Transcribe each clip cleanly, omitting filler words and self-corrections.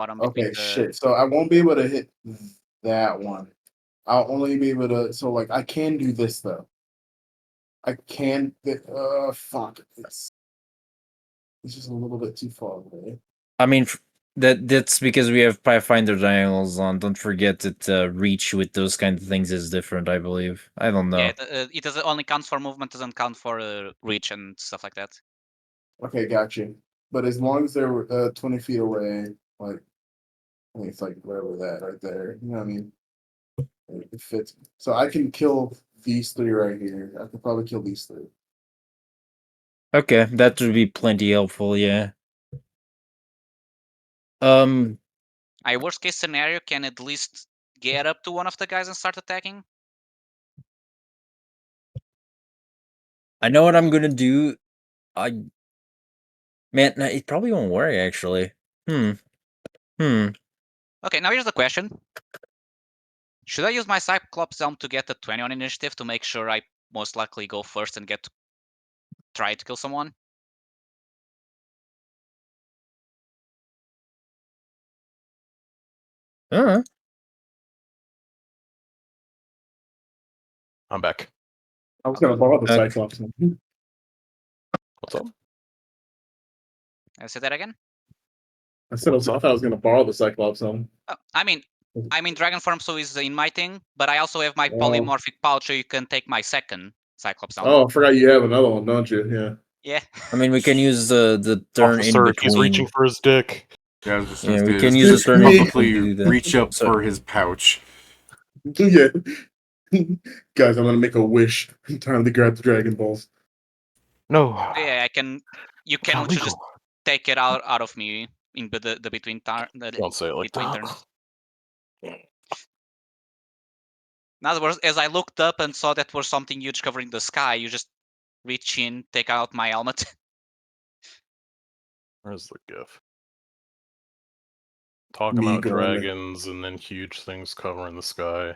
bottom between Okay, the... shit. So I won't be able to hit that one. I'll only be able to. So like, I can do this though. I can. Fuck. It's just a little bit too far away. I mean, that's because we have Pathfinder diagonals on. Don't forget that reach with those kind of things is different, I believe. I don't know. Yeah, it does only counts for movement, doesn't count for reach and stuff like that. Okay, got you. But as long as they're 20 feet away, like, I think it's like wherever that right there. You know what I mean? It fits. So I can kill these three right here. I could probably kill these three. Okay, that would be plenty helpful, yeah. My worst case scenario can at least get up to one of the guys and start attacking. I know what I'm gonna do. Man, it probably won't work actually. Okay, now here's the question. Should I use my Cyclops Helm to get a 20 on initiative to make sure I most likely go first and get to try to kill someone? Uh-huh. I'm back. I was gonna borrow the Cyclops. What's up? Say that again? I said I thought I was gonna borrow the Cyclops. I mean Dragon Form, so is in my thing, but I also have my polymorphic pouch, so you can take my second Cyclops Helm. Oh, I forgot you have another one, don't you? Yeah. Yeah. I mean, we can use the turn in between. He's reaching for his dick. Yeah, we can use the turn in between. Reach up for his pouch. Yeah. Guys, I'm gonna make a wish. Time to grab the Dragon Balls. No. Yeah, you can just take it out of me in the between turn. Don't say it like that. Turns. In other words, as I looked up and saw that was something huge covering the sky, you just reach in, take out my helmet. Where's the GIF? Talking about dragons and then huge things covering the sky.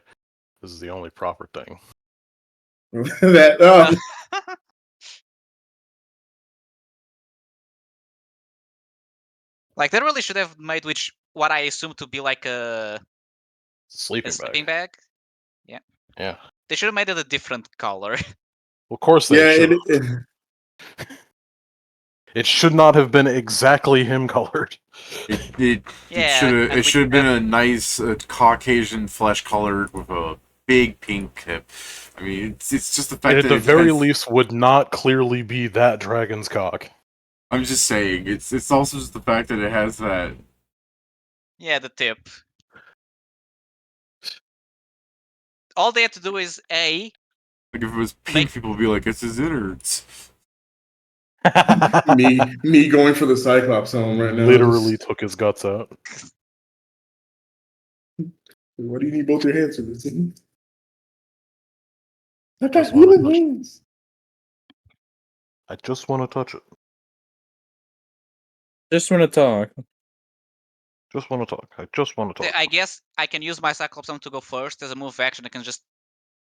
This is the only proper thing. Like, they really should have made what I assume to be like a sleeping bag. Yeah. Yeah. They should have made it a different color. Well, of course they should. It should not have been exactly him colored. It should have been a nice Caucasian flesh colored with a big pink tip. I mean, it's just the fact that at the very least would not clearly be that dragon's cock. I'm just saying, it's also just the fact that it has that. Yeah, the tip. All they have to do is like if it was pink, people would be like, "It's his innards." me going for the Cyclops Helm right now. Literally took his guts out. What do you need both your hands for this? I got human hands. I just want to touch it. Just want to talk. Just want to talk. I just want to talk. I guess I can use my Cyclops Helm to go first as a move action. I can just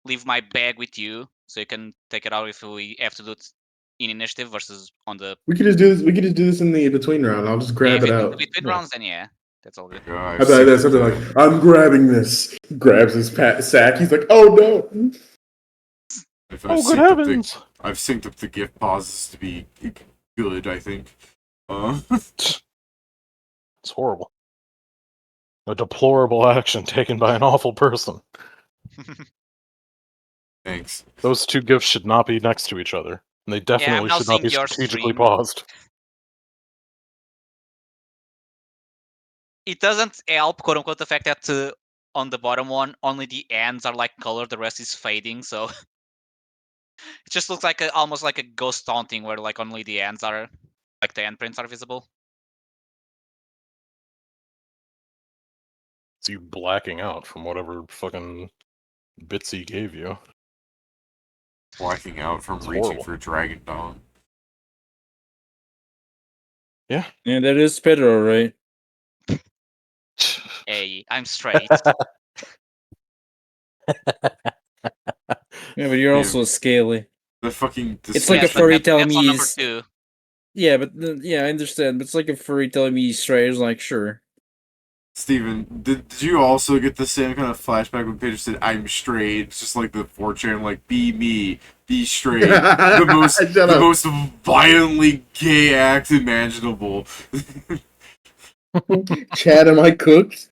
leave my bag with you, so you can take it out if we have to do it in initiative versus on the. We could just do this. We could just do this in the between round. I'll just grab it out. Between rounds, then yeah, that's all good. I thought that's something like, I'm grabbing this. Grabs his sack. He's like, oh no. Good heavens! I've synced up the gift pauses to be good, I think. It's horrible. A deplorable action taken by an awful person. Thanks. Those two gifts should not be next to each other. And they definitely should not be strategically paused. It doesn't help, quote unquote, the fact that on the bottom one, only the ends are like colored, the rest is fading, so it just looks like almost like a ghost taunting where like only the ends are, like the endprints are visible. It's you blacking out from whatever fucking bits he gave you. Blacking out from reaching for Dragon Dawn. Yeah. Yeah, that is Pedro, right? Hey, I'm straight. Yeah, but you're also scaly. It's like a furry telling me number 2. Yeah, but I understand. But it's like a furry telling me he's straight. It's like, sure. Steven, did you also get the same kind of flashback when Paige said, "I'm straight"? It's just like the 4chan, like, be me, be straight. Shut The up. most violently gay act imaginable. Chad, am I cooked?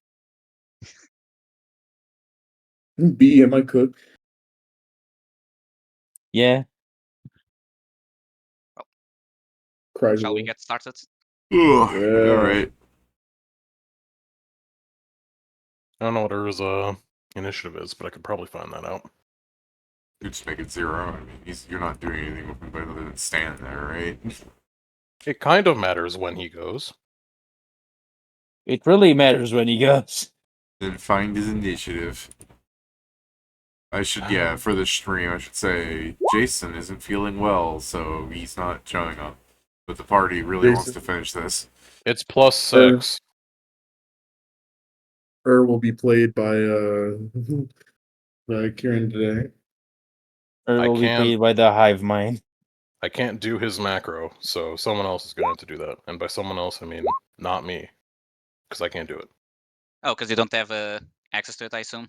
B, am I cooked? Yeah. Cries Shall we away. get started? Ugh, Yeah. alright. I don't know what hers initiative is, but I could probably find that out. You just make it 0. I mean, you're not doing anything with him other than stand there, right? It kind of matters when he goes. It really matters when he goes. Then find his initiative. I should, yeah, for the stream, I should say, Jason isn't feeling well, so he's not showing up. But the party really wants to finish this. It's +6. Will be played by by Kieran today. Or I will be can't- paid by the hive mind. I can't do his macro, so someone else is going to have to do that. And by someone else, I mean not me, because I can't do it. Oh, because you don't have access to it, I assume.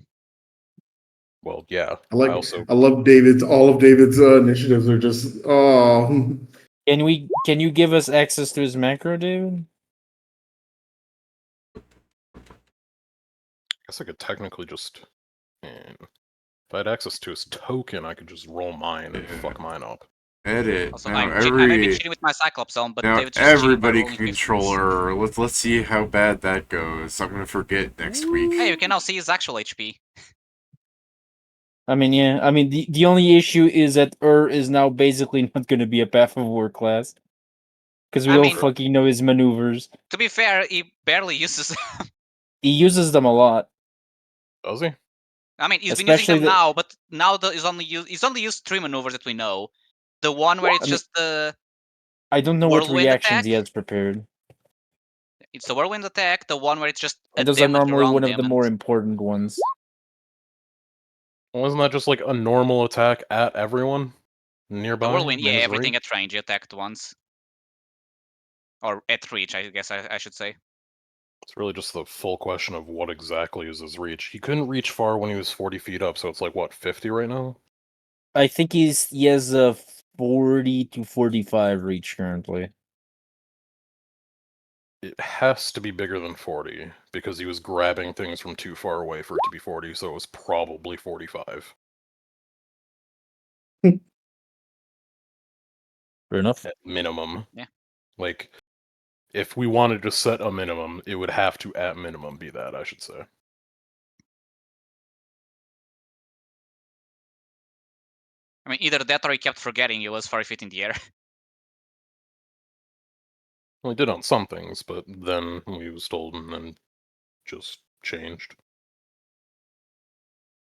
Well, yeah. I like. also, I love David's. All of David's initiatives are just. Oh. Can you give us access to his macro, David? I guess I could technically just. If I had access to his token, I could just roll mine and fuck mine up. Edit. Also, Now I may be cheating with my Cyclops zone, but now David's just cheating by everybody rolling can 50s. control her. Let's see how bad that goes. I'm gonna forget next week. Hey, you can now see his actual HP. I mean, yeah. I mean, the only issue is that is now basically not going to be a Path of War class. Because we I don't mean- fucking know his maneuvers. To be fair, he barely uses. He uses them a lot. Does he? I mean, he's been Especially using them the- now, but now he's only used 3 maneuvers that we know. The one where it's I mean- just the I don't know what Whirlwind reactions attack? he has prepared. it's the whirlwind attack, the one where it's just a And those are damage normally around one of him, the and- more important ones. Wasn't that just like a normal attack at everyone nearby? The whirlwind, in yeah, his everything range? at range, he attacked once. Or at reach, I guess I should say. It's really just the full question of what exactly is his reach. He couldn't reach far when he was 40 feet up, so it's like, what, 50 right now? I think he has a 40 to 45 reach currently. It has to be bigger than 40, because he was grabbing things from too far away for it to be 40, so it was probably 45. Fair enough. At minimum. Yeah. Like, if we wanted to set a minimum, it would have to, at minimum, be that, I should say. I mean, either that or he kept forgetting he was 40 feet in the air. Well, he did on some things, but then he was told and then just changed.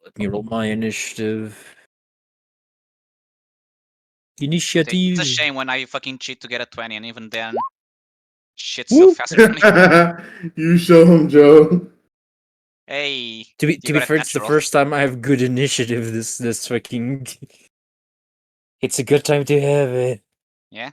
Let me roll my initiative. It's a Initiative. shame when I fucking cheat to get a 20, and even then, shit's still faster than me. You show him, Joe. Hey, To be you got it fair, it's the natural. first time I have good initiative. This fucking. It's a good time to have it. Yeah.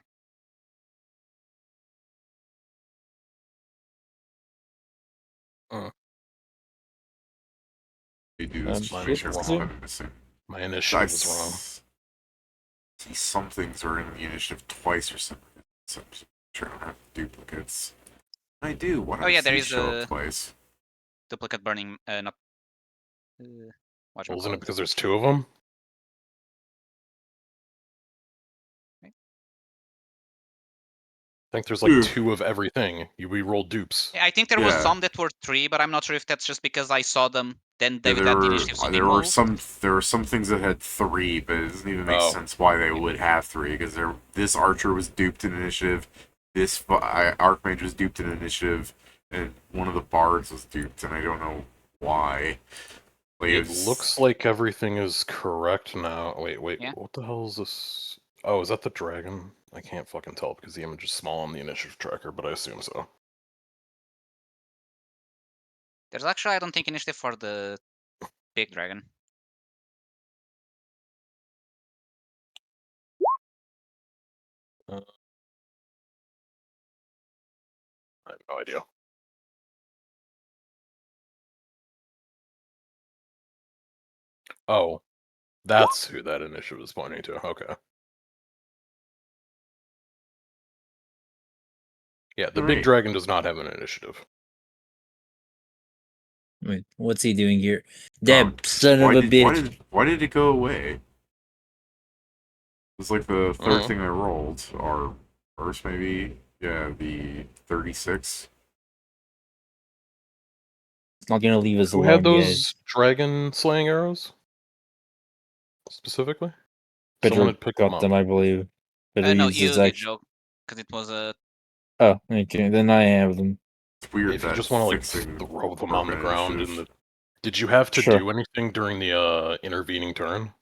You do this just Mine make was sure wrong. we're all missing. My initiative was wrong. See, some things are in the initiative twice or something. So I'm sure I don't have duplicates. I do. Why Oh, don't yeah, I there see is show a- up twice? Duplicate burning, not. Wasn't it because there's 2 of them? I think there's like Ooh. 2 of everything. We rolled dupes. Yeah, I think there was Yeah. some that were 3, but I'm not sure if that's just because I saw them. Then Yeah, David had the initiative, so he there were moved. some things that had 3, but it doesn't even make Oh. sense why they would have 3 because this archer was duped in initiative, this archmage was duped in initiative, and one of the bards was duped, and I don't know why. Like, It looks like everything is correct now. Wait, Yeah. what the hell is this? Oh, is that the dragon? I can't fucking tell because the image is small on the initiative tracker, but I assume so. There's actually, I don't think, initiative for the big dragon. I have no idea. Oh, that's who that initiative is pointing to. Okay. Yeah, the big Alright. dragon does not have an initiative. Wait, what's he doing here? Oh, That son of a bitch. Why did it go away? It's like the third Mhm. thing I rolled, or first maybe. Yeah, the 36. It's not gonna leave us Who had alone, guys. those dragon slaying arrows? Specifically? Someone Pedro had picked them got up. them, I believe. Pedro No, used his you did, action. Joe, because it was a. Oh, okay. Then I have them. It's weird If you that just want to like fixing throw them on the broken ground initiative. Did you have to Sure. do anything during the intervening turn?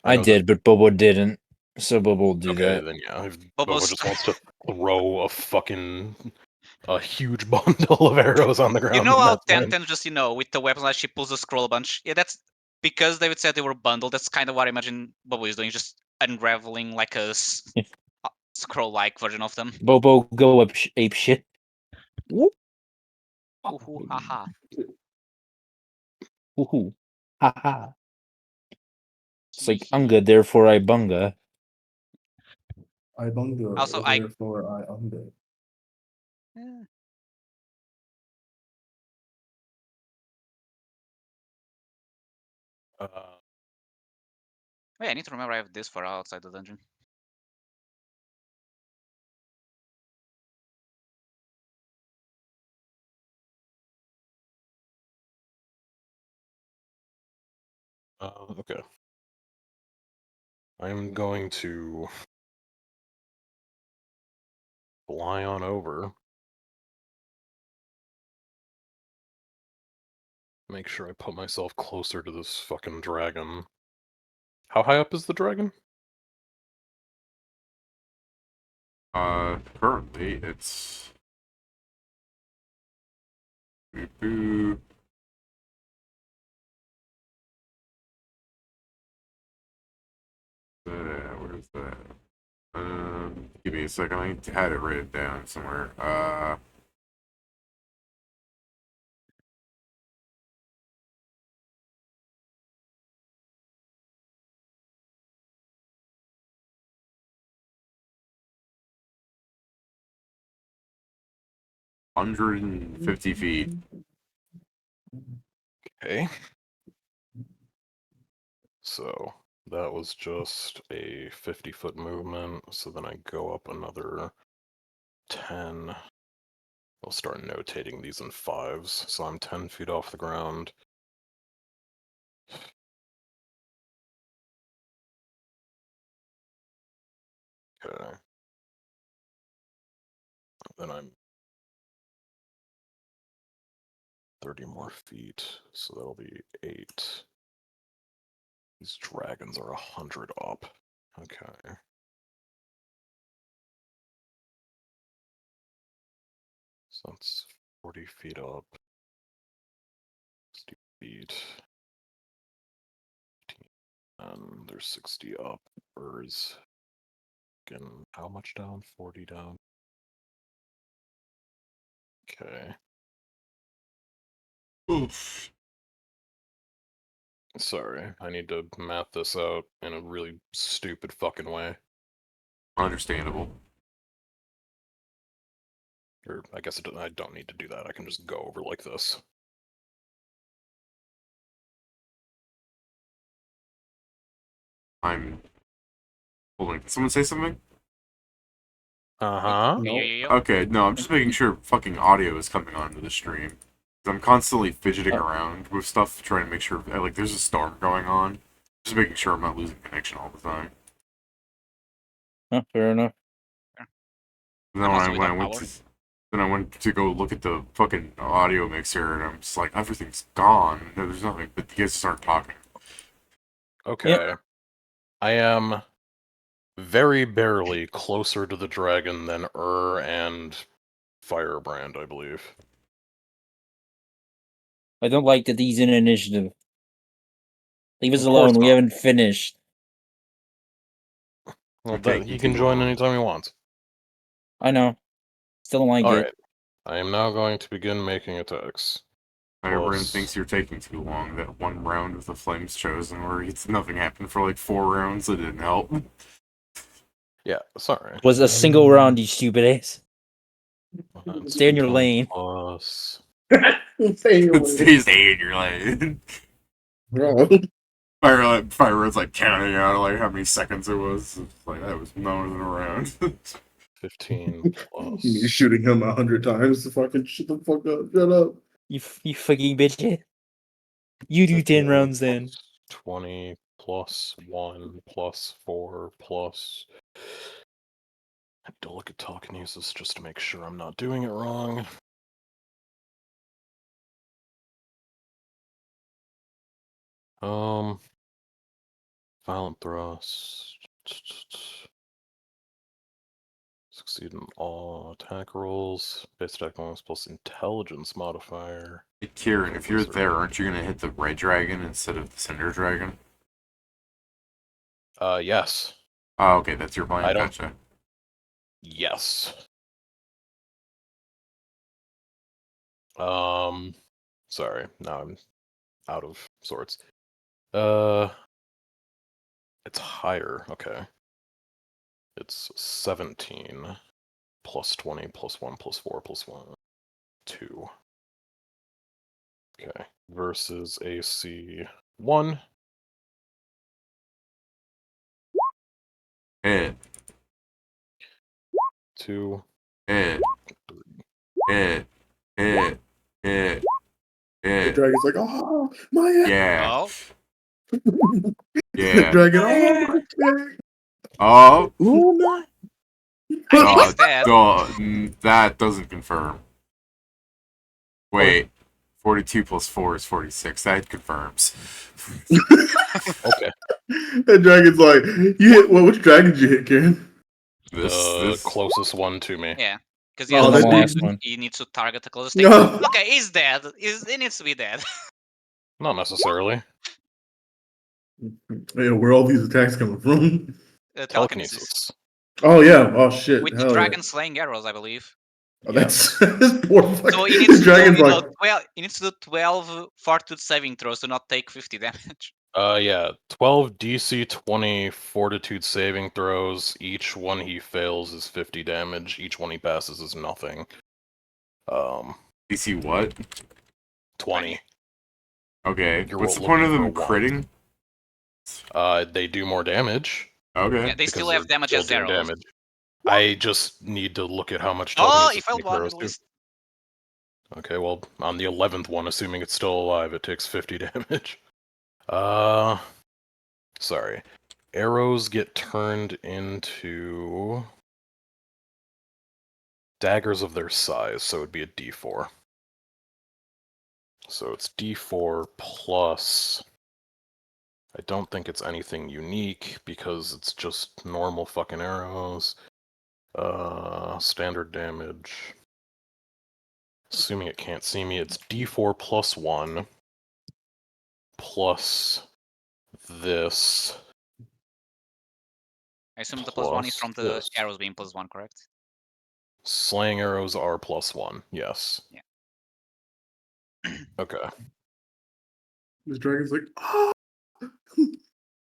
I know that- did, but Bobo didn't. So Bobo will do Okay, that. then yeah. If Bobo's- Bobo just wants to throw a huge bundle of arrows on the ground. You know then how that's fine. Tenten just, with the weapons, like she pulls the scroll a bunch? Yeah, that's because David said they were bundled. That's kind of what I imagine Bobo is doing, just unraveling like a scroll-like version of them. Bobo, go ape shit. Whoop. Ooh, haha. Woohoo. Haha. It's like unga, therefore I bunga. I bunga, Also, I- therefore I unga. Yeah. Wait, I need to remember I have this for outside the dungeon. Okay. I'm going to fly on over. Make sure I put myself closer to this fucking dragon. How high up is the dragon? Currently it's. Boo-boo. Where's that? Give me a second. I had it written down somewhere. $150 Okay. So that was just a 50-foot movement. So then I go up another 10. I'll start notating these in fives. So I'm 10 feet off the ground. Okay. Then I'm 30 more feet. So that'll be 8. These dragons are 100 up. Okay. So that's 40 feet up. 60 feet. And there's 60 up. Birds. Again, how much down? 40 down. Okay. Oof. Sorry, I need to math this out in a really stupid fucking way. Understandable. Or I guess I don't need to do that. I can just go over like this. I'm. Hold on. Can someone say something? Uh-huh. No. Okay, no, I'm just making sure fucking audio is coming onto the stream. 'Cause I'm constantly fidgeting Oh. around with stuff, trying to make sure, like, there's a storm going on. Just making sure I'm not losing connection all the time. Oh, fair enough. And I'm then also when without I went power. then I went to go look at the fucking audio mixer, and I'm just like, everything's gone. There's nothing, but you guys start talking. Okay. I am very barely closer to the dragon than and Firebrand, I believe. I don't like that he's in initiative. Leave us Of course alone. We not. haven't finished. Well, You're that, taking he can too join long. anytime he wants. I know. Still don't like it. Alright. I am now going to begin making attacks. Firebrand plus... thinks you're taking too long. That one round with the flames chosen where nothing happened for like 4 rounds, it didn't help. Yeah, sorry. Was a single round, you stupid ass. That's Stay in your 10 lane. Plus... Stay in your lane. Bro. Firebrand's like counting out like how many seconds it was. It's like that was more than a round. 15 You're plus... shooting him 100 times to fucking shut the fuck up. Shut up. You fucking bitch. You do 10 15 rounds then. plus 20 plus 1 plus 4 plus... I have to look at telekinesis just to make sure I'm not doing it wrong. Violent thrust. Succeed in all attack rolls. Base attack bonus plus intelligence modifier. Hey, Kieran, if you're there, aren't you gonna hit the red dragon instead of the cinder dragon? Yes. Oh, okay, that's your plan. I don't- Gotcha. Yes. Sorry, now I'm out of sorts. It's higher, okay. It's 17 plus 20 plus 1 plus 4 plus 1. 2. Okay. Versus AC 1. Hit. 2. Hit. Hit. Hit. Hit. The Hit. dragon's like, oh, my ass. Yeah. Oh, The Yeah. dragon, oh, my ass. Oh. Ooh, my. I think No, he's dead. that doesn't confirm. Wait. 42 plus 4 is 46. That confirms. Okay. That dragon's like, you hit, well, which dragon did you hit, Karen? The closest one to me. Yeah, because Oh, the that last dude- one. he needs to target the closest thing. No. Okay, he's dead. He needs to be dead. Not necessarily. Yeah, where all these attacks coming from? Telekinesis. Telekinesis. Oh, yeah. Oh, shit. With the Hell dragon yeah. slaying arrows, I believe. Oh, that's this poor fucking So he needs to dragon's do, like, 12. He needs to do 12 fortitude saving throws to not take 50 damage. Yeah. 12 DC 20 fortitude saving throws. Each one he fails is 50 damage. Each one he passes is nothing. DC what? 20. Okay. You're What's the point of looking them for one. critting? They do more damage. Okay. Yeah, they because still have they're damage still as doing arrows. damage. I just need to look at how much Oh, telekinesis he failed saving one throws at do. least. Okay, well, on the 11th one, assuming it's still alive, it takes 50 damage. Sorry. Arrows get turned into daggers of their size, so it'd be a d4. So it's d4 plus... I don't think it's anything unique, because it's just normal fucking arrows. Standard damage. Assuming it can't see me, it's d4 plus 1 plus this. I assume the plus 1 is Plus from the this. arrows being plus 1, correct? Slaying arrows are plus 1, yes. Yeah. Okay. this dragon's like, oh.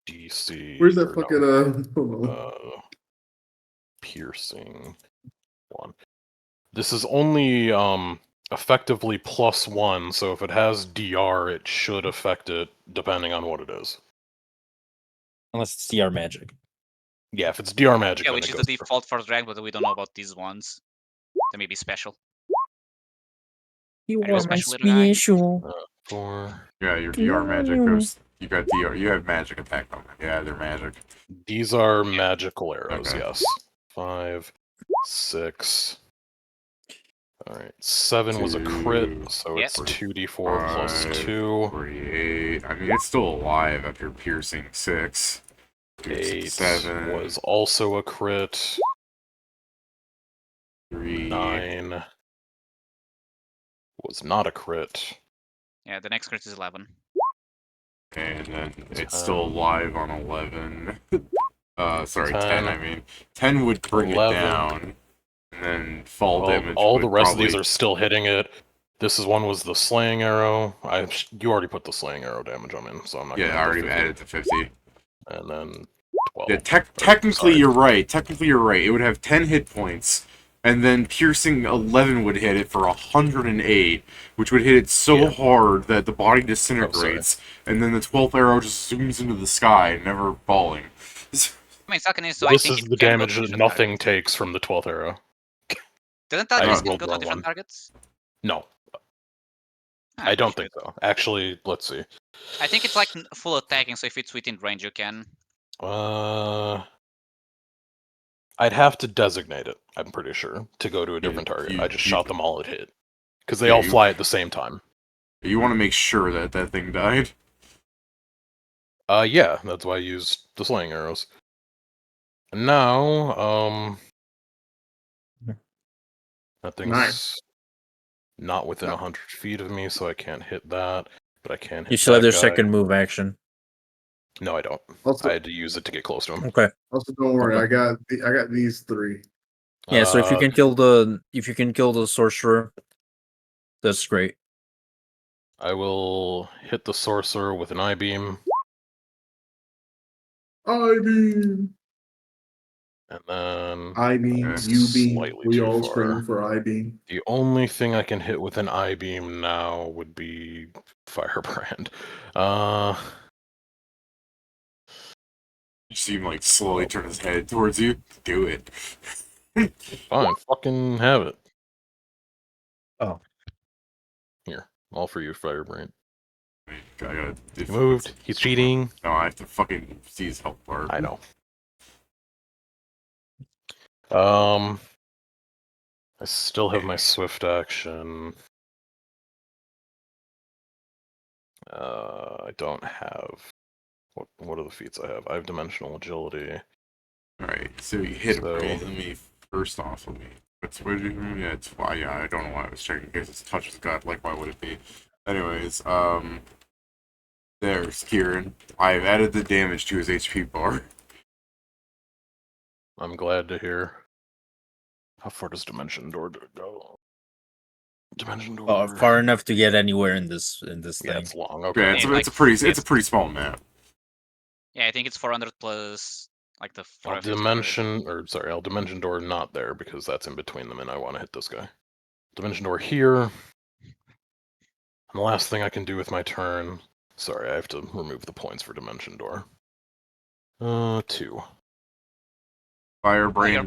DC. Where's that or fucking, no, hold on. piercing 1. This is only effectively plus 1, so if it has DR, it should affect it depending on what it is. Unless it's CR magic. Yeah, if it's DR magic, Yeah, then which it is the goes through. default for drag, but we don't know about these ones. They may be special. You Are you a are my special little guy? special. 4. Yeah, your DR magic goes. You got DR. You have magic attack on them. Yeah, they're magic. These are magical arrows, Okay. yes. 5, 6. Alright, 7 was a crit, so Yep. it's 2d4 plus 2. 48. I mean, it's still alive after piercing 6. 8 7. was also a crit. 3. 9 was not a crit. Yeah, the next crit is 11. And then it's still alive on 11. Sorry, 10. 10. I mean, 10 would bring 11. it down. And then fall Well, damage. all would the rest probably... of these are still hitting it. This is one was the slaying arrow. You already put the slaying arrow damage on him, so I'm not Yeah, gonna I hit already the added 50. to 50. And then 12. Yeah, Or, technically sorry. you're right. Technically you're right. It would have 10 hit points, and then piercing 11 would hit it for 108, which would hit it so Yeah. hard that the body Oh, disintegrates, and then the 12th arrow just zooms into the sky, never falling. I mean, second is, so I This think is it the can go damage to that different nothing targets. takes from the 12th arrow. Doesn't that I just rolled go the to wrong different one. targets? No, Ah, I don't shit. think so. Actually, let's see. I think it's like full attacking, so if it's within range, you can. I'd have to designate it, I'm pretty sure, to go to a different target. I just shot them all at hit. Because they all fly at the same time. You want to make sure that that thing died. Yeah, that's why I used the slaying arrows. And now, that thing's Nice. not within 100 feet of me, so I can't hit that. But I can hit You still have that their guy. second move action. No, I don't. Also, I had to use it to get close to him. Okay. also don't worry. Okay. I got these 3. Yeah, so if you can kill the sorcerer, that's great. I will hit the sorcerer with an I-beam, I mean, and then you beam. slightly We too all far. scream for I beam. The only thing I can hit with an I-beam now would be Firebrand. You see him like slowly turn his head towards you. Do it. Fine, fucking have it. Oh. Here, all for you, Firebrand. I gotta. He moved. He's cheating. No, I have to fucking see his health bar. I know. I still have my swift action. I don't have. What are the feats I have? I have dimensional agility. Alright, so you hit him, right? Let me first off, what did you, yeah, it's why, yeah, I don't know why I was checking in case it's touches God, like, why would it be? Anyways, there's Kieran. I've added the damage to his HP bar. I'm glad to hear. How far does Dimension Door go? Dimension Door. Far enough to get anywhere in this Yeah, thing. it's long. Okay. Yeah, Yeah, it's a pretty small map. Yeah, I think it's 400 plus like the I'll 450. I'll Dimension Door not there because that's in between them and I want to hit this guy. Dimension Door here. And the last thing I can do with my turn. Sorry, I have to remove the points for Dimension Door. 2. You're blinding him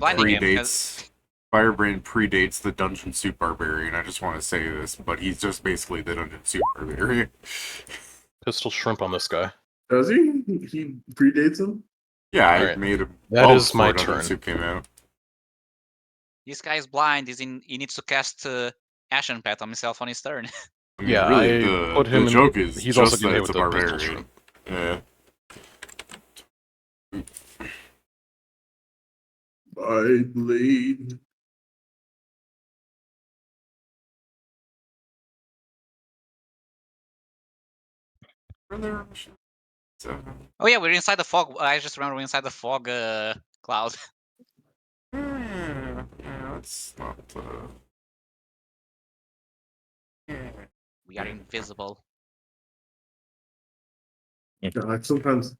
Firebrand predates the Dungeon Suit Barbarian. I just want to say this, but he's just basically the Dungeon Suit Barbarian. Pistol Shrimp on this guy. Does he? He predates him? Yeah, I Alright. made him. That is my Dungeon turn. Suit came out. This guy is blind. He needs to cast Ashen Path on himself on his turn. I mean, Yeah, really, I put him the in. joke is He's just also getting that hit it's with a the Pistol barbarian. Shrimp. Yeah. I bleed. Oh yeah, we're inside the fog. I just remember we're inside the fog cloud. Yeah, it's not. We are invisible. God, sometimes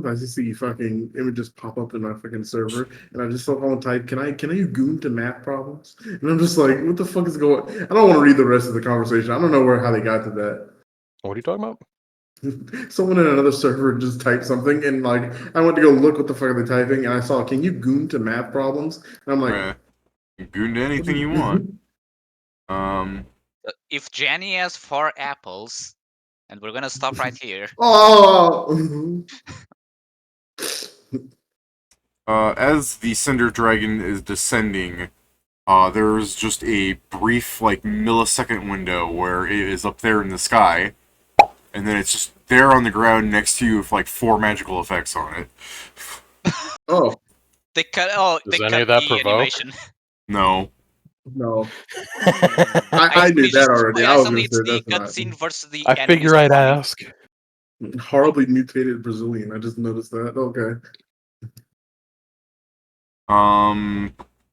you see fucking images pop up in my fucking server, and I just so want to type, "Can I goon to math problems?" And I'm just like, "What the fuck is going?" I don't want to read the rest of the conversation. I don't know how they got to that. What are you talking about? Someone in another server just typed something, and like I went to go look what the fuck are they typing, and I saw, "Can you goon to math problems?" And I'm like, You goon to anything you want. If Jenny has 4 apples, and we're gonna stop right here. Oh. As the Cinder Dragon is descending, there's just a brief, like, millisecond window where it is up there in the sky, and then it's just there on the ground next to you with, like, 4 magical effects on it. Oh. They cut. Does any of that the provoke? animation. No. I I knew that already. I was Suddenly gonna it's say the that's not cutscene versus the. I figure I'd ask. horribly mutated Brazilian. I just noticed that. Okay.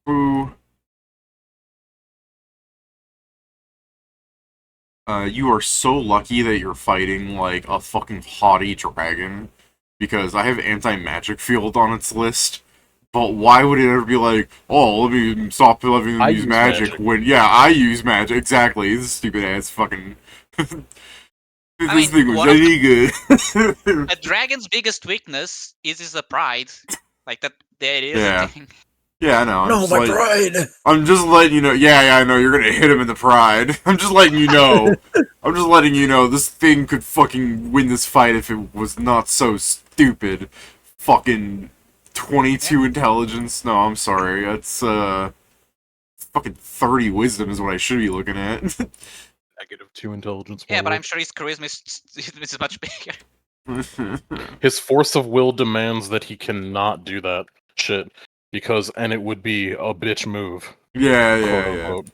Who? You are so lucky that you're fighting like a fucking haughty dragon, because I have anti-magic field on its list. But why would it ever be like, oh, let me stop letting them I use use magic magic. when, yeah, I use magic. Exactly. This stupid ass fucking. This mean, thing was one of really good. A dragon's biggest weakness is his pride. Like that, that is a Yeah. thing. Yeah, I know. No, my pride. I'm just letting you know. Yeah, I know. You're gonna hit him in the pride. I'm just letting you know. I'm just letting you know this thing could fucking win this fight if it was not so stupid. Fucking 22 intelligence. No, I'm sorry. That's fucking 30 wisdom is what I should be looking at. -2 intelligence. Yeah, but more I'm sure his charisma is much bigger. His force of will demands that he cannot do that shit because, and it would be a bitch move. yeah. Quote.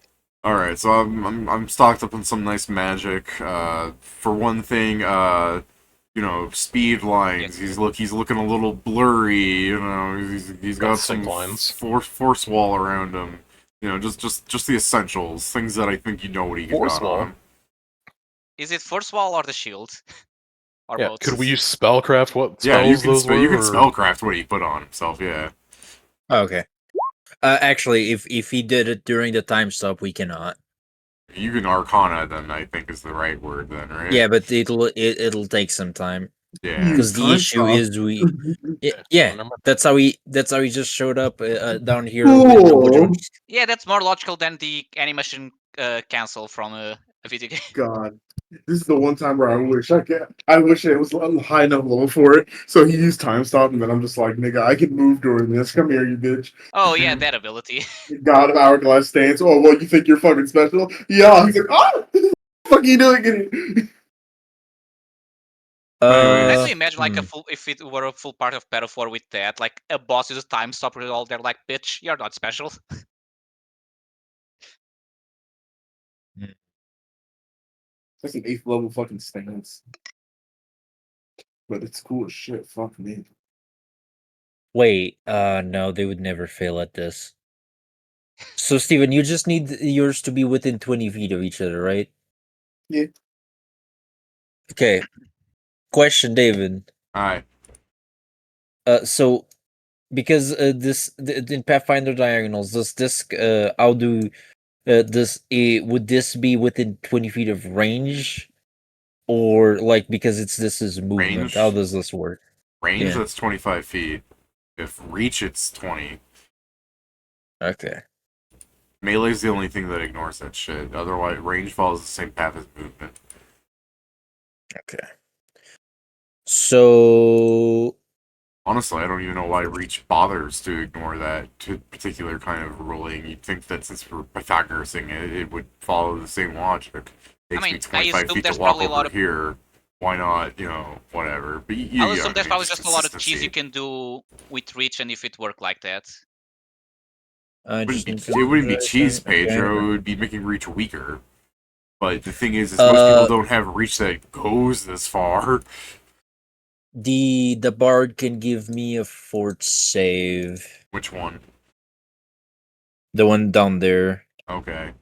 All right, so I'm stocked up on some nice magic. For one thing, speed lines. Yes. He's looking a little blurry. He's got sick some lines. force wall around him. Just the essentials, things that I think you know what he Force got wall? on. Is it force wall or the shield? Or Yeah, both? could we use spellcraft? What Yeah, spells those were? you can or- spellcraft what he put on himself. Yeah. Okay. Actually, if he did it during the time stop, we cannot. You can Arcana, then I think is the right word, then, right? Yeah, but it'll take some time Yeah. because the Time issue stop. is we. Yeah, never mind. that's how he just showed up down here with the Cool. original. Yeah, that's more logical than the animation cancel from a video game. God, this is the one time where I wish it was a high enough level for it. So he used time stop, and then I'm just like, nigga, I can move during this. Come here, you bitch. Oh yeah, that ability. God of Hourglass stance. Oh, well, you think you're fucking special? Yeah. He's like, oh, fuck are you doing? Anyways. Actually, imagine like if it were a full part of Battle 4 with that, like a boss uses time stop with all they're like, bitch, you're not special. That's an 8th level fucking stance. But it's cool as shit. Fuck me. Wait, no, they would never fail at this. So, Steven, you just need yours to be within 20 feet of each other, right? Yeah. Okay. Question, David. Alright. So, because in Pathfinder Diagonals, does this how do would this be within 20 feet of range, or like because this is movement? Range? How does this work? Range, Yeah. that's 25 feet. If reach, it's 20. Okay. Melee's the only thing that ignores that shit. Otherwise, range follows the same path as movement. Okay. So Honestly, I don't even know why reach bothers to ignore that particular kind of ruling. You'd think that since we're Pythagorasing it would follow the same logic. Takes mean, me I 25 assume feet there's to walk probably a lot over of- here. Why not, whatever. But I'll assume there's probably just a lot of cheese you can do with reach, and if it worked like that. I just It wouldn't be cheese, Okay. Pedro. It would be making reach weaker. But the thing is most people don't have reach that goes this far. The bard can give me a fort save. Which one? The one down there. Okay.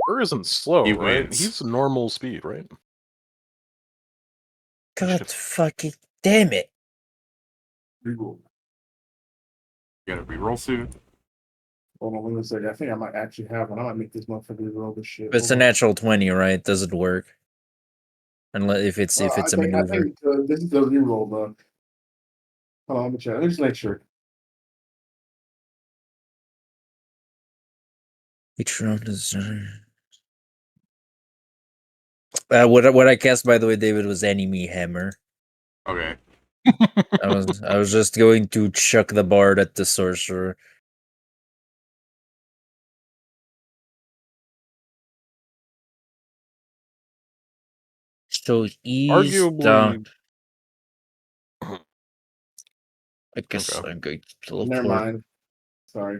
Burr isn't slow, He right? wins. He's normal speed, right? God fucking damn it. Reroll. You gotta reroll soon. Hold on, let me say. I think I might actually have one. I might make this motherfucker reroll this shit. It's a natural 20, right? Does it work? Unless if it's a I maneuver. think this is the reroll, though. Hold on, let me check. Let me just make sure. Each round is what I cast, by the way, David, was enemy hammer. Okay. I was just going to chuck the bard at the sorcerer. So he's down. Arguably, I guess Okay. I'm going to Never teleport. mind. Sorry.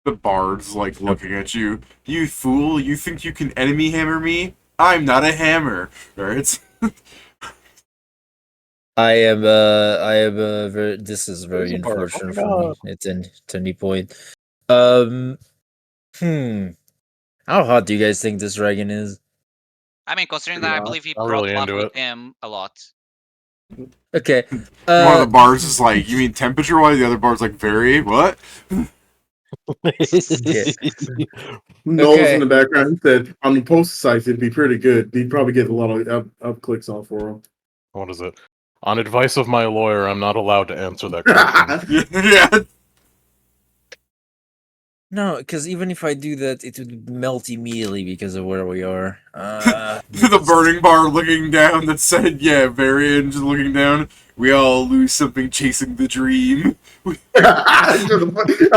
The bard's like looking at you. You fool! You think you can enemy hammer me? I'm not a hammer. Right? I am very. This is very There's a bard. Oh unfortunate my for me. God. It's an any point. Hmm. How hot do you guys think this dragon is? I mean, considering Pretty that I hot. believe he I'm brought really lava into with it. him a lot. Okay. One of the bars is like, you mean temperature wise? The other bar's like, vary. What? Noel's in the Okay. background said on the post sites it'd be pretty good. He'd probably get a lot of up clicks off for him. What is it? On advice of my lawyer, I'm not allowed to answer that question. Yeah. No, because even if I do that, it would melt immediately because of where we are. The burning bar looking down that said, yeah, vary, and just looking down. We all lose something chasing the dream. I'm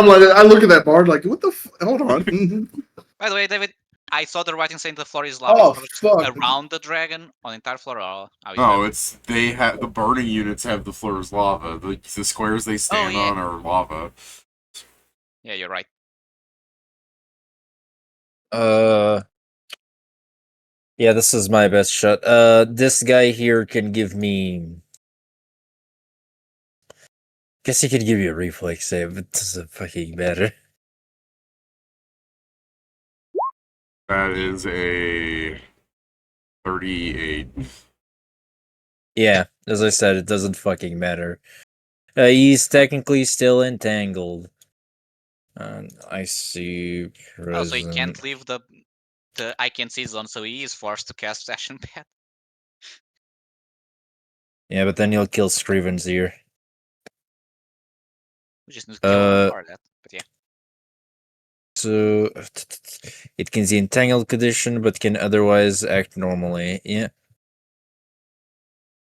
like, I look at that bar like, what the? Hold on. By the way, David, I saw the writing saying the floor is lava. Oh, Is it just fuck. around the dragon on the entire floor, or how is Oh, that? it's they have the burning units have the floors lava. The squares they stand yeah. on are lava. Yeah, you're right. Yeah, this is my best shot. This guy here can give me. Guess he could give you a reflex save, but it doesn't fucking matter. That is a 38. Yeah, as I said, it doesn't fucking matter. He's technically still entangled. I see. Oh, so he can't Present. leave the I can see zone, so he is forced to cast Action Pad. Yeah, but then he'll kill Scrivens here. We just need to kill him before that. But yeah. So it can see entangled condition, but can otherwise act normally. Yeah.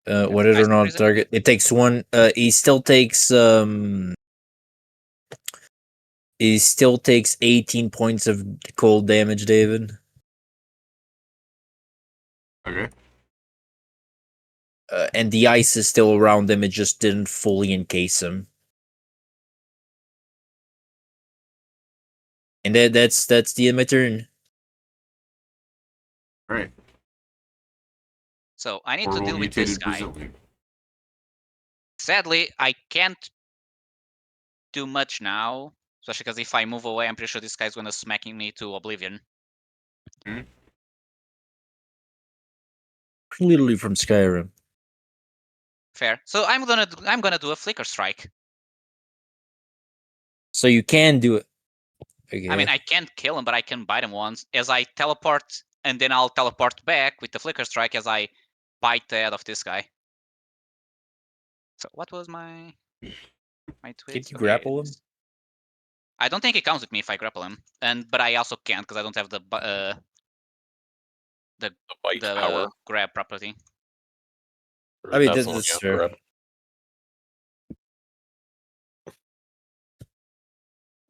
Whether Ice or not Prison? target, it takes one. He still takes 18 points of cold damage, David. Okay. And the ice is still around him. It just didn't fully encase him. And that's the end of my turn. Right. So I need to Portal deal with this mutated guy. Brazilian. Sadly, I can't do much now, especially because if I move away, I'm pretty sure this guy's gonna smacking me to oblivion. Literally from Skyrim. Fair. So I'm gonna do a flicker strike. So you can do it. Okay. I mean, I can't kill him, but I can bite him once as I teleport, and then I'll teleport back with the flicker strike as I bite the head of this guy. So what was my tweet? Can you grapple him? I don't think it counts with me if I grapple him, but I also can't because I don't have the Bite power. grab property. I mean, That's the one that's you have to fair. grab.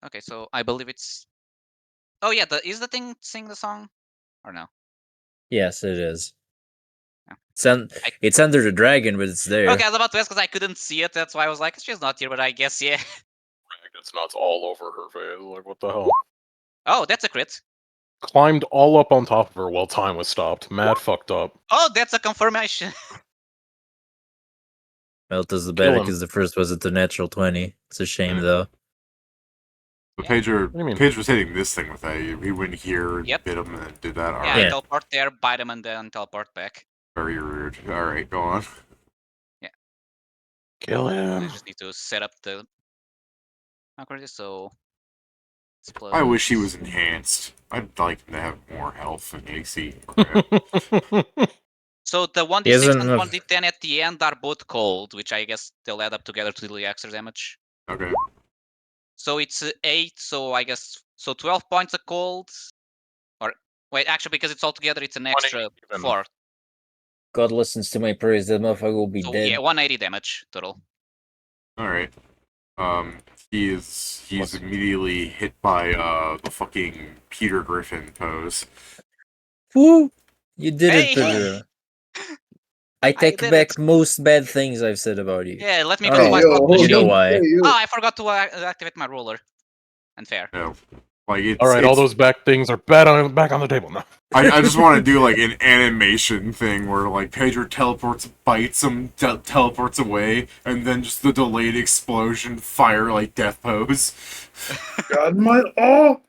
Okay, so I believe it's. Oh yeah, is the thing sing the song, or no? Yes, it is. Yeah. It's under the dragon, but it's there. Okay, I was about to ask because I couldn't see it. That's why I was like, she's not here, but I guess yeah. It's nuts all over her face. Like, what the hell? Oh, that's a crit. Climbed all up on top of her while time was stopped. Mad fucked up. Oh, that's a confirmation. Well, it is Kill better him. because the first wasn't a natural 20. It's a shame, Yeah. though. But Yeah. Pedro, do you mean? Pedro was hitting this thing with that. He went here, Yep. bit him, and then did that. Yeah, Alright. I teleport there, bite him, and then teleport back. Very rude. Alright, go on. Kill I him. just need to set up the. Okay, so. I wish he was enhanced. I'd like him to have more health and AC. So the 1d6 He hasn't and enough- 1d10 at the end are both cold, which I guess they'll add up together to deal the extra damage. Okay. So it's 8, so I guess 12 points of cold. Or wait, actually, because it's all together, it's an extra even. 4. God listens to my prayers. That motherfucker will be So dead. yeah, 180 damage total. Alright. He's What's- immediately hit by the fucking Peter Griffin pose. Woo! You did Hey! it, Pedro. I take did back it. most bad things I've said about you. Yeah, let me Oh, build Hey, my yo, slot hold you know machine. on. why? Hey, yo. Oh, I forgot to activate my roller. Unfair. No. Like it's Alright, all it's- those back things are back on the table now. I just want to do like an animation thing where like Pedro teleports, bites him, teleports away, and then just the delayed explosion, fire like death pose. God, my oh.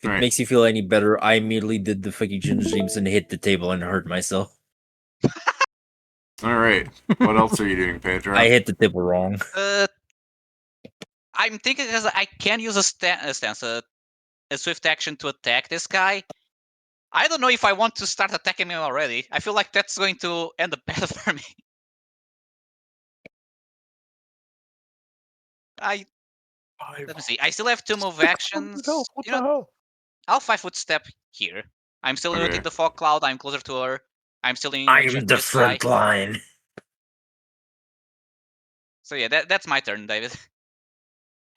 If it Right. makes you feel any better, I immediately did the fucking James and hit the table and hurt myself. All right. What else are you doing, Pedro? I hit the table wrong. I'm thinking because I can use a stance, a swift action to attack this guy. I don't know if I want to start attacking him already. I feel like that's going to end up bad for me. Let me see. I still have 2 move actions. What the hell? I'll 5-foot step here. I'm still Okay. muting the fog cloud. I'm closer to her. I'm still in I range am of the this guy. front line. So yeah, that's my turn, David.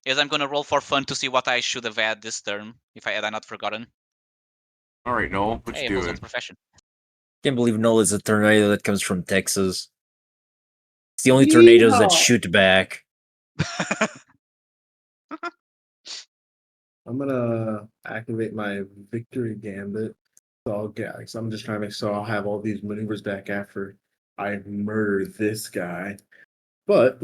Is I'm gonna roll for fun to see what I should have had this turn if I had not forgotten. All right, Noel, what Hey, you it was doing? on profession. Can't believe Null is a tornado that comes from Texas. It's the only tornadoes that shoot back. I'm gonna activate my victory gambit. So I'm just trying to make sure I'll have all these maneuvers back after I murder this guy. But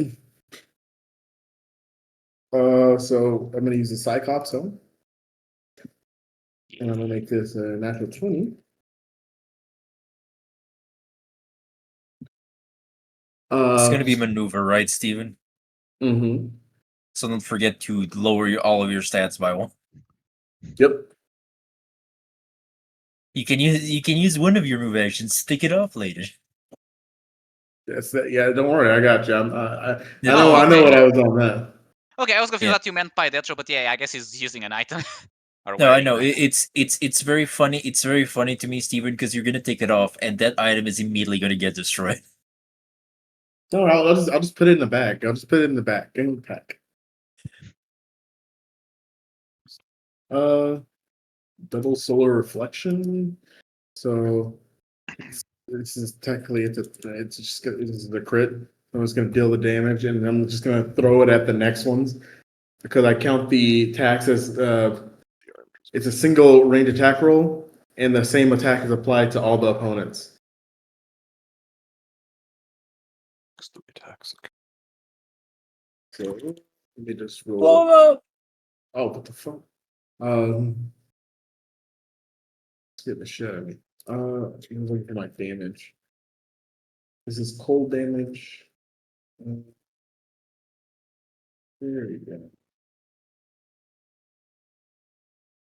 so I'm gonna use the Cyclops zone, and I'm gonna make this a natural 20. It's gonna be maneuver, right, Steven? Mm-hmm. So don't forget to lower all of your stats by 1. Yep. You can use one of your move actions. Stick it off later. That's that. Yeah, don't worry, I got you. Yeah. I know okay. what I was on that. Okay, I was confused Yeah. what you meant by that, but yeah, I guess he's using an item. Or No, I wearing know that. it's very funny. It's very funny to me, Steven, because you're gonna take it off, and that item is immediately gonna get destroyed. No, I'll just put it in the bag. I'll just put it in the back in the pack. Double solar reflection. So this is technically this is the crit. I'm just gonna deal the damage, and I'm just gonna throw it at the next ones because I count the attacks as it's a single range attack roll, and the same attack is applied to all the opponents. Just 3 attacks. Okay. So let me just roll. Blow up! Oh, what the fuck? Let's get the shit out of me. I'm looking for my damage. This is cold damage. There you go.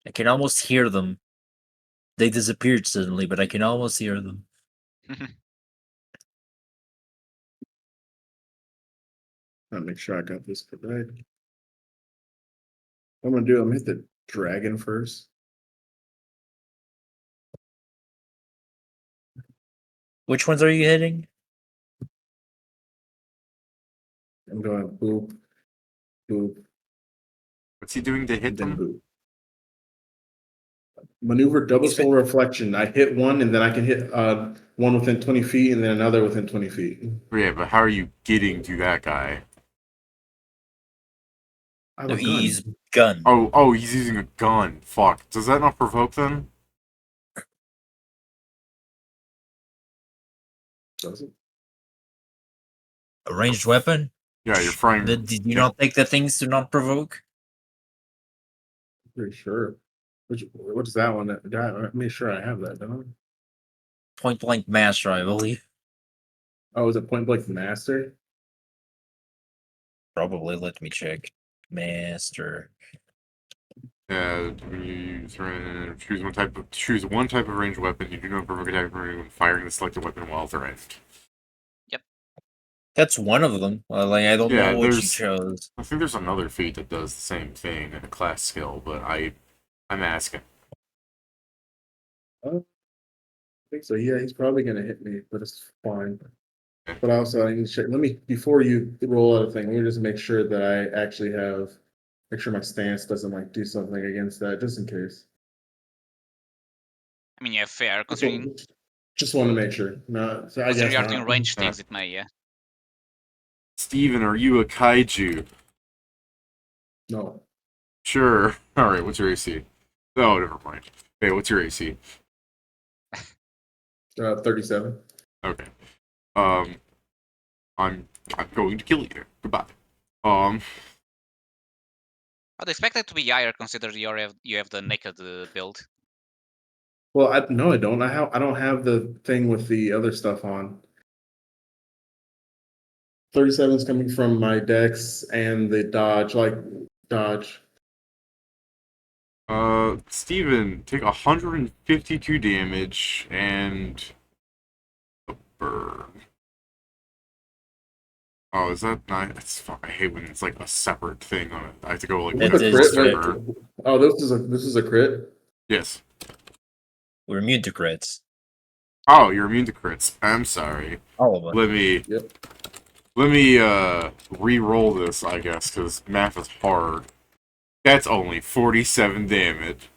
I can almost hear them. They disappeared suddenly, but I can almost hear them. I'll make sure I got this correct. What I'm gonna do, I'm gonna hit the dragon first. Which ones are you hitting? I'm going boop, boop, What's he doing to hit and then them? boop. Maneuver double soul reflection. I hit one, and then I can hit one within 20 feet, and then another within 20 feet. Yeah, but how are you getting to that guy? I have No, a gun. he's gun. Oh, he's using a gun. Fuck. Does that not provoke then? Does it? A ranged weapon? Yeah, you're frying. Did you yeah. not take the things to not provoke? Pretty sure. What is that one? That make sure I have that, don't I? Point blank master, I believe. Oh, is it point blank master? Probably. Let me check. Master. When you choose one type of ranged weapon, you do not provoke attack when firing the selected weapon while threatened. That's one of them. Like I don't Yeah, know what you there's- chose. I think there's another feat that does the same thing in a class skill, but I'm asking. I think so. Yeah, he's probably gonna hit me, but it's fine. Okay. But also, I need to check. Let me before you roll out a thing. Let me just make sure that I actually make sure my stance doesn't like do something against that, just in case. I mean, yeah, fair, considering Just want to make sure. No, so I guess you are not. doing range Yeah. things, it may, yeah. Steven, are you a kaiju? No, Sure. Alright, what's your AC? Oh, never mind. Hey, what's your AC? 37. Okay. I'm going to kill you. Goodbye. I'd expect it to be higher considering you have the naked build. Well, no, I don't. I don't have the thing with the other stuff on. 37 is coming from my dex and the dodge, dodge. Steven, take 152 damage and a burn. Oh, is that not? I hate when it's like a separate thing on it. I have to go like. It What's a is crit? good. Wait, oh, this is a crit. Yes. We're immune to crits. Oh, you're immune to crits. I'm sorry. All of us. Let me re-roll this, I guess, because math is hard. That's only 47 damage.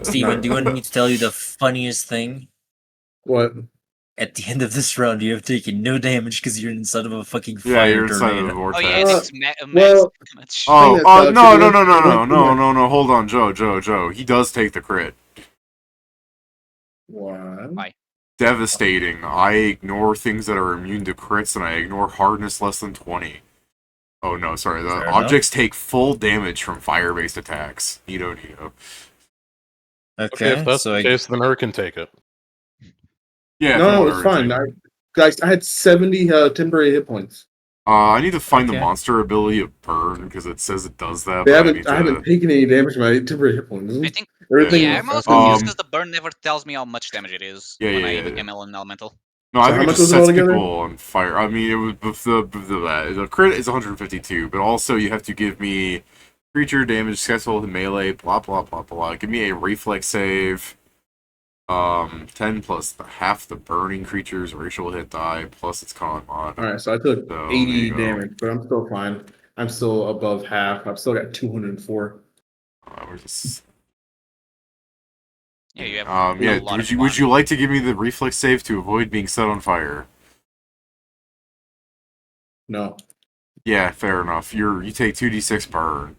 Steven, do you want me to tell you the funniest thing? What? At the end of this round, you have taken no damage because you're inside of a fucking Yeah, fire you're inside of tornado. the vortex. Oh yeah, and it's max well, damage. Oh, that oh sucks. no, It no, went- no, no, it no, went no, from no, no, hold on, Joe. He does take the crit. What? Why? Devastating. I ignore things that are immune to crits, and I ignore hardness less than 20. Oh no, sorry. The Fair objects take full damage from fire-based attacks. Neato. Okay, if that's so the I case, then her can take it. Yeah, No, if you no, want it's to fine. retake it. Guys, I had 70 temporary hit points. I need to find the Okay. monster ability of burn because it says it does that. They But haven't. I haven't taken any damage from my temporary hit points. I think Everything. yeah, I'm also Um, confused because the burn never tells me how much damage it is Yeah, when yeah, I yeah. am an elemental. No, I So think how it much just was it sets altogether? people on fire. I mean, it was the crit is 152, but also you have to give me creature damage, successful melee, blah blah blah blah. Give me a reflex save. 10 plus half the burning creature's racial hit die plus its con mod. All right, so I took So, 80 there you go. damage, but I'm still fine. I'm still above half. I've still got 204. Where's this? Yeah, you have Yeah. a lot Would of you fun. like to give me the reflex save to avoid being set on fire? No. Yeah, fair enough. You take 2d6 burn.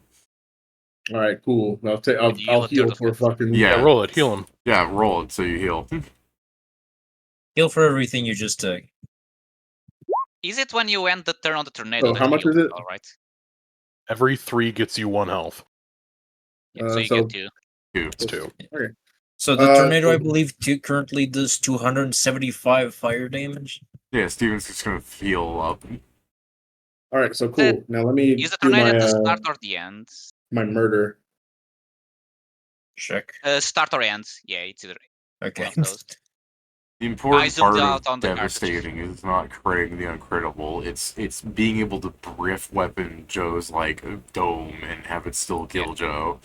All right, cool. I'll take. And you I'll heal a third heal of for it. fucking. Yeah. Roll it, heal him. Yeah, roll it so you heal. heal for everything you just took. Is it when you end the turn on the tornado? So that how much you is it? All right. Every 3 gets you 1 health. Yeah, so you so- get 2. It's 2. Okay. So the tornado, I so- believe, currently does 275 fire damage. Yeah, Steven's just gonna heal up. All right, so cool. Now let me Is the do tornado my at the start or the end? my murder. Check. Start or end. Yeah, it's either Okay. one of those. The I important zoomed part out of on the cartridge. devastating is not critting the uncrittable. It's being able to brief weapon Joe's like dome and have it still kill Joe.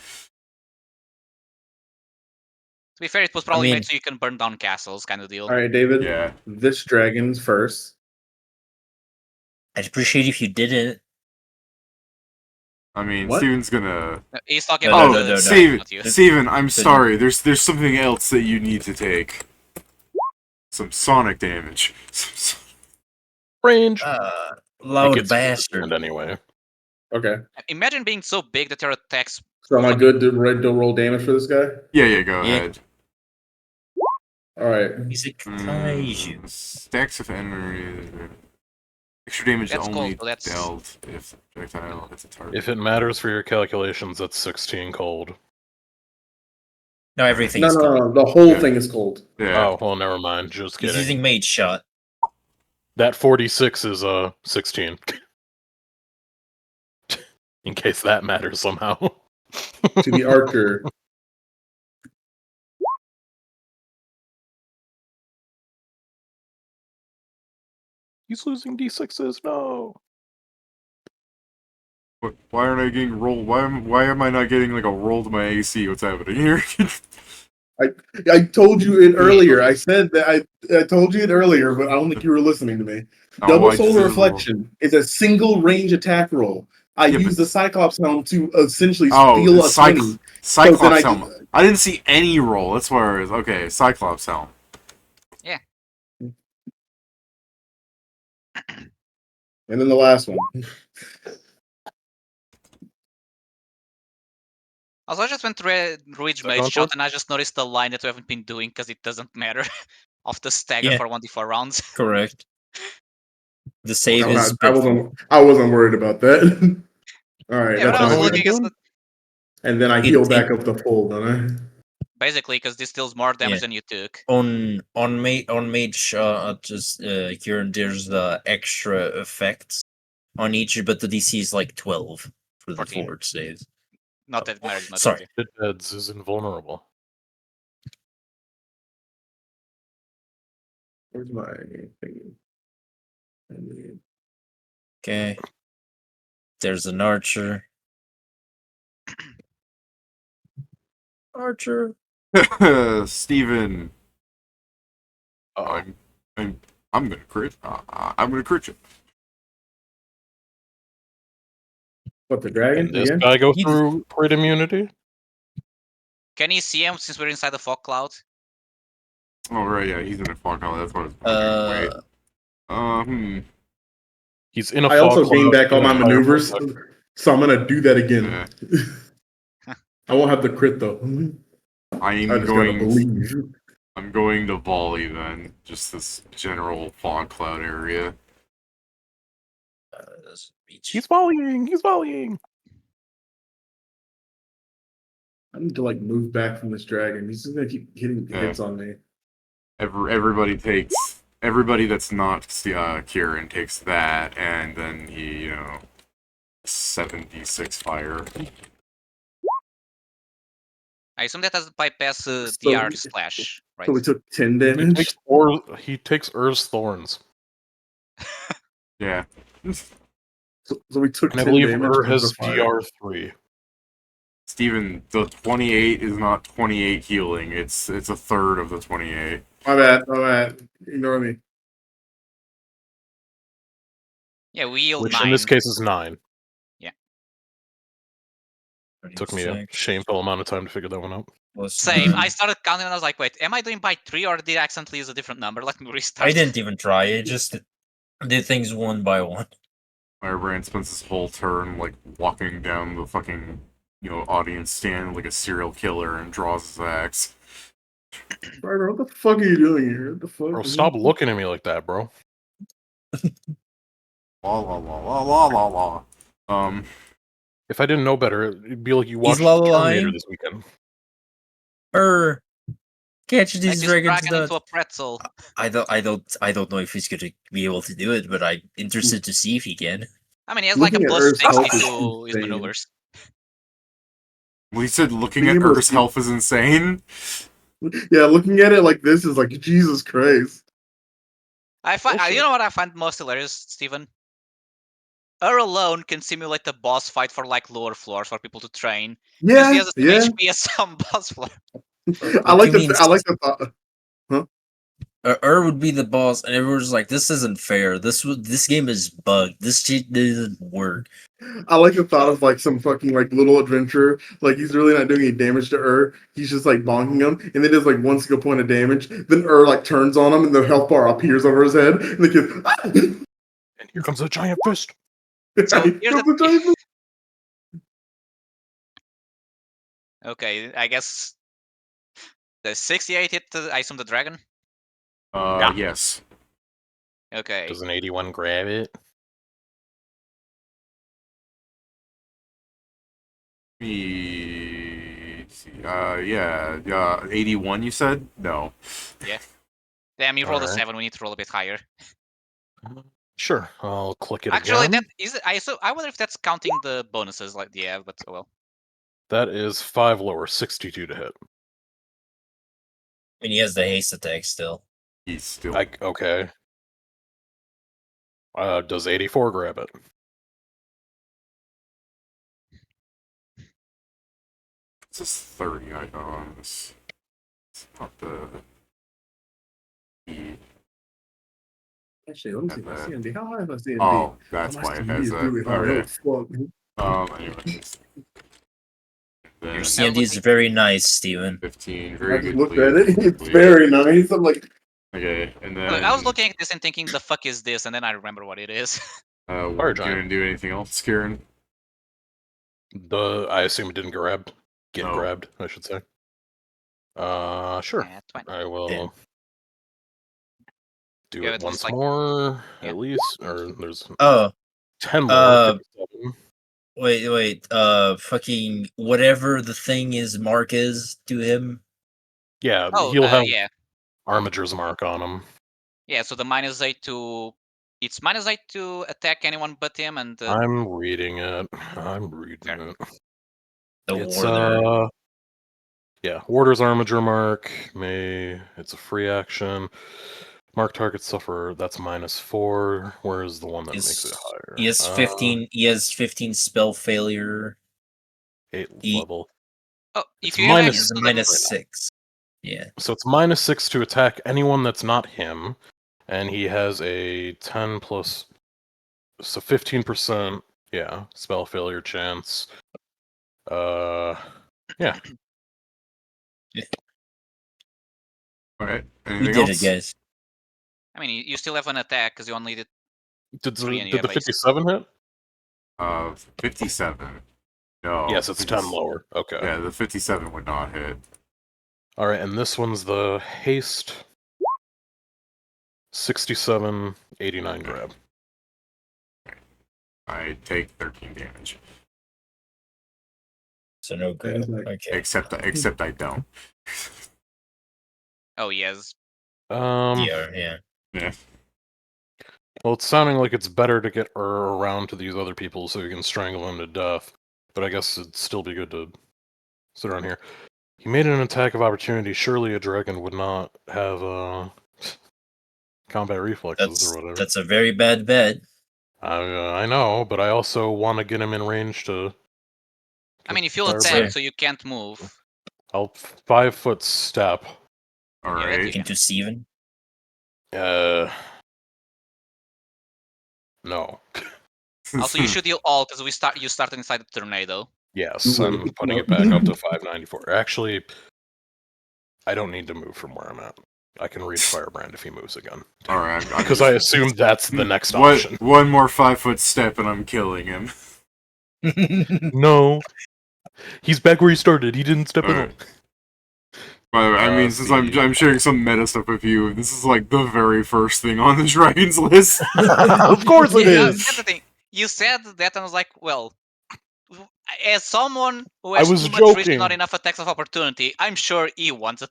To be fair, it was probably mean- made so you can burn down castles, kind of deal. All right, David. Yeah. This dragon's first. I'd appreciate if you didn't. I mean, What? Steven's gonna. He's talking No, about no, the no, no. dragon, not you. Steven, I'm Didn't. sorry. There's something else that you need to take. Some sonic damage. Range. Loud It gets bastard. and anyway. Okay. Imagine being so big that your attacks. So am I good to roll damage for this guy? Yeah, go Yeah. ahead. All right. He's a kaiju. Stacks of enemies. Extra damage That's only cold, but that's- dealt if the projectile hits a target. If it matters for your calculations, that's 16 cold. No, everything No, is no, cold. no. The whole Yeah. thing is cold. Yeah. Oh, well, never mind. Just He's kidding. using Mage Shot. That 46 is 16. In case that matters somehow. To the archer. He's losing d6s. No. Why aren't I getting rolled? Why am I not getting like a roll to my AC? What's happening here? I told you it earlier. I said that I told you it earlier, but I don't think you were listening to me. No, Double I just Solar didn't Reflection is a single range attack roll. I Yeah, use but- the Cyclops helm to essentially Oh, steal a Cyclops 20. Cyclops So then helm. I didn't see any roll. That's where I was. Okay, Cyclops helm. And then the last one. Also, I just went to Ruid's that Mage going Shot for? and I just noticed the line that we haven't been doing because it doesn't matter of the stagger Yeah. for 1d4 rounds. Correct. The save is I wasn't worried about that. All right, Yeah, but that's I was my what looking you're at doing? And then I It- heal it- back up to full, don't I? Basically, because this deals more damage Yeah. than you took. on mage Kieran, there's the extra effects on each, but the DC is like 12 for the 14. forward saves. Not that it matters much. Sorry. Does it? Deadheads is invulnerable. Where's my thing? Okay. There's an archer. Archer. Steven, Uh-oh. I'm gonna crit. I'm gonna crit you. What, the dragon Can this again? guy go He- through crit immunity? Can you see him since we're inside the fog cloud? Oh right, yeah, he's in a fog cloud. That's what I was wondering. Wait. He's in a I fog also cloud gained back all in my a fire maneuvers, project. so I'm gonna do that again. Yeah. I won't have the crit though. I I'm just gotta going. believe. I'm going to volley then. Just this general fog cloud area. He's volleying. He's volleying. I need to like move back from this dragon. He's just gonna keep hitting Yeah. hits on me. Everybody takes. Everybody that's not Kieran takes that, and then he, 7d6 fire. I assume that doesn't bypass So- DR slash, right? So we took 10 He damage. takes Ur's thorns. Yeah. So we took And I 10 believe damage. Ur because has of fire. DR3. Steven, the 28 is not 28 healing. It's a third of the 28. My bad. Ignore me. Yeah, we yield Which 9. in this case is 9. Yeah. Took me a shameful amount of time to figure that one out. Same. I started counting and I was like, wait, am I doing by 3 or did I accidentally use a different number? Let me restart. I didn't even try. It just did things one by one. Firebrand spends his whole turn like walking down the fucking audience stand like a serial killer and draws his axe. Ryder, what the fuck are you doing here? What the fuck? Bro, stop looking at me like that, bro. La la la la la la la. If I didn't know better, it'd be like you He's watched Terminator la-la-ing. this weekend. Catch Make these this dragons. dragon into a pretzel. I don't know if he's gonna be able to do it, but I'm interested to see if he can. I mean, he has like a Looking at plus Earth's 60 health is to his insane. maneuvers. Well, he said looking Being at able to Earth's see- health is insane. Yeah, looking at it like this is like Jesus Christ. I find, Bullshit. you know what I find most hilarious, Steven? Ur alone can simulate a boss fight for like lower floors for people to train. Because he Yeah, has the yeah. HP as some boss floor. I like you mean- the thought. Would be the boss, and everyone's like, "This isn't fair. This game is bugged. This shit doesn't work." I like the thought of like some fucking like little adventurer. Like he's really not doing any damage to He's just like bonking him, and then there's like one single point of damage. Then like turns on him, and the health bar appears over his head. And the kid, ah! And here comes a giant fist. So Here here's comes the- the giant- Okay, I guess the 68 hit, I assume, the dragon? Yeah. Yes. Okay. Does an 81 grab it? Yeah. 81. You said no. Damn, you rolled a Alright. 7. We need to roll a bit higher. Sure, I'll click it Actually, again. that is. I wonder if that's counting the bonuses. Like, yeah, but oh well. That is 5 lower, 62 to hit. I mean, he has the haste attack still. He's still. Okay. Does 84 grab it? It's just 30 items. It's not the. Actually, let me see my CND. How high is my CND? Oh, that's My why it CND has is that. really high. Okay. Oh, fuck. Anyways. Your Then CND is very nice, Steven. 15. I Very just good. looked please, at it. very It's please. very nice. I'm like, Okay, and then. Look, I was looking at this and thinking, the fuck is this? And then I remember what it is. We're Fire gonna giant. do anything else, Kieran? I assume it didn't get No. grabbed, I should say. Sure. Yeah, it's fine. I will Yeah. do Yeah, it at once least, like- more, Yeah. at least. Or there's Oh, 10 lower. Uh, 57. Wait. Fucking whatever the thing is, Mark is to him. Yeah, Oh, he'll have yeah. Armiger's mark on him. Yeah, so the -8 to... It's -8 to attack anyone but him, and... I'm reading it. Fair. it. The It's warder. yeah, Warder's Armiger mark. It's a free action. Mark target suffer. That's -4. Where's the one that makes it higher? He has 15. He has 15 spell failure. 8th He- level. Oh, It's if you have He minus access has a to the... -6. Yeah. So it's -6 to attack anyone that's not him, and he has a 10 plus, so 15%. Yeah, spell failure chance. Yeah. Alright. We Anything did else? it, guys. I mean, you still have an attack, because you only did... Did 3 and you the have haste. 57 hit? 57. No. Yes, it's 10 lower. Okay. Yeah, the 57 would not hit. All right, and this one's the haste. 67, 89 grab. I take 13 damage. So no grab. Okay. Except I don't. Oh, yes. Yeah. Yeah. Well, it's sounding like it's better to get around to these other people so you can strangle them to death. But I guess it'd still be good to sit around here. He made an attack of opportunity. Surely a dragon would not have combat reflexes or whatever. That's a very bad bet. I know, but I also want to get him in range to. I mean, if you'll That's attack, fair. so you can't move. I'll 5-foot step. Alright. Into Steven. No. Also, you should heal all, because you started inside the tornado. Yes, I'm putting it back up to 594. Actually, I don't need to move from where I'm at. I can reach Firebrand if he moves again. Alright. Because I assume that's the next option. One more 5-foot step and I'm killing him. No. He's back where he started. He didn't step in. Alright. By the way, I mean, since I'm sharing some meta stuff with you, this is like the very first thing on the Dragon's list. Of course it Yeah, is! that's the thing. You said that, and I was like, well, as someone who I has was too much risk joking. and not enough attacks of opportunity, I'm sure he wants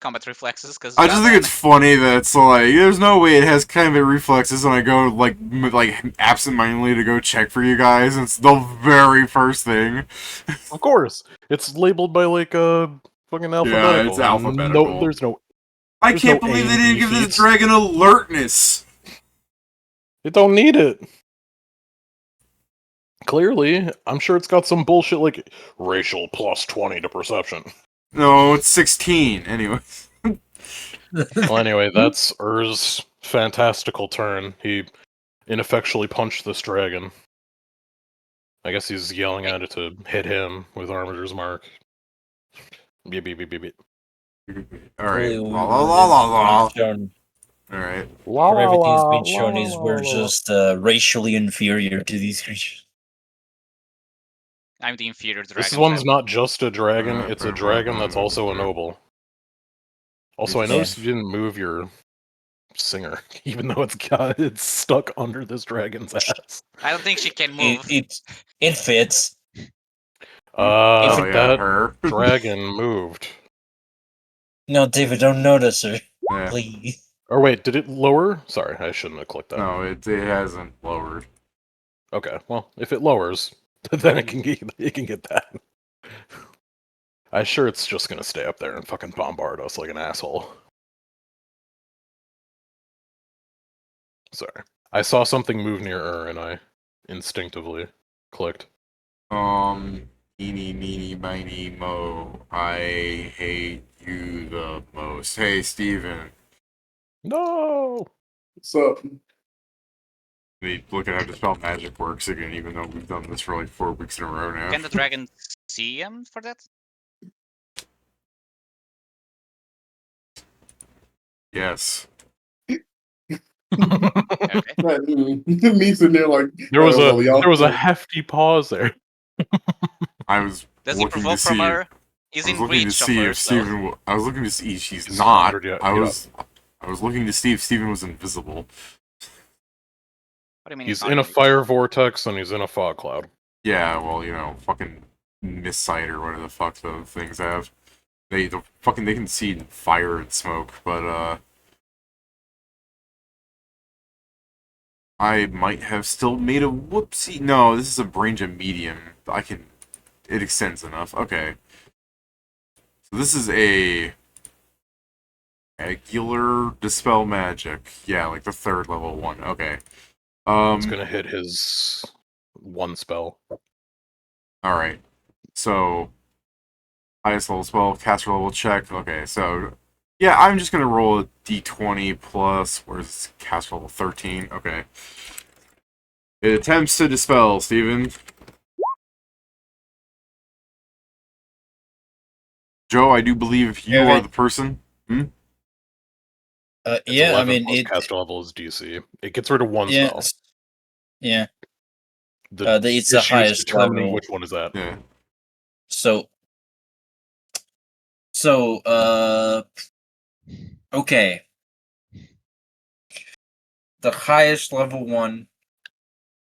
combat reflexes. Because I just think it's funny that it's like, there's no way it has combat reflexes, and I go like absentmindedly to go check for you guys. And it's the very first thing. Of course. It's labeled by like fucking alphabetical. Yeah, it's alphabetical. No, there's no. I There's can't no believe A they and didn't B give this feats. dragon alertness. It don't need it. Clearly, I'm sure it's got some bullshit like racial +20 to perception. No, it's 16. Anyway. Well, anyway, that's Ur's fantastical turn. He ineffectually punched this dragon. I guess he's yelling at it to hit him with Armiger's mark. Beep, beep, beep, beep, beep. Alright. Hopefully La la la la la. shown- Alright. From everything's been shown is we're just racially inferior to these creatures. I'm the inferior dragon. This one's not just a dragon, Uh, it's a dragon that's also a noble. Also, I noticed you didn't move your singer, even though it's stuck under this dragon's ass. I don't think she can move. It fits. Oh, yeah, That her. dragon moved. No, David, don't notice her, Yeah. please. Or wait, did it lower? Sorry, I shouldn't have clicked that. No, it hasn't lowered. Okay, well, if it lowers, then it can get that. I'm sure it's just gonna stay up there and fucking bombard us like an asshole. Sorry. I saw something move near her and I instinctively clicked. Eeny, meeny, miny, mo. I hate you the most. Hey, Steven. No! What's up? Look at how Dispel Magic works again, even though we've done this for like 4 weeks in a row now. Can the dragon see him for that? Yes. Okay. Me sitting there like There was well, y'all a think- hefty pause there. I was Does he looking provoke to from see. her? He's I in was looking to reach of see her, if so... Steven. I was looking to see if she's He's not. 100 yet, I get was looking to see if Steven was invisible. What do you mean He's not in a reach? fire vortex and he's in a fog cloud. Yeah, well, you know, fucking Missight or whatever the fuck the things have. They can see fire and smoke, but I might have still made a whoopsie. No, this is a range of medium. It extends enough. Okay. So this is a regular dispel magic. Yeah, like the third level one. Okay. It's gonna hit his one spell. All right. So highest level spell, caster level check. Okay, so yeah, I'm just gonna roll a d20 plus. Where's caster level 13? Okay. It attempts to dispel, Steven. Joe, I do believe you are the person. It's Yeah, 11 I mean plus it. caster level is DC. It gets rid of one Yeah, spell. yeah. The It's the issue is highest determining level. which one is that. Yeah. So, okay. The highest level one,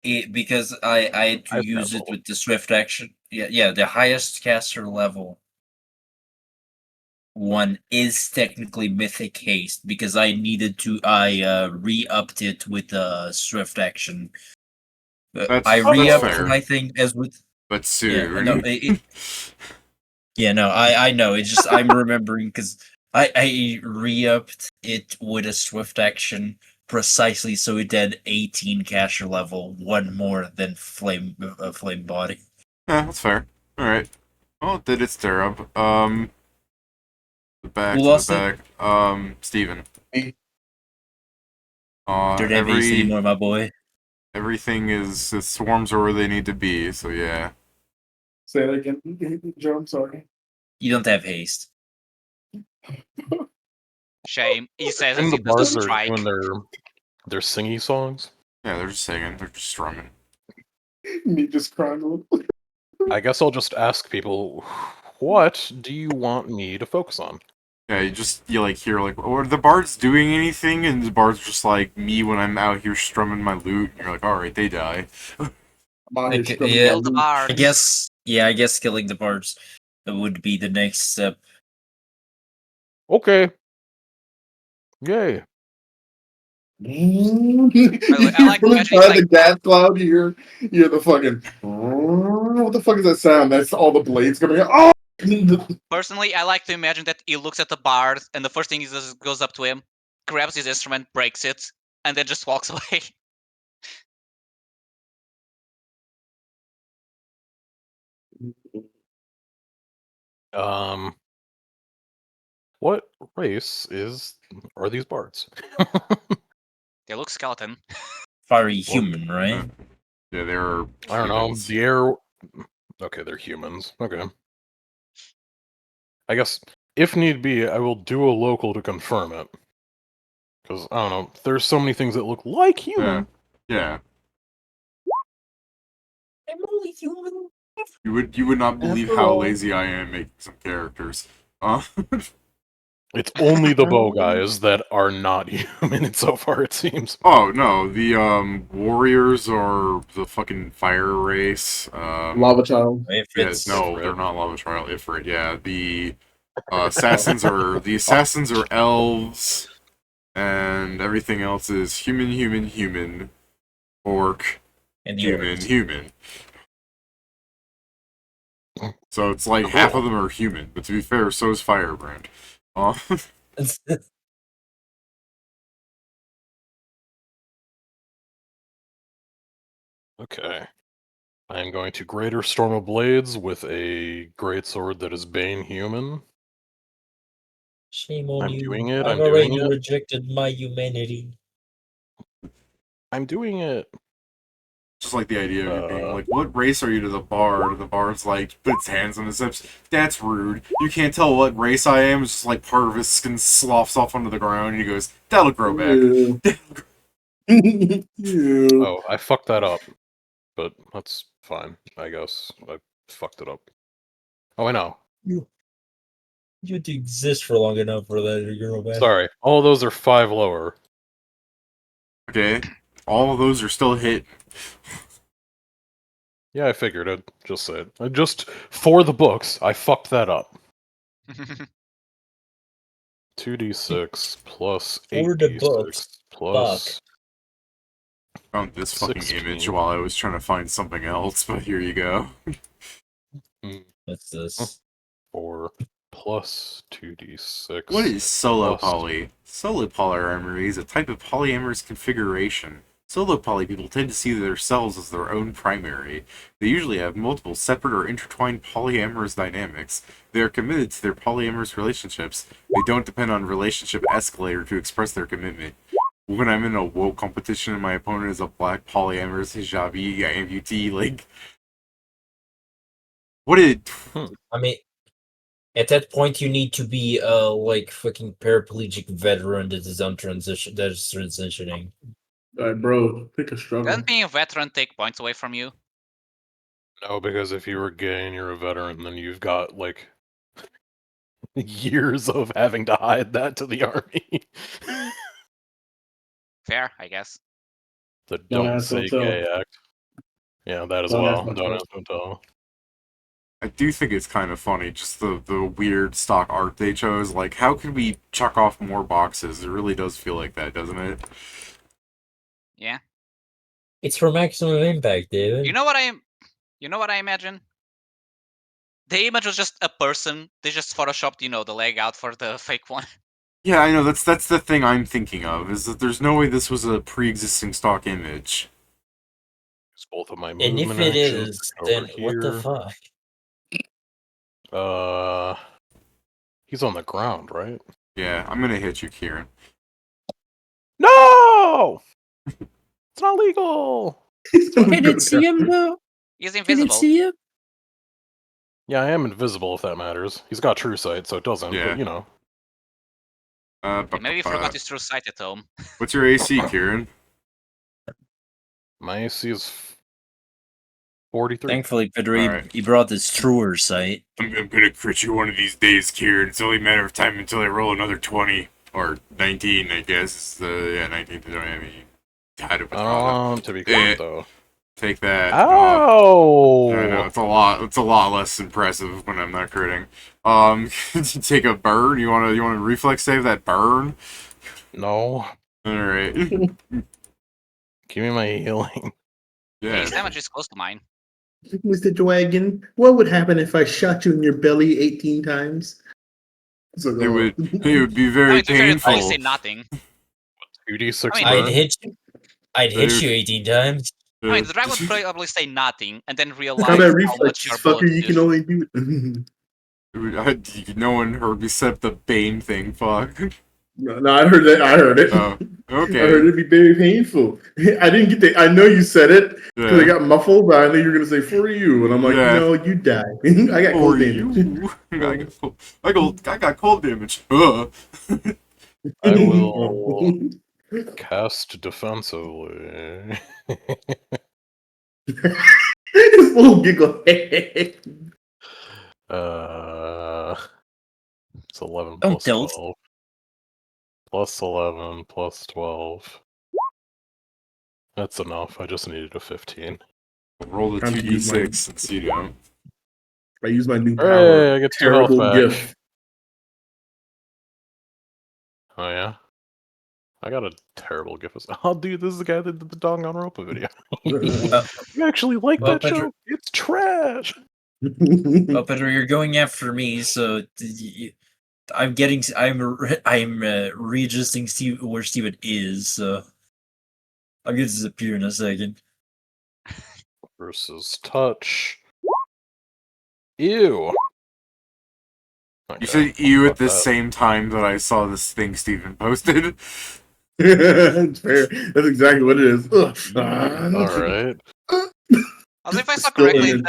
because I had to Highest use caster it level. with the swift action. Yeah. The highest caster level one is technically mythic haste because I needed to. I re-upped it with the swift action. I That's re-upped fair. my thing as with. But Yeah, soon. no, yeah, no, I know. It's just I'm remembering because I re-upped it with a swift action precisely so it had 18 caster level, one more than flame body. Yeah, that's fair. All right. Well, it did its job. Back Who to the lost it? back. Steven. Me. Don't have ace anymore, my boy. Everything is the swarms are where they need to be. So yeah. Say that again, Joe. I'm sorry. You don't have haste. Shame. He says And as the he does the bards are strike. doing their singy songs. Yeah, they're just singing. They're just strumming. Me just crying a little. I guess I'll just ask people, what do you want me to focus on? Yeah, you like hear like, oh, are the bards doing anything? And the bards are just like me when I'm out here strumming my lute. And you're like, all right, they die. I'm out here Okay, strumming yeah. my Kill the lute. bard. I guess killing the bards would be the next step. Okay. Yay. By the way, I like From imagining inside like the gas cloud, you hear the fucking. What the fuck is that sound? That's all the blades coming out. Oh! personally, I like to imagine that he looks at the bard and the first thing he does is goes up to him, grabs his instrument, breaks it, and then just walks away. What race are these bards? They look skeleton. Fiery human, right? Yeah, they're. I don't know. humans. The air. Okay, they're humans. Okay. I guess if need be, I will do a local to confirm it. Because I don't know. There's so many things that look like human. Yeah. I'm only human. You would not believe After how all. lazy I am making some characters. It's only the bow guys that are not human so far, it seems. Oh no, the warriors are the fucking fire race. Lava child. If Yeah, it's no, they're not lava trial Ifrit. Yeah, the assassins are elves, and everything else is human, orc, and human, yours. human. So it's like half of Cool. them are human, but to be fair, so is Firebrand. Okay. I am going to Greater Storm of Blades with a greatsword that is Bane human. Shame on I'm you. doing it, I've I'm doing already it. rejected my humanity. I'm doing it. Just like the idea of you being like, what race are you to the bard? The bard's like, puts hands on his hips. That's rude. You can't tell what race I am. It's just like part of his skin sloughs off onto the ground, and he goes, that'll grow back. Ew. Ew. Oh, I fucked that up. But that's fine, I guess. I fucked it up. Oh, I know. You had to exist for long enough for that to grow back. Sorry. All of those are 5 lower. Okay, all of those are still hit. Yeah, I figured it. Just say it. Just for the books, I fucked that up. 2d6 plus For the books, 8d6 plus Found this fucking 16. image while I was trying to find something else, but here you go. What's this? 4 plus 2d6. What is solo plus- poly? Solo polyamory is a type of polyamorous configuration. Solo poly people tend to see themselves as their own primary. They usually have multiple separate or intertwined polyamorous dynamics. They are committed to their polyamorous relationships. They don't depend on relationship escalator to express their commitment. When I'm in a woke competition and my opponent is a black polyamorous hijabi amputee, like, what did? I mean, at that point, you need to be like fucking paraplegic veteran that is transitioning. Alright, bro, pick a struggle. Doesn't being a veteran take points away from you? No, because if you were gay and you're a veteran, then you've got, like, years of having to hide that to the army. Fair, I guess. The Don't Don't ask, Say don't tell. Gay Act. Yeah, that as Don't well. ask, don't Don't tell. ask, don't tell. I do think it's kind of funny, just the weird stock art they chose. Like, how could we chuck off more boxes? It really does feel like that, doesn't it? Yeah. It's for maximum impact, David. You know what I imagine? The image was just a person. They just photoshopped, the leg out for the fake one. Yeah, I know. That's the thing I'm thinking of. Is that there's no way this was a pre-existing stock image. It's both of my And if movement it actions is, over then here. what the fuck? He's on the ground, right? Yeah, I'm gonna hit you, Kieran. No! It's not legal! Can it see him though? He's Can it invisible. see him? Yeah, I am invisible if that matters. He's got true sight, so it doesn't, Yeah. but you know. Maybe he forgot his true sight at home. What's your AC, Kieran? My AC is 43. Thankfully, Pedro, Alright. he brought this truer sight. I'm gonna crit you one of these days, Kieran. It's only a matter of time until I roll another 20. Or 19, I guess. 19 to I mean, To be clear, though. Take that. Ow! I know, it's a lot less impressive when I'm not critting. Take a burn? You wanna reflex save that burn? No. Alright. Give me my healing. Yeah. His damage is close to mine. Mr. Dragon, what would happen if I shot you in your belly 18 times? So, It would be very to be fair, painful. I'd say nothing. 2d6 I mean, burn? I'd hit Dude. you 18 times. I mean, the dragon would probably say nothing and then realize Combat how reflex, much your bullet fucker, you can only do No one heard me set up the Bane thing, fuck. No, I heard that. I heard it. Oh, okay. I heard it'd be very painful. I didn't get the. I know you said it because I got muffled, but I knew you were gonna say for you, and I'm like, Yeah. no, you die. I got For cold damage. you. I got cold damage. I will cast defensively. This little giggle. It's 11 Don't plus tilt. 12. Plus 11 plus 12. That's enough. I just needed a 15. Roll the Time to use my- 2d6 since you don't. I use my new Hey, power. I get 2 health Terrible back. gift. Oh, yeah? I got a terrible gift. Oh, dude, this is the guy that did the Dong on Ropa video. You actually like Well, that Pedro- joke? It's trash! Oh, Pedro, you're going after me, so I'm readjusting where Steven is, so I'm gonna disappear in a second. Versus touch. Ew! You Okay, said you fuck at the that. same time that I saw this thing Steven posted. It's fair. That's exactly what it is. Alright. As if I saw Still correctly, in.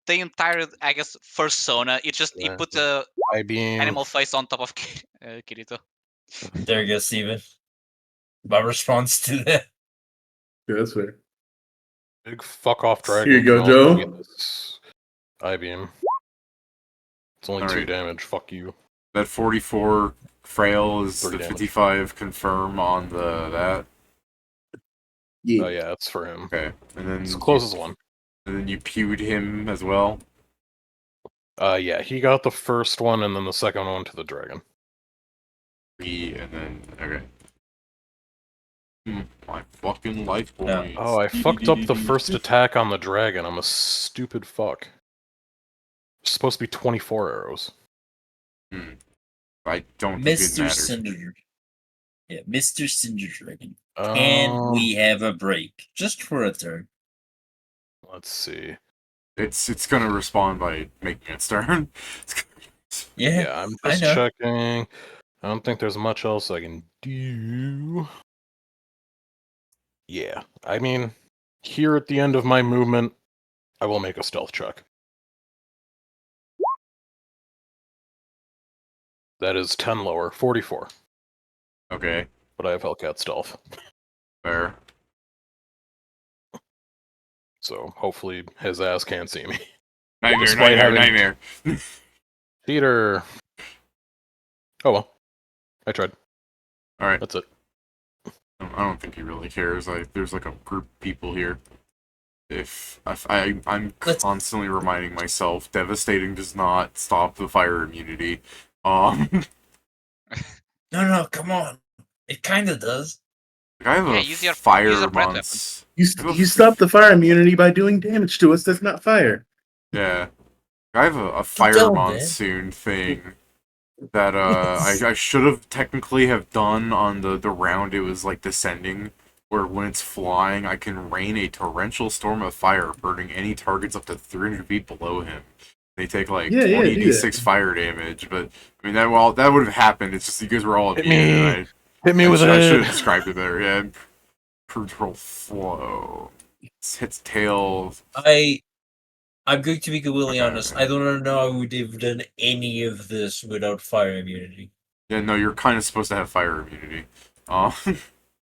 the entire, I guess, persona, he put the I-beam. animal face on top of Kirito. There you go, Steven. My response to that. Yeah, that's fair. Big fuck off dragon. Here you go, can Joe. also get this I-beam. It's only 2 Alright. damage. Fuck you. That 44 frail is 30 the damage. 55 confirm on that. Yeah. Oh yeah, it's for him. Okay, and then It's the closest one. And then you pewed him as well. Yeah, he got the first one and then the second one to the dragon. And then okay. My fucking life No. points. Oh, I fucked up the first attack on the dragon. I'm a stupid fuck. It's supposed to be 24 arrows. I don't think it Mr. matters. Cinder. Yeah, Mr. Cinder Dragon. Can we have a break? Just for a turn. Let's see. It's gonna respond by making its turn. Yeah, Yeah, I'm I just know. checking. I don't think there's much else I can do. Yeah, I mean, here at the end of my movement, I will make a stealth check. That is 10 lower, 44. Okay, But I have Hellcat stealth. fair. So hopefully his ass can't see me. Nightmare, Despite nightmare, having- nightmare. Peter. Oh well. I tried. Alright. That's it. I don't think he really cares. Like, there's like a group of people here. I'm constantly reminding myself, devastating does not stop the fire immunity. No, come on. It kind of does. I have Yeah, a use your fire breath monster. You stop the fire immunity by doing damage to us. That's not fire. Yeah, I have a fire Don't, man. monsoon thing that I should have technically have done on the round it was like descending, where when it's flying I can rain a torrential storm of fire, burning any targets up to 300 feet below him. They take like Yeah, 20 do that. d6 fire damage, but I mean that would have happened. It's just you guys were all Hit immune. me. And Hit me I with should have it. described it better. Yeah, control flow. Hits tail. I'm going to be completely honest. I don't know I would have done any of this without fire immunity. Yeah, no, you're kind of supposed to have fire immunity.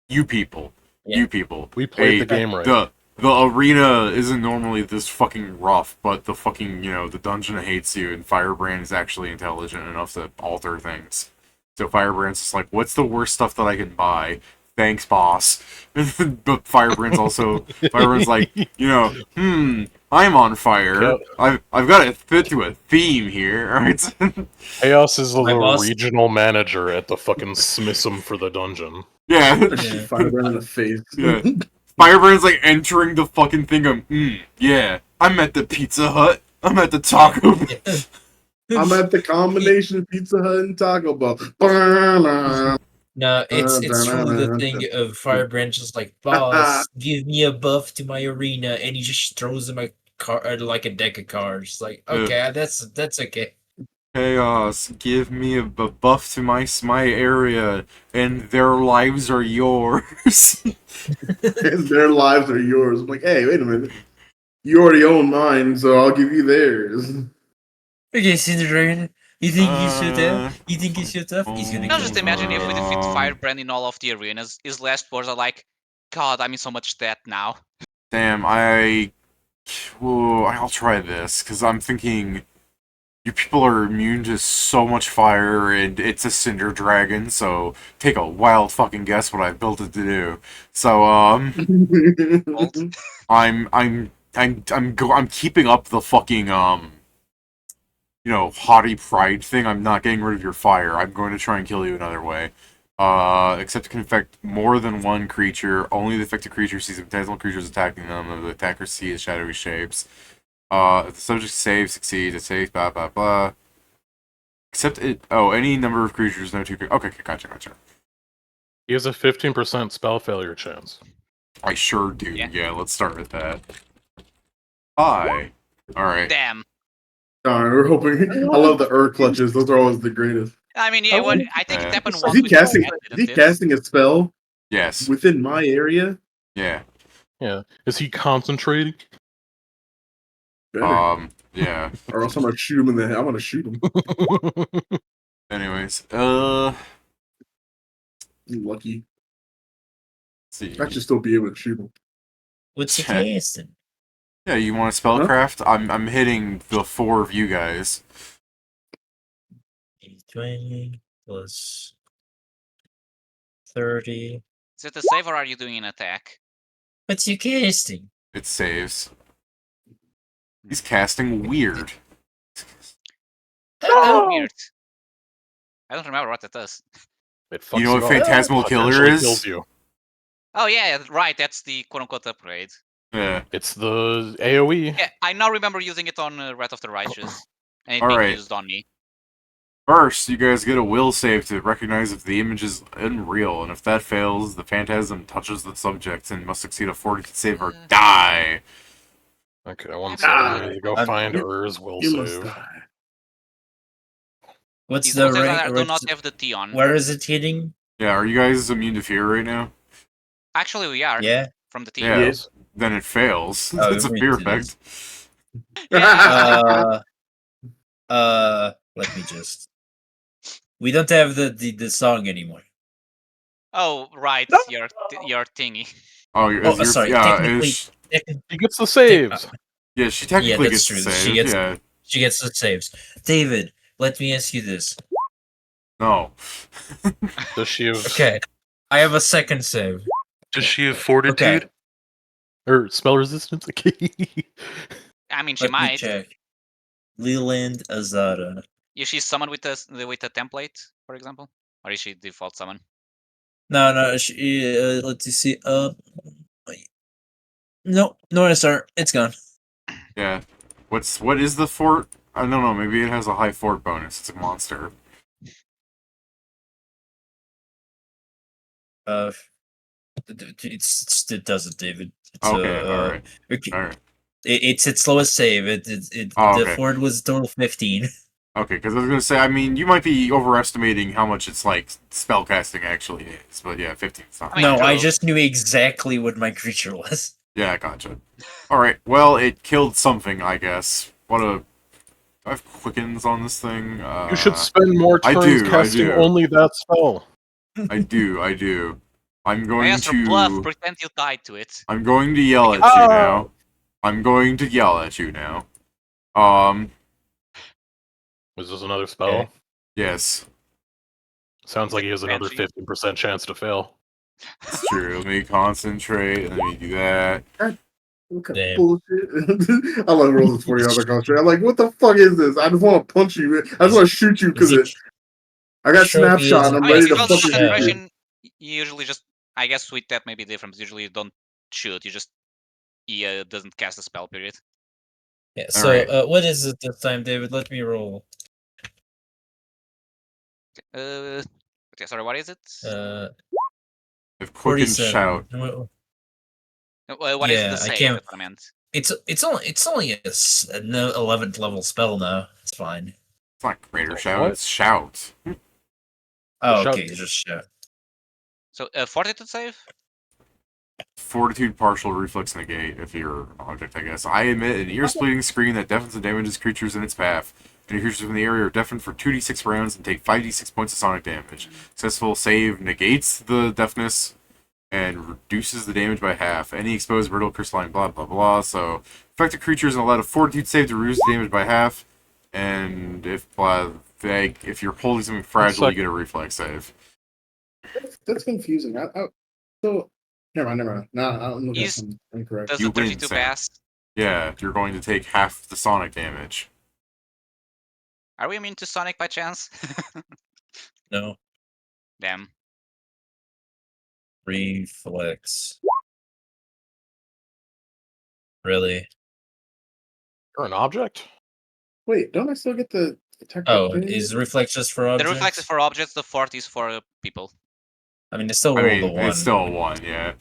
You people. Yeah. You people. We played Hey, the game right. The arena isn't normally this fucking rough, but the fucking, the dungeon hates you, and Firebrand is actually intelligent enough to alter things. So Firebrand's just like, what's the worst stuff that I can buy? Thanks, boss. But Firebrand's like, I'm on fire. Yep. I've got to fit to a theme here. Alright. Chaos is the My boss- regional manager at the fucking Smithsum for the dungeon. Yeah. Yeah. Firebrand in the face. Yeah. Firebrand's like entering the fucking thing of, yeah, I'm at the Pizza Hut. I'm at the Taco Bell. I'm at the combination Pizza Hut and Taco Bell. Ba-na. No, it's truly the thing of Firebrand just like, boss, give me a buff to my arena, and he just throws him a like a deck of cards. Like, okay, that's okay. Chaos, give me a buff to my area, and their lives are yours. And their lives are yours. I'm like, hey, wait a minute. You already own mine, so I'll give you theirs. Okay, Cinder Dragon, you think he's so tough? You think he's so tough? He's gonna Now kill just you. imagine if we defeat Firebrand in all of the arenas, his last words are like, God, I'm in so much debt now. Damn, I'll try this, because I'm thinking you people are immune to so much fire, and it's a Cinder Dragon, so take a wild fucking guess what I built it to do. So, I'm keeping up the fucking, haughty pride thing. I'm not getting rid of your fire. I'm going to try and kill you another way. Except it can affect more than one creature. Only the affected creature sees potential creatures attacking them. The attacker sees shadowy shapes. If the subject succeeds, it saves, blah, blah, blah. Except any number of creatures, no two creatures. Okay, gotcha. He has a 15% spell failure chance. I sure do. Yeah. Yeah, let's start with that. Alright. Damn. Darn, we're hoping. I love the clutches. Those are always the greatest. I mean, yeah, I think it happened Is once he with casting? Cat, Is he didn't it? casting a spell Yes. within my area? Yeah. Yeah. Is he concentrating? Better. Yeah. Or else I'm gonna shoot him in the head. I'm gonna shoot him. Anyways, Lucky. see. I should still be able to shoot him. What's he casting? Yeah, you want a spellcraft? I'm hitting the 4 of you guys. 20 plus 30. Is it a save or are you doing an attack? What's he casting? It saves. He's casting weird. Weird. I don't remember what that does. It fucks You know it what up. Phantasmal Killer Potentially is? kills you. Oh yeah, right. That's the quote-unquote upgrade. Yeah. It's the AOE. Yeah, I now remember using it on Wrath of the Righteous, and it All being right. used on me. First, you guys get a will save to recognize if the image is unreal, and if that fails, the phantasm touches the subject and must succeed a fortitude save or die. Okay, one Die. second. I need to go I'm- find Ur's will You must save. die. What's These the will saves rank? do not have the T on. Where is it hitting? Yeah, are you guys immune to fear right now? Actually, we are. Yeah. From the T. Yeah. Yes. Then it fails. Oh, It's a it fear really effect. Yeah. Let me just. We don't have the song anymore. Oh, right. No. Your thingy. Oh, Oh, sorry. Technically, He gets the saves. yeah, she technically that's gets true. saved. She gets- Yeah, she gets the saves. David, let me ask you this. no. Does she have? Okay, I have a second save. Does she have fortitude Okay, or spell resistance? I mean, she let me might. check. Leland Azara. Is she summoned with a template, for example, or is she default summon? No, let's see. No, SR. It's gone. Yeah. What is the fort? I don't know. Maybe it has a high fort bonus. It's a monster. It doesn't, David. It's Okay, alright. okay. Alright. It's its lowest save. Oh, the okay. fort was total 15. Okay, because I was gonna say, I mean, you might be overestimating how much it's like spellcasting actually is, but yeah, 15 is not. I mean, No, I true. just knew exactly what my creature was. Yeah, gotcha. Alright, well, it killed something, I guess. What a... Do I have quickens on this thing? You should spend more I turns do, casting I do. only that spell. I do. I'm I going asked her bluff. to... Pretend you died to it. I'm going to yell at Make you it- now. I'm going to yell at you now. Was this another spell? Okay. Yes. Sounds like he has another Banshee? 15% chance to fail. It's true. Let me concentrate, and let me do that. What kind Damn. of bullshit? I love rolling 20 on the contrary. I'm like, what the fuck is this? I just want to punch you. I just want to shoot you because I got Show me snapshot his and I'm I mean, ready if you to don't shoot fucking an shoot you. impression, you usually just. I guess with that may be different. Usually you don't shoot. You just. He doesn't cast a spell. Period. Yeah. So, Alright. what is it this time, David? Let me roll. Yeah, sorry, what is it? If quick and 47. shout. What is yeah, the I save? can't- That's what I meant. It's only a 11th level spell now. It's fine. It's not greater Oh, shout, what? it's shout. Oh, shout- okay. Just shout. So fortitude save. Fortitude, partial, reflex, negate, if you're an object, I guess. I emit an ear-splitting scream that deafens and damages creatures in its path. Any creatures from the area are deafened for 2d6 rounds and take 5d6 points of sonic damage. Successful save negates the deafness and reduces the damage by half. Any exposed brittle crystalline blah blah blah. So affected creatures are allowed a fortitude save to reduce the damage by half. And if you're holding something fragile, you get a reflex save. That's confusing. So, never mind. No, I'm looking at He's- something incorrect. Does You the win, 32 Sam. pass? Yeah, you're going to take half the sonic damage. Are we immune to Sonic by chance? No. Damn. Reflex. Really? You're an object? Wait, don't I still get the attack? Oh, is reflex just for The objects? reflex is for objects. The fort is for people. I mean, it's still I rolled mean, a 1. it's still a 1, yeah.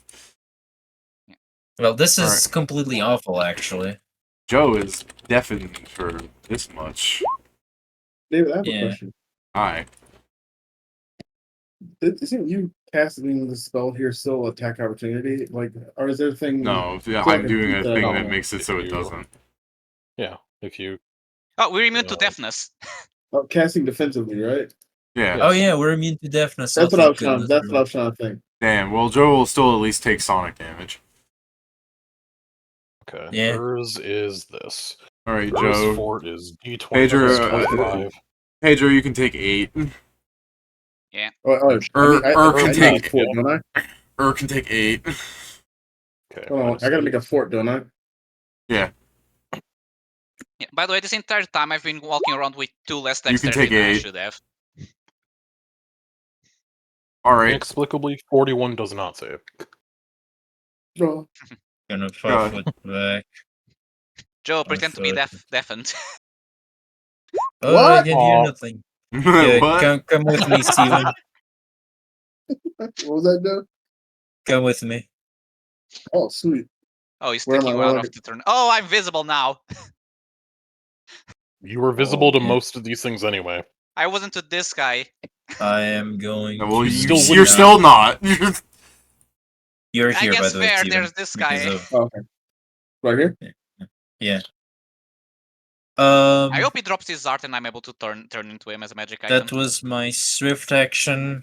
Well, this is Alright. completely awful, actually. Joe is deafened for this much. David, I have Yeah. a question. Hi. Isn't you casting the spell here still attack opportunity? Like, or is there a thing? No, yeah, So I'm doing a confused thing that that I- makes it so it You- doesn't. Yeah, if you... Oh, we're immune to Yeah. deafness. casting defensively, right? Yeah. Oh yeah, we're immune to deafness. That's oh, what I thank was trying. goodness. That's what I was trying to think. Damn, well, Joe will still at least take sonic damage. Okay. Yeah. Hers is this. Alright, Hers Joe. fort is D20 Pedro, plus 25. Pedro, you can take 8. Oh, Or I can need take- a fort, don't I? Can take 8. Okay. Hold on, I gotta make a fort, don't I? Yeah. Yeah, by the way, this entire time I've been walking around with 2 less You can dexterity take than I 8. should have. Alright. Inexplicably, 41 does not save. Draw. Gonna 5 God. foot back. Joe, 5 pretend to be foot. deafened. Oh, I What? didn't hear Aw. nothing. Yeah, What? come with me, Steven. What was that, Joe? Come with me. Oh, sweet. Oh, he's Where am took I? you Where out do I of the turn. Oh, I'm visible now. You were visible to yeah. most of these things anyway. I wasn't to this guy. I am going Well, to. still you're wouldn't still not. You're I here, by guess the way, fair, Steven. there's this Because guy. of Oh, okay. Right here? yeah. I hope he drops his art and I'm able to turn into him as a magic item. That was my swift action.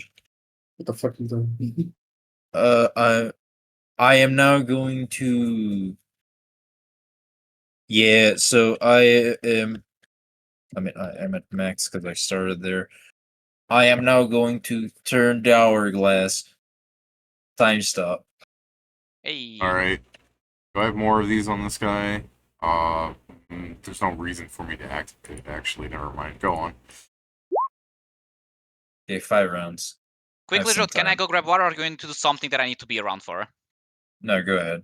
What the fuck is that? I am now going to. Yeah, so I am. I mean, I'm at max because I started there. I am now going to turn the hourglass. Time stop. Hey. Alright. Do I have more of these on this guy? There's no reason for me to activate it, actually. Never mind. Go on. Okay, 5 rounds. Quickly, some Joe, can I time. go grab water or are you going to do something that I need to be around for? No, go ahead.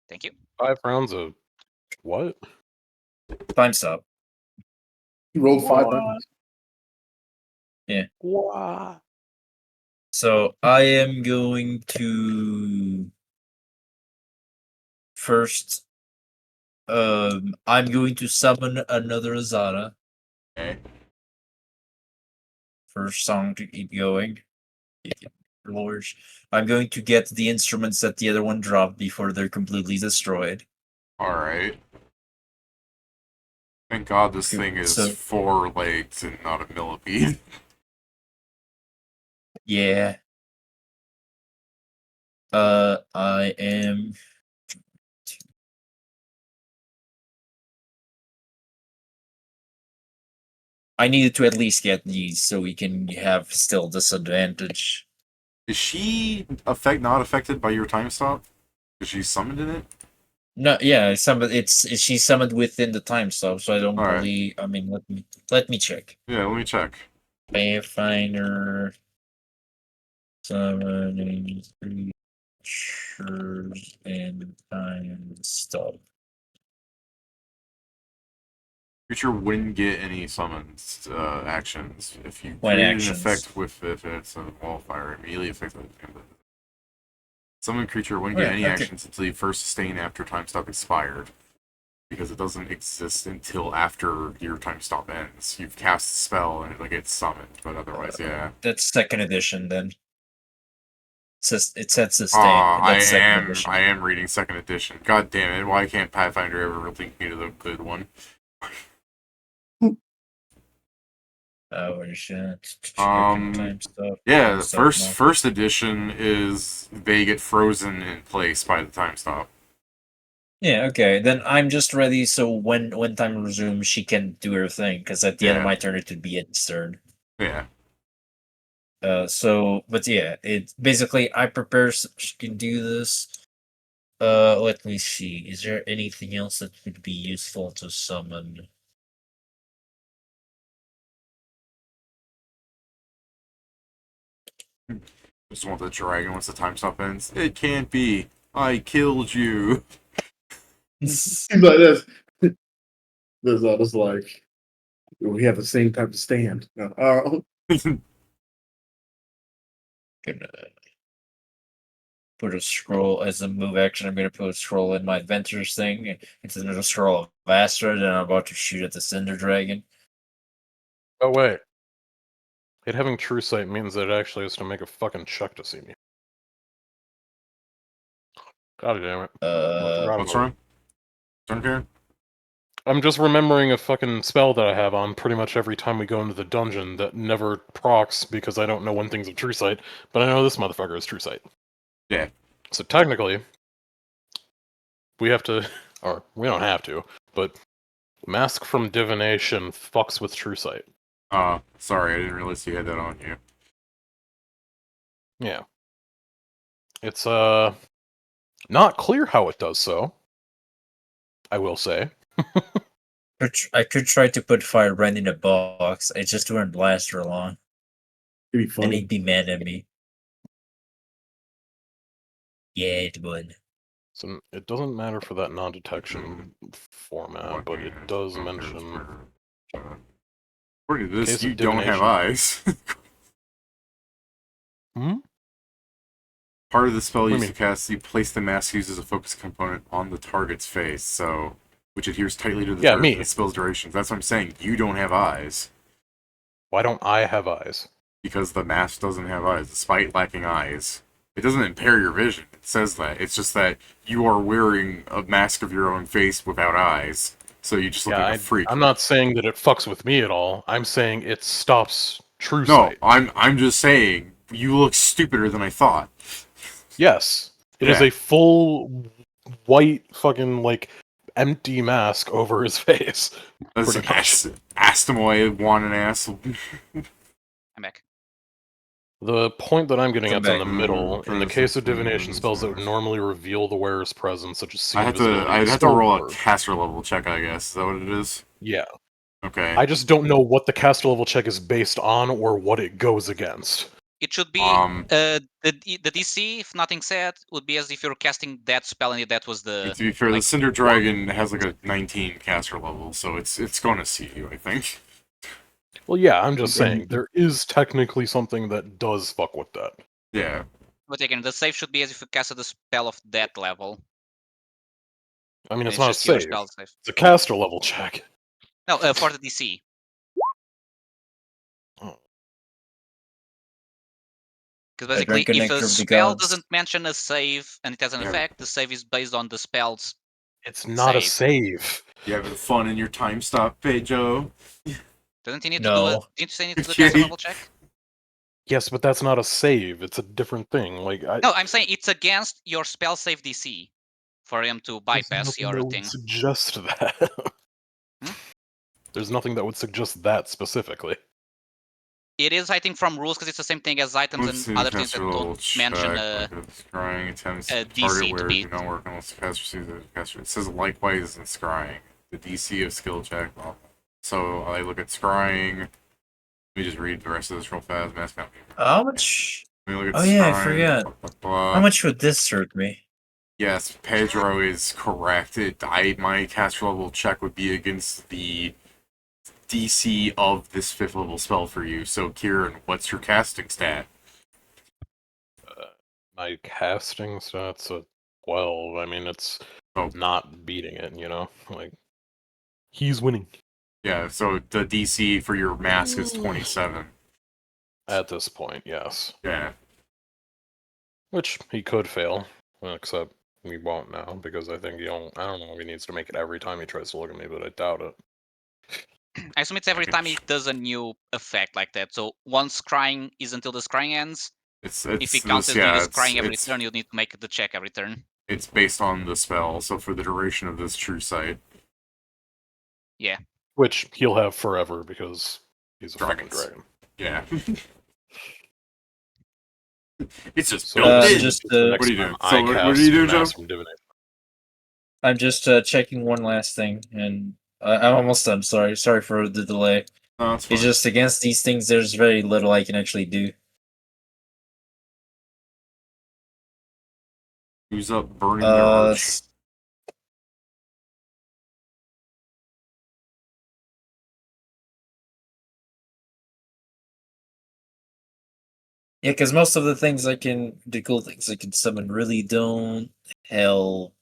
Thank you. 5 rounds of what? Time stop. You rolled 5 What? rounds. What? So I am going to first. I'm going to summon another Azara. Okay. First song to keep going. Lords. I'm going to get the instruments that the other one dropped before they're completely destroyed. Alright. Thank God this Okay, thing is so- 4 legs and not a millipede. Yeah. I am. I needed to at least get these so we can have still disadvantage. Is she not affected by your time stop? Is she summoned in it? No, yeah, she's summoned within the time stop, so I don't Alright. believe. I mean, let me check. Yeah, let me check. Pathfinder summoning creatures and time stop. Creature wouldn't get any summons actions. If you When create an actions. effect with if it's a wildfire, immediately affects the summon creature wouldn't Oh, get yeah, any okay. actions until you first sustain after time stop expired. Because it doesn't exist until after your time stop ends. You've cast a spell and it gets summoned, but otherwise, yeah. That's second edition then. It said sustain. I That's second edition. am reading second edition. God damn it! Why can't Pathfinder ever link me to the good one? Oh shit. Um, Time stuff. Yeah, time the stuff, first edition is they get frozen in place by the time stop. Yeah, okay. Then I'm just ready so when time resumes she can do her thing, because at the end of Yeah. my turn it would be its turn. Yeah. But yeah, it basically I prepare so she can do this. Let me see. Is there anything else that would be useful to summon? Just want the dragon once the time stop ends. It can't be. I killed you. He's like this. There's others like, we have the same type of stand. No. Gonna put a scroll as a move action. I'm gonna put a scroll in my adventures thing. It's another scroll of Astra, and I'm about to shoot at the Cinder Dragon. Oh, wait. It having true sight means that it actually has to make a fucking check to see me. God damn it. I forgot What's about it. wrong? Turn here? I'm just remembering a fucking spell that I have on pretty much every time we go into the dungeon that never procs because I don't know when things have true sight, but I know this motherfucker has true sight. Yeah. So technically, we have to, or we don't have to, but Mask from Divination fucks with true sight. Sorry, I didn't realize you had that on you. Yeah. It's, not clear how it does so, I will say. I could try to put Firebrand in a box. It just wouldn't last for long. It'd be And funny. he'd be mad at me. Yeah, it would. So it doesn't matter for that non-detection format, but it does mention. According to this, Case of you don't have divination. eyes. Hmm? Part of the spell What do you used to mean? cast, you place the mask used as a focus component on the target's face, so which adheres tightly to the Yeah, target me. for the spell's duration. That's what I'm saying. You don't have eyes Why don't I have eyes? because the mask doesn't have eyes, despite lacking eyes. It doesn't impair your vision. It says that. It's just that you are wearing a mask of your own face without eyes, so you just look like a freak. I'm not saying that it fucks with me at all. I'm saying it stops true No, sight. I'm just saying you look stupider than I thought. Yes, it is Yeah. a full white fucking like empty mask over his face. That's Pretty much. Astamoy want an ass. I'm back. The point that I'm getting Come at's in back. the middle. In the case of divination spells that would normally reveal the wearer's presence, such as see I'd invisibility, have to spell roll a word. caster level check, I guess. Is that what it is? Yeah, Okay. I just don't know what the caster level check is based on or what it goes against. It should be the DC, if nothing said, would be as if you're casting that spell and that was the. To be fair, the like, Cinder Dragon has like a 19 caster level, so it's going to see you, I think. Well, yeah, I'm just Okay. saying there is technically something that does fuck with that. Yeah. But again, the save should be as if you casted a spell of that level. I mean, And it's not a just your save. spell save. It's a caster level check. No, for the DC. Oh. Because I basically, drank a if a nectar of the spell gods. doesn't mention a save and it has an Yeah. effect, the save is based on the spell's. It's not a Save. save. You having fun in your time stop, hey Joe? Doesn't he need to do a? No. Didn't you say he needs to do a Yeah, caster he- level check? Yes, but that's not a save. It's a different thing. Like, No, I'm saying it's against your spell save DC for him to there's bypass nothing your that would thing. suggest that. Hmm? There's nothing that would suggest that specifically. It is, I think, from rules because it's the same thing as items Let's see and the other things that caster level don't mention check. Scrying attempts a target DC to wearers beat. do not work unless the caster sees the caster. It says likewise in scrying. The DC of skill check. So I look at scrying. Let me just read the rest of this real fast. Mask count. How much? Let me look Oh at yeah, I scrying, forgot. blah, blah, blah. How much would this hurt me? Yes, Pedro is correct. My caster level check would be against the DC of this 5th level spell for you. So, Kieran, what's your casting stat? My casting stats at 12. I mean, it's not beating it, you know? Like, he's winning. Yeah, so the DC for your mask is 27. At this point, yes. Yeah. Which he could fail, except we won't now, because I think I don't know if he needs to make it every time he tries to look at me, but I doubt it. I assume it's every time he does a new effect like that. So once scrying is until the scrying ends. It's If he counts this, as doing yeah, the scrying every it's turn, you'll need to make the check every turn. it's based on the spell. So for the duration of this true sight, Yeah. Which he'll have forever because he's a Dragons. fucking dragon. yeah. It's just So built in. just, the what next are you doing? time So I what cast are you doing, Joe? Mass from Divination. I'm just checking one last thing, and I'm almost done. Sorry for the delay. No, it's fine. It's just against these things, there's very little I can actually do. Who's up burning their arch? Yeah, because most of the things the cool things I can summon really don't help.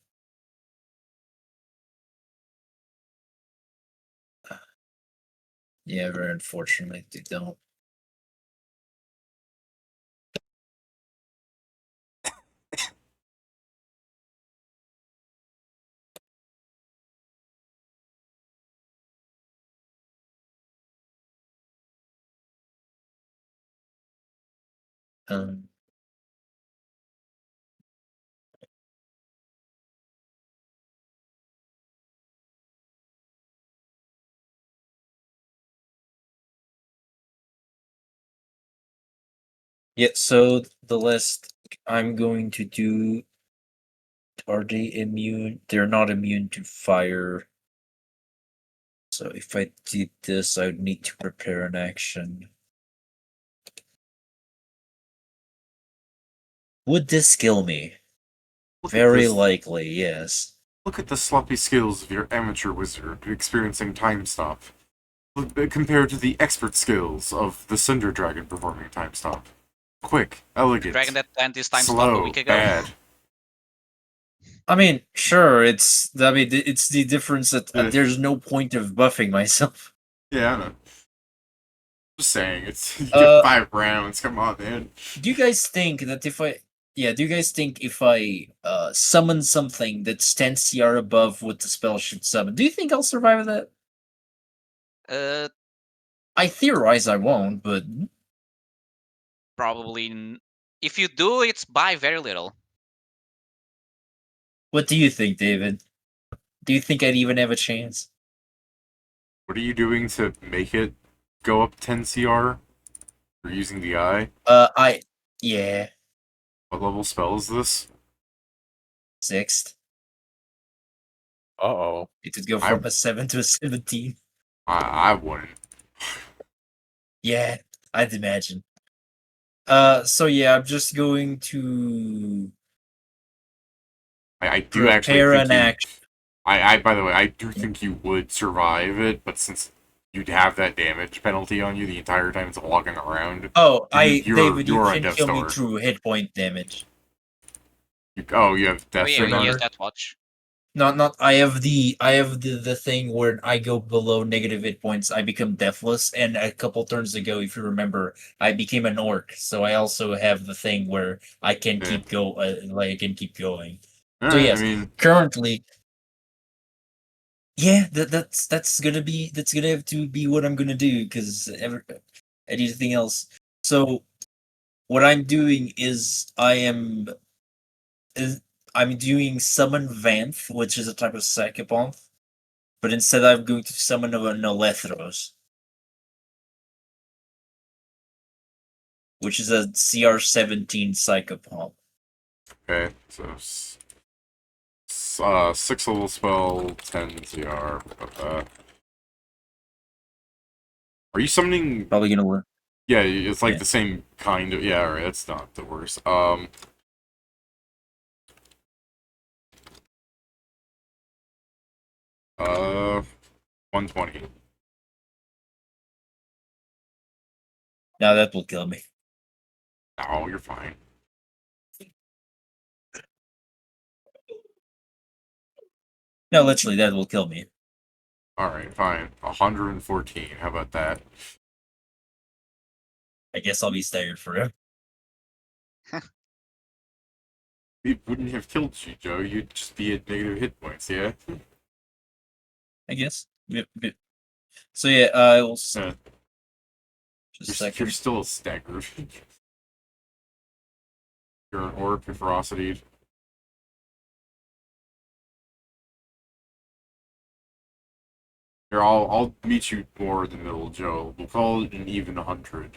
Yeah, very unfortunately, they don't. Um, yeah, so the list I'm going to do, are they immune? They're not immune to fire. So if I did this, I would need to prepare an action. Would this kill me? Look at Very this. likely, yes. Look at the sloppy skills of your amateur wizard experiencing time stop. Compared to the expert skills of the Cinder Dragon performing time stop. Quick, elegant, Dragon that planned this time stop a slow, week ago. bad. I mean, sure, it's the difference that there's no point of buffing myself. Yeah, I know. Just saying, it's you get 5 rounds. Come on, man. Do you guys think that if I summon something that's 10 CR above what the spell should summon, do you think I'll survive that? I theorize I won't, but Probably. If you do, it's by very little. what do you think, David? Do you think I'd even have a chance? What are you doing to make it go up 10 CR? You're using the eye? Yeah, What level spell is this? 6th. Uh-oh. It would go from a 7 to a 17. I wouldn't. Yeah, I'd imagine. So yeah, I'm just going to I do actually prepare think an you, action. by the way, I do think you would survive it, but since you'd have that damage penalty on you the entire time it's walking around. Oh, David, you you're on can Death kill me Star. through hit point damage. You have Death Oh yeah, Star we on use her? that watch. Not I have the thing where I go below negative hit points, I become deathless, and a couple turns ago, if you remember, I became an orc, so I also have the thing where I can Yeah. I can keep going. So Alright, yes, I mean, currently, yeah, that's gonna have to be what I'm gonna do because anything else. So what I'm doing is I'm doing summon Vanth, which is a type of psychopath, but instead I'm going to summon a Nolethros, which is a CR 17 psychopath. okay, so 6 level spell, 10 CR. Are you summoning? Probably gonna work. Yeah, it's like Yeah. the same kind of. Yeah, alright, that's not the worst. 120. Now that will kill me. No, you're fine. No, literally, that will kill me. Alright, fine. 114. How about that? I guess I'll be staggered forever. It wouldn't have killed you, Joe. You'd just be at negative hit points, yeah? I guess. Yep. So yeah, I will. Just a You're second. still staggered. You're an orc with ferocity. Here, I'll meet you more in the middle, Joe. We'll call it an even 100.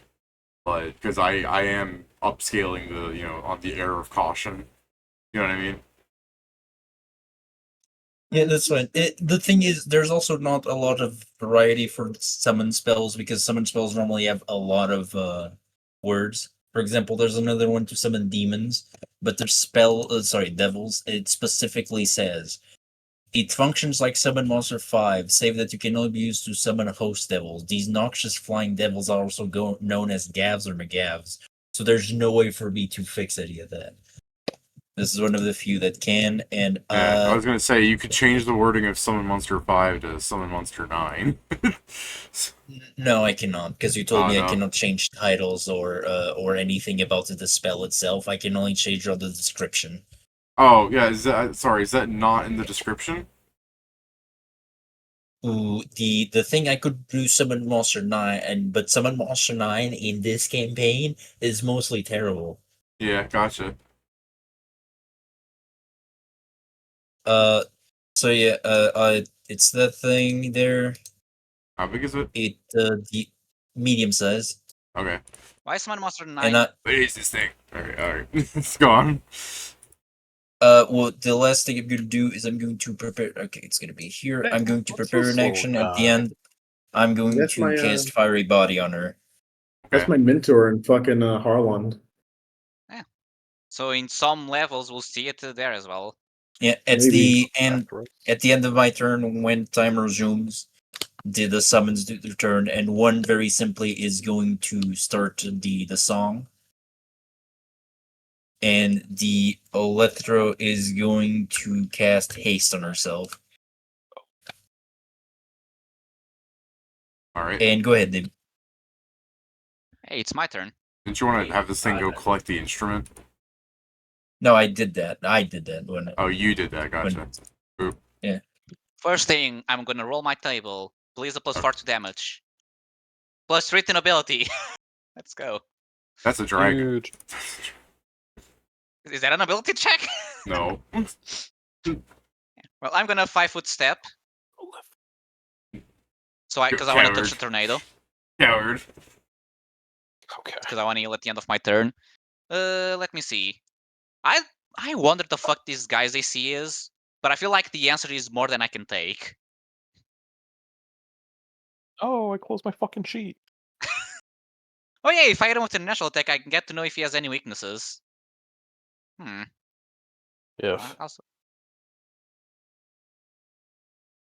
But, because I am upscaling the, on the air of caution. You know what I mean? Yeah, that's fine. The thing is, there's also not a lot of variety for summon spells because summon spells normally have a lot of words. For example, there's another one to summon demons, but there's devils. It specifically says it functions like Summon Monster 5, save that you can only be used to summon host devils. These noxious flying devils are also known as Gavs or McGavs, so there's no way for me to fix any of that. This is one of the few that can, and Yeah, I was gonna say, you could change the wording of Summon Monster 5 to Summon Monster 9. no, I cannot, because you told Oh, me I no. cannot change titles or anything about the spell itself. I can only change all the description. Oh, yeah, is that not in the description? Ooh, the thing I could do Summon Monster 9, but Summon Monster 9 in this campaign is mostly terrible. Yeah, gotcha. So yeah, it's that thing there. How big is it? The medium size, Okay. Why is Summon Monster 9? and What is this thing? Alright. Let's go on. Well, the last thing I'm going to do is I'm going to prepare. Okay, it's going to be here. I'm going to What's prepare this an little action. At the guy? end, I'm going That's to my, cast Fiery Body on her. That's my mentor in fucking Harlan. So in some levels, we'll see it there as well. Yeah, at Maybe. the end. Actress. At the end of my turn, when time resumes, the summons do their turn, and one very simply is going to start the song. And the Electro is going to cast haste on herself. All right. And go ahead, Dave. Hey, it's my turn. Didn't you want to have this thing go collect the instrument? No, I did that. I did that when. Oh, you did that. Gotcha. First thing, I'm gonna roll my table. Please a +4 to damage. Plus written ability. Let's go. That's a dragon. Huge. Is that an ability check? No. Well, I'm gonna 5-foot step. So because I want to touch the Coward. tornado. Coward. Okay. Because I want to heal at the end of my turn. Let me see. I wonder the fuck this guy's AC is, but I feel like the answer is more than I can take. Oh, I closed my fucking sheet. Oh yeah, if I hit him with an initial attack, I can get to know if he has any weaknesses. If. Also,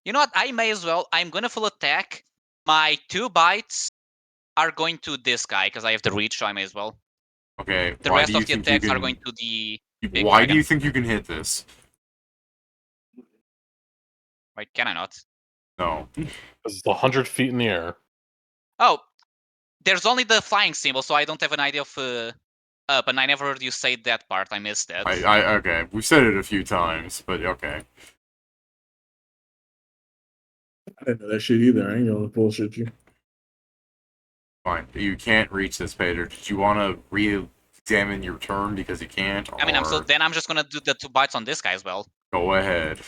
you know what? I may as well. I'm gonna full attack. My 2 bites are going to this guy because I have the reach, so I may as well. Okay. The why rest do you of the think you attacks can? are going to the big Why do dragon. you think you can hit this? Wait, can I not? No. It's 100 feet in the air. Oh, there's only the flying symbol, so I don't have an idea of up, and I never heard you say that part. I missed that. Okay. We've said it a few times, but okay. I didn't know that shit either. I ain't gonna bullshit you. Fine. You can't reach this, Peter. Did you want to re-examine your turn because you can't? I mean, or then I'm just gonna do the 2 bites on this guy as well. Go ahead.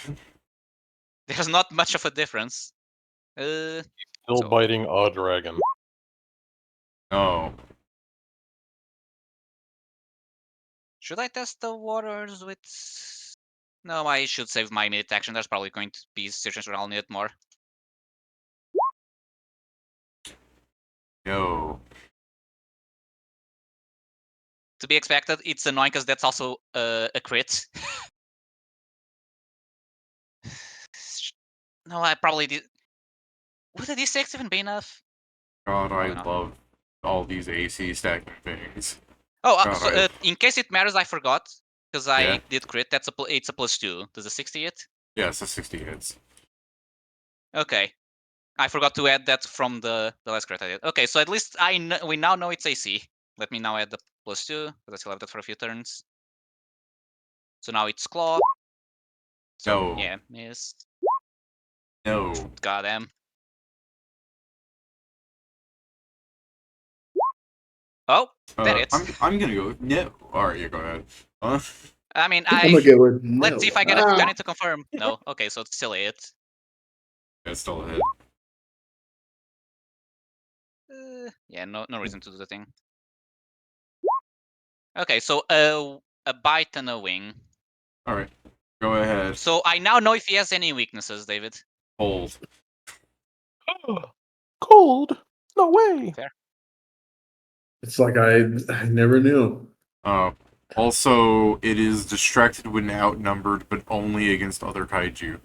There's not much of a difference. Still So- biting a dragon. No. Should I test the waters with? No, I should save my immediate action. There's probably going to be situations where I'll need it more. No. To be expected. It's annoying because that's also a crit. No, I probably did. Would a D6 even be enough? God, I Probably not. love all these AC stacking things. Oh, God, so, in case it matters, I forgot because I Yeah. did crit. It's a +2. Does a 60 hit? Yeah, it's a 60 hits. Okay, I forgot to add that from the last crit I did. Okay, so at least we now know it's AC. Let me now add the +2 because I still have that for a few turns. So now it's claw. So No. yeah, miss. No. Goddamn. Oh, that hits. I'm gonna go with no. Alright, you go ahead. I mean, I'm gonna go with no. let's see if I get a 20 to confirm. No, okay, so it's still a hit. It's still a hit. Yeah, no reason to do the thing. Okay, so a bite and a wing. Alright. Go ahead. So I now know if he has any weaknesses, David. Hold. Cold? No way! Fair. It's like I never knew. Also, it is distracted when outnumbered, but only against other kaiju.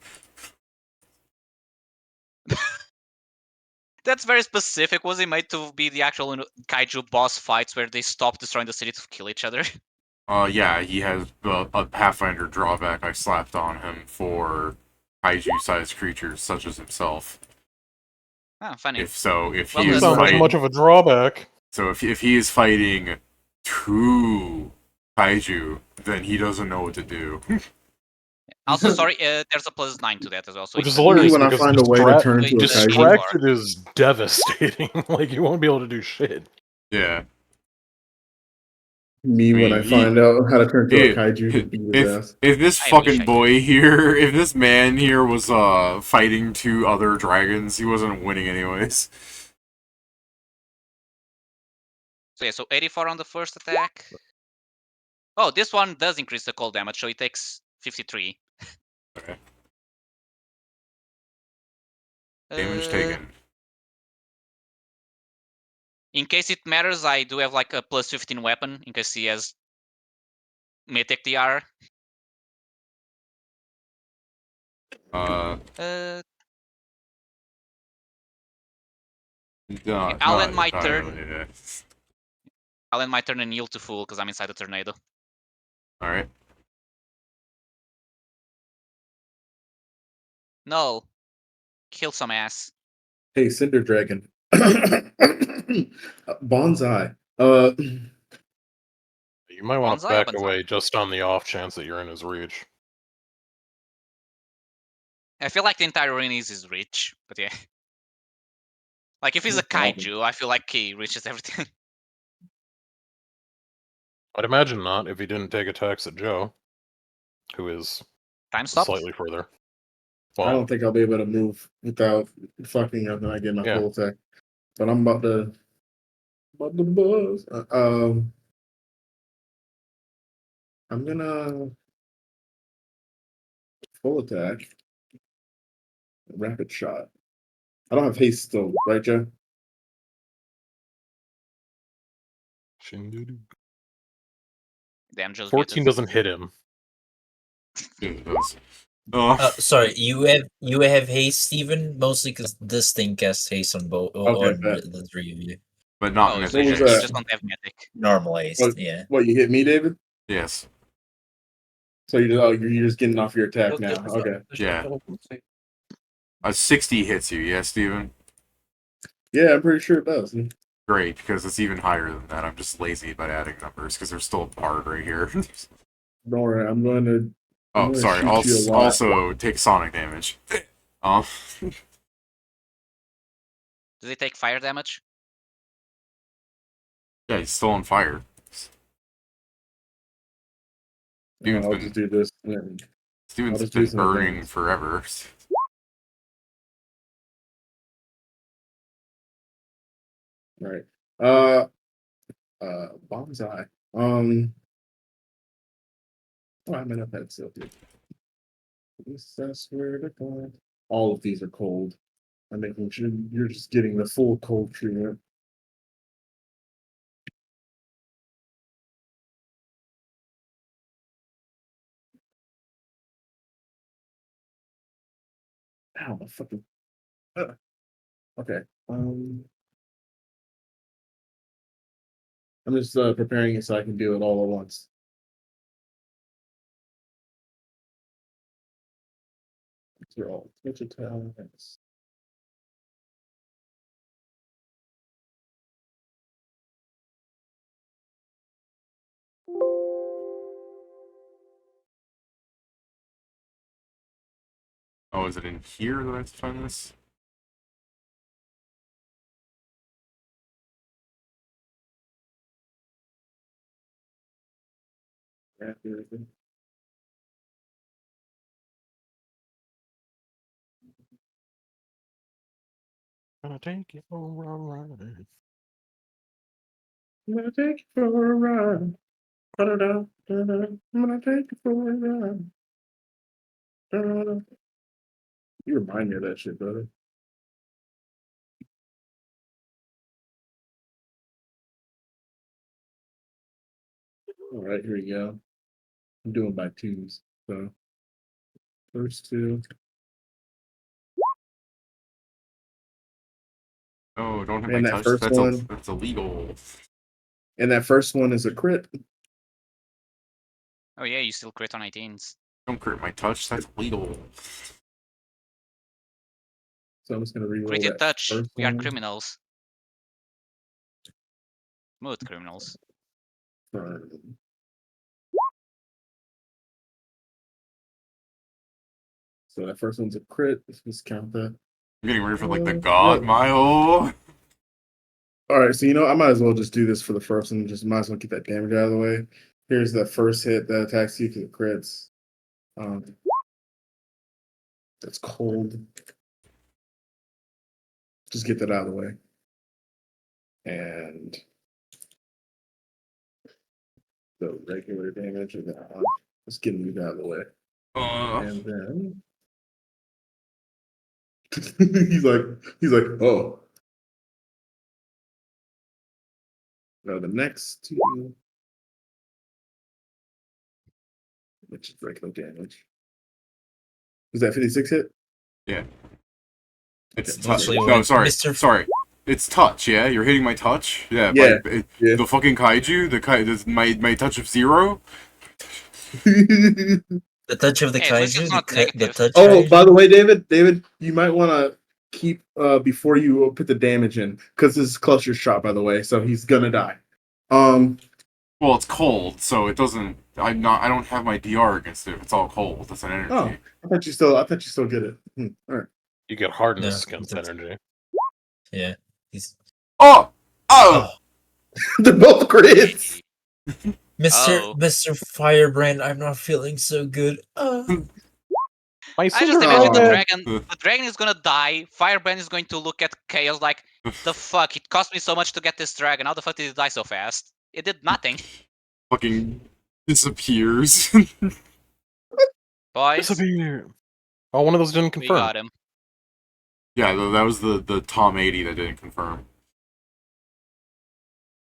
That's very specific. Was it made to be the actual kaiju boss fights where they stop destroying the city to kill each other? Yeah, he has a Pathfinder drawback I slapped on him for kaiju-sized creatures such as himself. Oh, funny. If Well, he that's is Sounds like fighting, much of a drawback. so if he is fighting 2 kaiju, then he doesn't know what to do. Also, sorry, there's a +9 to that as well. So Which it's is hilarious When I because find a way to turn into a kaiju. distracted is devastating. Like, you won't be able to do shit. Yeah. Me when I find out how to turn into a kaiju to beat his ass. If this I wish fucking I boy here, if this man here was fighting 2 other dragons, he wasn't winning anyways. So yeah, so 84 on the first attack. Oh, this one does increase the cold damage, so it takes 53. Okay. Damage Uh, taken. In case it matters, I do have like a plus 15 weapon in case he has Mythic DR. Uh, Uh, no, I'll not end my entirely. turn. Yeah. I'll end my turn and yield to full because I'm inside the tornado. All right. No, kill some ass. Hey, Cinder Dragon. Bonsai. You might want to Bonsai or back bonsai? away just on the off chance that you're in his reach. I feel like the entire arena is his reach, but yeah. Like if he's a kaiju, I feel like he reaches everything. I'd imagine not if he didn't take attacks at Joe, who is Time stopped. slightly further. I Well, don't think I'll be able to move without fucking up and I get my Yeah. full attack. But I'm about to buzz. I'm gonna full attack. Rapid shot. I don't have haste still, right, Joe? Damn, Joe's 14 muted. doesn't hit him. Yeah, it does. Oh, Sorry, you have haste, Steven? Mostly because this thing casts haste on both Okay, on bet. the three of you. but not Oh, mythic. so you was just that? don't have Mythic. Normal haste, What? yeah. What, you hit me, David? Yes. So you're just getting off your attack now. Okay. Yeah. A 60 hits you, yes, Steven? Yeah, I'm pretty sure it does. Great, because it's even higher than that. I'm just lazy about adding numbers because there's still a part right here. Don't worry, I'm going to. I'm Oh, gonna sorry. shoot you a lot. Also, take sonic damage. Oh, Does he take fire damage? yeah, he's still on fire. Steven's I'll been, just do this. And Steven's just do been some burning advance. forever. Right. Bonsai. Oh, I meant up that still, dude. That's where to go. All of these are cold. I'm making sure you're just getting the full cold treatment. Ow, my fucking. Okay. I'm just preparing it so I can do it all at once. These are all Twitch attacks. Oh, is it in here that I have to find this? Gonna take you for a ride. I'm gonna take you for a ride. Da-da-da, da-da. I'm gonna take you for a ride. Da-da-da. You remind me of that shit, brother. All right, here we go. I'm doing by twos. So first two. Oh, don't hit And my that touch. first one. That's illegal. And that first one is a crit. Oh yeah, you still crit on 18s. Don't crit my touch. That's illegal. So I'm just gonna reroll Crit in that touch. first We are one. criminals. Smooth criminals. So that first one's a crit. Let's just count that. I'm getting ready for like the Yeah. god mile. All right, so I might as well just do this for the first one. Just might as well get that damage out of the way. Here's the first hit that attacks you because it crits. That's cold. Just get that out of the way. And the regular damage of that one. Let's get it out of the way. And then he's like, oh. No, the next two, which is regular damage. Was that 56 hit? Yeah. It's Okay, touch. Mostly No, when sorry. Mr. Sorry. It's touch, yeah? You're hitting my touch? Yeah, Yeah, yeah. the fucking kaiju, my touch of 0? The touch of the Hey, at least kaiju, it's not the negative. touch Oh, kaiju. by the way, David, you might want to keep before you put the damage in, because this is cluster shot, by the way, so he's gonna die. Well, it's cold, so it doesn't. I don't have my DR against it. It's all cold. It's an energy. Oh, I thought you still get it. All right. You get hardness No, against it's- energy. Yeah. He's Oh! oh, They're both crits. Oh. Mr. Firebrand, I'm not feeling so good. My I just imagine Oh. the dragon is gonna die. Firebrand is going to look at Chaos like, the fuck? It cost me so much to get this dragon. How the fuck did it die so fast? It did nothing. Fucking disappears. Boys, Disappear. Oh, one of those didn't we confirm. got him. Yeah, that was the Tom 80 that didn't confirm.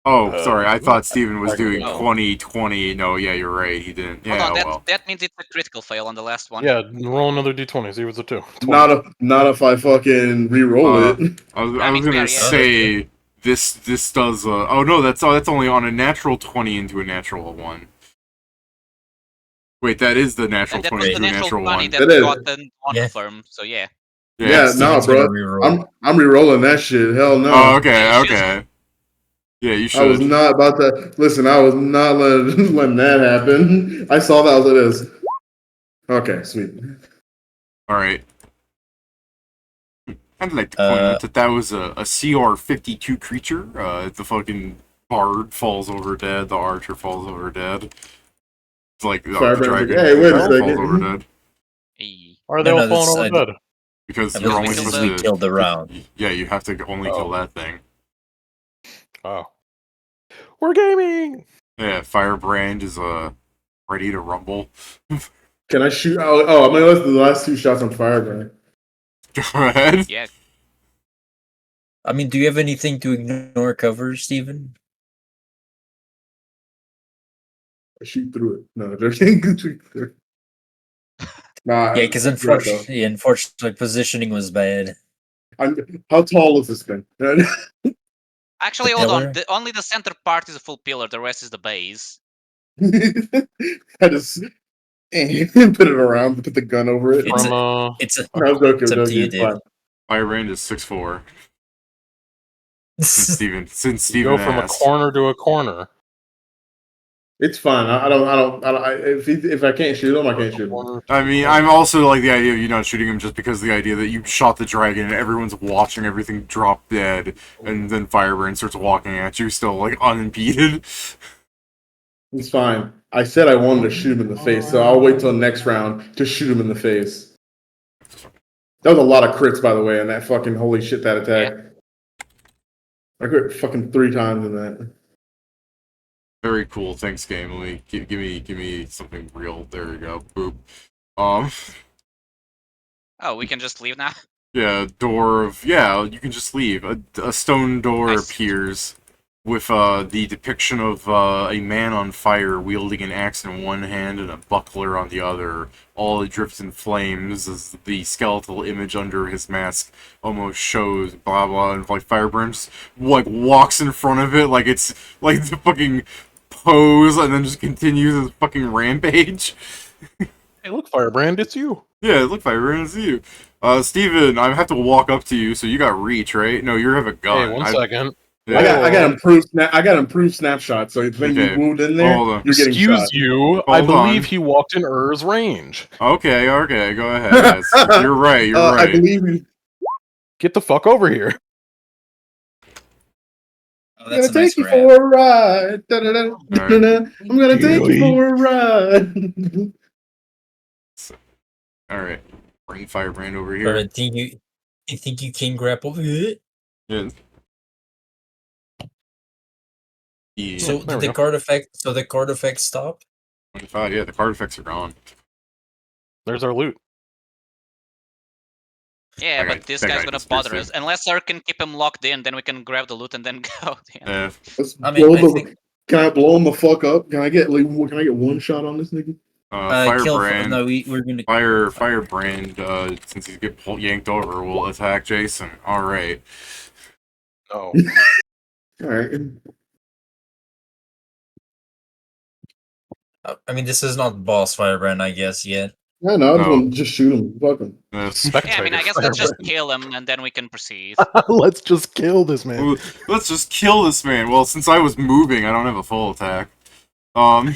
Oh, sorry. I thought Steven was doing Oh. 20. No, yeah, you're right. He didn't. Hold Yeah, on, well. that means it's a critical fail on the last one. Yeah, roll another d20. See what's a 2. 20. Not if I fucking re-roll it. I was I mean, gonna fair, yeah. say this does. Oh no, that's only on a natural 20 into a natural 1. Wait, that is the natural And that 20 was the into a natural natural 20 1. that It is. got the Yeah. confirm, so yeah. Yeah, no, Steven's gonna bro. reroll. I'm re-rolling that shit. Hell no. Oh, okay, Yeah, you should. okay. Yeah, you I was should. not about to listen. I was not letting that happen. I saw that. I was like this. Okay, sweet. All right. I'd like to point out that was a CR 52 creature. The fucking bard falls over dead. The archer falls over dead. It's like the Firebrand's like, dragon hey, wait a falls second. over dead. Hey. Are they No, all no, falling this- over dead? Because I you're believe only because supposed we to killed the round. Yeah, you have to only kill that thing. Oh. We're gaming! Yeah, Firebrand is ready to rumble. Can I shoot? Oh, I'm gonna list the last 2 shots on Firebrand. Go ahead. Yeah. I mean, do you have anything to ignore cover, Steven? I shoot through it. No, joking. Shoot through it. Nah, Yeah, because it's great, though. unfortunately, positioning was bad. How tall is this thing? Actually, The hold on. pillar? Only the center part is a full pillar. The rest is the base. I just put it around, put the gun over it. It's From, It's a, No, I'm joking, it's up to joking, you, it's dude. fine. Firebrand is 6'4". Since you Steven go from asked. a corner to a corner. It's fine. If I can't shoot him, I can't shoot him. I mean, I'm also like the idea of you not shooting him just because the idea that you shot the dragon and everyone's watching everything drop dead, and then Firebrand starts walking at you still like unimpeded. It's fine. I said I wanted to shoot him in the face, so I'll wait till next round to shoot him in the face. That was a lot of crits, by the way, and that fucking holy shit that attack. I crit fucking 3 times in that. Very cool. Thanks, game. Let me give me something real. There we go. Boop. Oh, we can just leave now? Yeah, you can just leave. A stone door Nice. appears with the depiction of a man on fire wielding an axe in one hand and a buckler on the other. All drifts in flames as the skeletal image under his mask almost shows, blah blah, and like Firebrand just like walks in front of it like it's like the fucking pose and then just continues his fucking rampage. Hey, look, Firebrand, it's you. Yeah, look, Firebrand, it's you. Steven, I have to walk up to you, so you got reach, right? No, you have a gun. Hey, one second. Yeah. I got improved snapshot. So when Okay, you moved in there, hold on. you're getting Excuse shot. you, I Hold believe on. he walked in Ur's range. Okay, go ahead. Yes, you're right, I right. believe you. Get the fuck over here. Oh, I'm that's gonna a nice take you rap. for a ride. Da-da-da, da-da-da. I'm gonna take you for a ride. Alright. Bring Firebrand over Or here. you think you can grapple it? Yeah. Yeah. So there did we the go. card effect stop? 25, yeah, the card effects are gone. There's our loot. Yeah, That but guy- this that guy's guy gonna just bother pierced us. Unless Sir can keep him locked in, then we can grab the loot and then go. Yeah. Let's I mean, blow I the. think- Can I blow him the fuck up? Can I get one shot on this nigga? Firebrand. No, we're gonna. Firebrand. Since he's get yanked over, will attack Jason. All right. No. All right. I mean, this is not boss Firebrand, I guess, yet. Yeah, no, I just No. want to just shoot him. Fuck him. Spectator. Yeah, I mean, I guess let's just Firebrand. kill him and then we can proceed. Let's just kill this man. Well, let's just kill this man. Well, since I was moving, I don't have a full attack. I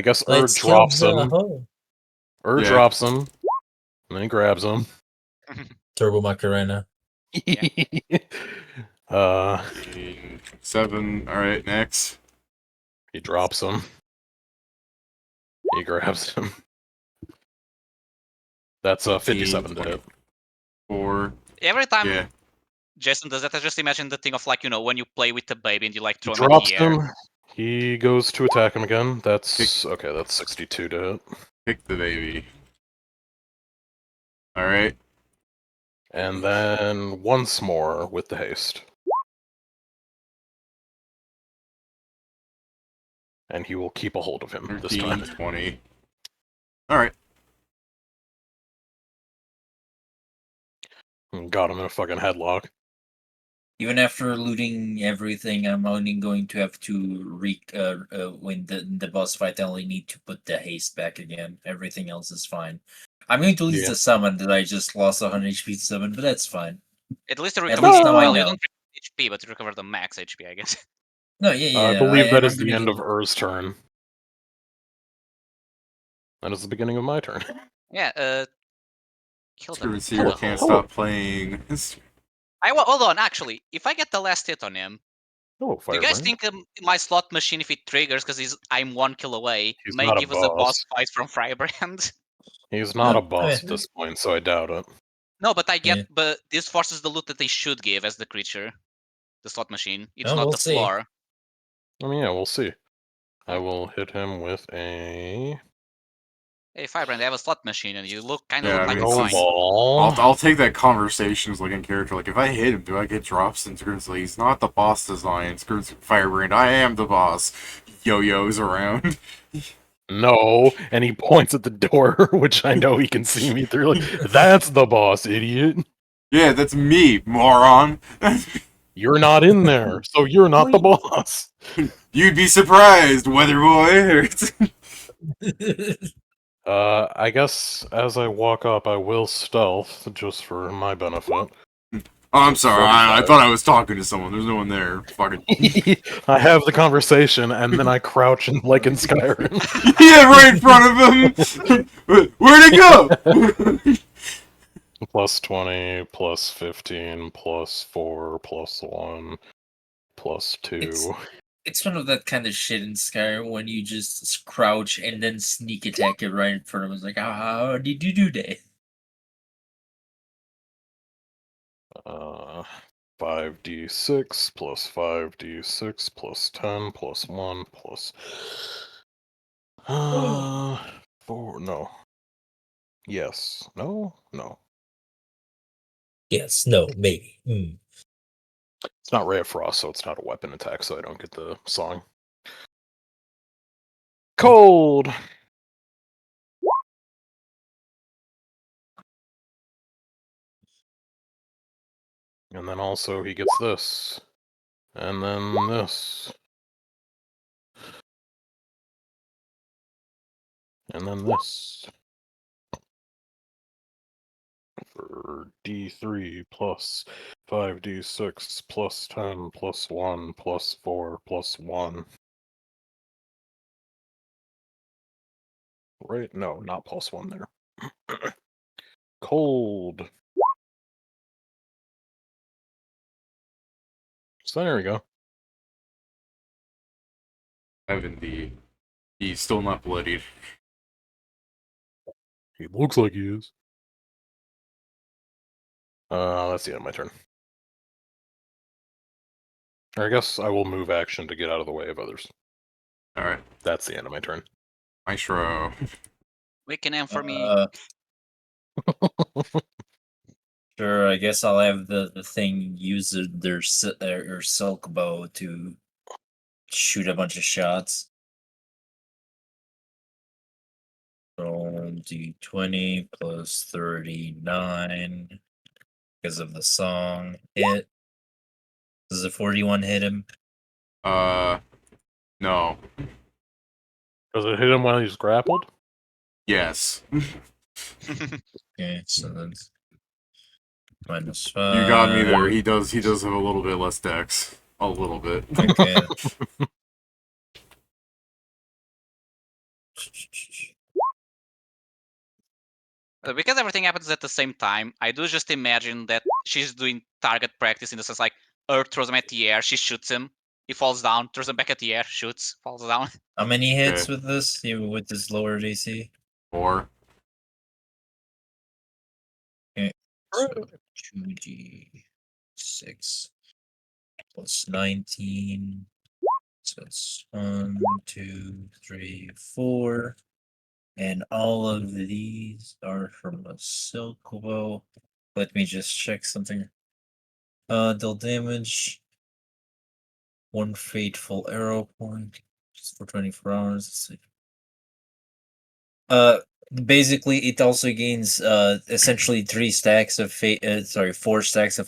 guess Let's drops kill the him. hoe. Yeah. Drops him. And then he grabs him. Turbo Macarena. uh, 7. All right, next. he drops him. He grabs him. That's 57 to hit. 4. Every time Yeah. Jason does that, I just imagine the thing of like, when you play with the baby and you like throw him Drops in the air. him. He goes to attack him again. That's okay. That's 62 to hit. Pick the baby. All right. And then once more with the haste. And he will keep a hold of him 13, this time. 20. All right. Got him in a fucking headlock. Even after looting everything, I'm only going to have to when the boss fight. I only need to put the haste back again. Everything else is fine. I'm going to lose the summon that I just lost 100 HP to summon, but that's fine. At least you At recover. least now I Well, you know. don't recover HP, but you recover the max HP, I guess. No, yeah. I believe that is I'm the gonna end do- of Ur's turn. That is the beginning of my turn. Yeah. Kill them. Screws here Kill the can't whole- stop playing. Hold on. Actually, if I get the last hit on him, Oh, do you guys Firebrand. think my slot machine, if it triggers, because I'm 1 kill away, He's may not a give us a boss boss. fight from Firebrand? He's not No, a boss okay. at this point, so I doubt it. No, but Yeah. but this forces the loot that they should give as the creature, the slot machine. It's Oh, not we'll the see. floor. I mean, yeah, we'll see. I will hit him with a Hey, Firebrand, I have a slot machine, and you kind of Yeah, look I like mean, a it's coin. just- ball. I'll take that conversation as like in character. Like if I hit him, do I get drops? And Screws like he's not the boss design. Screws Firebrand, I am the boss. Yo-yos around. No, and he points at the door, which I know he can see me through. Like, that's the boss, idiot. Yeah, that's me, moron. You're not in there, so you're not the boss. You'd be surprised, weather boy. I guess as I walk up, I will stealth, just for my benefit. Oh, I'm sorry. I 45. thought I was talking to someone. There's no one there. Fucking. I have the conversation, and then I crouch like in Skyrim. Yeah, right in front of him. Where'd it go? Plus 20, plus 15, plus 4, plus 1, plus 2. It's one of that kind of shit in Skyrim when you just crouch and then sneak attack it right in front of us. Like, how did you do that? 5d6 plus 5d6 plus 10 plus 1 plus 4. No. Yes. No. No. Yes, no, maybe. It's not Ray of Frost, so it's not a weapon attack, so I don't get the song. Cold. And then also he gets this. And then this. And then this. For D3 plus 5d6 plus 10 plus 1 plus 4 plus 1. Right? No, not plus 1 there. Cold. So there we go. Heaven D. He's still not bloodied. He looks like he is. That's the end of my turn. Or I guess I will move action to get out of the way of others. Alright. That's the end of my turn. Maestro. Weaken him for me. Sure, I guess I'll have the thing use their silk bow to shoot a bunch of shots. Roll d20 plus 39 because of the song. Hit. Does a 41 hit him? No. Does it hit him while he's grappled? Yes. Okay, so that's -5. You got me there. He does have a little bit less dex. A little bit. Okay. Because everything happens at the same time, I do just imagine that she's doing target practice in the sense like Earth throws him at the air, she shoots him, he falls down, throws him back at the air, shoots, falls down. How many hits Okay. with this? Even with this lower DC? 4. Okay. So 2d6 plus 19. So it's 1, 2, 3, 4. And all of these are from a silk bow. Let me just check something. Deal damage. 1 fateful arrow point. Just for 24 hours. Let's see. Basically, it also gains essentially 4 stacks of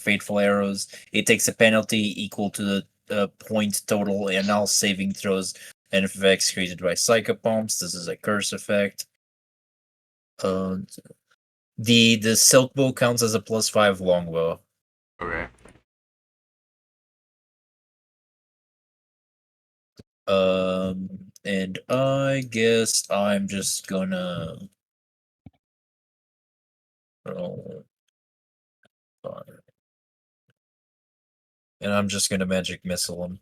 fateful arrows. It takes a penalty equal to the point total and all saving throws and effects created by psychobombs. This is a curse effect. The silk bow counts as a +5 longbow. Okay. And I guess I'm just gonna roll 5. And I'm just gonna magic missile him.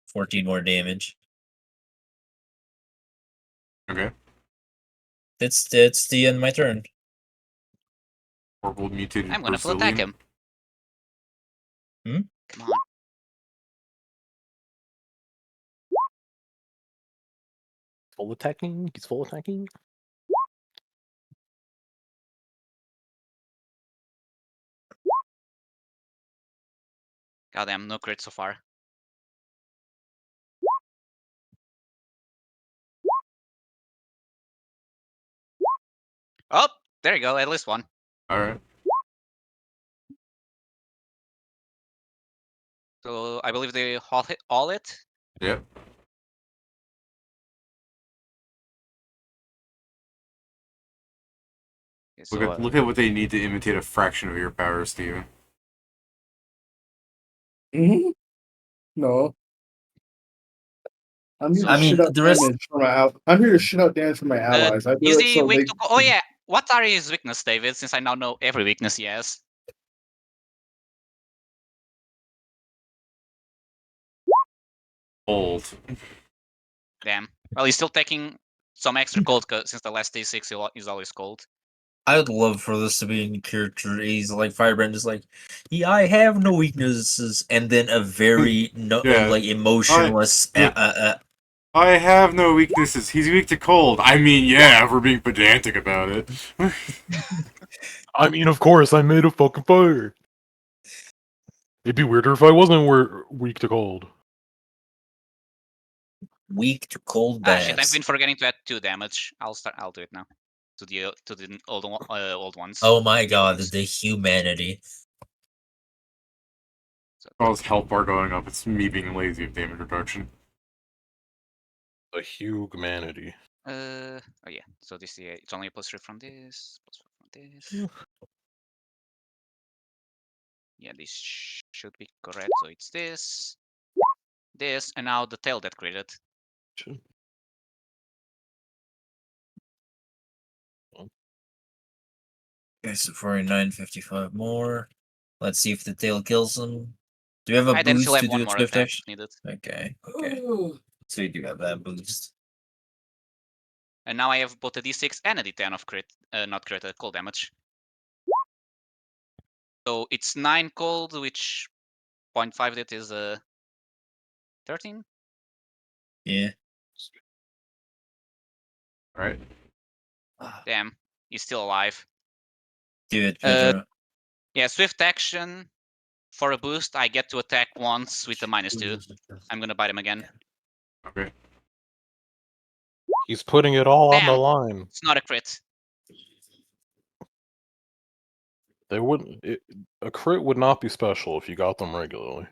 14 more damage. Okay. That's the end of my turn. Purple mutated I'm gonna full attack Brazilian. him. Come on. Full attacking? He's full attacking? Goddamn, no crit so far. Oh, there you go, at least one. Alright. So I believe they all it. Yep. Okay, so, Look at what they need to imitate a fraction of your power, Steven. Mm-hmm. No. I'm here So- to I mean, shit out the rest. damage for my I'm here to shit out damage for my allies. I do is it he so weak they. to oh yeah, what are his weakness, David? Since I now know every weakness he has. Old. Damn. Well, he's still taking some extra cold since the last D6 is always cold. I would love for this to be in character. He's like Firebrand is like, yeah, I have no weaknesses, and then a very Yeah. like emotionless. I have no weaknesses. He's weak to cold. I mean, yeah, if we're being pedantic about it. I mean, of course, I made a fucking fire. It'd be weirder if I wasn't weak to cold. Weak to cold Ah shit, I've baths. been forgetting to add 2 damage. I'll do it now. To the old ones. Oh my god, Ones. the humanity. So, While his health bar going up, it's me being lazy of damage reduction. The humanity. oh yeah. So this it's only a +3 from this, +4 from this. Yeah, this should be correct. So it's this, and now the tail that critted. Okay, so 49, 55 more. Let's see if the tail kills him. Do you have a I then boost still have to one do more swift attack action? if needed. Okay, okay. So you do have that boost. And now I have both a d6 and a d10 of crit, not crit, cold damage. So it's 9 cold, which 0.5 that is 13. Yeah. All right. Damn, he's still alive. Do it, Uh, Pedro. Yeah, swift action. For a boost, I get to attack once with a -2. I'm gonna bite him again. Okay. He's putting it all on the Damn. line. It's not a crit. They wouldn't. A crit would not be special if you got them regularly.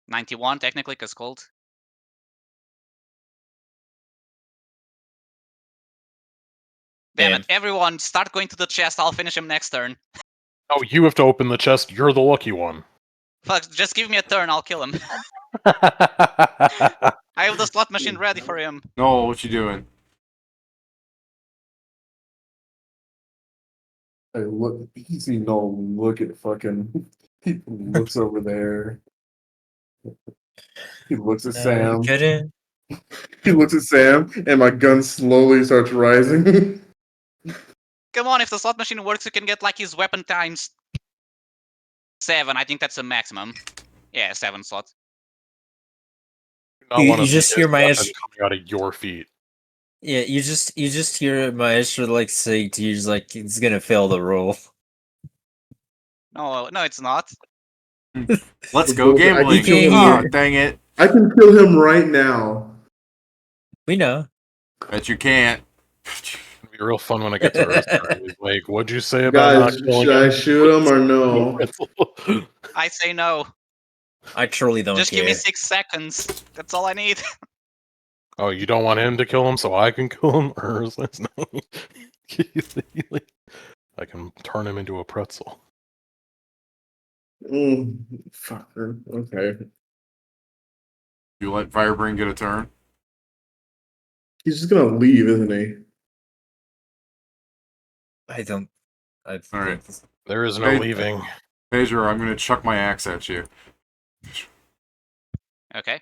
91 technically, cause cold. Damn Damn. it! Everyone, start going to the chest. I'll finish him next turn. Oh, you have to open the chest. You're the lucky one. Fuck, just give me a turn. I'll kill him. I have the slot machine ready for him. No, what you doing? Hey, look, easy. No, look at fucking. He looks over there. He looks at Sam. Get in. He looks at Sam, and my gun slowly starts rising. Come on, if the slot machine works, you can get like his weapon times 7. I think that's the maximum. Yeah, 7 slots. Not You wanna see just his hear my weapon coming out of your feet. Yeah, you just hear Maestro like say to you, just like it's gonna fail the roll. No, it's not. Let's go I can gambling. kill him Ah, now. dang it. I can kill him right now. We know. Bet you can't. It'd be real fun when I get to Earth. He's like, "What'd you say about not Guys, killing should I him?" shoot him or no? I say no. I truly don't Just care. give me 6 seconds. That's all I need. Oh, you don't want him to kill him, so I can kill him? Or that's not... I can turn him into a pretzel. Fucker. Okay. You let Firebrand get a turn? He's just gonna leave, isn't he? I don't. I All right. There is no Hey, leaving. Pedro, I'm gonna chuck my axe at you. Okay.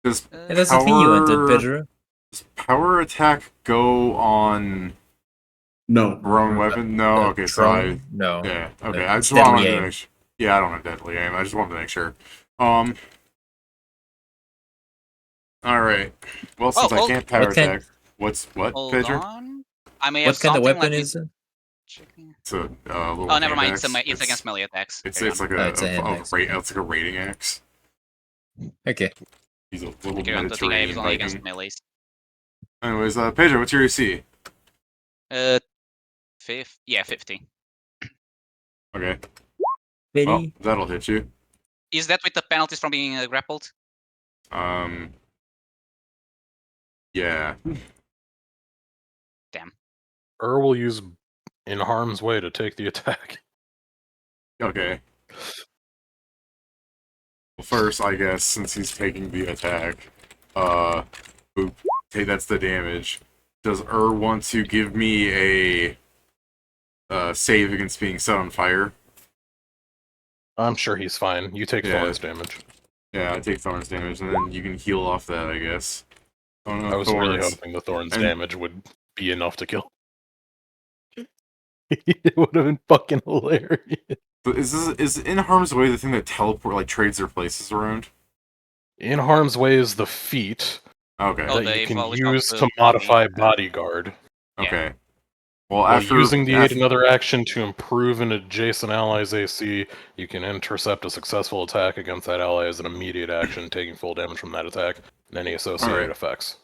Does Hey, that's the thing you wanted, power Pedro. does power attack go on No. thrown weapon? No. Okay, so I No. yeah. Okay, No, I it's just wanted deadly to aim. make sure. Yeah, I don't have deadly aim. I just wanted to make sure. All right. Well, since I hold- can't power what kind- attack, what, Hold Pedro? on. I may have What kind of something. weapon Let me is it? check. It's a little. Oh, never mind. hand axe. It's against melee attacks. It's Carry it's on. like Oh, it's a hand axe. it's like a rating axe. Okay. He's a little Carry on. The thing I have is Mediterranean only against Viking. melees. Anyways, Pedro, what's your AC? 50. Okay. Betty. Well, that'll hit you. Is that with the penalties from being grappled? Yeah. Damn. Will use in harm's way to take the attack. Okay. Well, first, I guess, since he's taking the attack, boop, hey, that's the damage. Does want to give me a save against being set on fire? I'm sure he's fine. You take Yeah. Thorn's damage. Yeah, I take Thorn's damage, and then you can heal off that, I guess. Oh no, I was really Thorns. hoping the Thorn's And- damage would be enough to kill. It would have been fucking hilarious. But is in harm's way the thing that trades their places around? In harm's way is the feat Okay. Oh, that the you can evolve is not use the to body. modify bodyguard. yeah. Okay. Well, While after using the aid after, another action to improve an adjacent ally's AC, you can intercept a successful attack against that ally as an immediate action, taking full damage from that attack and any associated Alright. effects.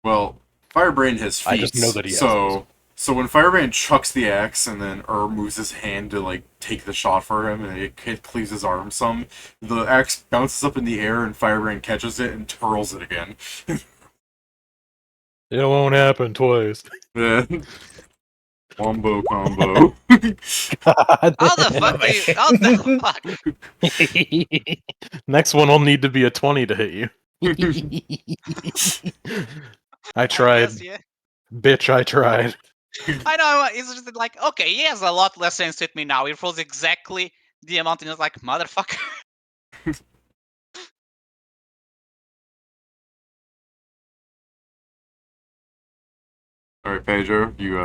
well, Firebrand has feats, I just know that he has so when Firebrand chucks the axe and then moves his hand to like take the shot for him and it cleaves his arm some, the axe bounces up in the air and Firebrand catches it and twirls it again. It won't happen twice. Yeah. Combo combo. God How the fuck do you? How the fuck? Next one will need to be a 20 to hit you. I tried. Guess, yeah. Bitch, I tried. I know. It's just like, okay, he has a lot less sense with me now. He rolls exactly the amount, and it's like, motherfucker. All right, Pedro. You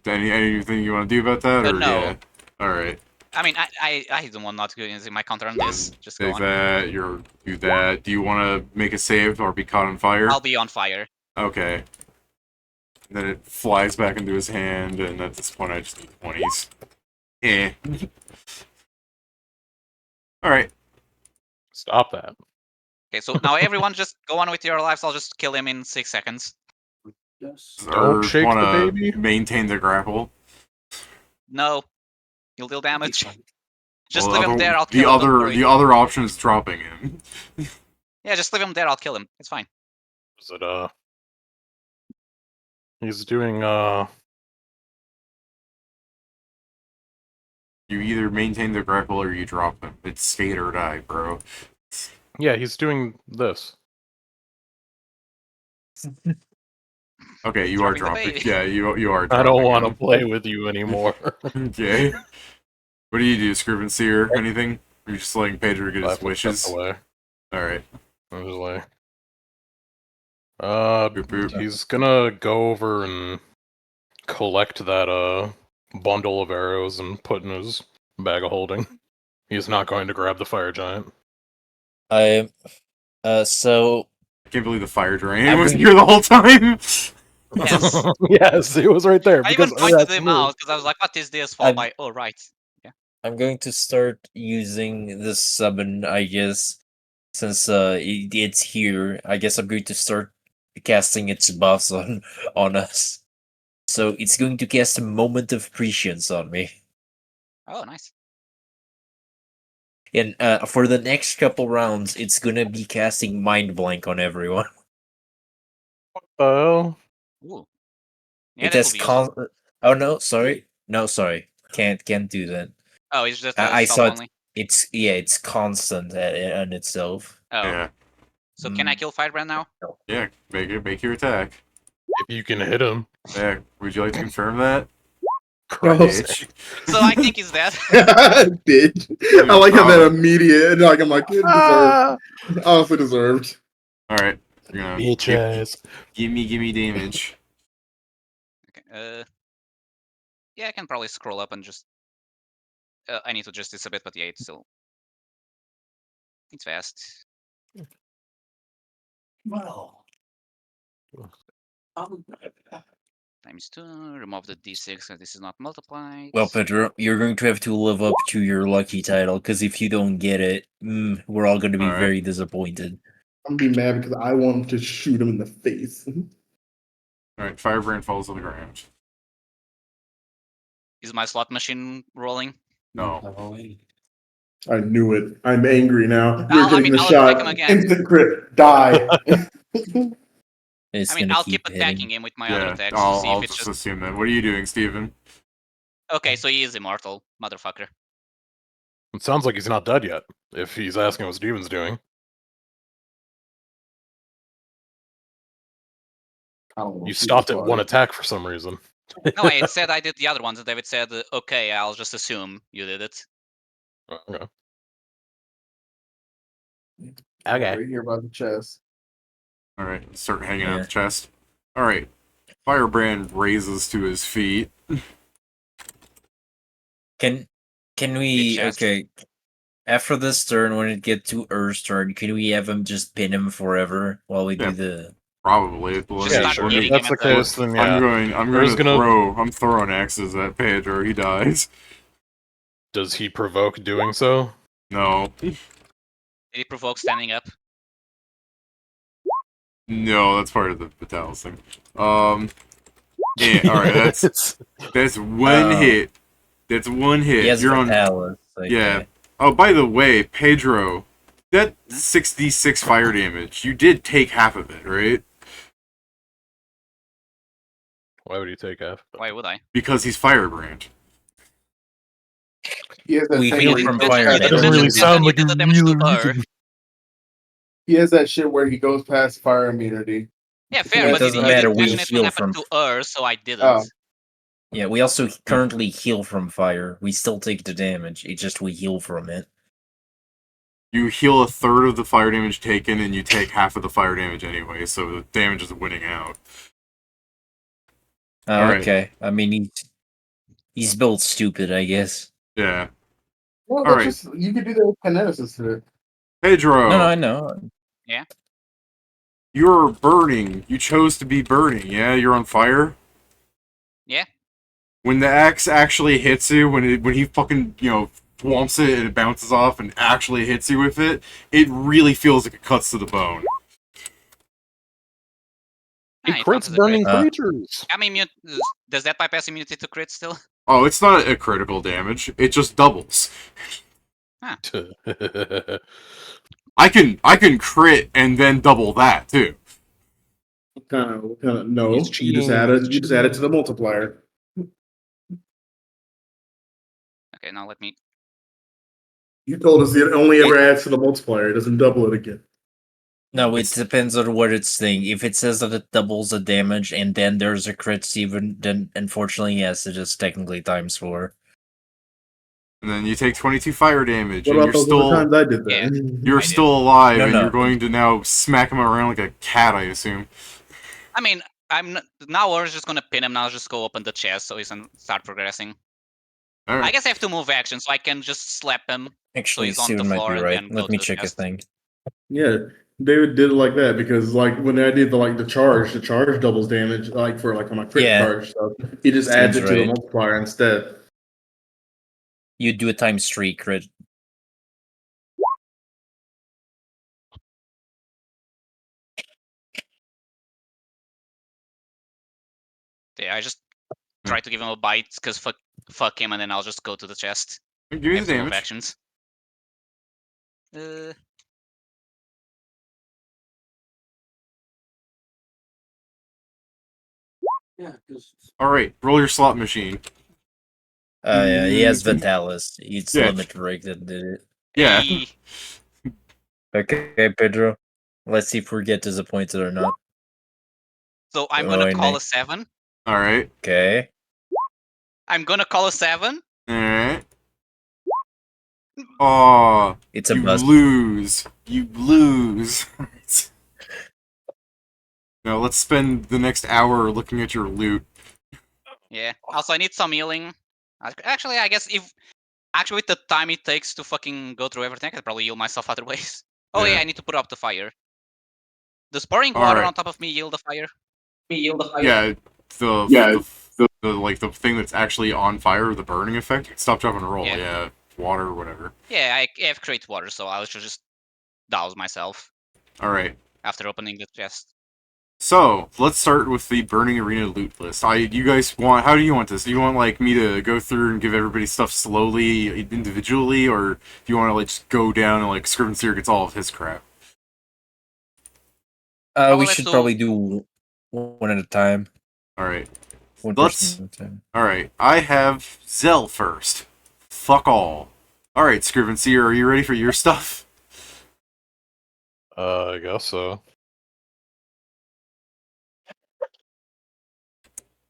anything you want to do about that, or No. yeah? All right. I mean, I don't want not to using my counter on this. Just go Take on. that. You're do that. Do you want to make a save or be caught on fire? I'll be on fire. Okay. Then it flies back into his hand, and at this point, I just need 20s. Eh. All right. Stop that. Okay, so now everyone just go on with your lives. I'll just kill him in 6 seconds. Yes. Don't shake the wanna baby. maintain the grapple. No, he'll deal damage. Just Well, leave him there. I'll the kill him. Don't other worry. the other option is dropping him. Yeah, just leave him there. I'll kill him. It's fine. Is it He's doing You either maintain the grapple or you drop him. It's skate or die, bro. yeah, he's doing this. Okay, you are Dropping the dropping. baby. Yeah, you are. Dropping I don't want to him. play with you anymore. Okay. What do you do, Scriven Seer? Anything? Or you just letting Pedro get his 5 foot steps wishes? away. Alright. I'm just like, Boop, boop. he's gonna go over and collect that bundle of arrows and put in his bag of holding. He's not going to grab the fire giant. I so I can't believe the fire drain I'm was gonna- here the whole time. Yes. Yes, it was right there. I even because pointed that's him me. out because I was like, "What is this?" Followed by, "Oh right." I'm going to start using this summon, I guess, since it's here. I guess I'm going to start casting its buffs on us. So it's going to cast a moment of prescience on me. Oh, nice. And for the next couple rounds, it's gonna be casting mind blank on everyone. Oh, Ooh. Yeah, It that will has be useful. Oh no, sorry, can't do that. Oh, it's just a I stop saw only. it's constant on itself. Oh, Yeah. so can I kill Firebrand now? Yeah, make your attack. if you can hit him. Yeah, would you like to confirm that? Christ. Bitch. So I think he's dead. Bitch. I like how that immediate. Like I'm like, it deserved. Ah, Honestly deserved. Alright. You're gonna bitches. give me damage. Okay, yeah, I can probably scroll up and just. I need to adjust this a bit, but yeah, it's still. It's fast. Well. Times 2. Remove the d6 because this is not multiplied. Well, Pedro, you're going to have to live up to your lucky title, because if you don't get it, we're all going to be Alright. very disappointed. I'm gonna be mad because I want to shoot him in the face. Alright, Firebrand falls on the ground. Is my slot machine rolling? No. I knew it. I'm angry now. You're I getting mean, the I'll attack him shot. again. Instant crit. Die. It's I mean, gonna I'll keep hitting. attacking him with my other Yeah, attacks to see I'll if it's just just. assume that. What are you doing, Steven? Okay, so he is immortal, motherfucker. It sounds like he's not dead yet. If he's asking what Steven's doing. You stopped at one attack for some reason. No, I said I did the other ones, and David said, "Okay, I'll just assume you did it." Okay. Right here by the chest. Alright, start hanging out Yeah. the chest. Alright. Firebrand raises to his feet. Can we chest. okay? After this turn, when it get to Earth's turn, can we have him just pin him forever while we Yeah. do the? Probably. Just Yeah, start sure. beating If that's him the at the- case, then yeah. I'm There's gonna gonna- I'm throwing axes at Pedro, he dies. Does he provoke doing so? No. Did he provoke standing up? No, that's part of the Vitalis thing. Yeah, alright, that's one hit. That's one hit. He has You're on Vitalis, okay. Yeah. Oh, by the way, Pedro, that 66 fire damage, you did take half of it, right? Why would he take half? Why would I? Because he's Firebrand. He has that We thing heal where he from goes fire past damage. fire Doesn't immunity. did the damage to her. He has that shit where he goes past fire immunity. Yeah, fair, It but doesn't you matter, didn't we mention it heal would happen from- to her, so I didn't. Oh. Yeah, we also currently heal from fire. We still take the damage. It's just we heal from it. You heal a third of the fire damage taken, and you take half of the fire damage anyway, so the damage is winning out. Alright. Okay. I mean, he's built stupid, I guess. Yeah. Well, All that's right. just you could do that with kinesis to it. Pedro, No, I know. you're burning. You chose to be burning, yeah? You're on fire? Yeah. When the axe actually hits you, when he fucking, thwomps it and it bounces off and actually hits you with it, it really feels like it cuts to the bone. He It counts crits as a crit. burning Uh. creatures. I mean, does that bypass immunity to crit still? Oh, it's not a critical damage. It just doubles. I can crit and then double that too. What kind of? No, He's cheating, he's you just add it to the cheating. multiplier. Okay, now let me. You told us it only ever adds to the multiplier. It doesn't double it again. No, it depends on what it's saying. If it says that it doubles the damage and then there's a crit even, then unfortunately, yes, it is technically times 4. And then you take 22 fire damage, What and about those other times I did that? Yeah. you're I did. still alive, No, and no. you're going to now smack him around like a cat, I assume. I mean, now we're just gonna pin him. Now just go open the chest so he can start progressing. All right. I guess I have to move action, so I can just slap him. Actually, he's on the Steven might be floor and right. then go Let me to the check a chest. thing. Yeah, David did it like that because like when I did the charge doubles damage for on my crit Yeah. charge stuff. He just adds Seems it to the right. multiplier instead. You do a times 3 crit. Yeah, I just try to give him a bite because fuck him, and then I'll just go to the chest. Give I me have the to move damage. actions. All right, roll your slot machine. Yeah, he has Vitalis. It's Yeah. limit break that did it. Yeah. Hey, Okay, Pedro. Let's see if we get disappointed or not. so I'm Oh, gonna I call know. a 7. All right. Okay. I'm gonna call a 7. All right. Oh, It's a you bust. lose. You lose. Now let's spend the next hour looking at your loot. Yeah. Also, I need some healing. Actually, I guess with the time it takes to fucking go through everything, I could probably heal myself other ways. Oh yeah, Yeah. I need to put up the fire. Does pouring All water right. on top of me yield the fire? Yeah. The thing that's actually on fire, the burning effect. Stop, jump, and roll. Yeah. Yeah. Water, whatever. Yeah, I have create water, so I should just douse myself All right. after opening the chest. So let's start with the burning arena loot list. You guys want? How do you want this? Do you want like me to go through and give everybody stuff slowly, individually, or do you want to like just go down and like Scriven Seer gets all of his crap? Probably We let's should do- probably do one at a time. All right. One Let's- person at a time. All right. I have Zell first. Fuck all. All right, Scriven Seer, are you ready for your stuff? I guess so.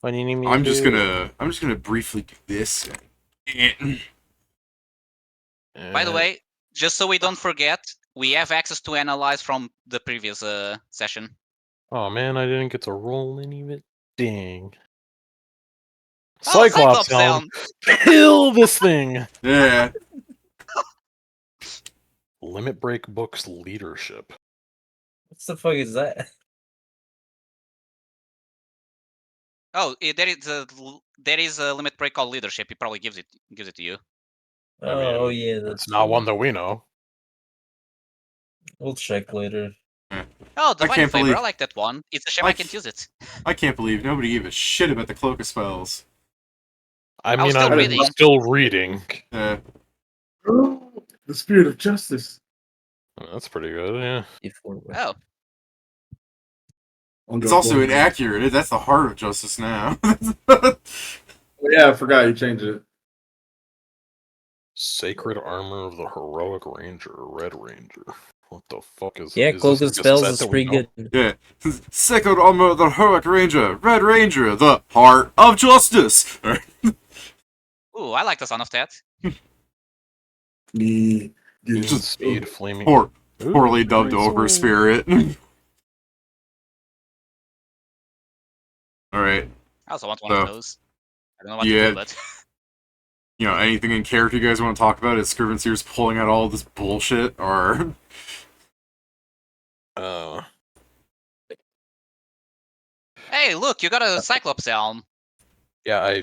What do you need me to I'm just do? gonna briefly do this. By the way, just so we don't forget, we have access to analyze from the previous session. Oh man, I didn't get to roll any of it. Dang. Oh, Cyclops Helm! Helm! Kill this thing! Yeah. Limit Break Book's leadership. What the fuck is that? Oh, there is a limit break called leadership. He probably gives it to you. I mean, Oh yeah, It's that's not one that we know. We'll check later. Oh, Divine can't Favor. believe- I like that one. It's a shame I I can't use it. I can't believe nobody gave a shit about the Cloak of Spells. I was mean, still I'm reading. still reading. Uh, The spirit of justice. That's pretty good, yeah. Oh, it's also inaccurate. That's the heart of justice now. Yeah, I forgot you changed it. Sacred Armor of the Heroic Ranger, Red Ranger. What the fuck is Yeah, is Cloak this of like a Spells set is that we pretty know? good. Yeah. Sacred Armor of the Heroic Ranger, Red Ranger, the heart of justice. ooh, I like the sound of that. Yeah. Movement Just speed, flaming. poorly Ooh, dubbed great over sword. Spirit. All right. I also want one So, of those. I don't know what to yeah. do, but You know, anything in character you guys want to talk about? Is Scrivenseer's pulling out all this bullshit, or hey, look, you got a Cyclops helm. Yeah, I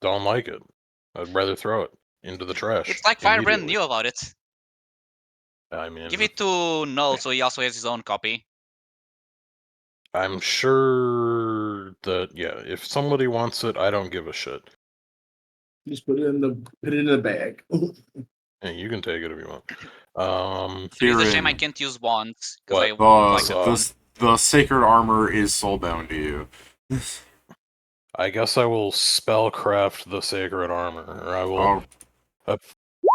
don't like it. I'd rather throw it into the trash. It's like Firebrand immediately. knew about it. I mean, Give it to Null so he also has his own copy. I'm sure that if somebody wants it, I don't give a shit. Just put it in the bag. Hey, you can take it if you want. It's a shame I Kieran, can't use wands because What? I would like that one. the sacred armor is soulbound to you. I guess I will spellcraft the sacred armor, or I will Oh,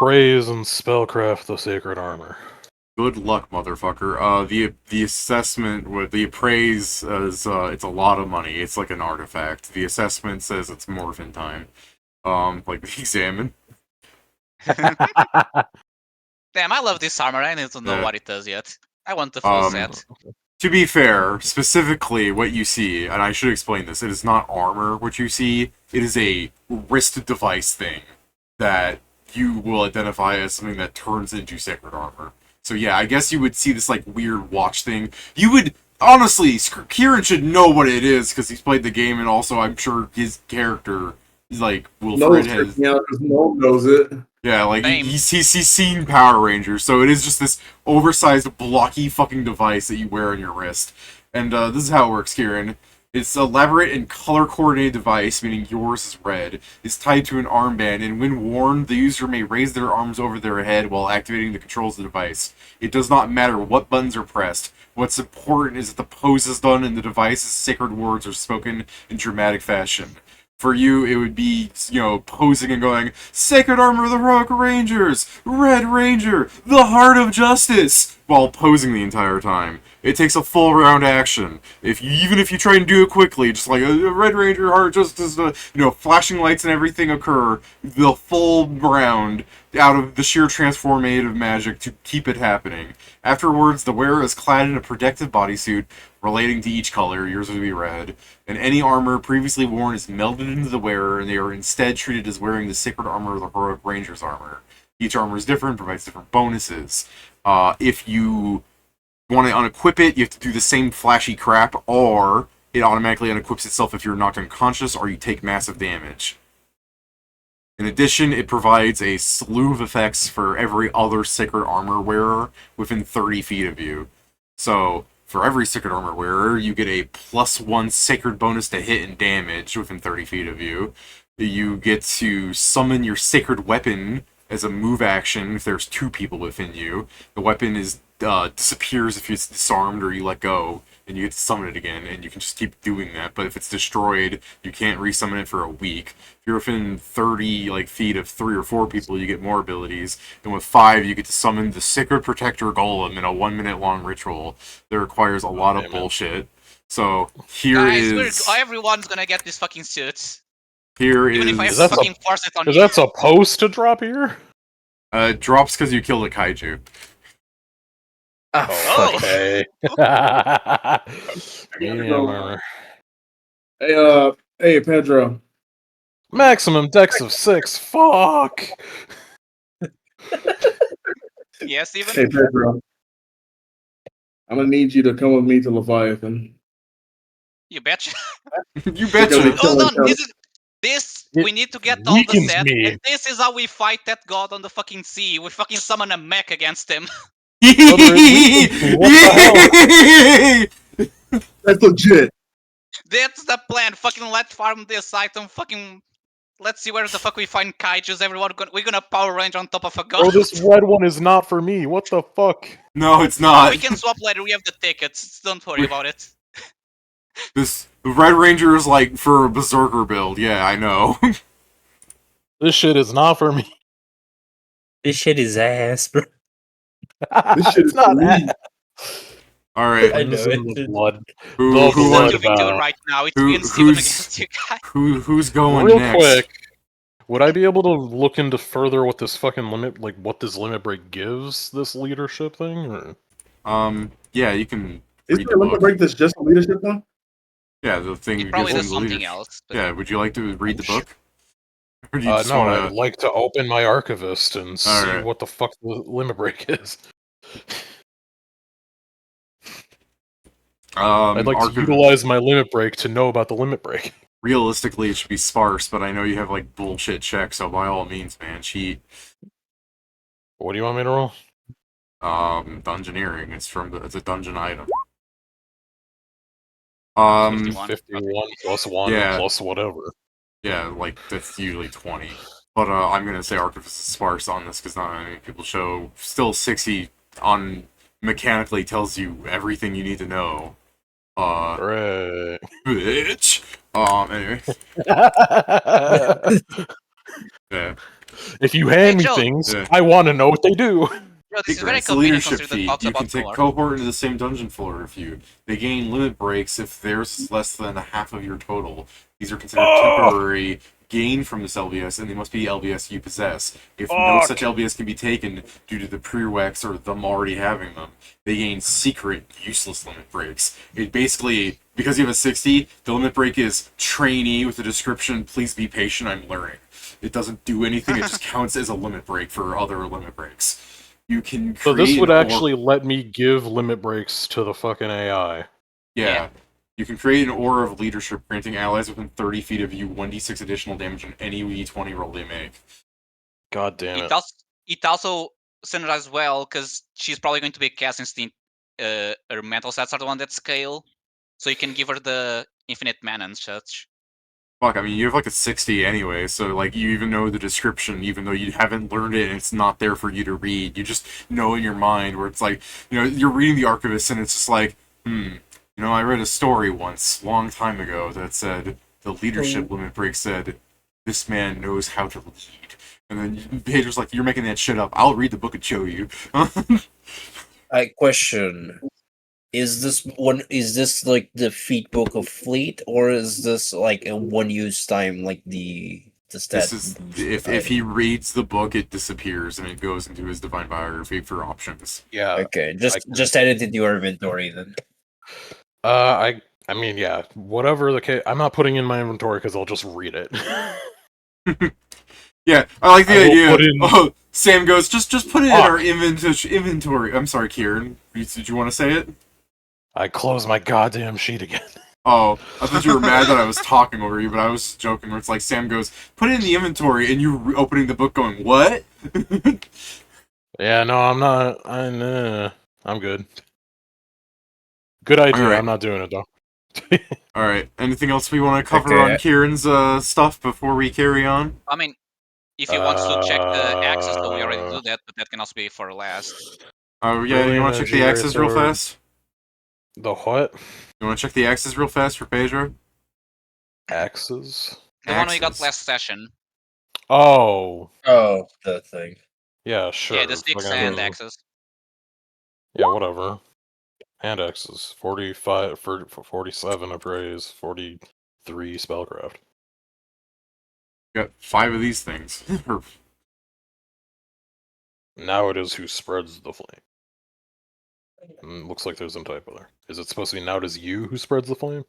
praise and spellcraft the sacred armor. good luck, motherfucker. The assessment with the appraise is it's a lot of money. It's like an artifact. The assessment says it's morphin time. Like the examine. Damn, I love this armor. I need to know Yeah. what it does yet. I want the full set. To be fair, specifically what you see, and I should explain this, it is not armor what you see, it is a wrist device thing that you will identify as something that turns into sacred armor. So yeah, I guess you would see this like weird watch thing. You would, honestly, Kieran should know what it is because he's played the game and also I'm sure his character is like, Wilfred has... Yeah, because no one knows it. Yeah, like, Same. he's seen Power Rangers, so it is just this oversized, blocky fucking device that you wear on your wrist. And this is how it works, Kieran. It's elaborate and color-coordinated device, meaning yours is red, is tied to an armband, and when worn, the user may raise their arms over their head while activating the controls of the device. It does not matter what buttons are pressed. What's important is that the pose is done and the device's sacred words are spoken in dramatic fashion. For you, it would be, you know, posing and going, Sacred Armor of the Heroic Rangers! Red Ranger! The Heart of Justice! While posing the entire time. It takes a full round action. Even if you try and do it quickly, just like a Red Ranger, Heart of Justice, flashing lights and everything occur, the full round out of the sheer transformative magic to keep it happening. Afterwards, the wearer is clad in a protective bodysuit relating to each color, yours would be red, and any armor previously worn is melded into the wearer, and they are instead treated as wearing the sacred armor of the Heroic Ranger's armor. Each armor is different, provides different bonuses. If you want to unequip it, you have to do the same flashy crap, or it automatically unequips itself if you're knocked unconscious or you take massive damage. In addition, it provides a slew of effects for every other sacred armor wearer within 30 feet of you. So, for every sacred armor wearer, you get a +1 sacred bonus to hit and damage within 30 feet of you. You get to summon your sacred weapon as a move action if there's 2 people within you. The weapon disappears if it's disarmed or you let go, and you get to summon it again, and you can just keep doing that. But if it's destroyed, you can't resummon it for a week. If you're within 30 feet of 3 or 4 people, you get more abilities. And with 5, you get to summon the Sacred Protector Golem in a 1-minute long ritual that requires a lot of bullshit. So here Guys, everyone's gonna get this fucking suit. Here Even if I Is that fucking force it on Is you. that supposed to drop here? It drops because you killed a kaiju. Oh. Okay. Go. Hey, Pedro. Maximum dex of 6. Fuck. Yes, Steven? Hey, Pedro. I'm gonna need you to come with me to Leviathan. You betcha. You betcha. Hold on, we need to get all the weakens set, me. and this is how we fight that god on the fucking sea. We fucking summon a mech against him. What the That's legit. That's the plan. Fucking let's farm this item. Fucking let's see where the fuck we find kaijus. We're gonna power range on top of a god. Oh, this red one is not for me. What the fuck? No, it's not. We can swap later. We have the tickets. Don't worry about it. The Red Ranger is like for a Berserker build. Yeah, I know. This shit is not for me. This shit is ass, bro. This shit It's is not elite. All right. I know Crimson it. blood. Who The This is blood what we're doing vow. right now. It's Who- me and Steven who's- against you guys. Who's going Real next? quick, would I be able to look into further what this fucking limit, what this limit break gives this leadership thing? Or Yeah, you can Is read there the a limit book. break that's just a leadership one? Yeah, the thing He that probably gives does him the something leadership. else. But Yeah, would you like to read the sure. book? Or do you just No, want I'd like to open my archivist and see Alright. what the fuck the limit break is. I'd like to utilize my limit break to know about the limit break. Realistically, it should be sparse, but I know you have like bullshit checks, so by all means, man, cheat. What do you want me to roll? Dungeoneering. It's a dungeon item. 51. 51 plus 1 yeah. plus whatever. Yeah, like that's usually 20. But I'm gonna say Archivist is sparse on this because not many people show. Still 60 on mechanically tells you everything you need to know. Right. Bitch. Anyway. Yeah. If you hand Hey, me Joe. things, Yeah. I want to know what they do. Bro, It this is very grants a convenient leadership considering the feat. talks You about can take core. cohort into the same dungeon floor if you. They gain limit breaks if theirs is less than a half of your total. These are considered temporary gain from this LBS, and they must be LBS you possess. If no such LBS can be taken due to the prereqs or them already having them, they gain secret, useless limit breaks. It basically, because you have a 60, the limit break is trainee with the description, please be patient, I'm learning. It doesn't do anything, it just counts as a limit break for other limit breaks. You can create So this would an actually let me give limit breaks to the fucking AI. Yeah. You can create an aura of leadership, granting allies within 30 feet of you 1d6 additional damage on any E20 roll they make. God damn it. It also synergizes well because she's probably going to be casting instinct. Her mental stats are the one that scale, so you can give her the infinite mana and such. Fuck, I mean, you have like a 60 anyway, so like you even know the description, even though you haven't learned it and it's not there for you to read. You just know in your mind where it's like, you know, you're reading the Archivist and it's just like, you know, I read a story once, long time ago, that said the leadership limit break said, this man knows how to lead. And then Pedro's like, you're making that shit up. I'll read the book and show you. I question: is this like the feat book of fleet, or is this like a one use time like the stat? This is if he reads the book, it disappears and it goes into his divine biography for options. Yeah. Okay, just add it into your inventory then. I mean, yeah, whatever the case, I'm not putting in my inventory because I'll just read it. Yeah, I like the I will idea. put in- Oh, Sam goes, just put it in Fuck. our inventory. I'm sorry, Kieran. Did you want to say it? I close my goddamn sheet again. Oh, I thought you were mad that I was talking over you, but I was joking. Where it's like Sam goes, put it in the inventory, and you opening the book, going, what? Yeah, no, I'm not. I'm good. Good idea. Alright. I'm not doing it though. All right. Anything else we want to cover Okay. on Kieran's stuff before we carry on? I mean, if you want to check the axis, so we already do that, but that can also be for last. Oh yeah, you Brilliant want to check the energy axes real raceward. fast? The what? You want to check the axes real fast for Pedro? Axes? The one we got Axes. last session. Oh, Oh, the thing. yeah, sure. Yeah, the six Fucking- and axis. Yeah, whatever. Hand X's. 45 for 47 appraise, 43 spellcraft. Got 5 of these things. Now it is who spreads the flame. Looks like there's some typo there. Is it supposed to be now it is you who spreads the flame?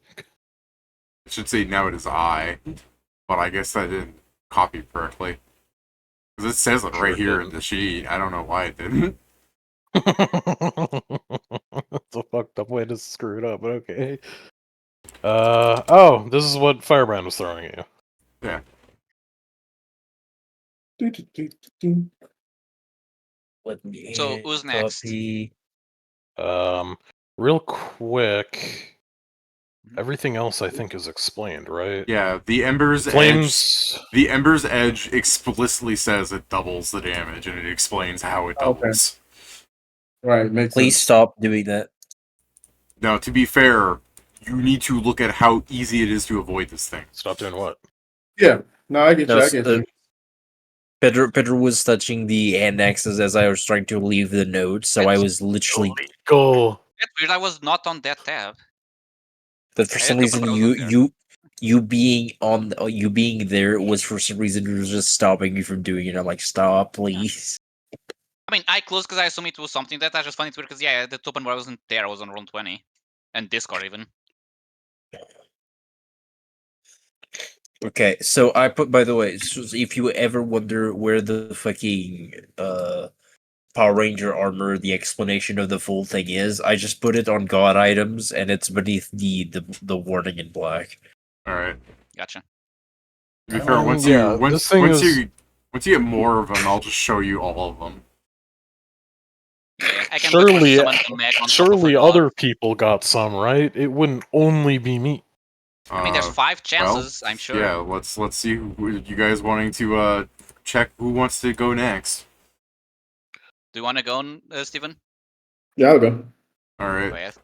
It should say now it is I, but I guess I didn't copy correctly. Because it says it right Sure here in didn't. the sheet. I don't know why it didn't. It's a fucked up way to screw it up, but okay. Oh, this is what Firebrand was throwing at you. Yeah. Let me So, who's next? copy. Real quick. Everything else I think is explained, right? Yeah, the Ember's Edge. Flames. The Ember's Edge explicitly says it doubles the damage, and it explains how it doubles. Right, makes Please sense. stop doing that. Now, to be fair, you need to look at how easy it is to avoid this thing. Stop doing what? Yeah, no, I get you. No, I get you. Pedro was touching the hand axes as I was trying to leave the note, so I was literally. Illegal. That's weird. I was not on that tab. But for I some had reason, confirmed I wasn't you being on you being there was for some reason it was just stopping me from doing it. I'm like, stop, please. I mean, I closed because I assumed it was something that I just found it weird because, yeah, the token where I wasn't there, I was on roll 20. And Discord even. Okay, so I put. By the way, so if you ever wonder where the fucking Power Ranger armor, the explanation of the full thing is, I just put it on God items, and it's beneath the warning in black. All right. Gotcha. To be fair, once this thing once is... you get more of them, I'll just show you all of them. Yeah, I can put Surely, summon the mech on top of surely a god. other people got some, right? It wouldn't only be me. I mean, there's 5 chances, I'm sure. Yeah, let's see who you guys wanting to check who wants to go next. Do you want to go, Steven? Yeah, I'll go. All right. Go ahead.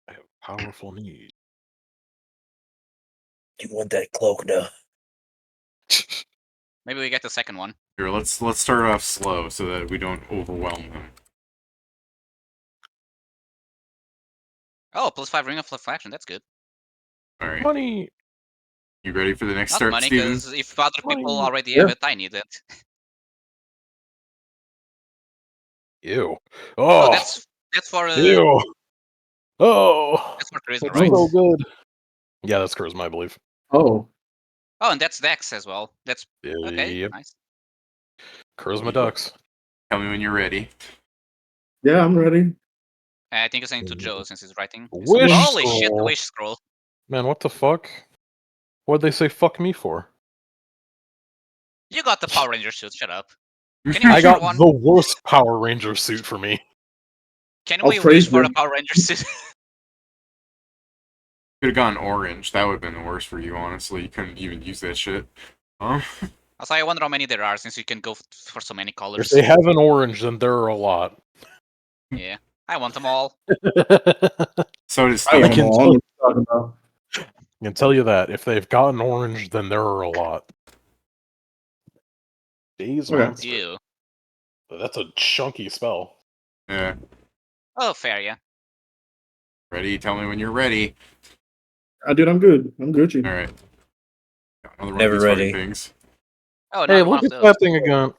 I have powerful need. You want that cloak now? Maybe we get the second one. Here, let's start off slow so that we don't overwhelm them. Oh, +5 ring of reflection. That's good. All right. Money. You ready for the next Not start, money, Steven? because if other people Money. already have it, I need it. Ew. Oh, Oh, that's for ew. Oh, that's for charisma, it's right? so good. Yeah, that's charisma, I believe. Oh, Oh, and that's Dex as well. That's okay. Yep. Nice. Charisma ducks. Tell me when you're ready. yeah, I'm ready. I think it's saying to Joe since he's writing. Wish Holy shit, the scroll. wish scroll. Man, what the fuck? What'd they say fuck me for? You got the Power Ranger suit. Shut up. Can you I wish got for one? the worst Power Ranger suit for me. Can I'll we trade wish for you. a Power Ranger suit? Could have gone orange. That would have been the worst for you, honestly. You couldn't even use that shit. Huh? Also, I wonder how many there are since you can go for so many If colors. they have an orange, then there are a lot. Yeah, I want them all. So does I want Steven. them all. I don't know what you're talking about. I can tell you that. If they've got an orange, then there are a lot. Days Okay. Monster. Ew. That's a chunky spell. Yeah. Oh, fair, yeah. Ready? Tell me when you're ready. Dude, I'm good. I'm Gucci. All right. Got another one Never of these ready. fucking things. Oh, Hey, another one look of at those. that thing again.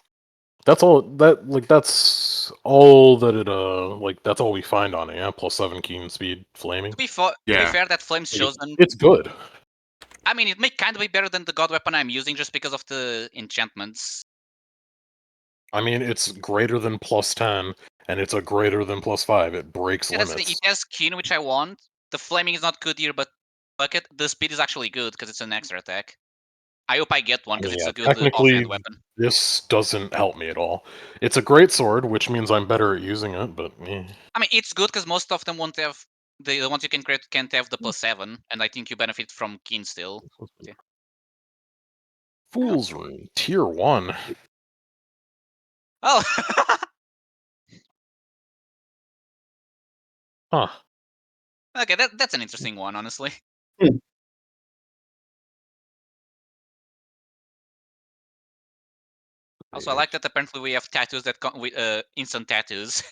That's all that's all that it that's all we find on it, yeah? +7 keen speed flaming. To be fair, that Flame's Like, chosen. it's good. I mean, it may kind of be better than the god weapon I'm using just because of the enchantments. I mean, it's greater than +10, and it's a greater than +5. It breaks Yeah, that's the thing. limits. It has keen, which I want. The flaming is not good here, but bucket. The speed is actually good because it's an extra attack. I hope I get one I because mean, it's yeah, a good technically, offhand weapon. this doesn't help me at all. It's a great sword, which means I'm better at using it, but eh. I mean, it's good because most of them won't have the ones you can create can't have the +7, and I think you benefit from keen still. Yeah. Fool's Rune, tier 1. Oh. Huh. Okay, that's an interesting one, honestly. Hmm. Also, I like that apparently we have tattoos that with instant tattoos.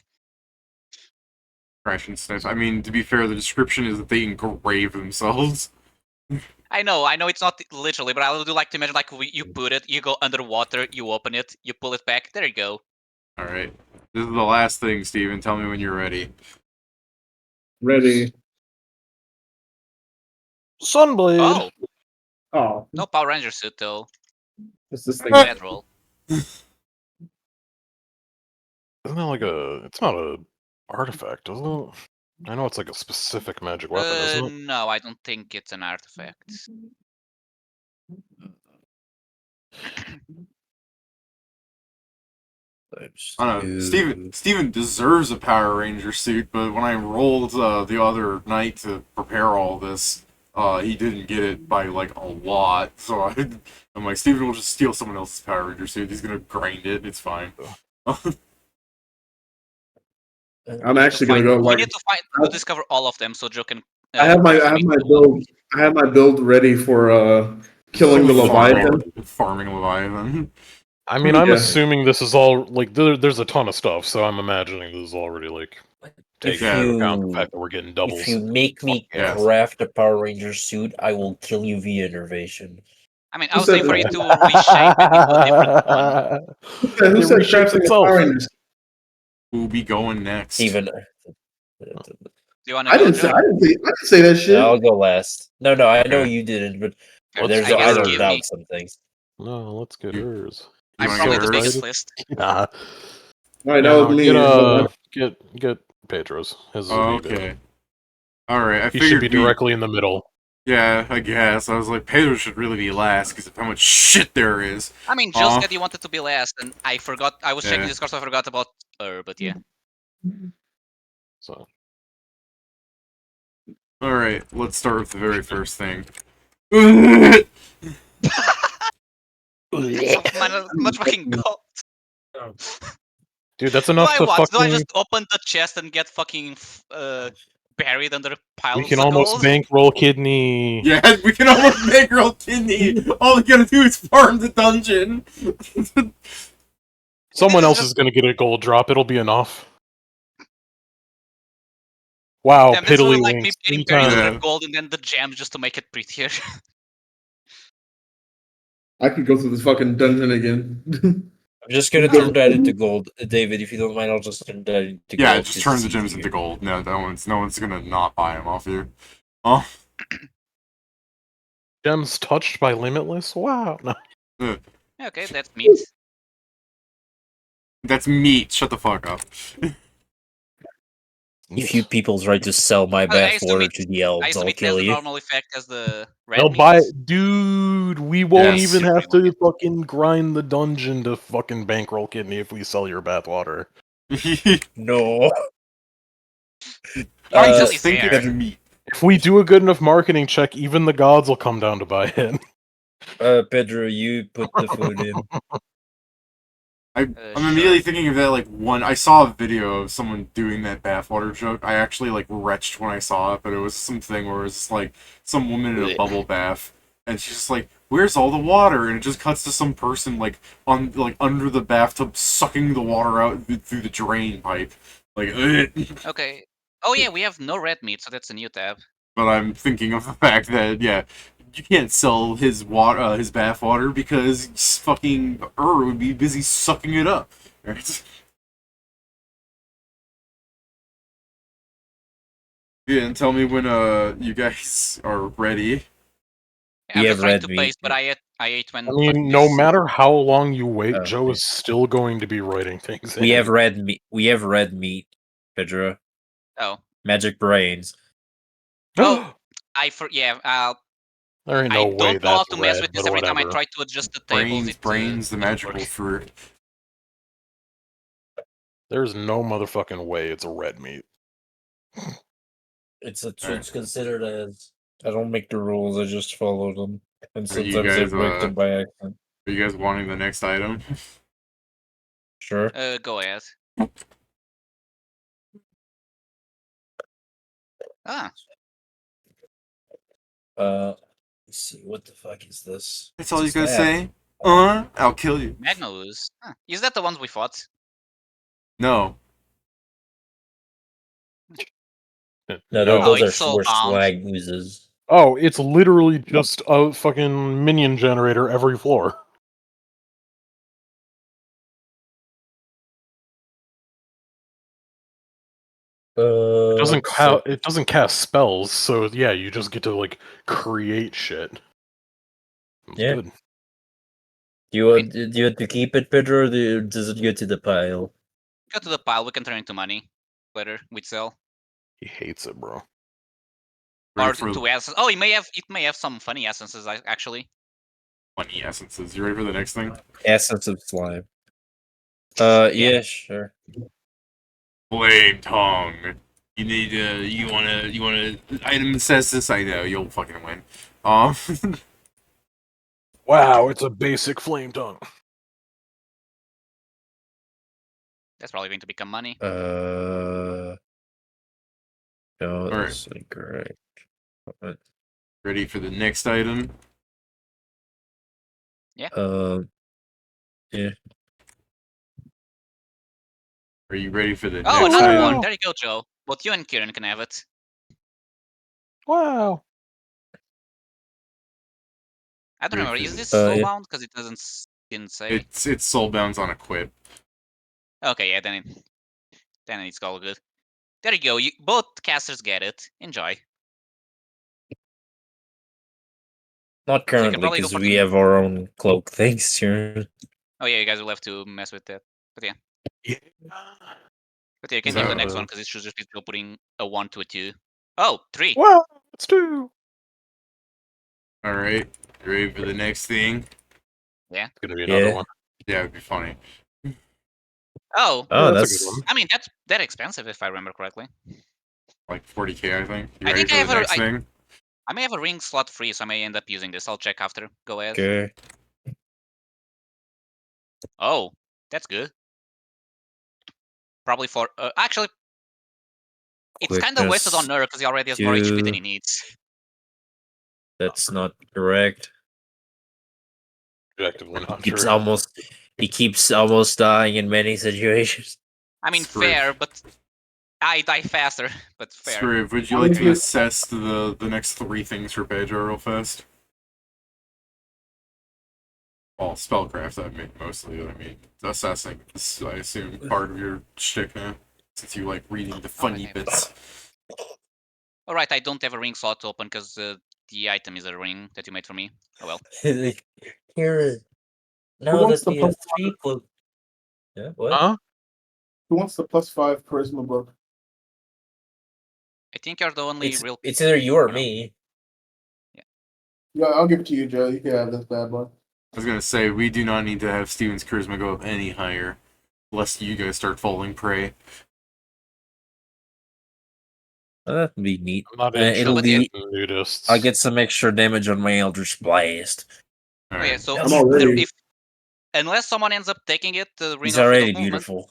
Crash and stuff. I mean, to be fair, the description is that they engrave themselves. I know it's not literally, but I would like to imagine like you put it, you go underwater, you open it, you pull it back, there you go. All right. This is the last thing, Steven. Tell me when you're ready. Ready. Sunblade! Oh, Oh, no Power Ranger suit though. what's this thing? Bad roll. Isn't that like a... It's not a artifact, is it? I know it's like a specific magic weapon, isn't it? No, I don't think it's an artifact. I don't know. Steven deserves a Power Ranger suit, but when I rolled the other night to prepare all this, he didn't get it by like a lot. So I'm like, Steven will just steal someone else's Power Ranger suit. He's gonna grind it. It's fine. I'm actually gonna go. We Like, need to discover all of them so Joe can. I have my build. I have my build ready for killing the Leviathan. Farming Leviathan. I mean, I'm Yeah. assuming this is all, like, there's a ton of stuff, so I'm imagining this is already, like, taking into account the fact that we're getting doubles. If you make me Yes. craft a Power Ranger suit, I will kill you via innervation. I mean, I was saying for you to reshape it into a different one. Who said reshapes crafting a itself. Power Ranger? Who'll be going next? Steven. Do you want to I go, didn't say. Joe? I didn't say that shit. Yeah, I'll go last. No, I know Okay. you didn't, but Okay, there's I guess I don't give me. doubt some things. No, let's get You- hers. You I'm wanna probably get the biggest hers? list. Nah. All right, Yeah, that no, was me. get Pedro's. His is Oh, way bigger. okay. All right. I He should figured be directly in the middle. Yeah, I guess. I was like, Pedro should really be last because of how much shit there is. I mean, Jill said you wanted to be last, and I forgot. I was checking Yeah. Discord, so I forgot about her. But yeah, So All right, let's start with the very first thing. Yeah, much fucking gold. dude, that's Do enough I to what? Do I fucking just open the chest and get fucking buried under we piles can of almost gold? bankroll kidney. we can almost make girl kidney. All we gotta do is farm the dungeon. Someone This is else just- is gonna get a gold drop, it'll be enough. Wow, Damn, this is piddly like me winks getting 3 buried times. under Yeah. gold and then the gems just to make it prettier. I could go through this fucking dungeon again. I'm just gonna Go. turn that into gold, David. If you don't mind, I'll just turn that into gold. Yeah, just 'cause turn it's the gems easier. into gold. No, no one's gonna not buy them off you. Oh, Gems touched by Limitless? Wow. No. Okay, that's meat. that's meat. Shut the fuck up. If you people try to sell my I assume bathwater it- to the I elves, assume I'll it has kill the you. normal effect as the red They'll meat. buy dude, we won't Yes. even have Everyone to fucking grind the dungeon to fucking bankroll kidney if we sell your bathwater. No. I It's just only think fair. it's meat. If we do a good enough marketing check, even the gods will come down to buy it. Pedro, you put the food in. I'm Sure. immediately thinking of that I saw a video of someone doing that bathwater joke. I actually retched when I saw it, but it was something where it's like some woman in a bubble bath, and she's just like, "Where's all the water?" And it just cuts to some person on under the bathtub sucking the water out through the drain pipe. Okay. Oh yeah, we have no red meat, so that's a new tab. But I'm thinking of the fact that you can't sell his water, his bath water because fucking would be busy sucking it up. Right? Yeah, and tell me when you guys are ready. I'm We just have trying red to meat. pace, but I ate when. I mean, fucking no this- matter how long you wait, Oh, Joe okay. is still going to be writing things We in. have red meat. We have red meat, Pedro. Oh, Magic brains. Oh. yeah. There ain't I no way don't know how that's to mess red, with this but every time I whatever. try to adjust the tables. Brains, the doesn't magical work. fruit. There's no motherfucking way it's a red meat. It's Alright. considered as. I don't make the rules. I just follow them, and Are you sometimes I guys, break them by accident. Are you guys wanting the next item? Sure. Go ahead. Ah, Let's see. What the fuck is this? That's all It's you a gotta staff. say? I'll kill you. Magnus. Huh. Is that the ones we fought? No. No, No. those it's are so were bound. slag oozes. Oh, it's literally just a fucking minion generator every floor. It doesn't cast spells, so yeah, you just get to create shit. That's Yeah. good. Do you want to keep it, Pedro, or does it go to the pile? Go to the pile. We can turn it into money later. We sell. He hates it, bro. Or Ready for to essence. Oh, it may have some funny essences actually. funny essences. You ready for the next thing? Essence of slime. Yeah, sure. Flame tongue. You need you wanna item that says this. I know you'll fucking win. Wow, it's a basic flame tongue. That's probably going to become money. No, Alright. that's incorrect. Ready for the next item? Yeah. Are you ready for the Oh, next another item? one. There you go, Joe. Both you and Kieran can have it. Wow. I don't remember. Is Ready this yeah. soulbound? Because it didn't say. It's soulbound's on equip. Okay, yeah, then it's all good. There you go. Both casters get it. Enjoy. Not can currently, probably go because for we the- have our own cloak things here. Oh yeah, you guys will have to mess with that. But yeah, Yeah. you can Is give the that- next one because it should just be still putting a 1 to a 2. Oh, 3. Well, let's do. All right, you ready for the next thing? It's gonna be another Yeah. one. Yeah, it'd be funny. Oh, Oh, that's a good that's one. I mean that's that expensive if I remember correctly. Like 40k, I think. You I ready think for I the have a- next I- thing? I may have a ring slot free, so I may end up using this. I'll check after. Go ahead. okay. Oh, that's good. Probably for actually, it's kind of wasted on Quickness Nerd because he already has more HP than 2. he needs. That's not correct. Objectively not Keeps true. almost he keeps almost dying in many situations. I mean, Screw it. fair, but I die faster. But fair. Scriv, would you How like many to is- assess the next 3 things for Pedro real fast? Well, spellcraft, I mean, mostly. I mean, assessing is, I assume, part of your shtick now, since you like reading the funny okay. bits. All right, I don't have a ring slot open because the item is a ring that you made for me. Oh well. Here, Who now wants that the we have plus 3 cloak. Yeah, what? Huh? Who wants the +5 charisma book? I think you're the only It's, real. it's either you or no. me. Yeah, I'll give it to you, Joe. You can have this bad boy. I was gonna say, we do not need to have Steven's charisma go up any higher, lest you guys start falling prey. Oh, that'd be neat. I'm not It'll interested be. in nudists. I get some extra damage on my Eldritch Blast. Oh yeah. Alright. So I'm already- if unless someone ends up taking it, the ring He's of freedom already of movement. beautiful.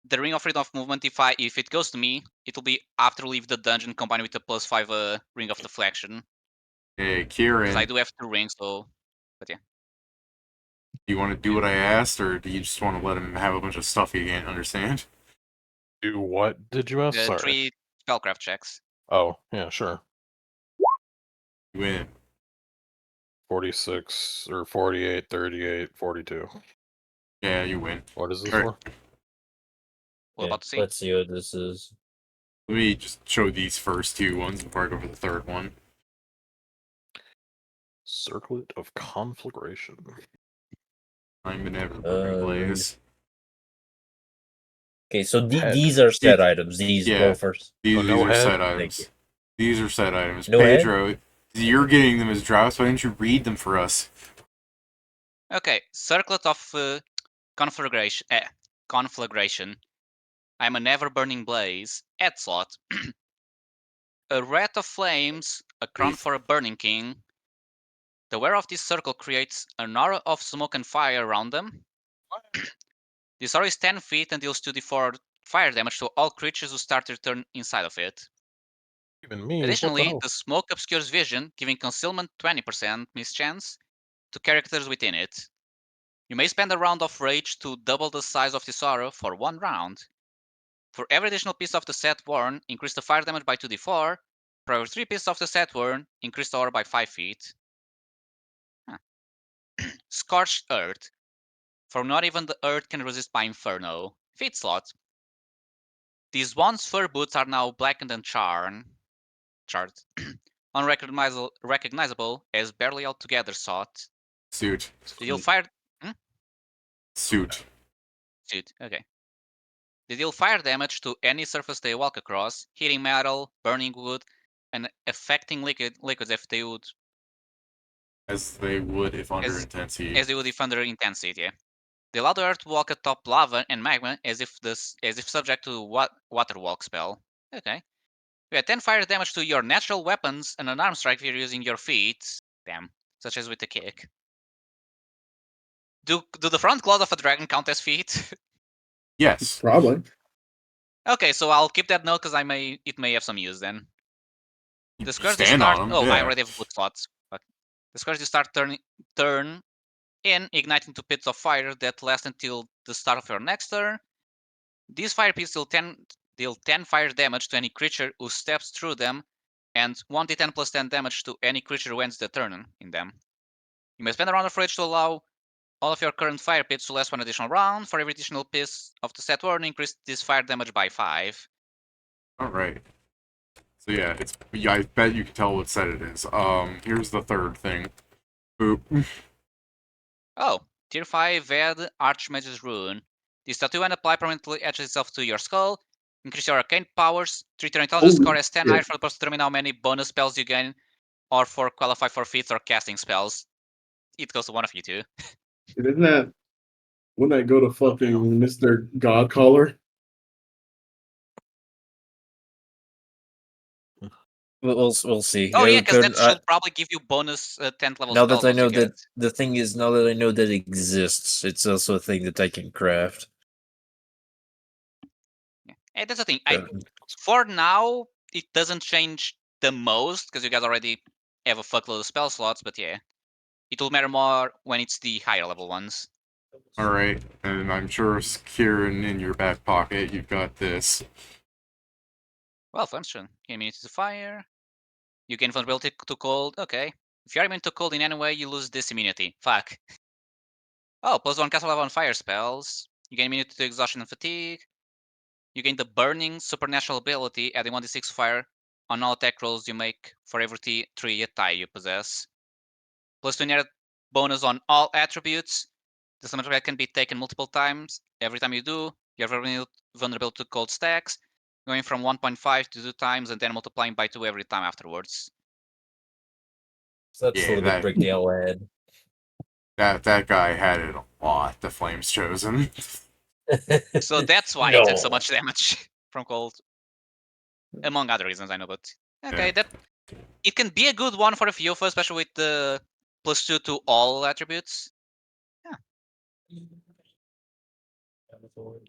The ring of freedom of movement. If it goes to me, it will be after leave the dungeon combined with the +5 ring of deflection. Hey, Because Kieran, I do have 2 rings, so. But yeah. do you want to do what I asked, or do you just want to let him have a bunch of stuff he can't understand? Do what did you ask? The Sorry. 3 spellcraft checks. Oh, yeah, sure. You win. 46 or 48, 38, 42. Yeah, you win. What is this Alright. for? We're Okay, about to see. let's see what this is. Let me just show these first 2 ones before I go for the third one. Circlet of Conflagration. I'm an ever-burning blaze. Okay, so Head. these are set items. These Yeah. go first. These, Oh, no are head? set Thank items. you. These are set items. No head? Pedro, you're getting them as drops. Why didn't you read them for us? Okay, circlet of conflagration. Conflagration. I'm an ever-burning blaze. Add slot. A wreath of flames. A crown Wreath. for a burning king. The wearer of this circle creates an aura of smoke and fire around them. This aura is 10 feet and deals 2d4 fire damage to all creatures who start their turn inside of it. Even me. Additionally, what the smoke obscures vision, giving concealment 20% mischance to characters within it. You may spend a round of rage to double the size of this aura for 1 round. For every additional piece of the set worn, increase the fire damage by 2d4. For every 3 pieces of the set worn, increase the aura by 5 feet. Huh. Scorched Earth. For not even the earth can resist my inferno. Feat slot. These once fur boots are now blackened and charred. Unrecognizable as barely altogether sought. Suit. They deal fire. Suit. Suit. Okay. They deal fire damage to any surface they walk across, hitting metal, burning wood, and affecting liquids if they would As they would if under as, intense heat. as they would if under intense heat. Yeah. They allow the earth to walk atop lava and magma as if subject to water walk spell. Okay. You add 10 fire damage to your natural weapons and an arm strike if you're using your feet. Damn. Such as with the kick. Do the front claws of a dragon count as feet? Yes. Probably. Okay, so I'll keep that note because it may have some use then. You The squares you stand start. on them. Oh, yeah. I already have boot slots. Fuck. The squares you start turn in, ignite into pits of fire that last until the start of your next turn. These fire pits deal 10 fire damage to any creature who steps through them, and 1d10 plus 10 damage to any creature who ends the turn in them. You may spend a round of rage to allow all of your current fire pits to last 1 additional round. For every additional piece of the set warning, increase this fire damage by 5. All right. So yeah, I bet you can tell what set it is. Here's the third thing. Boop. Oh, Tier 5 Ved Archmage's Rune. This tattoo and apply permanently etches itself to your skull. Increase your arcane powers. Treat your intelligence Holy score as 10 shit. higher for the person to determine how many bonus spells you gain, or for qualify for feats or casting spells. It goes to one of you two. Isn't that wouldn't that go to fucking Mr. Godcaller? We'll see. Oh yeah, because that I, should probably give you bonus 10th level now spells that I once you know get that it. the thing is, now that I know that it exists, it's also a thing that I can craft. Yeah. And that's the thing. Uh, For now, it doesn't change the most because you guys already have a fuckload of spell slots. But yeah, it will matter more when it's the higher level ones. All right, and I'm sure Kieran, in your back pocket, you've got this. Well, function. Gain immunity to fire. You gain vulnerability to cold. Okay. If you are immune to cold in any way, you lose this immunity. Fuck. Oh, +1 castle level on fire spells. You gain immunity to exhaustion and fatigue. You gain the burning supernatural ability, adding 1d6 fire on all attack rolls you make for every 3 tie you possess. +2 inherent bonus on all attributes. The summon effect can be taken multiple times. Every time you do, your vulnerability to cold stacks, going from 1.5 to 2 times and then multiplying by 2 every time afterwards. so that's Yeah, a little bit that- break the L head. That guy had it a lot. The Flames Chosen. So that's why it took so much damage from cold. Among other reasons, I know, but okay, Yeah. that it can be a good one for a few of us, especially with the +2 to all attributes.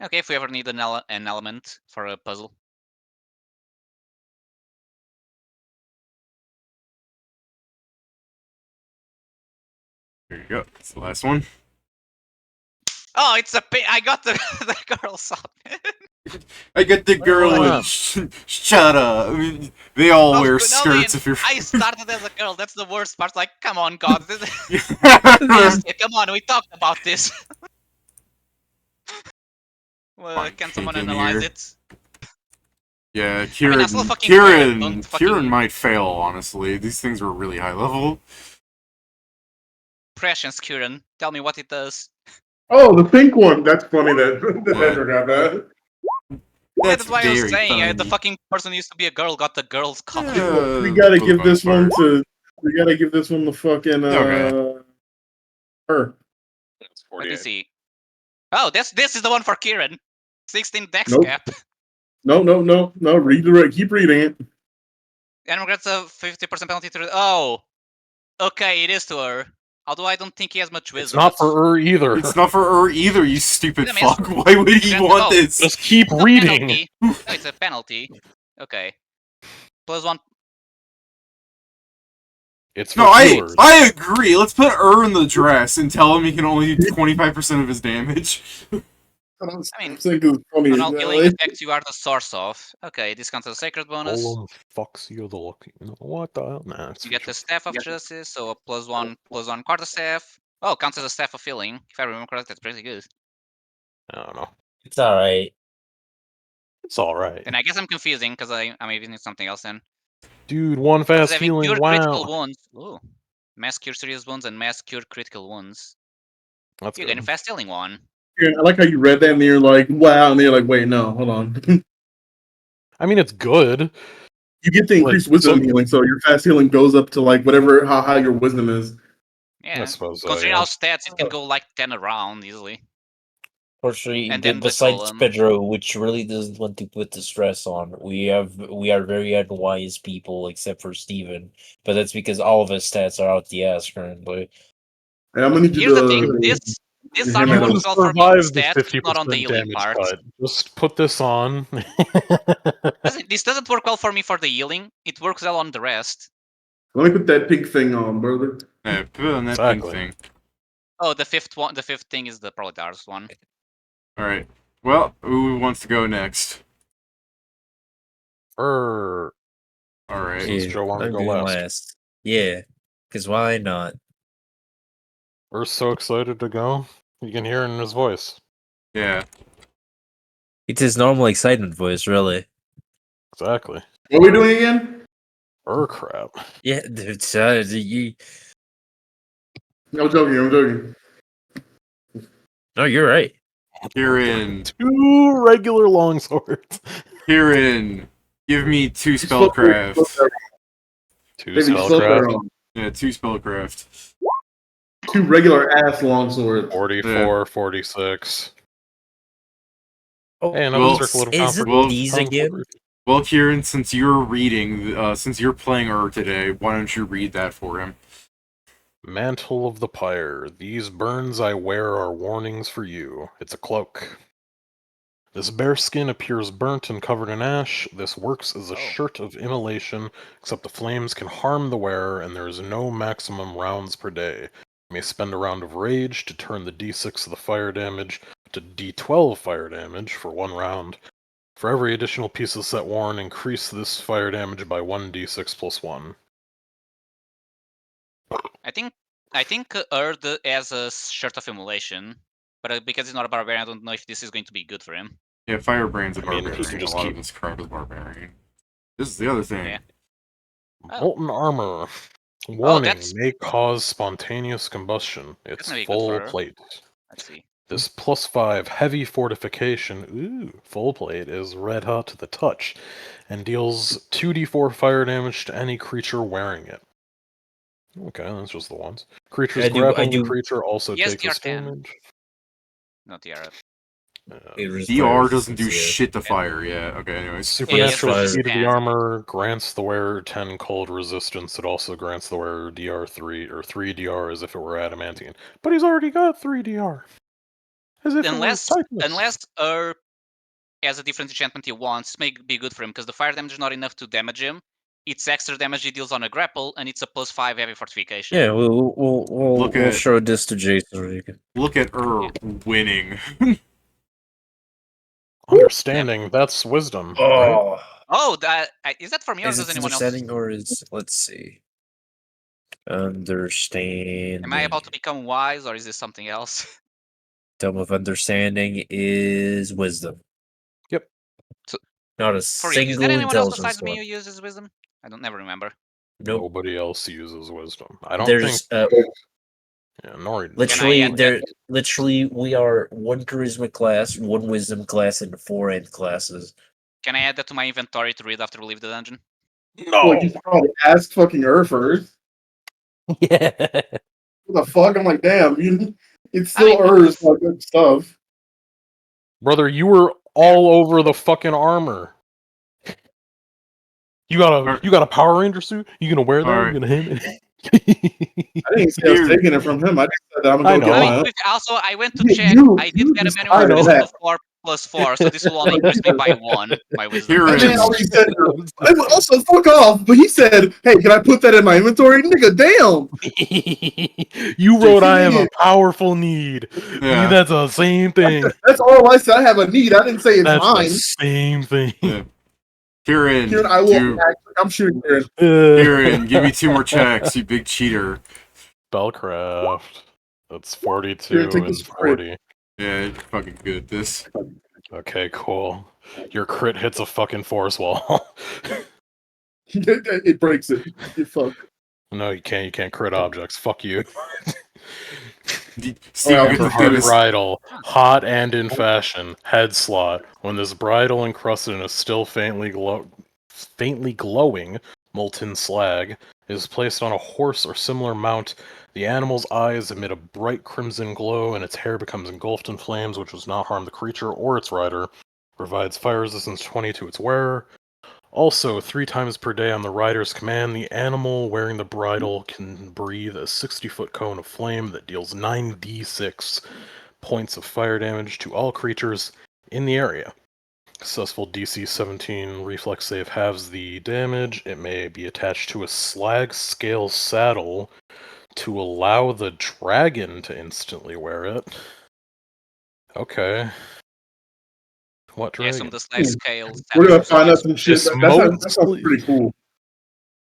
Okay, if we ever need an element for a puzzle. Here you go. That's the last one. Oh, it's a I got the the girls up. I get the girl. Wow. Shut up. I mean, they all wear skirts. If you're. I started as a girl. That's the worst part. Like, come on, God. Come on, we talked about this. Well, can someone Pig in analyze here. it? Yeah, I Kieran. mean, I still fucking wear it. Don't Kieran fucking might fail. Honestly, these things were really high level. prescience, Kieran. Tell me what it does. Oh, the pink one. That's funny that Pedro got that. Yeah, that's why I was very saying funny. the fucking person who used to be a girl got the girl's color. We gotta for the give this most one part. to. We gotta give this one to fucking Okay. her. It's Let me 48. see. Oh, this is the one for Kieran. 16 dex Nope. cap. No. Redirect. Keep reading it. And regrets a 50% penalty to. Oh, okay, it is to her. Although I don't think he has much wisdom. It's not but- for her either. It's not for her either, you stupid Wait a minute. fuck. Why would he Granted, want oh, this? Just keep It's a reading. penalty. No, it's a penalty. Okay. +1. It's for No, healers. I agree. Let's put in the dress and tell him he can only do 25% of his damage. I mean, I'm saying it's funny. on all healing effects you are the source of. Okay, this counts as a sacred bonus. Golem fucks you the look. What the hell? Nah, it's You get the Staff of Justice, so a +1 quarterstaff. Oh, counts as a Staff of Healing. If I remember correctly, that's pretty good. I don't know. It's alright. It's alright. And I guess I'm confusing because I'm using something else then. Dude, one Because fast having healing, cure critical wow. wounds. Ooh. Mass cure serious wounds and mass cure critical wounds. That's You're good. getting fast healing one. I like how you read that and you're like, wow, and then you're like, wait, no, hold on. I mean, it's good. You get the increased wisdom healing, so your fast healing goes up to like whatever how high your wisdom is. Yeah. I suppose so, Considering yeah. our stats, it can go like 10 around easily. Fortunately, And then the besides golem. Pedro, which really doesn't want to put the stress on, we are very unwise people, except for Steven. But that's because all of his stats are out the ass currently. And I'm gonna need you Here's to. the thing, this hand armor that works over. well for me on Survive the stats, but not on the 50% healing damage part. cut. Just put this on. This doesn't work well for me for the healing. It works well on the rest. Let me put that pink thing on, brother. Yeah, put on that Exactly. pink thing. Oh, the fifth one. The fifth thing is the probably the hardest one. Alright. Well, who wants to go next? Err. Alright. Since Joe wanted to I'm go going last. Yeah, because why not? We're so excited to go. You can hear it in his voice. Yeah. It's his normal excitement voice, really. Exactly. What are we doing again? Crap. Yeah, dude. I'm joking. No, you're right. Kieran, 2 regular longswords. Kieran, give me 2 Just flip there, spellcraft. 2 Baby, just flip there spellcraft. on. Yeah, 2 spellcraft. 2 regular ass longswords. 44, 46. Oh, Hey, another well, circle of is it comfort. these again? Well, Kieran, since you're reading, since you're playing today, why don't you read that for him? Mantle of the Pyre. These burns I wear are warnings for you. It's a cloak. This bare skin appears burnt and covered in ash. This works as a shirt of immolation, except the flames can harm the wearer and there is no maximum rounds per day. You may spend a round of rage to turn the d6 of the fire damage to d12 fire damage for 1 round. For every additional piece of set worn, increase this fire damage by 1d6 plus 1. I think Erd has a shirt of immolation, but because he's not a barbarian, I don't know if this is going to be good for him. Yeah, Firebrand's a I mean, he barbarian. can A just lot keep- of this crap is barbarian. This is the other thing. Yeah. Oh. Molten armor. Warning, that's- may cause spontaneous combustion. It's gonna be good full for- plate. Let's see. This +5 heavy fortification, full plate, is red hot to the touch, and deals 2d4 fire damage to any creature wearing it. Okay, that's just the ones. Creatures grappling the creature also Yes, take this DR10. damage. Not the Arab. DR doesn't do shit to fire, yeah. Okay, anyways. Supernatural fire. speed of the Yeah. armor grants the wearer 10 cold resistance. It also grants the wearer DR3, or 3 DR as if it were adamantine. But he's already got 3 DR. As if Unless it were Titanus. Erd has a different enchantment he wants, may be good for him, because the fire damage is not enough to damage him. It's extra damage he deals on a grapple, and it's a +5 heavy fortification. Yeah, we'll show this to Jason. Look at winning. Understanding, that's wisdom. Right? Oh, is that for me or Is does it anyone else? understanding or is let's see. Understanding. Am I about to become wise, or is this something else? Tome of understanding is wisdom. Yep. So, Not a For real, is single there anyone else intelligence besides me score. who uses wisdom? I don't never remember. Nope. Nobody else uses wisdom. I don't There's think. Yeah, nor literally add there. Literally, we are 1 charisma class, 1 wisdom class, and 4 end classes. Can I add that to my inventory to read after we leave the dungeon? Well, you probably ask fucking her first. Yeah. What the fuck? I'm like, damn, it's still hers, like good stuff. Brother, you were all over the fucking armor. You got a Power Ranger suit? You gonna wear that? Alright. You gonna hand it? I didn't say I was taking it from him. I just said I'm I gonna go know. get one. Also, I went to You- check. you- I did you get a decided manual wisdom that. of 4 + 4, so this will only increase me by 1. My wisdom. Here I it mean, is. I already said, I would also fuck off, but he said, "Hey, can I put that in my inventory?" Nigga, damn. You wrote, "I have a powerful need." Yeah. That's the same thing. That's all I said. I have a need. I didn't say it's That's mine. the same thing. Yeah. Kieran, I will. I'm shooting Kieran. Kieran, give me 2 more checks, you big cheater. Spellcraft. That's 42 Here, take and this crit. 40. Yeah, you're fucking good at this. Okay, cool. Your crit hits a fucking force wall. It breaks it. You fuck. No, you can't. You can't crit objects. Fuck you. Steve, Well, you For get to do hard this. bridle, hot and in fashion, head slot. When this bridle encrusted in a still faintly glowing molten slag is placed on a horse or similar mount, the animal's eyes emit a bright crimson glow and its hair becomes engulfed in flames, which does not harm the creature or its rider. Provides fire resistance 20 to its wearer. Also, 3 times per day on the rider's command, the animal wearing the bridle can breathe a 60-foot cone of flame that deals 9d6 points of fire damage to all creatures in the area. Successful DC 17 reflex save halves the damage. It may be attached to a slag scale saddle to allow the dragon to instantly wear it. Okay. What Yeah, dragon? some of the slag scale. We're gonna find out some shit. This That sounds pretty cool.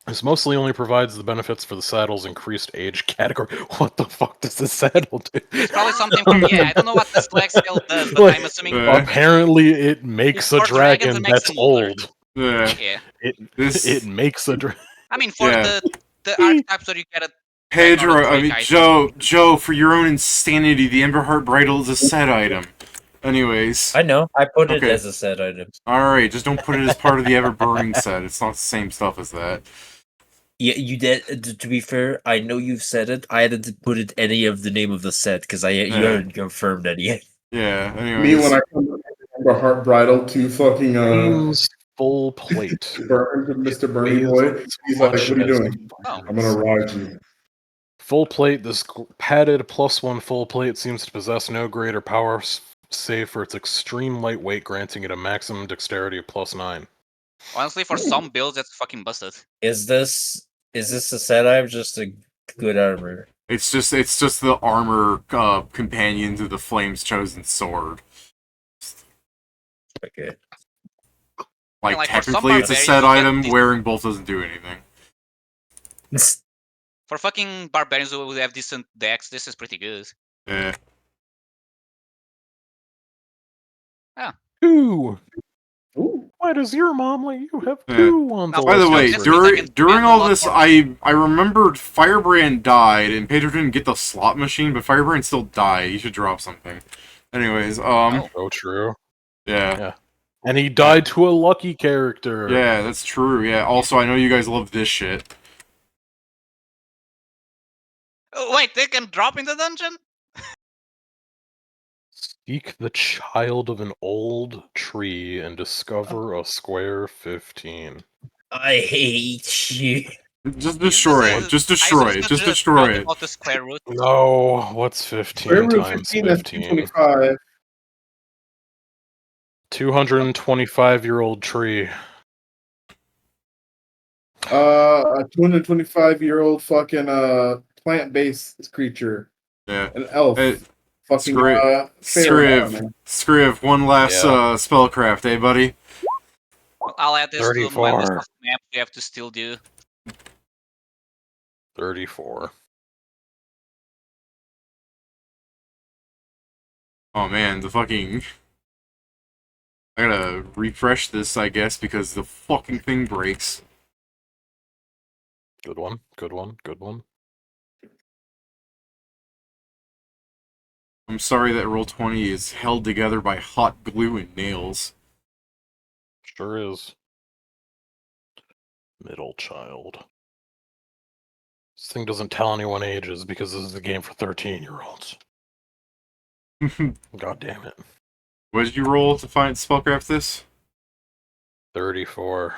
This mostly only provides the benefits for the saddle's increased age category. What the fuck does the saddle do? It's probably something from I don't know what the slag scale does, but Like, I'm assuming apparently it makes It's a for dragons dragon and makes that's them older. old. Yeah. Yeah. It makes a. I mean, for Yeah. the archetypes where you get a Pedro, Dragon or I the mean, Drake Joe, for your own insanity, the Emberheart Bridle is a set item. Anyways. I know. I put it Okay. as a set item. Alright, just don't put it as part of the Ever Burning set. It's not the same stuff as that. Yeah, you did. To be fair, I know you've said it. I hadn't put it any of the name of the set because you Yeah. hadn't confirmed any yet. Yeah, Me anyways. when I come to the Heart Bridal to fucking Seems full plate. Mr. Bernie Boy, he's like, "What are you doing?" Oh. I'm gonna ride you. Full plate, this padded +1 full plate seems to possess no greater power save for its extreme lightweight, granting it a maximum dexterity of +9. Honestly, for some builds, that's fucking busted. Is this a set item? Just a good armor? It's just the armor companion to the Flame's Chosen Sword. Okay. Like, like, for some technically it's a barbarians, set you get item, these- wearing both doesn't do anything. For fucking barbarians who have decent decks, this is pretty good. Yeah. Two! Ooh. Why does your mom let you have Yeah. 2 on Now, By the So way, this means I can during spend a all lot this, more- I remembered Firebrand died, and Pedro didn't get the slot machine, but Firebrand still died. He should drop something. Anyways, Oh, true. yeah. And he died to a lucky character. Yeah, that's true, yeah. Also, I know you guys love this shit. Oh, wait, they can drop in the dungeon? Seek the child of an old tree and discover a square 15. I hate you. Just destroy it. Just destroy it. Just destroy it. About the square root. No, what's 15 Square root times 15, that's 15? 225. 225-year-old tree. A 225-year-old fucking plant-based creature, Yeah. an elf. Hey, Fucking Scriv, one last spellcraft, eh, buddy? I'll add this to my list 34. of maps we have to still do. 34. Oh man, the fucking... I gotta refresh this, I guess, because the fucking thing breaks. Good one, good one, good one. I'm sorry that Roll20 is held together by hot glue and nails. Sure is. Middle child. This thing doesn't tell anyone ages because this is a game for 13-year-olds. God damn it. What did you roll to find spellcraft this? 34.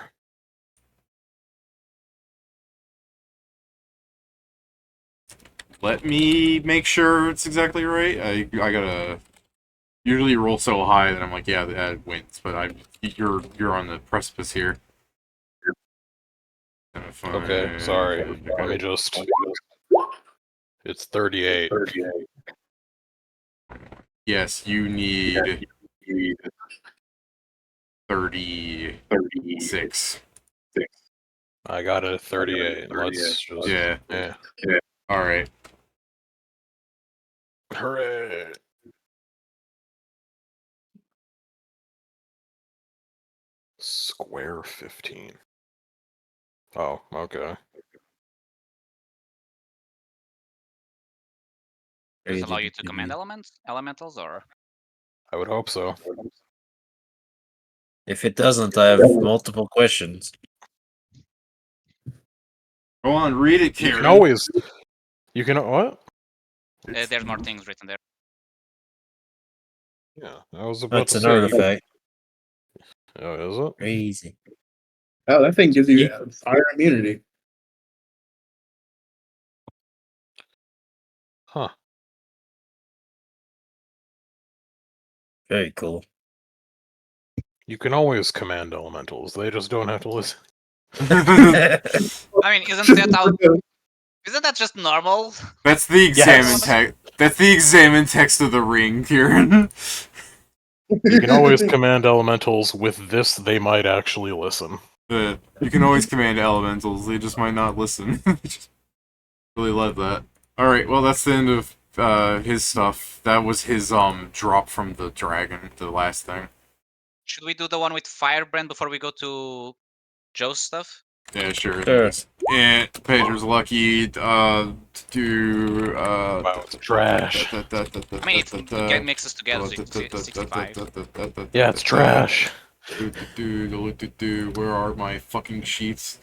Let me make sure it's exactly right. I gotta usually roll so high that I'm like, yeah, that wins. But you're on the precipice here. Okay, sorry. Let me just... It's 38. Yes, you need 36. I got it at 38. Let's just... Yeah. Yeah. Alright. Hooray! Square 15. Oh, okay. Does it allow you to command elementals, or? I would hope so. If it doesn't, I have multiple questions. Go on, read it, You Karen. can always... You can... What? There's more things written there. Yeah, I was about That's to an say... artifact. Oh, is it? Crazy. Oh, that thing gives you fire immunity. Huh. Very cool. You can always command elementals. They just don't have to listen. I mean, isn't that just normal? That's the examine Yes. text. That's the examine text of the ring, Kieran. You can always command elementals. With this, they might actually listen. You can always command elementals. They just might not listen. Just really love that. All right, well that's the end of his stuff. That was his drop from the dragon, the last thing. Should we do the one with Firebrand before we go to Joe's stuff? Yeah, sure. Sure. And Pedro's lucky. Wow, it's trash. I mean, it mixes together, so 65. Yeah, it's trash. Where are my fucking sheets?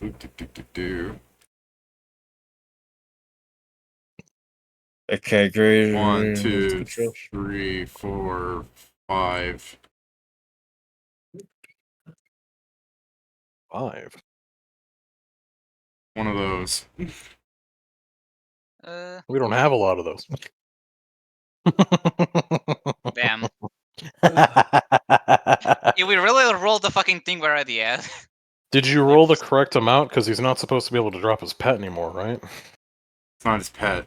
Okay, great. 1, 2, 3, 4, 5. 5. One of those. We don't have a lot of those. Damn. Yeah, we really rolled the fucking thing we're already at. Did you roll the correct amount? Because he's not supposed to be able to drop his pet anymore, right? It's not his pet.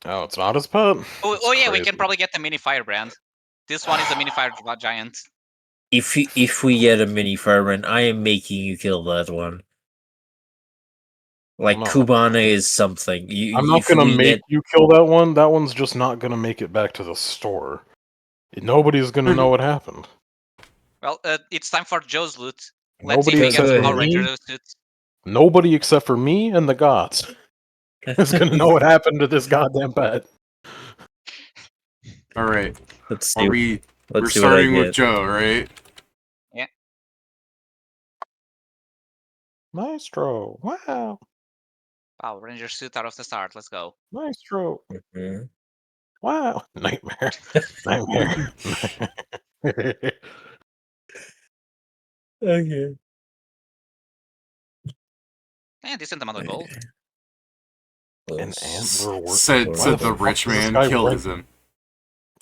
Oh, it's not his pet? Oh yeah, we crazy. can probably get the mini Firebrand. This one is the mini Fire Giant. If we get a mini Firebrand, I am making you kill that one. Like No. Cubana is something. I'm not if gonna we make get- you kill that one. That one's just not gonna make it back to the store. Nobody's gonna know what happened. Well, it's time for Joe's loot. Let's see Nobody if he gets except a Power for Ranger me? suit. Nobody except for me and the gods is gonna know what happened to this goddamn pet. All right. Let's see. Are we? We're Let's see what I starting with get. Joe, right? Maestro, wow, Power Ranger suit out of the start. Let's go. Maestro, Mhm. wow, nightmare, nightmare. Okay. And decent amount of gold. An antler worth. Said Why the fuck rich does this man guy kills rent- him.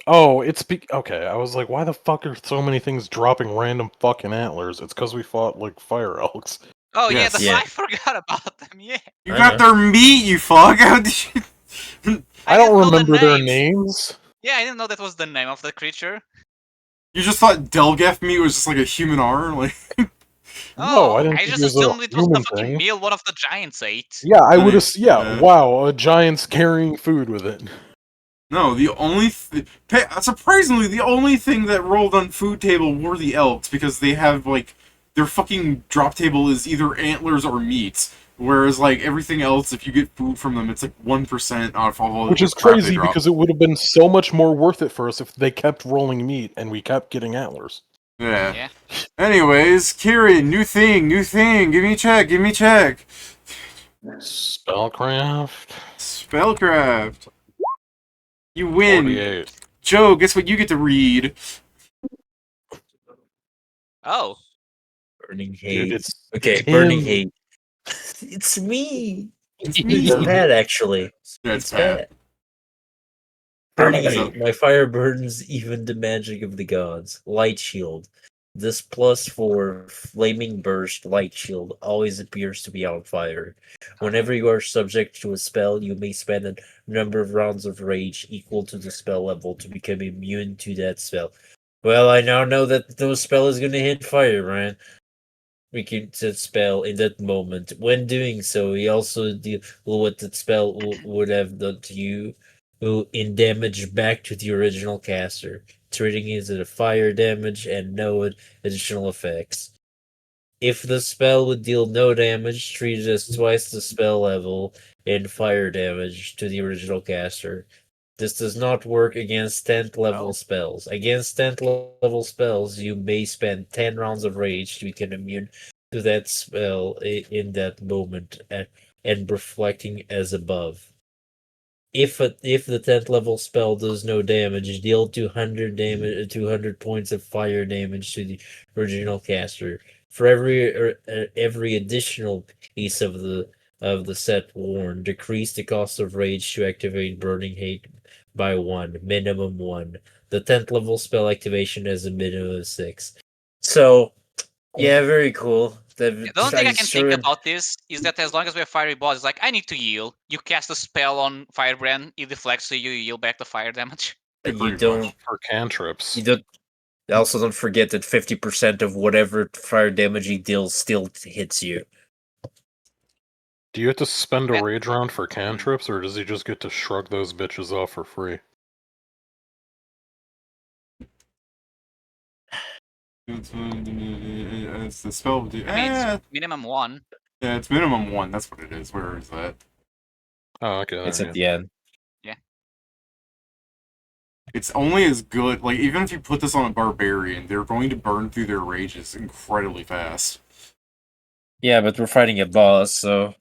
Oh, it's okay. I was like, why the fuck are so many things dropping random fucking antlers? It's because we fought like fire elks. Oh Yes. yeah, Yeah. I forgot about them. Yeah. You I got know. their meat, you fuck! How did you? I didn't don't know the remember their names. names. Yeah, I didn't know that was the name of the creature. You just thought Delgeth meat was just like a human arm, like? No, I Oh, didn't I think just it was a assumed it was the human fucking thing. meal one of the giants ate. Yeah, I would have. Nice. Yeah, Yeah. wow, a giant's carrying food with it. No, the only surprisingly the only thing that rolled on food table were the elks because they have like their fucking drop table is either antlers or meat. Whereas like everything else, if you get food from them, it's like 1% off all Which the is crap they crazy drop. because it would have been so much more worth it for us if they kept rolling meat and we kept getting antlers. Yeah. Yeah. Anyways, Kieran, new thing. Give me a check. Spellcraft. Spellcraft. You win. 48. Joe, guess what you get to read? Oh. Burning hate. Dude, it's Okay, Tim. burning hate. It's me. It's Pat, actually. Yeah, it's Pat. Burning So- hate. My fire burdens even the magic of the gods. Light shield. This +4 flaming burst light shield always appears to be on fire. Whenever you are subject to a spell, you may spend a number of rounds of rage equal to the spell level to become immune to that spell. Well, I now know that the spell is going to hit Firebrand. We can set spell in that moment. When doing so, he also deal what that spell would have done to you in damage back to the original caster, treating it as a fire damage and no additional effects. If the spell would deal no damage, treat it as twice the spell level and fire damage to the original caster. This does not work against 10th level spells. Against 10th level spells, you may spend 10 rounds of rage to become immune to that spell in that moment and reflecting as above. If the 10th level spell does no damage, deal 200 points of fire damage to the original caster. For every additional piece of the set worn, decrease the cost of rage to activate burning hate by 1, minimum 1. The 10th level spell activation has a minimum of 6. So, yeah, very cool. The only thing I can think about this is that as long as we have fiery balls, it's like I need to heal. You cast a spell on Firebrand, it deflects, so you heal back the fire damage. Yeah, You pretty don't. much. For cantrips. You don't. Also, don't forget that 50% of whatever fire damage he deals still hits you. Do you have to spend a Yeah. rage round for cantrips, or does he just get to shrug those bitches off for free? It's the spell. I mean, it's minimum 1. Yeah, it's minimum 1. That's what it is. Where is that? Oh, okay. It's there, at the end. It's only as good. Like, even if you put this on a barbarian, they're going to burn through their rages incredibly fast. Yeah, but we're fighting a boss, so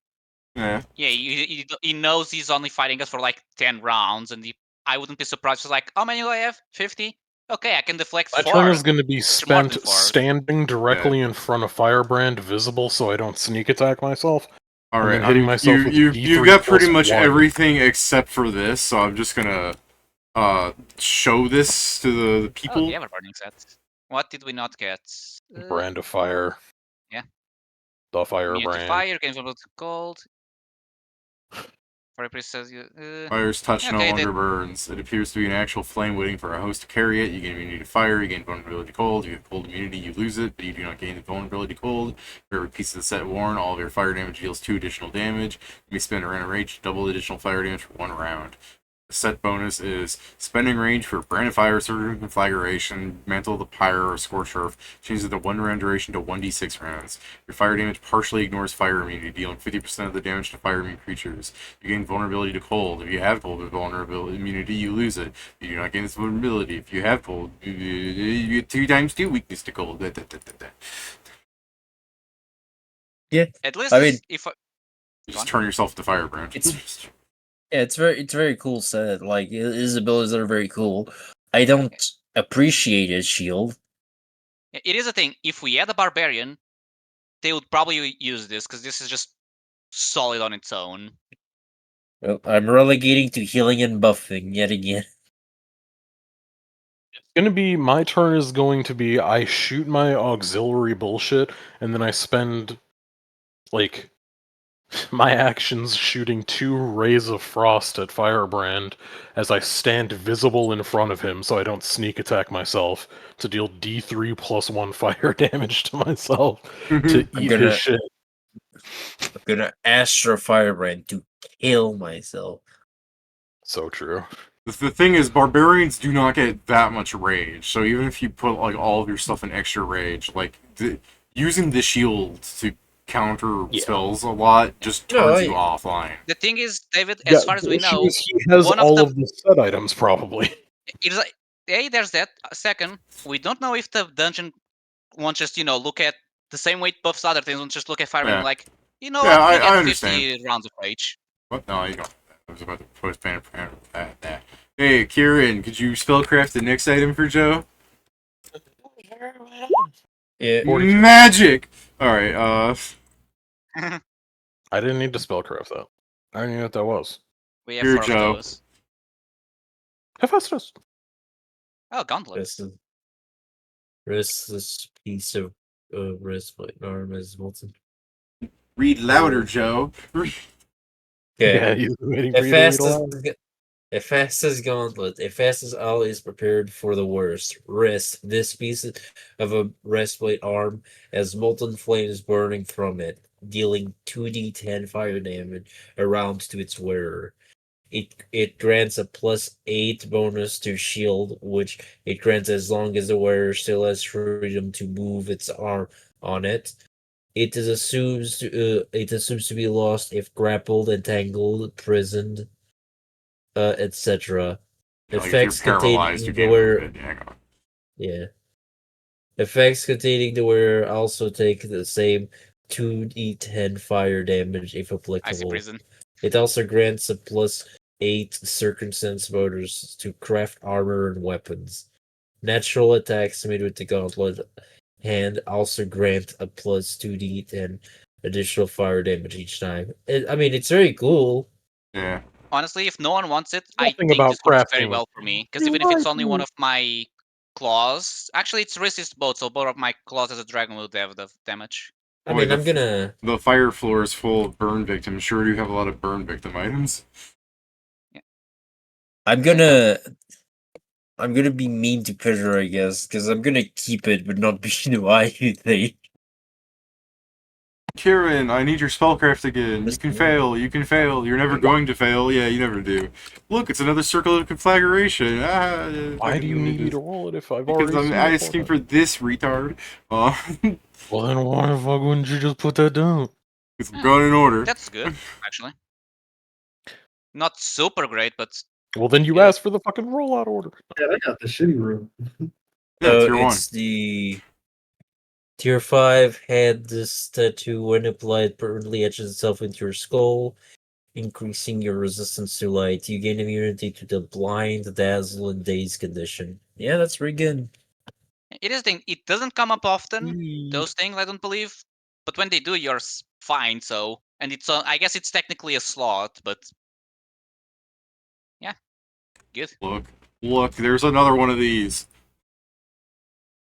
Yeah. Yeah, he knows he's only fighting us for like 10 rounds, and I wouldn't be surprised. He's like, how many do I have? 50? Okay, I can deflect My 4. turn is going to be It's more than spent 4. standing directly in front of Firebrand, visible, so I don't sneak attack myself. All And right. then hitting myself with you've D3 got pretty plus much 1. everything except for this. So I'm just gonna show this to the Oh, people. the Everburning set. What did we not get? Brand of Fire. Yeah. The Immunity to Firebrand. fire, gains vulnerable to cold. For a priest says you. Fire's touch no Okay, longer burns. It appears to be an actual flame waiting for a host to carry it. You gain immunity to fire, you gain vulnerability to cold. You have cold immunity, you lose it, but you do not gain the vulnerability to cold. For every piece of the set worn, all of your fire damage deals 2 additional damage. You may spend a random rage to double additional fire damage for 1 round. The set bonus is spending range for Brand of Fire, Surge of Conflagration, Mantle of the Pyre, or Scorch Earth. Changes the 1 round duration to 1d6 rounds. Your fire damage partially ignores fire immunity, dealing 50% of the damage to fire immune creatures. You gain vulnerability to cold. If you have cold vulnerability immunity, you lose it. You do not gain this vulnerability. If you have cold, you get 2 times 2 weakness to cold. yeah. At least I mean, if You just turn yourself to Firebrand. Yeah, it's very cool set. Like his abilities are very cool. I don't appreciate his shield. it is a thing. If we had a barbarian, they would probably use this because this is just solid on its own. Well, I'm relegating to healing and buffing yet again. Gonna be my turn is going to be I shoot my auxiliary bullshit and then I spend like my actions shooting 2 rays of frost at Firebrand as I stand visible in front of him so I don't sneak attack myself to deal D3 plus 1 fire damage to myself to eat his shit. I'm gonna Astro Firebrand to kill myself. So true. The thing is, barbarians do not get that much rage. So even if you put like all of your stuff in extra rage, like using the shield to counter spells a lot just turns you offline. The thing is, David, Yeah, as far as the we issue know, is he has one of all the of the set items probably. it is like, hey, there's that. Second, we don't know if the dungeon won't just look at the same way it buffs other things. Won't just look at Firebrand and Yeah. like, you know Yeah, what, we I get understand. 50 rounds of rage. What? No, you don't. I was about to post banner that. Hey, Kieran, could you spellcraft the next item for Joe? Yeah. 42. Magic! Alright, I didn't need to spellcraft that. I already knew what that was. We have Here, 4 of Joe. those. Hephaestus. Oh, gauntlets. Restless piece of breastplate arm as Molten. Read louder, Joe. Okay. Yeah, he's waiting for you to read aloud. A fastest gauntlet. A fastest ally is prepared for the worst. Wrist. This piece of a breastplate arm has molten flames burning from it, dealing 2d10 fire damage around to its wearer. It grants a +8 bonus to shield, which it grants as long as the wearer still has freedom to move its arm on it. It assumes to be lost if grappled, entangled, prisoned, etc. Like if you're Effects paralyzed, you containing the can't move wearer. it. Hang on. Yeah. Effects containing the wearer also take the same 2d10 fire damage if I see applicable. prison. It also grants a +8 circumstance bonus to craft armor and weapons. Natural attacks made with the gauntlet hand also grant a +2d10 additional fire damage each time. I mean, it's very cool. Yeah. Honestly, if no one wants it, I Nothing think about this works very crafting. well for me. Because even if it's only one of my claws, actually it's resist both, so both of my claws as a dragon will have the damage. I Boy, mean, I'm gonna. The fire floor is full of burn victims. Sure, do you have a lot of burn victim items? I'm gonna be mean to Peter, I guess, because I'm gonna keep it, but not be the why you think. Kieran, I need your spellcraft again. You can fail. You can fail. You're never going to fail. Yeah, you never do. Look, it's another circle of conflagration. Why do you need me to roll it if I've Because already I'm seen it asking for this retard. Well, then why the fuck wouldn't you just put that down? Because I'm going in order. That's good, actually. Not super great, but Well, then you Yeah. asked for the fucking rollout order. Yeah, I got the shitty room. Yeah, tier 1. It's the tier 5 had this tattoo when applied permanently etches itself into your skull, increasing your resistance to light. You gain immunity to the blind, dazzle, and daze condition. Yeah, that's pretty good. it is thing. It doesn't come up often. Those things, I don't believe. But when they do, you're fine. So, and it's I guess it's technically a slot, but yeah, good. Look, there's another one of these.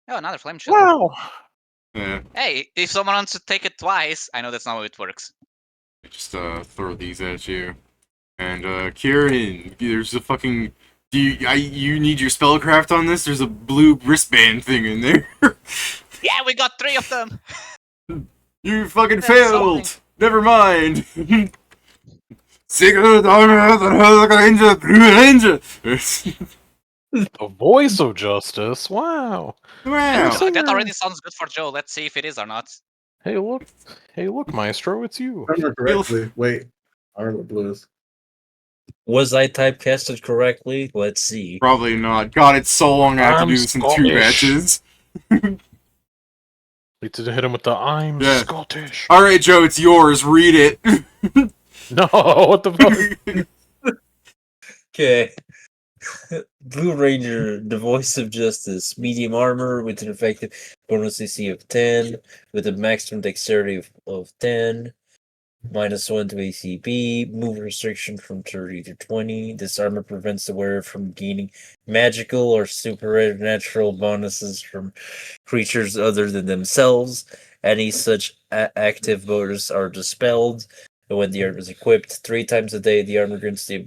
Oh, another flame shield. Wow. Yeah, Hey, if someone wants to take it twice, I know that's not how it works. just throw these at you. And Kieran, there's a fucking. You need your spellcraft on this? There's a blue wristband thing in there. Yeah, we got 3 of them. You fucking That's failed. something. Never mind. Secret Ranger, The voice of justice. Wow. Wow. That already sounds good for Joe. Let's see if it is or not. Hey, look, Maestro, it's you. If I remember correctly. Wait, I remember blues. Was I typecasted correctly? Let's see. Probably not. God, it's so long I have to I'm do this in 2 Scottish. matches. Need to hit him with the I'm Yeah. Scottish. Alright, Joe, it's yours. Read it. No, what the fuck? Okay. Blue Ranger, the voice of justice, medium armor with an effective bonus AC of 10, with a maximum dexterity of 10, -1 to ACB, move restriction from 30 to 20. This armor prevents the wearer from gaining magical or supernatural bonuses from creatures other than themselves. Any such active bonus are dispelled when the armor is equipped. 3 times a day, the armor grants the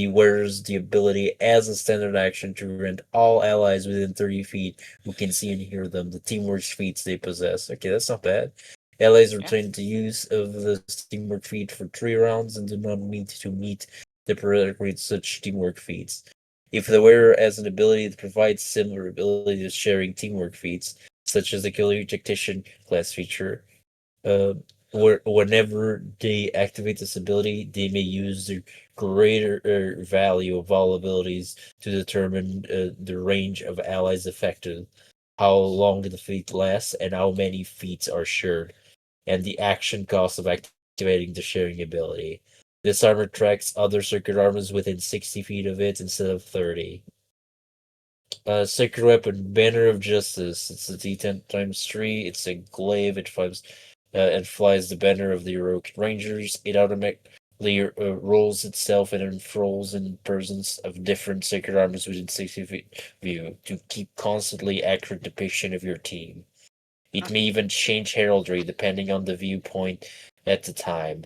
wearers the ability as a standard action to grant all allies within 30 feet who can see and hear them the teamwork feats they possess. Okay, that's not bad. Allies retain the use of the teamwork feat for 3 rounds and do not need to meet the prerequisite such teamwork feats. If the wearer has an ability that provides similar ability to sharing teamwork feats, such as the Killer Tactician class feature, whenever they activate this ability, they may use the greater value of all abilities to determine the range of allies affected, how long the feat lasts, and how many feats are shared, and the action cost of activating the sharing ability. This armor tracks other circuit armors within 60 feet of it instead of 30. Sacred Weapon, Banner of Justice. It's a D10 times 3. It's a glaive. It flies the banner of the heroic rangers. It automatically rolls itself and unfurls in presence of different sacred armors within 60 feet view to keep constantly accurate depiction of your team. It may even change heraldry depending on the viewpoint at the time.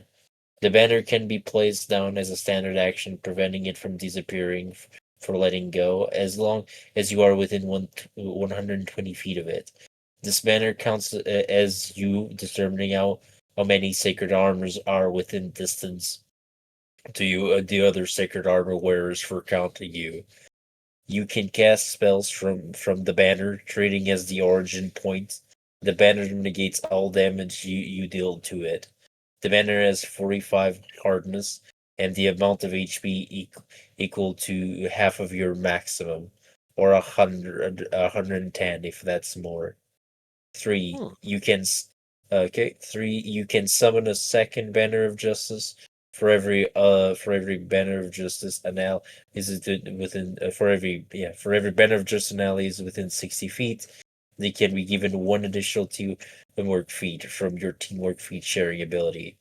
The banner can be placed down as a standard action, preventing it from disappearing for letting go, as long as you are within 120 feet of it. This banner counts as you determining how many sacred armors are within distance to you, the other sacred armor wearers for counting you. You can cast spells from the banner, treating as the origin point. The banner negates all damage you deal to it. The banner has 45 hardness and the amount of HP equal to half of your maximum, or 110 if that's more. 3. You can summon a second banner of justice for every banner of justice anal is within for every banner of justice anal is within 60 feet. They can be given 1 additional teamwork feat from your teamwork feat sharing ability.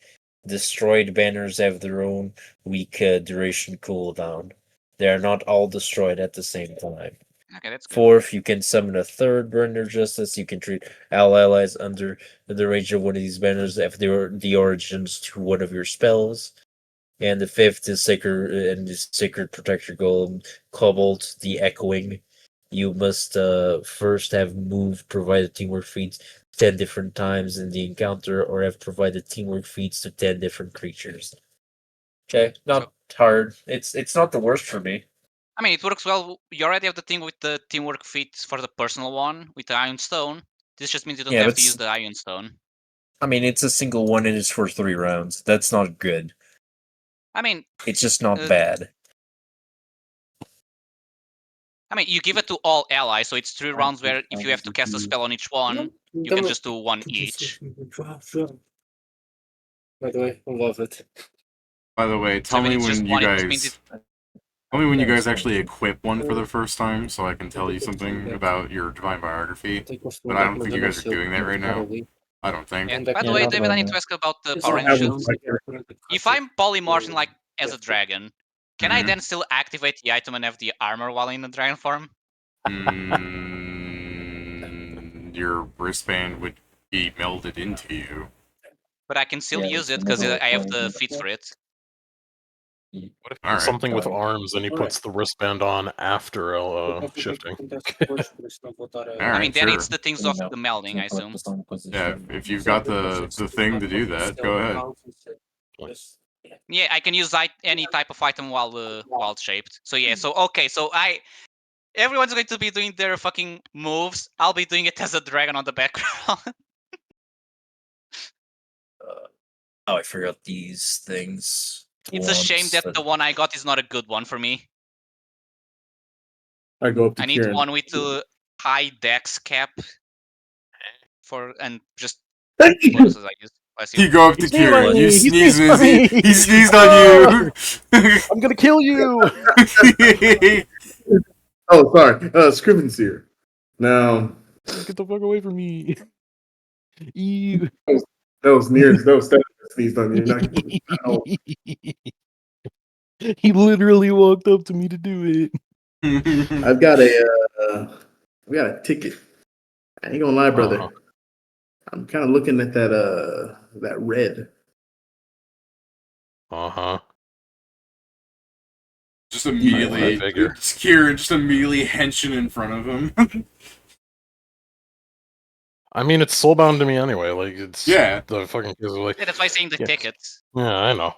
Destroyed banners have their own weak duration cooldown. They are not all destroyed at the same time. Okay, that's good. 4th, you can summon a third banner of justice. You can treat all allies under the range of one of these banners if they are the origins to one of your spells. And the 5th is Sacred Protector Golem, Cobalt, the Echoing. You must first have moved provided teamwork feats 10 different times in the encounter, or have provided teamwork feats to 10 different creatures. Okay, not hard. It's not the worst for me. I mean, it works well. You already have the thing with the teamwork feat for the personal one with the Iron Stone. This just means you don't Yeah, have but to use the Iron Stone. I mean, it's a single one and it's for 3 rounds. That's not good. I mean, It's just not Uh, bad. you give it to all allies, so it's 3 rounds where if you have to cast a spell on each one, you can just do one each. By the way, I love it. By the way, So tell when me it's just when you one, it just means guys. it. Tell me when you Yeah, guys it's fine. actually equip one for the first time, so I can tell you something about your divine biography. But I don't think you guys are doing that right now. I don't think. Yeah. By the way, David, I need to ask about the Power Ranger shield. If I'm polymorphing like as a dragon, can I Mhm. then still activate the item and have the armor while in the dragon form? Your wristband would be melded into you. But I can still Yeah, use it's it because another I have point. the feats for it. What if Alright. something with Fine. arms and he puts the wristband on after shifting? I mean, then sure. it's the things of the melding, I assume. Yeah, if you've got the thing to do that, go ahead. Yeah, I can use any type of item while shaped. So yeah, so okay, so everyone's going to be doing their fucking moves. I'll be doing it as a dragon on the background. Oh, I forgot these things. It's a shame Once, that but- the one I got is not a good one for me. I go up to I need Kieran. one with a high dex cap for and just Thank what else did I use? Bless you. You go up to He sneezed on Kieran, me! you He sneeze sneezed on Izzy, me! he sneezed on you! I'm gonna kill you! Oh, sorry. Scriven's here. Now, Get the fuck away from me! Ew. that was near. That was that sneezed on you. Not, oh, He literally walked up to me to do it. I've got we got a ticket. I ain't gonna lie, brother. Uh-huh. I'm kind of looking at that red. Uh-huh. Just immediately, I figure. Kieran just immediately henching in front of him. I mean, it's soulbound to me anyway. Like, it's Yeah. the fucking kids are like, Yeah, that's why I'm saying the Yeah. tickets. yeah, I know.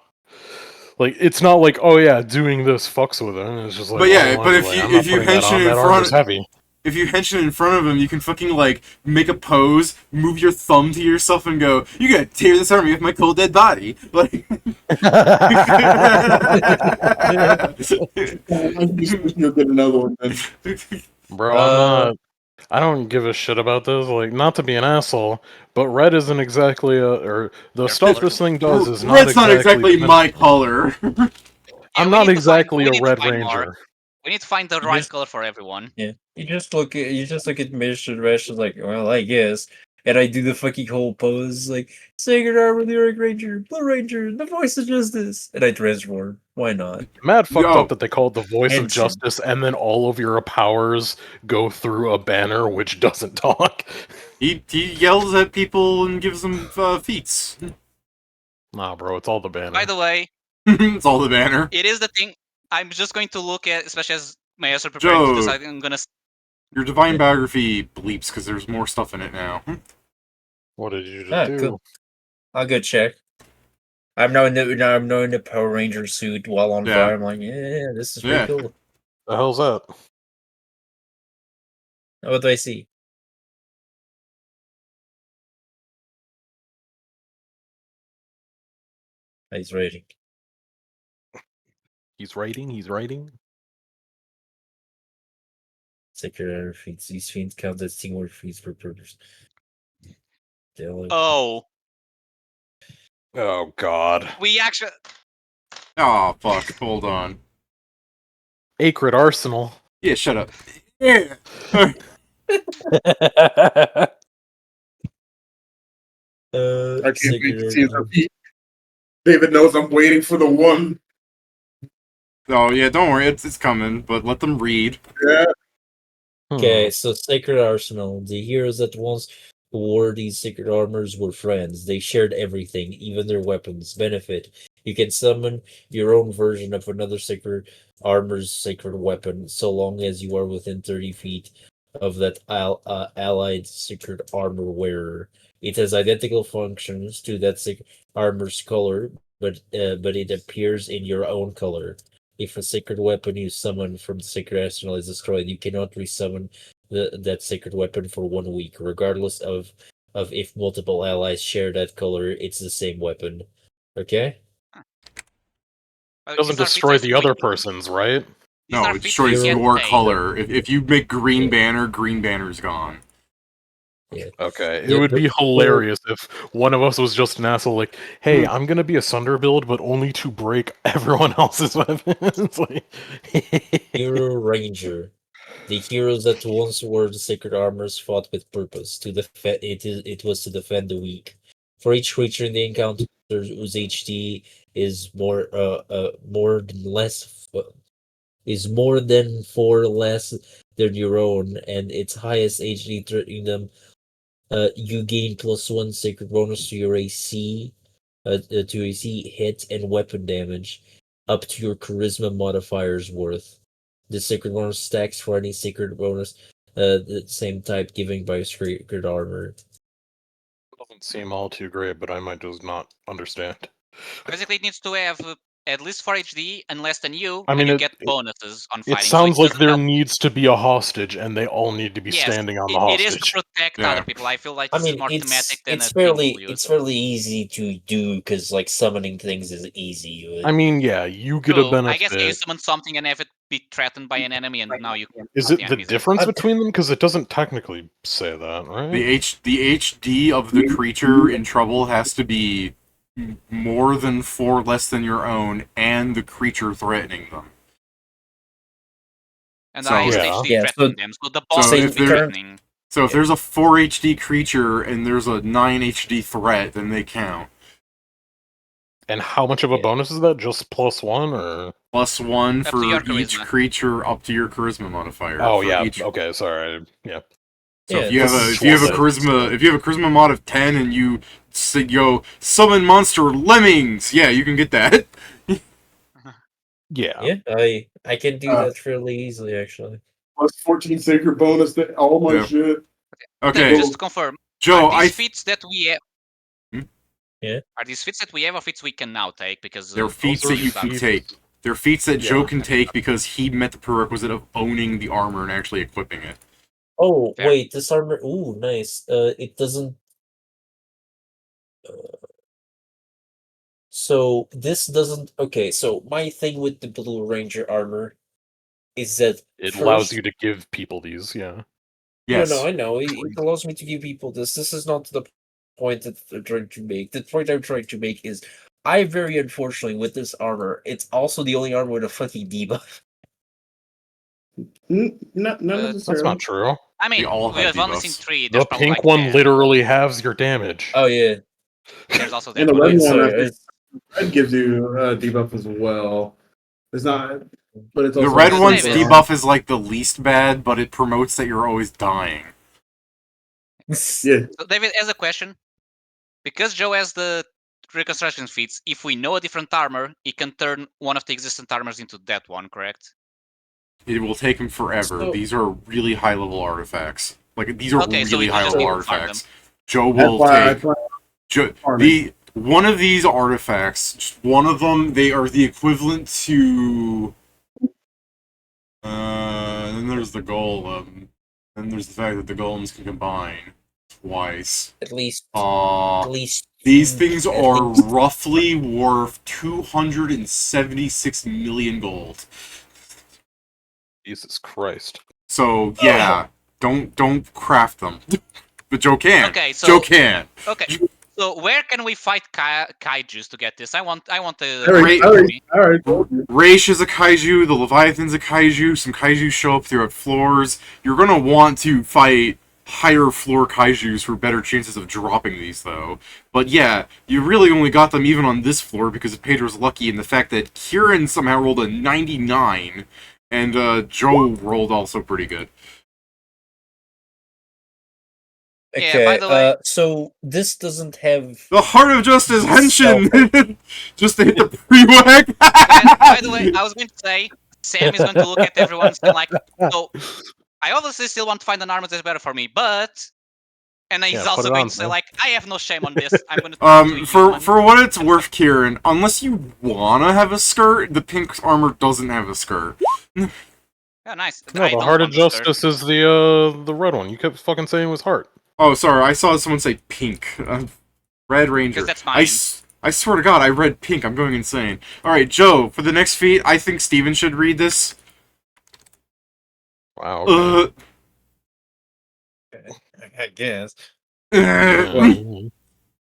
Like, it's not like, oh yeah, doing this fucks with it. It's just like, But yeah, but if chronologically, you I'm not if you putting that hench on. in That front, armor's heavy. if you hench in front of him, you can fucking like make a pose, move your thumb to yourself, and go, "You gotta tear this army with my cold dead body." Like, You'll get another one then. Bro, I'm not. I don't give a shit about this. Like, not to be an asshole, but red isn't exactly or the Your stuff color. this thing does is not Red's not exactly my color. Yeah, I'm we not need to find- exactly we a need to red find more. ranger. We need to find the You right just- color for everyone. Yeah, you just look at Mission Rash like, well, I guess, and I do the fucking whole pose like Sacred Armor, the Orc Ranger, Blue Ranger, the Voice of Justice, and I transform. Why not? Mad fucked Yo. up that they called the voice of Engine. justice, and then all of your powers go through a banner which doesn't talk. He yells at people and gives them feats. Nah, bro, it's all the banner. By the way, It's all the banner. it is the thing. I'm just going to look at, especially as my answer preparing to Joe. decide. I'm gonna. Your divine biography bleeps because there's more stuff in it now. What did you just Ah, do? cool. I'll go check. I'm now in the Power Ranger suit while on Yeah. fire. I'm like, yeah, this is pretty Yeah. cool. The hell's that? What do I see? He's rating. He's writing. Sacred Armor feats. These fiends count as teamwork feats per purpose. Oh, Oh god. we actually. Oh fuck! Hold on. Acrid Arsenal. Yeah, shut up. Yeah. I can't Sacred wait to see his Armor. repeat. David knows I'm waiting for the one. Oh yeah, don't worry, it's coming. But let them read. Yeah. Okay, so Sacred Arsenal. The heroes that once wore these sacred armors were friends. They shared everything, even their weapons. Benefit. You can summon your own version of another sacred armor's sacred weapon, so long as you are within 30 feet of that allied secret armor wearer. It has identical functions to that armor's color, but it appears in your own color. If a sacred weapon you summon from the sacred arsenal is destroyed, you cannot resummon that sacred weapon for 1 week, regardless of if multiple allies share that color. It's the same weapon. Okay. It doesn't Is our feat destroy size the 2 other weeks? person's, right? Is No, our it feat size destroys Hero- yet your paid? color. If you make Green Yeah. Banner, Green Banner's gone. Yeah. Okay, it Yeah, would but be hilarious if one of us was just an asshole like, hey, I'm gonna be a Sunder build, but only to break everyone else's weapons. Like... Hero Ranger. The heroes that once wore the sacred armors fought with purpose. It was to defend the weak. For each creature in the encounter whose HD is more than more than 4 less than your own, and its highest HD threatening them, you gain +1 sacred bonus to your AC, hit and weapon damage, up to your charisma modifier's worth. The sacred bonus stacks for any sacred bonus, the same type given by sacred armor. Doesn't seem all too great, but I might just not understand. Basically, it needs to have at least 4 HD and less than you, I mean, and you it- get bonuses on It fighting. So sounds like doesn't there help. needs to be a hostage, and they all need to be Yes, standing on the it is to hostage. protect Yeah. other people. I feel like I this is mean, more thematic than it's a thing we'll fairly use. easy to do because like summoning things is easy. I mean, yeah, you get a True. I guess you benefit. summon something and have it be threatened by an enemy, and now you. Is not it the enemies. difference I- between them? Because it doesn't technically say that, right? The HD of the creature in trouble has to be more than 4 less than your own, and the creature threatening them. And So- I Yeah. HD Yeah, threatening them, so the So boss if is they're- threatening. So if there's a 4 HD creature and there's a 9 HD threat, then they count. And how much of a Yeah. bonus is that? Just +1, or? +1 Up to for your each charisma. creature up to your charisma modifier. Oh for yeah. each- Okay, sorry. Yeah. So Yeah, if you have this a is if you have a one charisma if you have a charisma mod of 10 and you go summon monster lemmings, yeah, you can get that. Yeah. Yeah, I can do that fairly easily actually. +14 sacred bonus to all my Yeah. shit. Okay, Just to confirm, Joe, are these feats that we have? Hmm? Yeah. Are these feats that we have or feats we can now take? Because they're feats those that are you can feats. take. They're feats that Joe Yeah. can take because he met the prerequisite of owning the armor and actually equipping it. Oh Fair. wait, this armor. Ooh, nice. It doesn't. So this doesn't. Okay, so my thing with the Blue Ranger armor is that It allows first- you to give people these, yeah. Yes. No, I know. It allows me to give people this. This is not the point that I'm trying to make. The point I'm trying to make is, I very unfortunately with this armor, it's also the only armor with a fucking debuff. Not That's necessarily. That's not true. I mean, all we have have only seen debuffs. 3. The There's probably pink like one 10. literally halves your damage. Oh yeah. There's also that And the one. red yes. one, Sorry, I think, red gives you a debuff as well. It's not, but it's The also red Let's one's save it. debuff is like the least bad, but it promotes that you're always dying. Yeah, So David has a question. Because Joe has the reconstruction feats, if we know a different armor, he can turn one of the existent armors into that one, correct? It will take him forever. So- These are really high level artifacts. Like these are Okay, so really we high just level need to farm artifacts. Joe that's will why I take play the one of these artifacts. Just one of them, they are the equivalent to. Then there's the golem. Then there's the fact that the golems can combine twice. at least These things at are least- roughly worth 276 million gold. Jesus Christ. So yeah, don't craft them. But Joe can. Okay, so Joe can. okay. So where can we fight kaijus to get this? I want the I already told you. Raish is a kaiju, the Leviathan's a kaiju, some kaiju show up throughout floors. You're gonna want to fight higher floor kaijus for better chances of dropping these though. But yeah, you really only got them even on this floor because of Pedro's lucky and the fact that Kieran somehow rolled a 99 and Joe rolled also pretty good. Yeah, Okay, by the way- so this doesn't have. The Heart of Justice Henshin! Just to hit the pre-whack! And by the way, I was going to say, Sam is going to look at everyone and like, so I obviously still want to find an armor that's better for me, but and he's Yeah, put also it going on, to say bro. like, I have no shame on this. I'm going to turn into a human. For what it's worth, Kieran, unless you wanna have a skirt, the pink armor doesn't have a skirt. Yeah, nice. No, I the don't Heart of want the skirt. Justice is the red one. You kept fucking saying it was Heart. Oh, sorry, I saw someone say pink. Red Ranger. Because that's mine. I swear to God, I read pink. I'm going insane. All right, Joe. For the next feat, I think Steven should read this. Wow. Okay. I guess.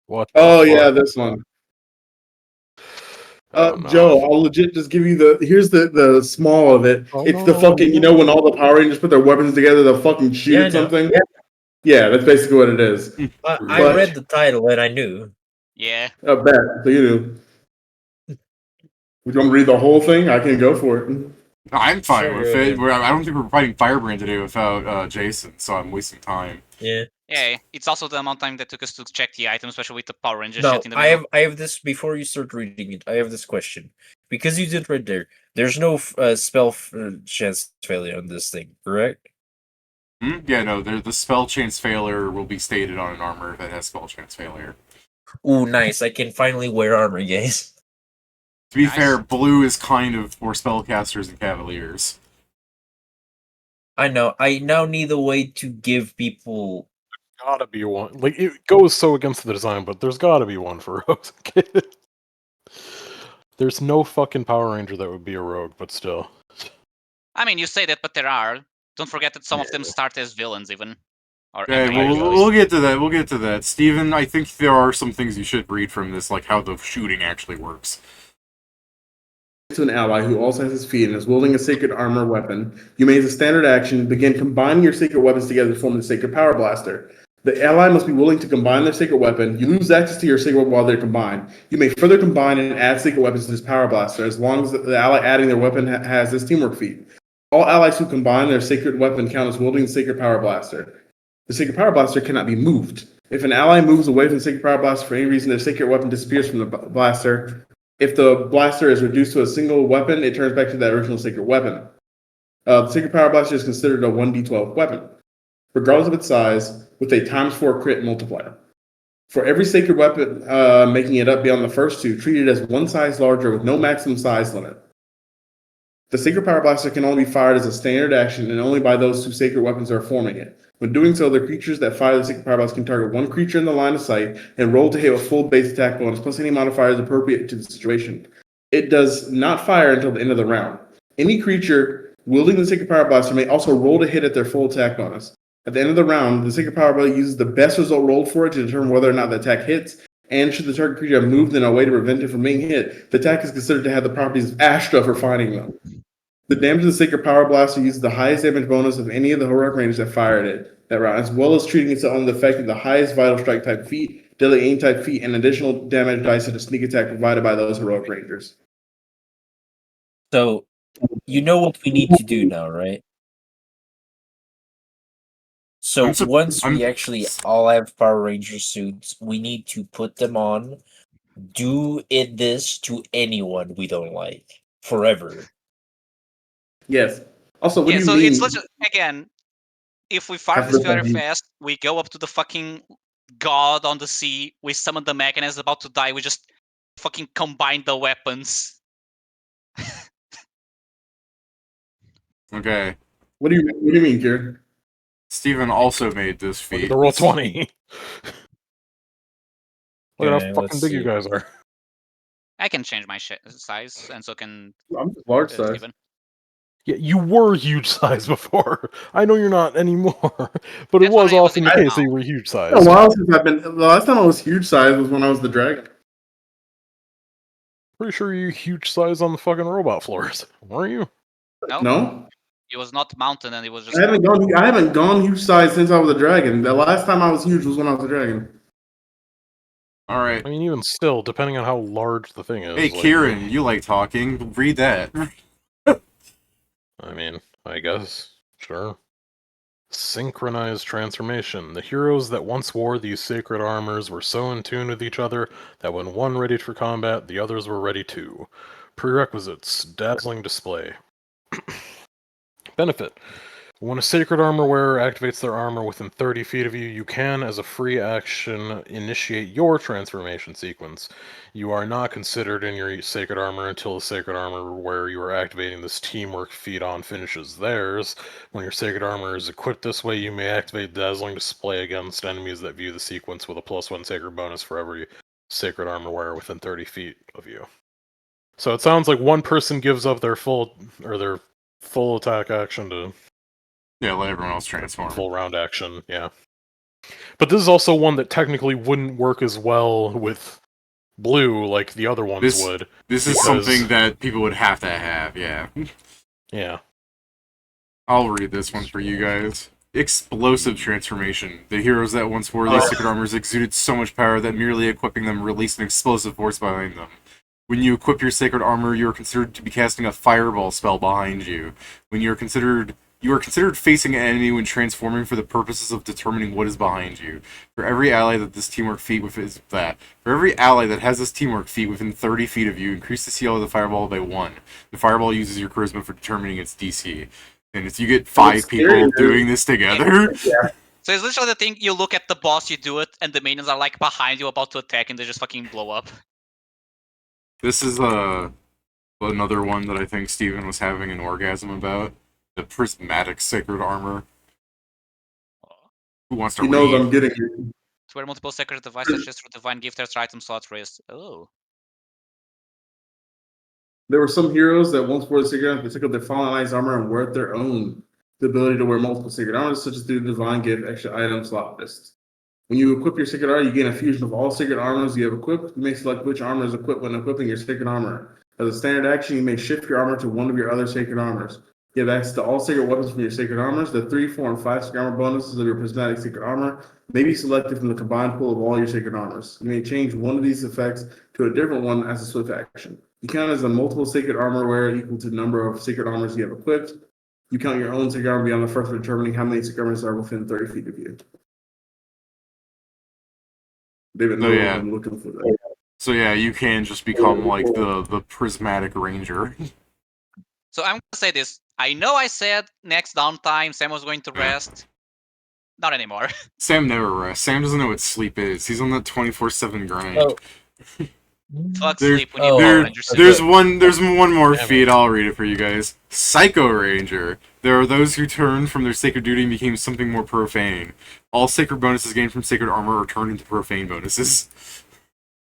What? Oh the yeah, fuck? this one. Oh, no. Joe, I'll legit just give you here's the small of it. Oh, It's no, the fucking, no. when all the Power Rangers put their weapons together, they'll fucking shoot Yeah, I at know. something. Yeah, that's basically what it is. I But- read the title and I knew. Yeah. I bet. So would you want to read the whole thing? I can go for it. I'm fine Sure, with go it. ahead. I don't think we're fighting Firebrand today without Jason, so I'm wasting time. Yeah. Yeah, it's also the amount of time that took us to check the items, especially with the Power Ranger No, shit in the middle. I have this before you start reading it. I have this question because you did right there. There's no spell chance failure on this thing, correct? Yeah, no, the spell chance failure will be stated on an armor that has spell chance failure. Ooh, nice! I can finally wear armor, guys. To be Nice. fair, blue is kind of for spellcasters and cavaliers. I know. I now need a way to give people. Gotta be one. Like, it goes so against the design, but there's gotta be one for rogues. There's no fucking Power Ranger that would be a rogue, but still. I mean, you say that, but there are. Don't forget that some of them start as villains, even. Or Okay, entering as villains. we'll get to that. We'll get to that. Steven, I think there are some things you should read from this, like how the shooting actually works. To an ally who also has his feet and is wielding a sacred armor weapon, you may, as a standard action, begin combining your sacred weapons together to form the sacred power blaster. The ally must be willing to combine their sacred weapon. You lose access to your sacred weapon while they're combined. You may further combine and add sacred weapons to this power blaster as long as the ally adding their weapon has this teamwork feat. All allies who combine their sacred weapon count as wielding the sacred power blaster. The sacred power blaster cannot be moved. If an ally moves away from the sacred power blaster for any reason, their sacred weapon disappears from the blaster. If the blaster is reduced to a single weapon, it turns back to that original sacred weapon. The sacred power blaster is considered a 1d12 weapon, regardless of its size, with a ×4 crit multiplier. For every sacred weapon making it up beyond the first two, treat it as one size larger with no maximum size limit. The sacred power blaster can only be fired as a standard action and only by those two sacred weapons are forming it. When doing so, the creatures that fire the sacred power blaster can target one creature in the line of sight and roll to hit with full base attack bonus plus any modifiers appropriate to the situation. It does not fire until the end of the round. Any creature wielding the sacred power blaster may also roll to hit at their full attack bonus. At the end of the round, the sacred power blaster uses the best result rolled for it to determine whether or not the attack hits, and should the target creature have moved in a way to prevent it from being hit, the attack is considered to have the properties of Astra for finding them. The damage of the Sacred Power Blaster uses the highest damage bonus of any of the heroic rangers that fired it that round, as well as treating it on the effect of the highest vital strike type feat, deadly aim type feat, and additional damage dice to the sneak attack provided by those heroic rangers. So, you know what we need to do now, right? So once we actually all have Power Ranger suits, we need to put them on. Do this to anyone we don't like forever. Yes. Also, what do you so mean? it's again, if we farm this very fast, we go up to the fucking god on the sea, we summon the mech and it's about to die, we just fucking combine the weapons. Okay. What do you mean, Kieran? Steven also made this Look feat. at the roll 20. Look at Okay, how fucking let's big you see. guys are. I can change my size, and so can I'm just large size. Steven. Yeah, you were huge size before. I know you're not anymore, but it That's was why I was often the in case that now. you were huge size. It's been a while since I've been. The last time I was huge size was when I was the dragon. Pretty sure you huge size on the fucking robot floors, weren't you? No, It was not mountain, and it was just. I haven't gone huge size since I was a dragon. The last time I was huge was when I was a dragon. All right. I mean, even still, depending on how large the thing is. Hey, like, Kieran, you like talking. Read that. I mean, I guess. Sure. Synchronized transformation. The heroes that once wore these sacred armors were so in tune with each other that when one ready for combat, the others were ready too. Prerequisites. Dazzling display. Benefit. When a Sacred Armor wearer activates their armor within 30 feet of you, you can, as a free action, initiate your transformation sequence. You are not considered in your Sacred Armor until the Sacred Armor where you are activating this teamwork feat on finishes theirs. When your Sacred Armor is equipped this way, you may activate Dazzling Display against enemies that view the sequence with a +1 Sacred bonus for every Sacred Armor wearer within 30 feet of you. So it sounds like one person gives up their full attack action to Yeah, let everyone else transform. full round action, yeah. But this is also one that technically wouldn't work as well with blue like the other ones would. This is something that people would have to have, yeah. Yeah. I'll read this one for you guys. Explosive transformation. The heroes that once wore these Sacred Armors exuded so much power that merely equipping them released an explosive force behind them. When you equip your Sacred Armor, you are considered to be casting a Fireball spell behind you. When you are considered facing an enemy when transforming for the purposes of determining what is behind you. For every ally that has this teamwork feat within 30 feet of you, increase the CL of the Fireball by 1. The Fireball uses your Charisma for determining its DC. And if you get 5 people doing this together... Yeah. So it's literally the thing, you look at the boss, you do it, and the minions are like behind you about to attack and they just fucking blow up. This is another one that I think Steven was having an orgasm about. The prismatic Sacred Armor. Who wants to He read? knows I'm getting it. To wear multiple sacred devices just through divine gifters item slots raised. Oh. There were some heroes that once wore the Sacred Armor, they took up their Fallen Alliance armor and wear it their own. The ability to wear multiple Sacred Armors, such as through Divine Gift extra item slot list. When you equip your Sacred Armor, you gain a fusion of all Sacred Armors you have equipped. You may select which armor is equipped when equipping your Sacred Armor. As a standard action, you may shift your armor to one of your other Sacred Armors. You have access to all Sacred Weapons from your Sacred Armors. The 3, 4, and 5 Sacred Armor bonuses of your Prismatic Sacred Armor may be selected from the combined pool of all your Sacred Armors. You may change one of these effects to a different one as a swift action. You count as a multiple Sacred Armor wearer equal to the number of Sacred Armors you have equipped. You count your own Sacred Armor beyond the first for determining how many Sacred Armors are within 30 feet of you. David knows I'm looking for that. So yeah, you can just become like the Prismatic Ranger. So I'm gonna say this. I know I said next downtime Sam was going to rest. Not anymore. Sam never rests. Sam doesn't know what sleep is. He's on that 24/7 grind. Oh. Fuck There's- sleep when you Power Rangers. There's one more feat. I'll read it for you guys. Psycho Ranger. There are those who turned from their sacred duty and became something more profane. All sacred bonuses gained from sacred armor are turned into profane bonuses.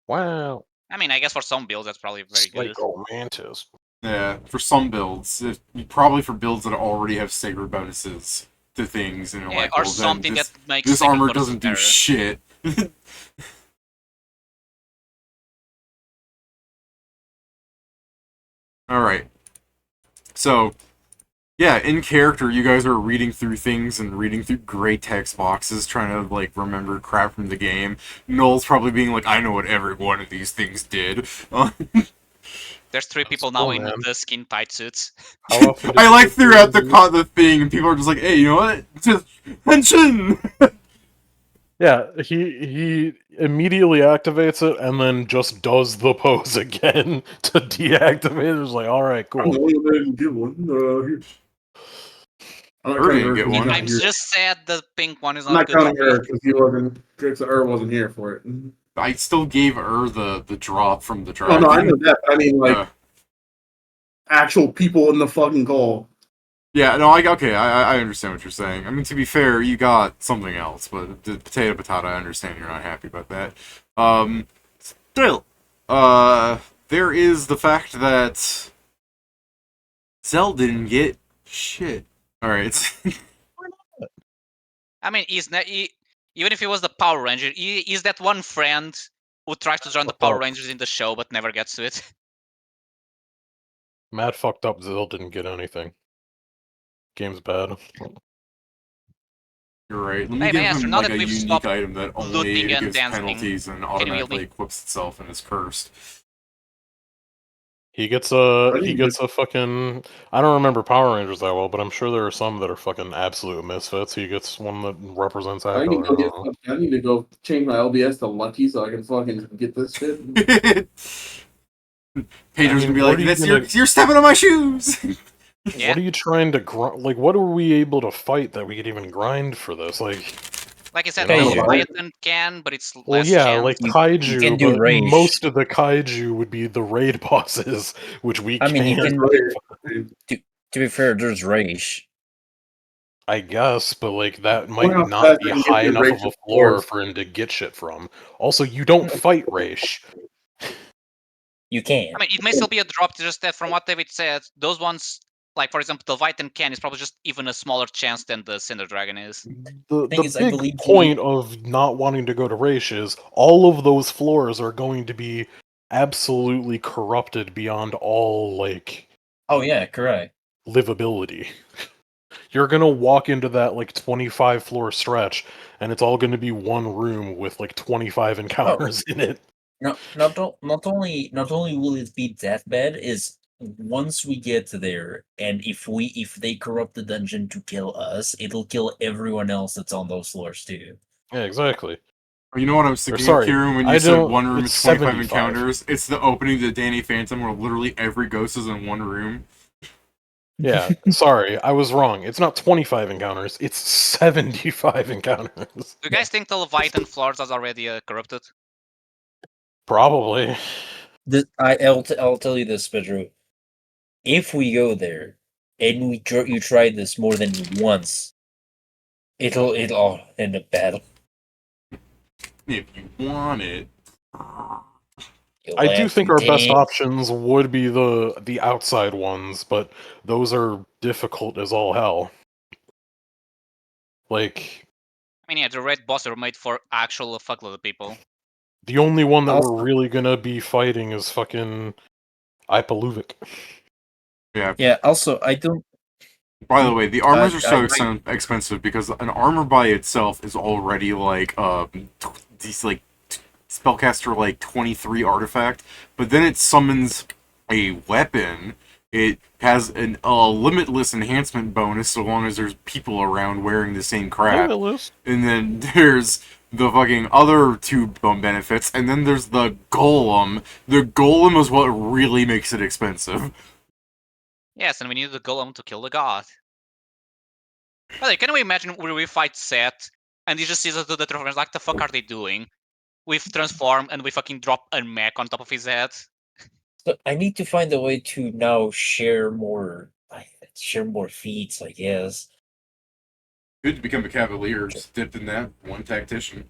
Wow. I mean, I guess for some builds that's probably very good. Psycho Mantis. Yeah, for some builds. Probably for builds that already have sacred bonuses to things. And Yeah, or something that makes this sacred armor bonuses doesn't do better. shit. Alright. So, yeah, in character, you guys are reading through things and reading through gray text boxes, trying to, like, remember crap from the game. Noel's probably being like, I know what every one of these things did. There's 3 people now cool, in man. the skin tight suits. How often did I you like get throughout to- the thing, and people are just like, hey, you know what? Just tension! Yeah, he immediately activates it and then just does the pose again to deactivate it. It's like, all right, I'm the cool. only one that didn't get one. I'm not Her counting didn't her get 'cause he's one. not I'm here. just sad the pink one is I'm not not good for counting her me. because he wasn't. Because wasn't here for it. I still gave her the drop from the Oh dragon. no, I know that. But I mean, like Uh, actual people in the fucking call. yeah, no, I understand what you're saying. I mean, to be fair, you got something else, but the potato, I understand you're not happy about that. Still, there is the fact that Zell didn't get shit. Alright. I mean, even if he was the Power Ranger, he is that one friend who tries to join the Power Rangers in the show but never gets to it. Matt fucked up. Zill didn't get anything. Game's bad. You're right. Let me Hey, give Master, him now like that a we've unique stopped item that only looting and gives dancing, penalties and can you heal automatically me? equips itself and is cursed. He gets I a didn't fucking. I don't remember Power Rangers that well, but I'm sure there are some that are fucking absolute misfits. He gets one that represents I Echo. need, to I don't know. I need to go change my LBS to Lucky so I can fucking get this shit. Pedro's mean, gonna be what like, are you "That's gonna- you're stepping on my shoes." Yeah. What are you trying to grind? Like, what are we able to fight that we could even grind for this? Like Like I said, You know, the Kaiju. Leviathan can, but it's well, less yeah, chance. like You kaiju, can do but rage. most of the kaiju would be the raid bosses, which we I mean, you can't. can. To be fair, there's rage. I guess, but like that might Well, not that be can give high you enough of rage a of floor course. for him to get shit from. Also, you don't fight Raish. You can. I mean, it may still be a drop, just that from what David said, those ones, like for example, the Leviathan can is probably just even a smaller chance than the Cinder Dragon is. The Thing is, I big believe point of not wanting to go to Raish is all of those floors are going to be absolutely corrupted beyond all like Oh yeah, correct. livability. You're gonna walk into that like 25 floor stretch, and it's all gonna be one room with like 25 encounters in it. Not only will it be that bad, is once we get there, and if they corrupt the dungeon to kill us, it'll kill everyone else that's on those floors too. Yeah, exactly. You know what I was Or thinking, sorry, Kieran, when I you said don't. one room It's is 25 75. encounters? It's the opening to Danny Phantom where literally every ghost is in one room. Yeah, sorry, I was wrong. It's not 25 encounters. It's 75 encounters. Do you guys think the Leviathan floors are already corrupted? Probably. I'll tell you this, Pedro. If we go there and you try this more than once, it'll all end up bad. If you want it. You'll I do have think to our best take- options would be the outside ones, but those are difficult as all hell. Like, I mean, yeah, the raid bosses are made for actual fuckload of people. the only one that Also- we're really gonna be fighting is fucking Ipaluvic. Yeah. Yeah. Also, I don't. By the way, the armors are so I- expensive because an armor by itself is already like these like spellcaster like 23 artifact, but then it summons a weapon. It has a limitless enhancement bonus so long as there's people around wearing the same crap. Limitless. And then there's the fucking other two benefits, and then there's the golem. The golem is what really makes it expensive. Yes, and we need the golem to kill the god. But can we imagine where we fight Seth and he just sees us do the transformers? Like, the fuck are they doing? We've transformed and we fucking drop a mech on top of his head. So I need to find a way to now share more feats, I guess. Good to become a cavalier, just dipped in that one tactician.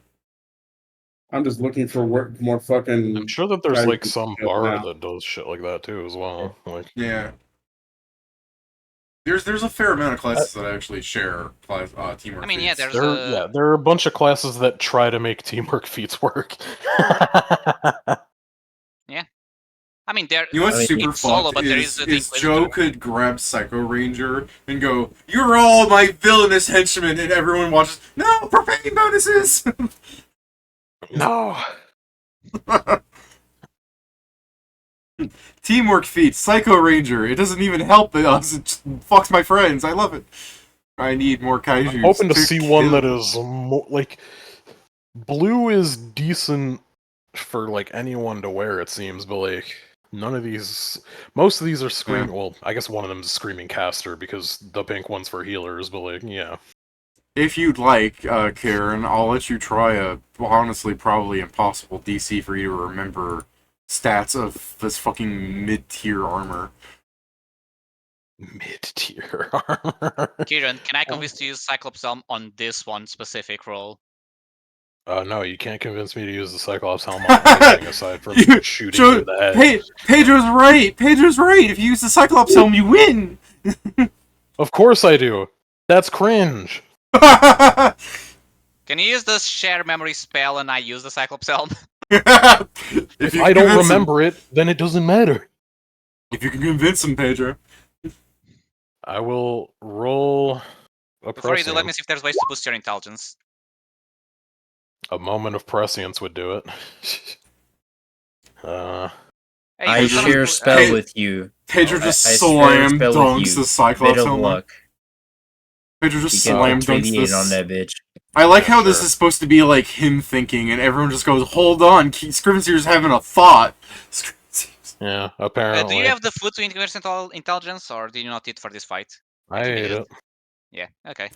I'm just looking for more fucking. I'm sure that there's guys like can some help bard out. that does shit like that too as well. Like, Yeah. There's a fair amount of classes that actually share teamwork. I mean, yeah, feats. there's there are a bunch of classes that try to make teamwork feats work. I mean, there. You know what's I mean, super it's solo, fucked but there is, is the Joe could grab Psycho Ranger and go, "You're all my villainous henchmen," and everyone watches. No, profane bonuses. No. Teamwork feats, Psycho Ranger. It doesn't even help us. It just fucks my friends. I love it. I need more kaijus. I'm hoping to see one that kill. is more like blue is decent for like anyone to wear, it seems, but like none of these, most of these are screaming. Well, I guess one of them is screaming caster because the pink one's for healers, but like yeah. If you'd like, Karen, I'll let you try a honestly probably impossible DC for you to remember stats of this fucking mid-tier armor. Mid-tier armor. Kieran, can I convince you to use Cyclops Helm on this one specific role? No, you can't convince me to use the Cyclops helmet on anything aside from shooting Joe, you in the head. Pedro's right. Pedro's right. If you use the Cyclops helm, you win. Of course I do. That's cringe. Can you use the share memory spell and I use the Cyclops Helm? If I don't remember it, then it doesn't matter. If you can convince him, Pedro. I will roll a Before you do, let prescience. me see if there's ways to boost your intelligence. A moment of prescience would do it. Hey, I you can share summon- spell Hey, with you. Pedro I just share slam spell with dunks you. the Cyclops Bit of helmet. luck. Pedro You just get slam like dunks 3d8 this. on that bitch. I like Yeah, how this sure. is supposed to be like him thinking, and everyone just goes, "Hold on, Scrivenseer's having a thought." Scrivenseer's Yeah, Do apparently. you have the food to increase intelligence, or do you not eat for this fight? I ate it. Yeah. Okay.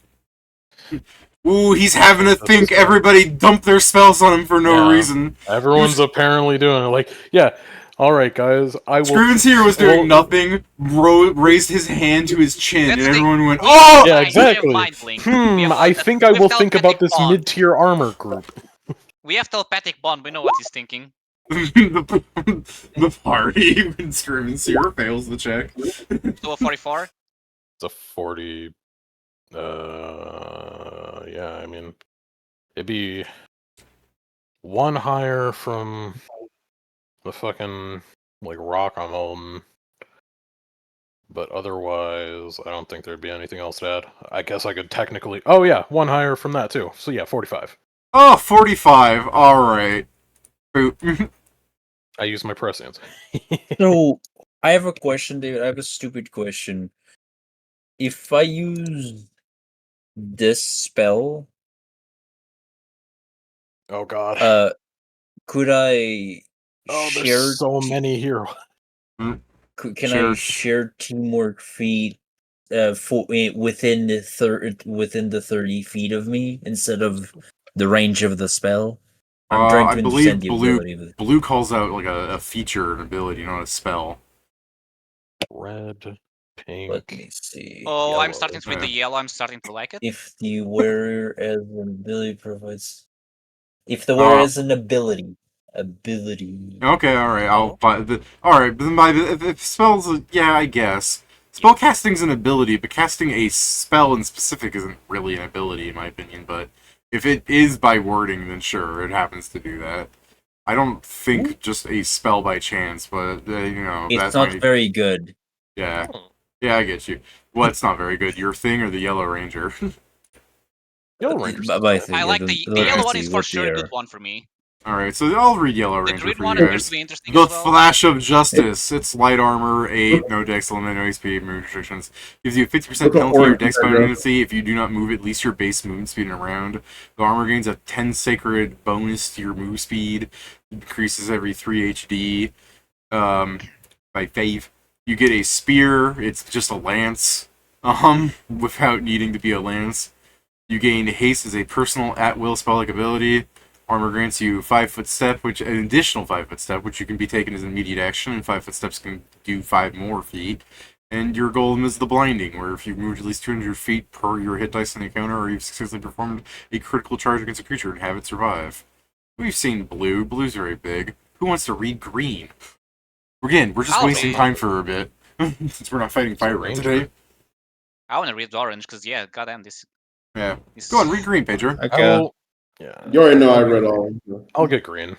Ooh, he's having to This is think good. everybody dumped their spells on him for no Yeah. reason. Everyone's apparently doing it. Like, yeah, all right, guys, I will. Scrivens here was doing well, nothing, raised his hand to his chin, That's and the- everyone went, we- "Oh!" Yeah, We have exactly. mind link. We have I think I we have will think about telepathic this bond. mid-tier armor group. We have telepathic bond. We know what he's thinking. the party when Scrivens here fails the check. So a 44. It's a 40. Yeah, I mean, it'd be one higher from the fucking like rock I'm holding. But otherwise, I don't think there'd be anything else to add. I guess I could technically... Oh yeah, one higher from that too. So yeah, 45. Oh, 45. Alright. Boop. I use my prescience. So I have a question, David. I have a stupid question. If I use this spell, Oh god. could I Oh, share? there's so many here. Can I share teamwork feat within the 30 feet of me instead of the range of the spell? I'm trying to I understand believe the ability of it. Blue calls out like a feature, an ability, not a spell. Red, pink. Let me see. Oh, Yellow. I'm starting to read the yellow. I'm starting to like it. If the wearer as an ability provides. If the wearer has an ability. Okay, alright, I'll buy the. Alright, but then by the. If spells. Yeah, I guess. Spellcasting's an ability, but casting a spell in specific isn't really an ability, in my opinion, but if it is by wording, then sure, it happens to do that. I don't think just a spell by chance, but, you know. It's not very good. Yeah. Yeah, I get you. What's not very good? Your thing or the Yellow Ranger? Yellow Ranger's I like the yellow one is for sure a good one for me. Alright, so I'll read Yellow The Ranger green for one you appears guys. to be interesting The as well. Flash of Justice. It's light armor, 8, no dex limit, no HP, move restrictions. Gives you a 50% penalty or dex bonus if you do not move at least your base movement speed in a round. The armor gains a 10 sacred bonus to your move speed. Increases every 3 HD. By 5. You get a spear. It's just a lance. Without needing to be a lance. You gain haste as a personal at-will spell-like ability. Armor grants you 5-foot step, which an additional 5-foot step, which you can be taken as an immediate action, and 5-foot steps can do 5 more feet. And your golem is the blinding, where if you've moved at least 200 feet per your hit dice on the encounter, or you've successfully performed a critical charge against a creature and have it survive. We've seen blue. Blue's very big. Who wants to read green? Again, we're just wasting time for a bit, since we're not fighting Firebrand today. I want to read orange, because yeah, goddamn this. Yeah. Go on, read green, Pedro. Okay. Yeah. You already know I read all. I'll get green.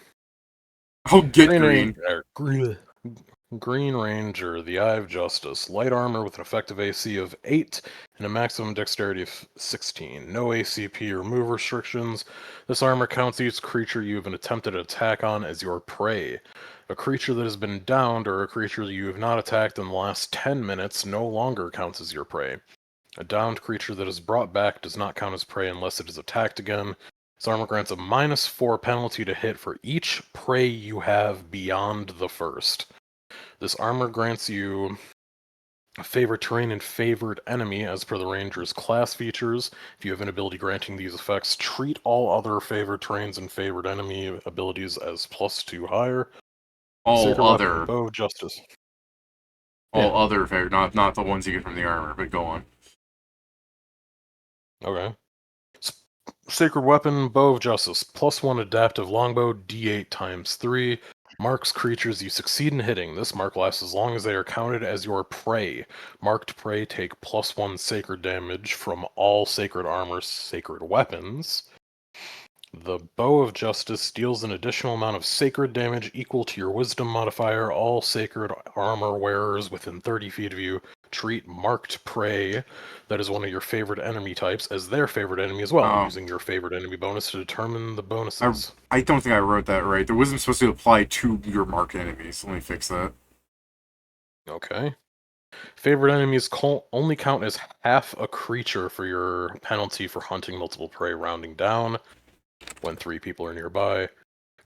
I'll get green. Green Ranger, the Eye of Justice. Light armor with an effective AC of 8 and a maximum dexterity of 16. No ACP or move restrictions. This armor counts each creature you have an attempted attack on as your prey. A creature that has been downed or a creature that you have not attacked in the last 10 minutes no longer counts as your prey. A downed creature that is brought back does not count as prey unless it is attacked again. This armor grants a -4 penalty to hit for each prey you have beyond the first. This armor grants you a favored terrain and favored enemy as per the Ranger's class features. If you have an ability granting these effects, treat all other favored terrains and favored enemy abilities as +2 higher. All other. Bow of Justice. All other favored, not the ones you get from the armor, but go on. Okay. Sacred Weapon, Bow of Justice. +1 adaptive longbow, D8 × 3. Marks creatures you succeed in hitting. This mark lasts as long as they are counted as your prey. Marked prey take +1 sacred damage from all sacred armor, sacred weapons. The Bow of Justice deals an additional amount of sacred damage equal to your wisdom modifier. All sacred armor wearers within 30 feet of you treat marked prey, that is one of your favorite enemy types, as their favorite enemy as well, using your favorite enemy bonus to determine the bonuses. I don't think I wrote that right. The wisdom's supposed to apply to your marked enemies. Let me fix that. Okay. Favorite enemies only count as half a creature for your penalty for hunting multiple prey, rounding down when 3 people are nearby.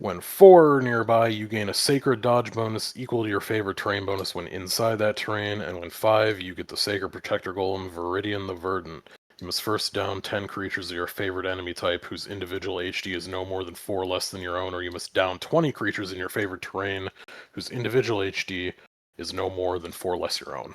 When 4 are nearby, you gain a Sacred Dodge bonus equal to your favorite terrain bonus when inside that terrain, and when 5, you get the Sacred Protector Golem Viridian the Verdant. You must first down 10 creatures of your favorite enemy type whose individual HD is no more than 4 less than your own, or you must down 20 creatures in your favorite terrain whose individual HD is no more than 4 less your own.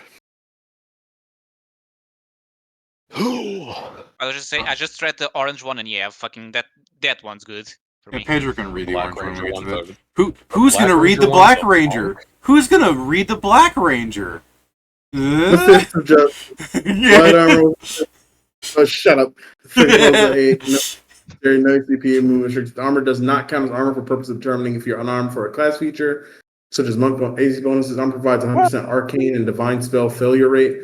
I was just say I just read the orange one, and yeah, fucking that one's good for Yeah, me. Pedro can read the Black orange one when we Ranger get to one's that. a Who's Black gonna read Ranger the one's Black a Ranger? punk. Who's gonna read the Black Ranger? The Fist of Justice. Light armor. Oh, shut up. Fixed rolls at 8. No, very no CP movement restricted. Armor does not count as armor for purpose of determining if you're unarmed for a class feature, such as monk AC bonuses. Armor provides 100% arcane and divine spell failure rate.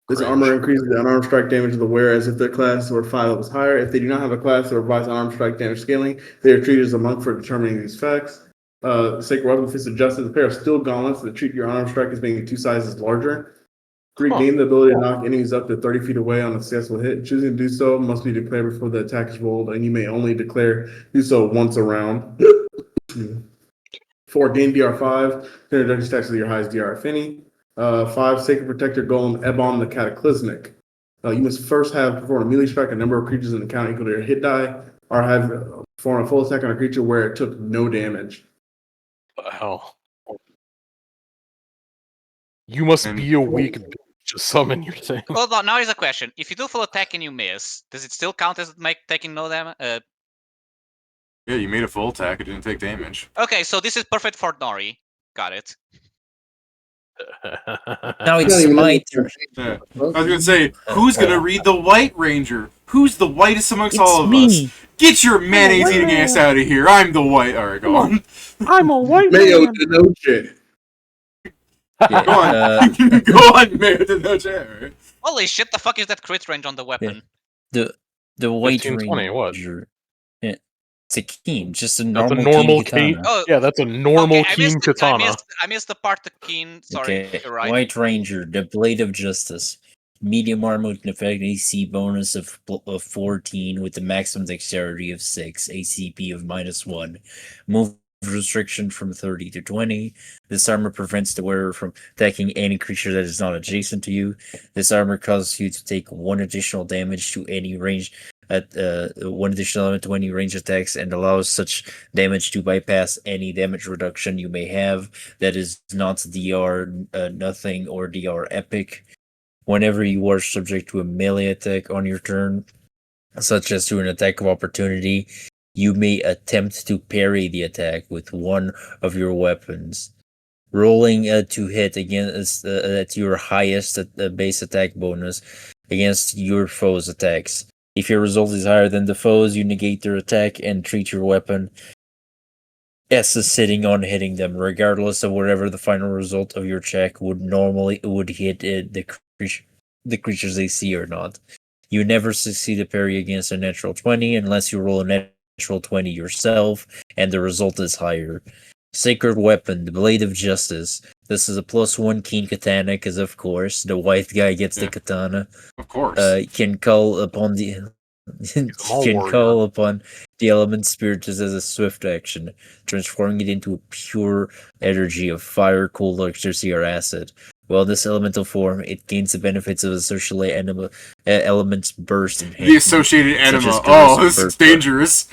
This Cringe. armor increases the unarmed strike damage of the wearer as if their class were 5 levels higher. If they do not have a class that provides unarmed strike damage scaling, they are treated as a monk for determining these facts. Sacred Weapon Fist of Justice. A pair of steel gauntlets that treat your unarmed strike as being 2 sizes larger. Gain the ability to knock enemies up to 30 feet away on a successful hit. Choosing to do so must be declared before the attack is rolled, and you may only do so once a round. 4, gain DR5. Introduction attacks with your highest DR, if any. 5, Sacred Protector Golem Ebon the Cataclysmic. You must first have performed a melee strike a number of creatures in the count equal to your hit die, or have performed a full attack on a creature where it took no damage. What the hell? You must And- be a weak bitch to summon your thing. Hold on, now here's a question. If you do full attack and you miss, does it still count as taking no damage? Yeah, you made a full attack. It didn't take damage. Okay, so this is perfect for Nori. Got it. Now Not it's even my in- turn. Yeah. I was gonna say, who's gonna read the White Ranger? Who's the whitest amongst It's all of me. us? Get your mayonnaise eating ass out of here. I'm the white. All right, go on. I'm a white Mayo man. did no shit. Yeah, Go on. Go on, Mayor de Noche. All right. Holy shit, the fuck is that crit range on the weapon? the White 15-20, what? Ranger. Yeah, it's a keen, just a That's a normal, normal keen key. katana. Oh, Yeah, that's a normal okay, keen katana. I missed the part the keen. Sorry, Okay, you're right. White Ranger, the Blade of Justice. Medium armor with an effective AC bonus of 14 with a maximum dexterity of 6, ACP of -1. Move restriction from 30 to 20. This armor prevents the wearer from attacking any creature that is not adjacent to you. This armor causes you to take 1 additional damage to any range at 1 additional element to any range attacks and allows such damage to bypass any damage reduction you may have that is not DR nothing or DR epic. Whenever you are subject to a melee attack on your turn, such as to an attack of opportunity, you may attempt to parry the attack with one of your weapons. Rolling to hit against at your highest base attack bonus against your foe's attacks. If your result is higher than the foe's, you negate their attack and treat your weapon as sitting on hitting them, regardless of whatever the final result of your check would hit the creatures they see or not. You never succeed a parry against a natural 20 unless you roll a natural 20 yourself and the result is higher. Sacred Weapon, the Blade of Justice. This is a +1 keen katana because, of course, the white guy gets the katana. Of course. Can call upon the mall can warrior. call upon the element spirit just as a swift action, transforming it into a pure energy of fire, cold, electricity, or acid. While this elemental form, it gains the benefits of associated elements burst and The associated such anima. as Oh, corrosive this is burst. dangerous.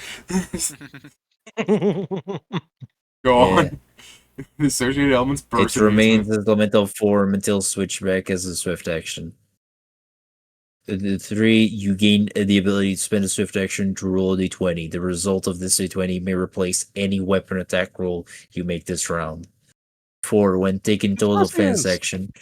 Go Yeah. on. The associated elements burst. It remains as elemental form until switchback as a swift action. The 3, you gain the ability to spend a swift action to roll a d20. The result of this d20 may replace any weapon attack roll you make this round. 4, when taking total defense Hands. action,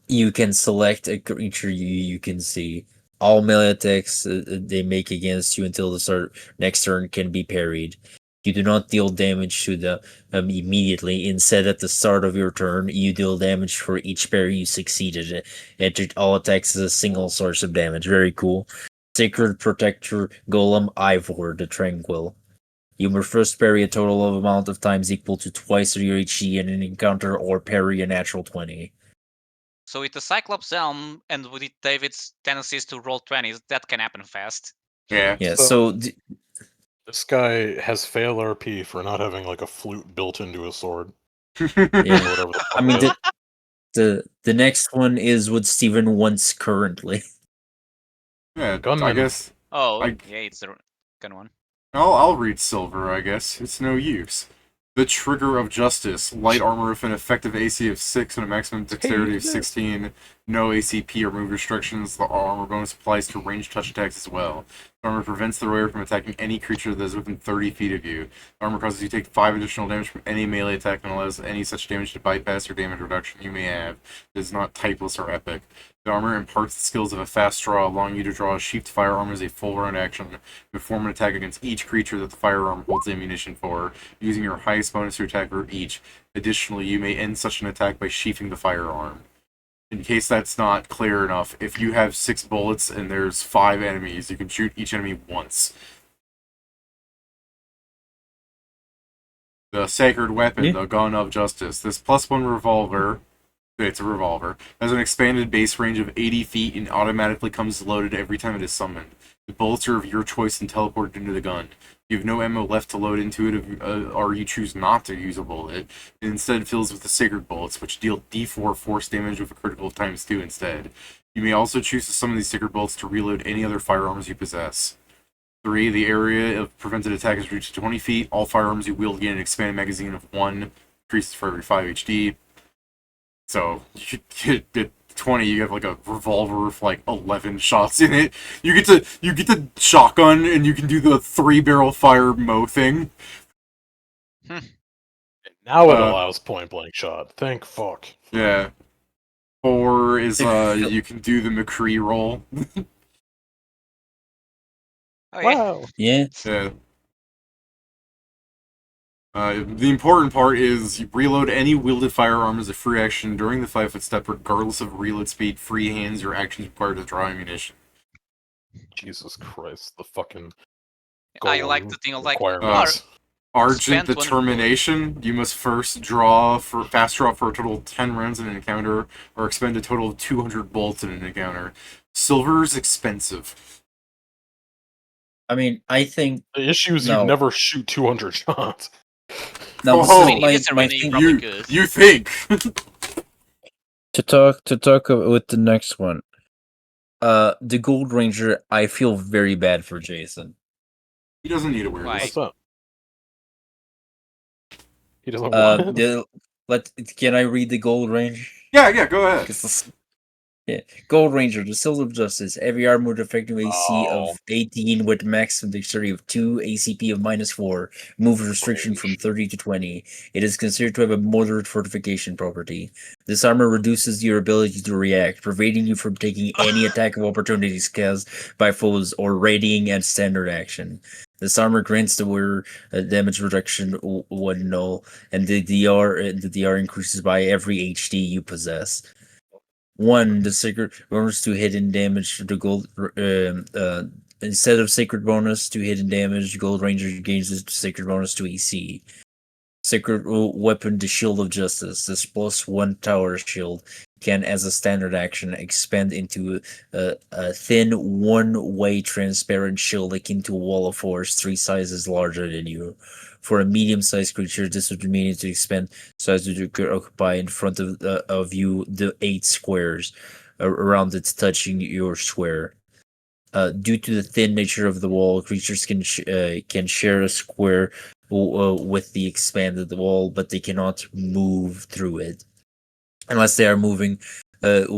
you can select a creature you can see. All melee attacks they make against you until the next turn can be parried. You do not deal damage to them immediately. Instead, at the start of your turn, you deal damage for each parry you succeeded. And treat all attacks as a single source of damage. Very cool. Sacred Protector Golem Ivor the Tranquil. You may first parry a total of amount of times equal to twice your HP in an encounter or parry a natural 20. So with the Cyclops Helm and with David's tendencies to roll 20s, that can happen fast. Yeah. Yeah, So- so This guy has fail RP for not having like a flute built into his sword. Yeah. Or whatever the I fuck mean, it is. the next one is what Steven wants currently. Yeah, I Gunman. guess Oh, I- yeah, it's the good one. I'll read silver. I guess it's no use. The Trigger of Justice, light armor with an effective AC of 6 and a maximum dexterity of 16, no ACP or move restrictions. The armor bonus applies to ranged touch attacks as well. The armor prevents the wearer from attacking any creature that is within 30 feet of you. The armor causes you to take 5 additional damage from any melee attack and allows any such damage to bypass or damage reduction you may have. It is not typeless or epic. The armor imparts the skills of a fast draw, allowing you to draw a sheathed firearm as a full round action and perform an attack against each creature that the firearm holds ammunition for, using your highest bonus to attack for each. Additionally, you may end such an attack by sheathing the firearm. In case that's not clear enough, if you have 6 bullets and there's 5 enemies, you can shoot each enemy once. The Sacred Weapon, Yeah. the Gun of Justice. This +1 revolver, it's a revolver, has an expanded base range of 80 feet and automatically comes loaded every time it is summoned. The bullets are of your choice and teleported into the gun. You have no ammo left to load into it, or you choose not to use a bullet. It instead fills with the Sacred Bullets, which deal D4 force damage with a critical of ×2 instead. You may also choose to summon these Sacred Bullets to reload any other firearms you possess. 3. The area of prevented attack is reached to 20 feet. All firearms you wield gain an expanded magazine of 1, increases for every 5 HD. So, you could get 20, you have like a revolver with like 11 shots in it. You get the shotgun and you can do the 3-barrel fire Mo thing. Now it allows point blank shot. Thank fuck. Yeah. 4 is you can do the McCree roll. Oh, yeah. Wow. Yeah. Yeah. The important part is you reload any wielded firearm as a free action during the 5-foot step, regardless of reload speed, free hands, or actions required to draw ammunition. Jesus Christ, the fucking I like golem to think of like, requirements. Argent Spent one Determination. You must first fast draw for a total of 10 rounds in an encounter, or expend a total of 200 bolts in an encounter. Silver is expensive. I mean, I think The issue is No. you never shoot 200 shots. no. Oh, This I is mean, if it's a my really thing. probably good. You think? To talk with the next one. The Gold Ranger. I feel very bad for Jason. He doesn't need a weird. Why? What's up? He doesn't want Can I read the Gold Ranger? Yeah, go ahead. Yeah, Gold Ranger, the Seal of Justice. Every armored effective AC Oh. of 18 with maximum dexterity of 2, ACP of -4, move restriction from 30 to 20. It is considered to have a moderate fortification property. This armor reduces your ability to react, preventing you from taking any attack of opportunities caused by foes or readying at standard action. This armor grants the wearer damage reduction when null, and the DR increases by every HD you possess. 1. The sacred bonus to hidden damage to the gold. Instead of sacred bonus to hidden damage, Gold Ranger gains the sacred bonus to AC. Sacred weapon, the Shield of Justice. This +1 tower shield can, as a standard action, expand into a thin, one-way transparent shield akin to a wall of force 3 sizes larger than you. For a medium-sized creature, this would mean to expand size that you could occupy in front of you the 8 squares around it, touching your square. Due to the thin nature of the wall, creatures can share a square with the expanded wall, but they cannot move through it unless they are moving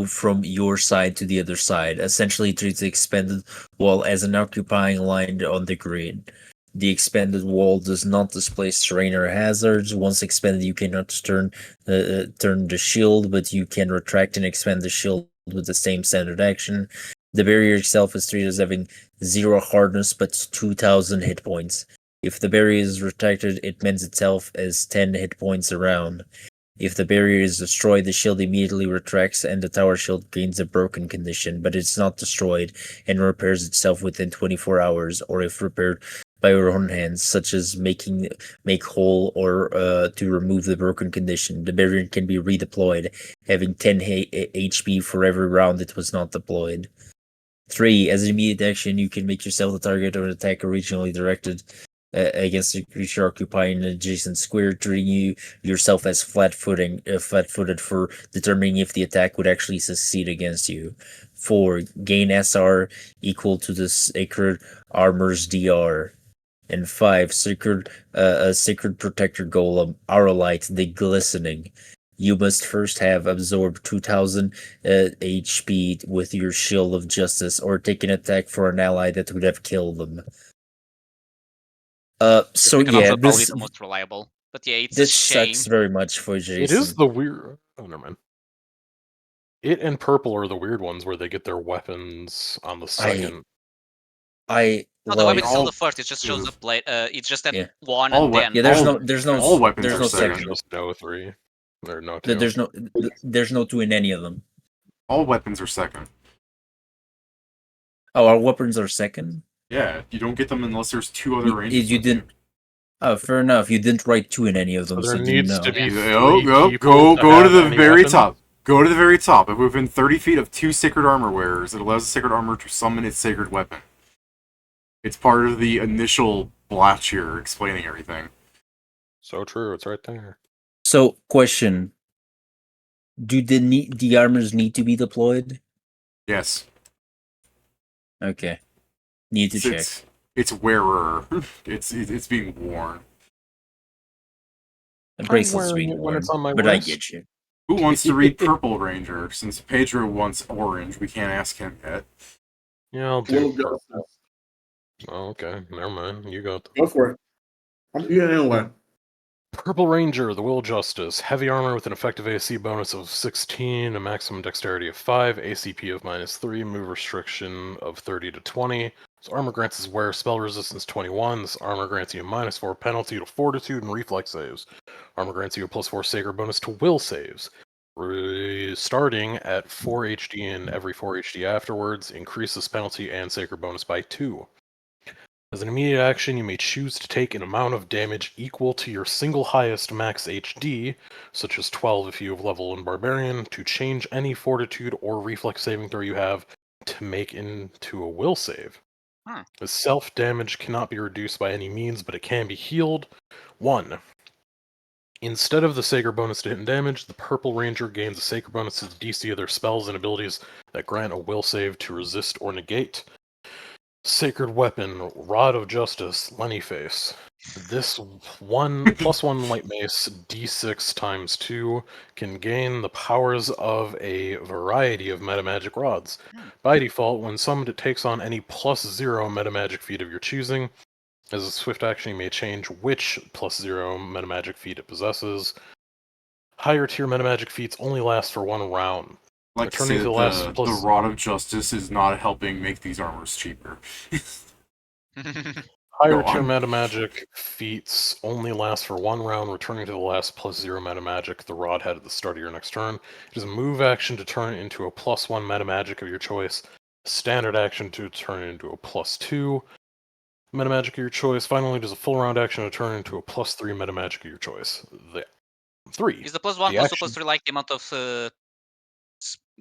from your side to the other side. Essentially, treats the expanded wall as an occupying line on the grid. The expanded wall does not display terrain or hazards. Once expanded, you cannot turn the shield, but you can retract and expand the shield with the same standard action. The barrier itself is treated as having 0 hardness but 2,000 hit points. If the barrier is retracted, it mends itself as 10 hit points around. If the barrier is destroyed, the shield immediately retracts and the tower shield gains a broken condition, but it's not destroyed and repairs itself within 24 hours, or if repaired by your own hands, such as make whole or to remove the broken condition. The barrier can be redeployed, having 10 HP for every round it was not deployed. 3. As an immediate action, you can make yourself the target of an attack originally directed against a creature occupying an adjacent square, treating you yourself as flat-footed for determining if the attack would actually succeed against you. 4. Gain SR equal to the Sacred Armor's DR. And 5. A Sacred Protector Golem, Aurolite, the Glistening. You must first have absorbed 2000 HP with your Shield of Justice, or take an attack for an ally that would have killed them. So Second yeah, option probably this the most reliable. But yeah, it's a this shame. sucks very much for Jason. It is the weird. Oh, never mind. It and purple are the weird ones where they get their weapons on the second. No, the weapon's still all- the first. It just shows up late. It's just that Yeah. one all and we- then. Yeah, there's all- no all weapons there's are no second. second. Just no 3 or no 2. There's no 2 in any of them. All weapons are second. Oh, our weapons are second? Yeah, you don't get them unless there's 2 other ranges. You with didn't. Oh, fair enough. You didn't write 2 in any of them, So so there you didn't needs know. to be Yeah. Oh, 3 go people to have the any very weapon? top. Go to the very top. If within 30 feet of 2 sacred armor wearers, it allows the sacred armor to summon its sacred weapon. It's part of the initial blotch here explaining everything. So true, it's right there. So, question: do the armors need to be deployed? Yes. Okay, need to check. It's wearer. It's being worn. The I'm bracelet's wearing being it when it's worn, on my but wrist. I get you. Who wants to read Purple Ranger? Since Pedro wants orange, we can't ask him yet. Yeah, I'll Will do. Justice. Oh, okay, never mind. You got Go for it. I'm doing it anyway. Purple Ranger, the Will Justice. Heavy armor with an effective AC bonus of 16, a maximum dexterity of 5, ACP of -3, move restriction of 30 to 20. This armor grants his wearer spell resistance 21. This armor grants you a -4 penalty to fortitude and reflex saves. Armor grants you a +4 sacred bonus to will saves. Starting at 4 HD and every 4 HD afterwards, increase this penalty and sacred bonus by 2. As an immediate action, you may choose to take an amount of damage equal to your single highest max HD, such as 12 if you have level in Barbarian, to change any fortitude or reflex saving throw you have to make into a will save. The self-damage cannot be reduced by any means, but it can be healed. 1. Instead of the Sacred bonus to hit and damage, the Purple Ranger gains a Sacred bonus to the DC of their spells and abilities that grant a will save to resist or negate. Sacred Weapon, Rod of Justice, Lennyface. This +1 light mace, d6 times 2, can gain the powers of a variety of metamagic rods. By default, when summoned, it takes on any +0 metamagic feat of your choosing. As a swift action, you may change which +0 metamagic feat it possesses. Higher tier metamagic feats only last for 1 round. Like to Returning say to the last that plus- the Rod of Justice is not helping make these armors cheaper. Higher Go tier on. metamagic feats only last for 1 round, returning to the last +0 metamagic the rod had at the start of your next turn. It is a move action to turn it into a +1 metamagic of your choice, a standard action to turn it into a +2 metamagic of your choice. Finally, it is a full round action to turn it into a +3 metamagic of your choice. The 3. Is the +1 The also action- +3 like the amount of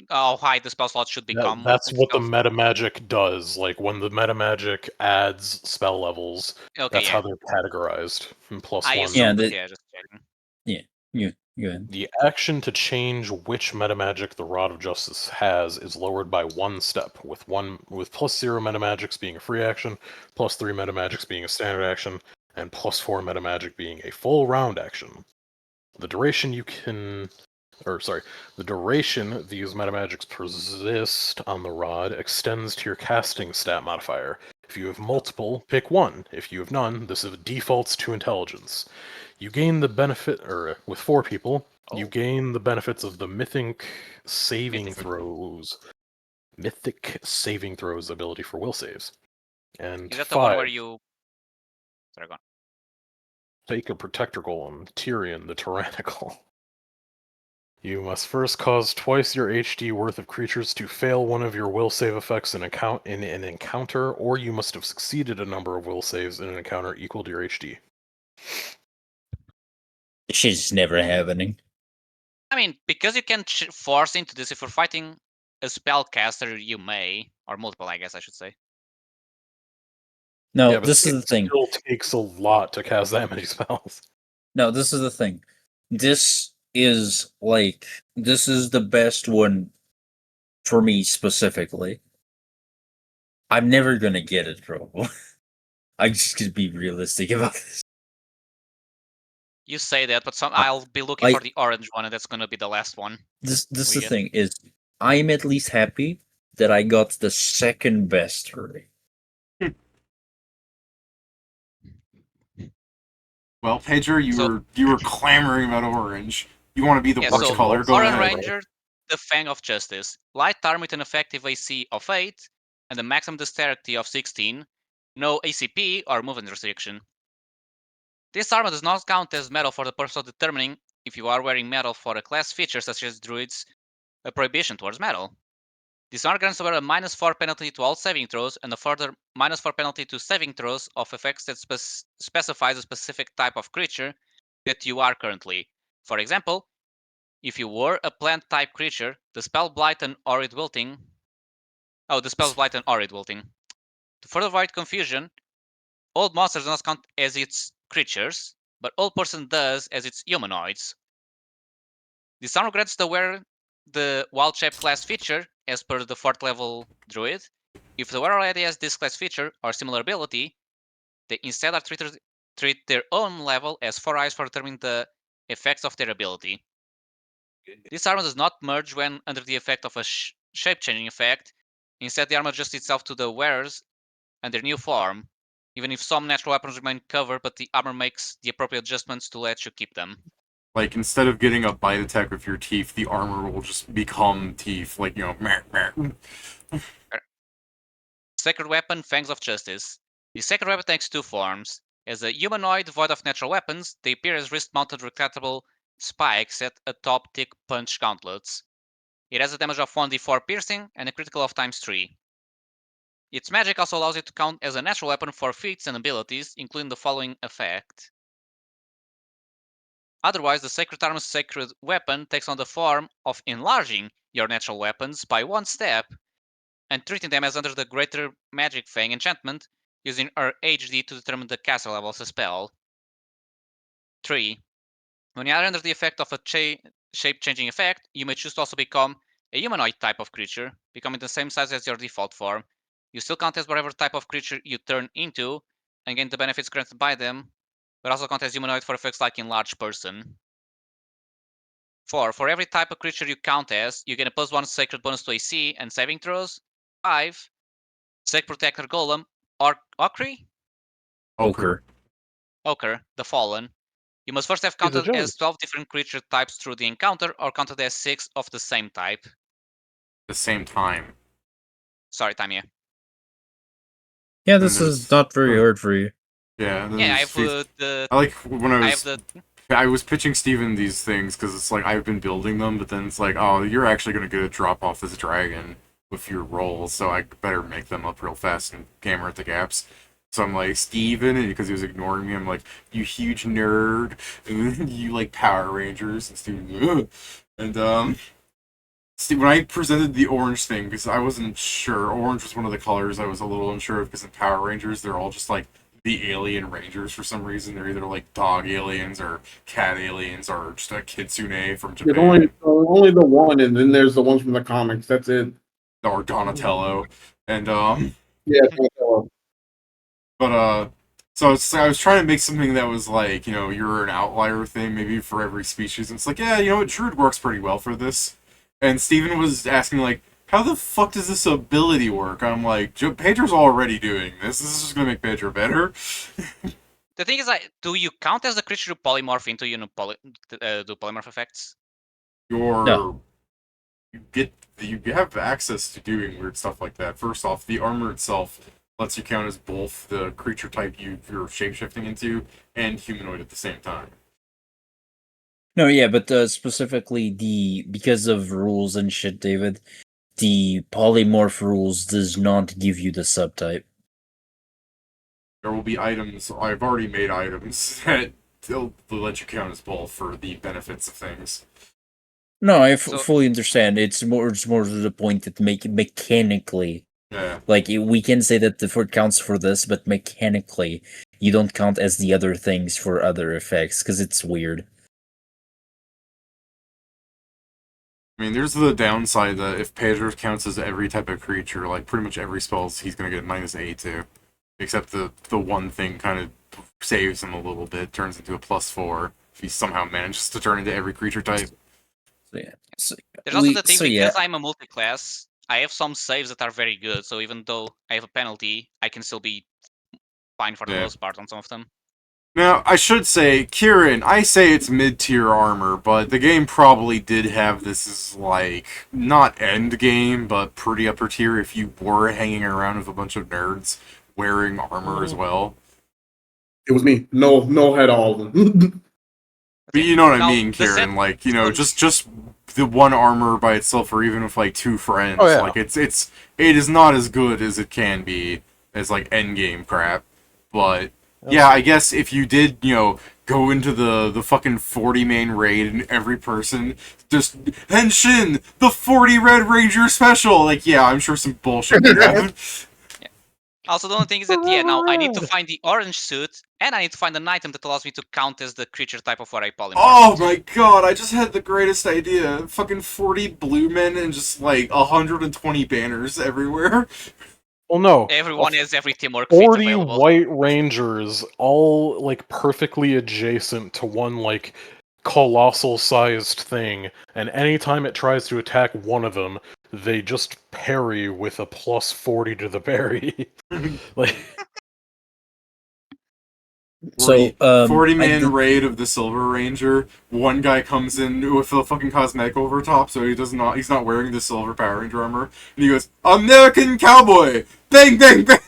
how high the spell slot should become? That's what the Spells- metamagic does. Like, when the metamagic adds spell levels, Okay, that's yeah. how they're categorized. And +1. I Yeah, assumed, the- yeah, just checking. Yeah, go ahead. The action to change which metamagic the Rod of Justice has is lowered by 1 step, with +0 metamagics being a free action, +3 metamagics being a standard action, and +4 metamagic being a full round action. The duration the duration these metamagics persist on the rod extends to your casting stat modifier. If you have multiple, pick 1. If you have none, this defaults to intelligence. You gain the benefit, with 4 people, you gain the benefits of the Mythic saving throws ability for will saves. And Is that the one 5, where you... Sorry, go on. take a Protector Golem, Tyrion the Tyrannical. You must first cause twice your HD worth of creatures to fail one of your will save effects in an encounter, or you must have succeeded a number of will saves in an encounter equal to your HD. This shit's never happening. I mean, because you can force into this, if you're fighting a spellcaster, you may. Or multiple, I guess I should say. No, yeah, but this is it the thing. still takes a lot to cast that many spells. No, this is the thing. This is the best one for me specifically. I'm never gonna get it, bro. I'm just gonna be realistic about this. You say that, but I- I'll be looking I- for the orange one, and that's gonna be the last one. This We the get- thing is, I'm at least happy that I got the second best early. Well, Pedro, you were clamoring about orange. You want to be the Yeah, worst so color? Go Orange ahead. Ranger, the Fang of Justice. Light armor with an effective AC of 8 and a maximum dexterity of 16. No ACP or movement restriction. This armor does not count as metal for the purpose of determining if you are wearing metal for a class feature such as Druids, a prohibition towards metal. This armor grants a -4 penalty to all saving throws and a further -4 penalty to saving throws of effects that specifies a specific type of creature that you are currently. For example, if you were a plant type creature, the spell Blight and Horrid Wilting. Oh, the spells Blight and Horrid Wilting. To further avoid confusion, old monsters do not count as its creatures, but old person does as its humanoids. This armor grants the wearer the wild shape class feature as per the 4th level druid. If the wearer already has this class feature or similar ability, they instead are treat their own level as 4 eyes for determining the effects of their ability. This armor does not merge when under the effect of a shape-changing effect. Instead, the armor adjusts itself to the wearers and their new form, even if some natural weapons remain covered, but the armor makes the appropriate adjustments to let you keep them. Like, instead of getting a bite attack with your teeth, the armor will just become teeth. Like, meh, meh. Sacred Weapon, Fangs of Justice. The Sacred Weapon takes 2 forms. As a humanoid void of natural weapons, they appear as wrist-mounted retractable spikes at atop thick punch gauntlets. It has a damage of 1d4 piercing and a critical of ×3. Its magic also allows it to count as a natural weapon for feats and abilities, including the following effect. Otherwise, the Sacred Armor's Sacred Weapon takes on the form of enlarging your natural weapons by 1 step and treating them as under the Greater Magic Fang enchantment, using her HD to determine the caster level of the spell. 3. When you are under the effect of a shape-changing effect, you may choose to also become a humanoid type of creature, becoming the same size as your default form. You still count as whatever type of creature you turn into, and gain the benefits granted by them, but also count as humanoid for effects like enlarged person. 4. For every type of creature you count as, you gain a +1 sacred bonus to AC and saving throws. 5. Sacred Protector Golem, Okri? Ochre. Ochre, the Fallen. You must first have He's a counted as ghost. 12 different creature types through the encounter, or counted as 6 of the same type. The same time. Sorry, Tamia. Yeah, And this there's- is not very hard for you. Yeah, and then Yeah, I there's have the. I like when I have the. I was pitching Steven these things because it's like I've been building them, but then it's like, oh, you're actually gonna get a drop off this dragon with your rolls, so I better make them up real fast and hammer at the gaps. So I'm like, Steven, and because he was ignoring me, I'm like, you huge nerd, and then you like Power Rangers, and Steven, ugh. And see, when I presented the orange thing, because I wasn't sure, orange was one of the colors I was a little unsure of, because in Power Rangers, they're all just like the alien rangers for some reason. They're either like dog aliens or cat aliens or just a kitsune from There's Japan only the one, and then there's the ones from the comics. That's it. or Donatello. And Yeah. but so I was trying to make something that was like, you're an outlier thing maybe for every species. And it's like, yeah, Druid works pretty well for this. And Steven was asking like, how the fuck does this ability work? I'm like, Pedro's already doing this. This is just gonna make Pedro better. The thing is, do you count as the creature you polymorph into, do polymorph effects? No. You have access to doing weird stuff like that. First off, the armor itself lets you count as both the creature type you're shapeshifting into and humanoid at the same time. No, yeah, but specifically because of rules and shit, David, the polymorph rules does not give you the subtype. There will be items. I've already made items that they'll let you count as both for the benefits of things. No, I So- fully understand. It's more to the point that mechanically Yeah. Like we can say that the fort counts for this, but mechanically, you don't count as the other things for other effects because it's weird. I mean, there's the downside that if Pedro counts as every type of creature, like pretty much every spell, he's gonna get -8 to. Except the one thing kind of saves him a little bit, turns into a +4 if he somehow manages to turn into every creature type. So yeah. So, There's also the thing, so because yeah. I'm a multi-class, I have some saves that are very good, so even though I have a penalty, I can still be fine for the Yeah. most part on some of them. Now, I should say, Kieran, I say it's mid-tier armor, but the game probably did have this as, like, not end game, but pretty upper tier if you were hanging around with a bunch of nerds wearing armor as well. It was me. No had all of them. But you know what I Now, mean, the set- Kieran, like, you know, just the one armor by itself, or even with, like, 2 friends, Oh, yeah. like, it is not as good as it can be as, like, end game crap, but yeah, I guess if you did, you know, go into the fucking 40 main raid and every person just Henshin, the 40 Red Ranger special, like, yeah, I'm sure some bullshit could happen. Also, the only thing is that, yeah, now I need to find the orange suit, and I need to find an item that allows me to count as the creature type of what I polymorph Oh into. my god, I just had the greatest idea. Fucking 40 blue men and just like 120 banners everywhere. Well, no. Everyone has every teamwork feat 40 available. white rangers, all like perfectly adjacent to one like colossal sized thing, and anytime it tries to attack one of them, they just parry with a +40 to the parry. Like, 40, So 40 I man did, raid of the Silver Ranger. One guy comes in with a fucking cosmetic over top, so he's not wearing the Silver Power Ranger armor, and he goes, American Cowboy! Bang, bang, bang!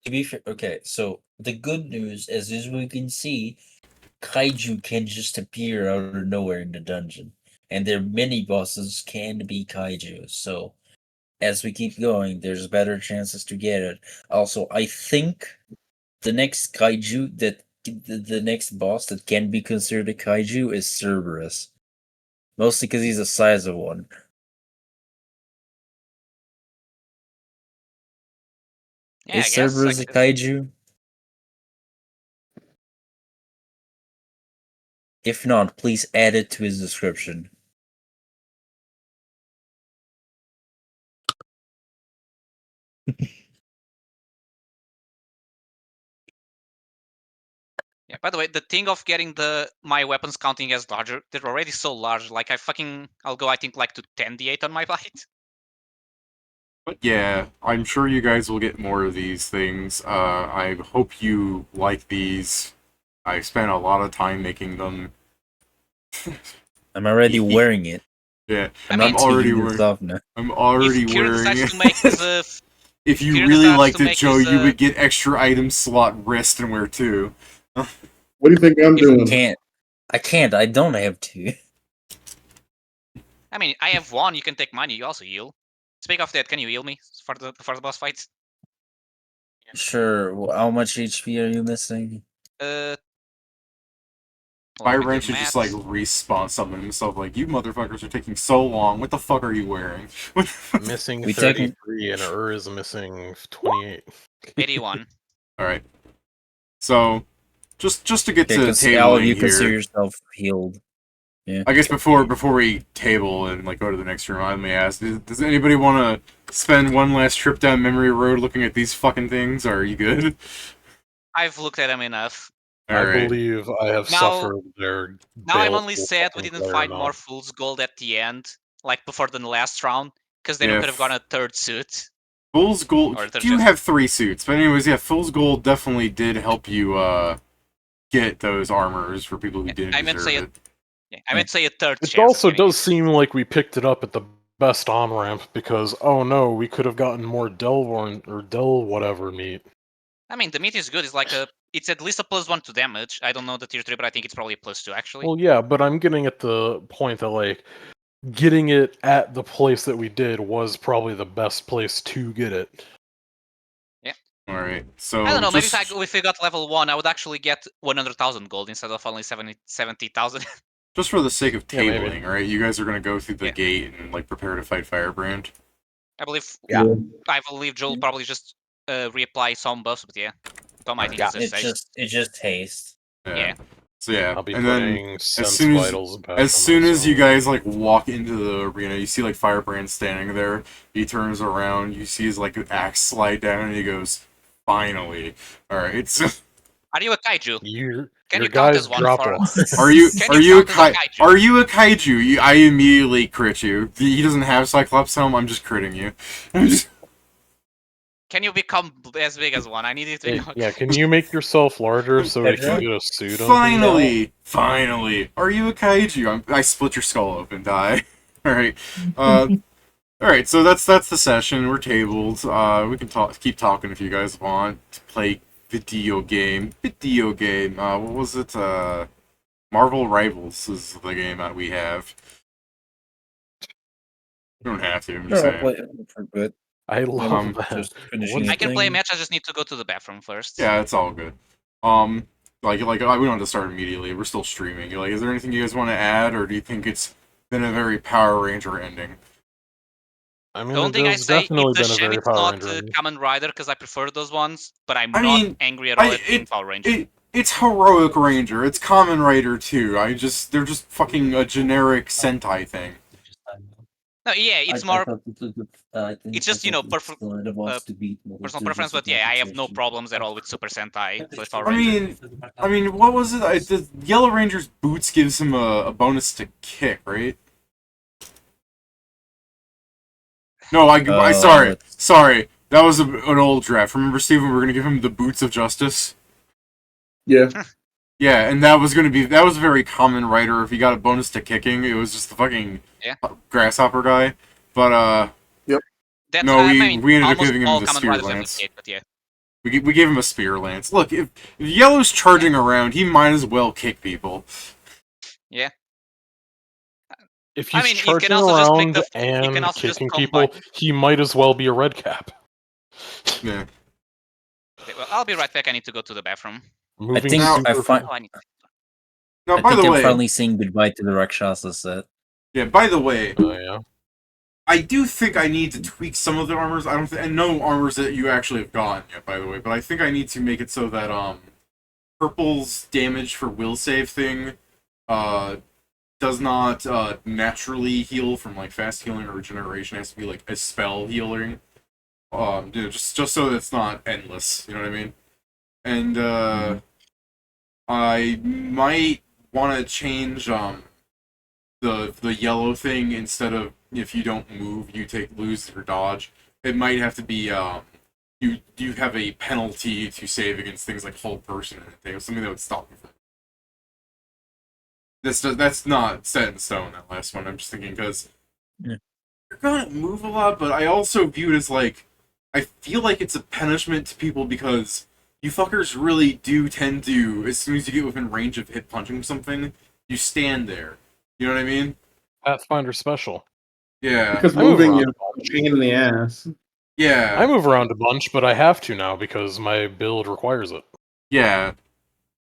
to be fair, okay, so the good news is, as we can see, kaiju can just appear out of nowhere in the dungeon, and their mini bosses can be kaiju. So as we keep going, there's better chances to get it. Also, I think the next kaiju that the next boss that can be considered a kaiju is Cerberus, mostly because he's the size of one. Yeah, Is I guess. Cerberus a kaiju? If not, please add it to his description. Yeah, by the way, the thing of getting my weapons counting as larger, they're already so large. Like, I'll go, I think, like to 10d8 on my fight. But yeah, I'm sure you guys will get more of these things. I hope you like these. I spent a lot of time making them. I'm already wearing it. Yeah, I mean, I'm already taking this wearing. off now. I'm already if Kieran wearing decides it. to make this If you Kieran really decides liked to it, make Joe, this, you would get extra item slot wristonwear too. What do you think I'm doing? I can't. I don't have to. I mean, I have one. You can take mine. You also heal. Speak of that, can you heal me for the boss fight? Sure. How much HP are you missing? Hold on, let me Firebrand do should just math. like respawn summon himself like, you motherfuckers are taking so long. What the fuck are you wearing? missing We 33 and is missing 28. 81. Alright. So just to get Okay, to all of you tabling consider here. yourself healed. Yeah. I guess before we table and like go to the next room, let me ask: does anybody want to spend one last trip down memory road looking at these fucking things? Or are you good? I've looked at them enough. I All right. believe I have Now- suffered their Now I'm only baleful sad we fucking didn't player find more amount. Fool's Gold at the end, like before the last round, because then we Yeah, could have gotten a third suit. Fool's Gold. Or they're You just- have 3 suits, but anyways, yeah, Fool's Gold definitely did help you get those armors for people who didn't I meant deserve say it. Yeah, I meant say a third It chance. also of getting does seem like we picked it up at the best on ramp because oh no, we could have gotten more Delvorn or Del whatever meat. I mean, the meat is good. It's like it's at least a +1 to damage. I don't know the tier 3, but I think it's probably a +2 actually. Well, yeah, but I'm getting at the point that like getting it at the place that we did was probably the best place to get it. All right, so I don't know. Maybe just, if we got level 1, I would actually get 100,000 gold instead of only 70,000. just for the sake of Yeah, maybe. tabling, right? You guys are gonna go through the Yeah. gate and like prepare to fight Firebrand. I believe. Yeah. I believe Joel probably just reapply some buffs, but yeah, Tom I think Yeah. it's just safe. It just haste. Yeah. So yeah, I'll be and then putting as Sense soon as Vitals back as on soon as you myself. guys like walk into the arena, you see like Firebrand standing there. He turns around, you see his like axe slide down, and he goes, "Finally, all right." So, Are you a kaiju? Your Can you your count guys as one drop for? off. are you Can are you you a count as a kai- kaiju? are you a kaiju? I immediately crit you. He doesn't have Cyclops helm. I'm just critting you. I'm just- Can you become as big as one? I need you to become. Yeah, can you make yourself larger so we can Pedro? get a suit on? Finally, are you a kaiju? I split your skull open, die. All right. All right, so that's the session. We're tabled. We can keep talking if you guys want to play video game. What was it? Marvel Rivals is the game that we have. You don't have to. I'm just No, saying. for good. I love that. Just finishing What's I a can play a thing. match. I just need to go to the bathroom first. Yeah, it's all good. We don't have to start immediately. We're still streaming. Like, is there anything you guys want to add, or do you think it's been a very Power Ranger ending? I mean, The only it thing I has say, definitely it's a been a shame very it's Power not Ranger. Kamen Rider because I prefer those ones. But I'm I not mean, angry at all at being Power Ranger. It's Heroic Ranger. It's Common Rider too. They're just fucking a generic Sentai thing. No, yeah, it's more. It's just personal preference. But yeah, I have no problems at all with Super Sentai with Power Ranger. I mean, what was it? The Yellow Ranger's boots gives him a bonus to kick, right? No, sorry. That was an old draft. Remember, Steven, we were gonna give him the boots of justice. Yeah. Yeah, and that was very Common Rider. If he got a bonus to kicking, it was just the fucking grasshopper guy. But That's no, I mean, we ended up almost giving him all the Kamen spear Riders have lance. kick, but yeah. We gave him a spear lance. Look, if Yellow's charging around, he might as well kick people. Yeah. If he's I mean, you charging can also just make around the. You can and also just kicking combine. people, he might as well be a red cap. Yeah. Okay, well, I'll be right back. I need to go to the bathroom. Moving think Now- I super find. Oh, I need. Now, I by think the I'm way, finally saying goodbye to the Rakshasa set. yeah. By the way, Oh yeah. I do think I need to tweak some of the armors. I don't and no armors that you actually have gotten yet, by the way. But I think I need to make it so that Purple's damage for will save thing does not naturally heal from like fast healing or regeneration. It has to be like a spell healing. Just so that it's not endless. You know what I mean? And I might want to change the yellow thing. Instead of if you don't move, you lose your dodge. It might have to be you have a penalty to save against things like hold person and things, something that would stop you from. That's not set in stone. That last one, I'm just thinking because Yeah. you're gonna move a lot, but I also view it as like I feel like it's a punishment to people because you fuckers really do tend to, as soon as you get within range of hit punching something, you stand there. You know what I mean? Pathfinder special. Yeah. Because I move moving around is a pain in the ass. Yeah. I move around a bunch, but I have to now because my build requires it. Yeah.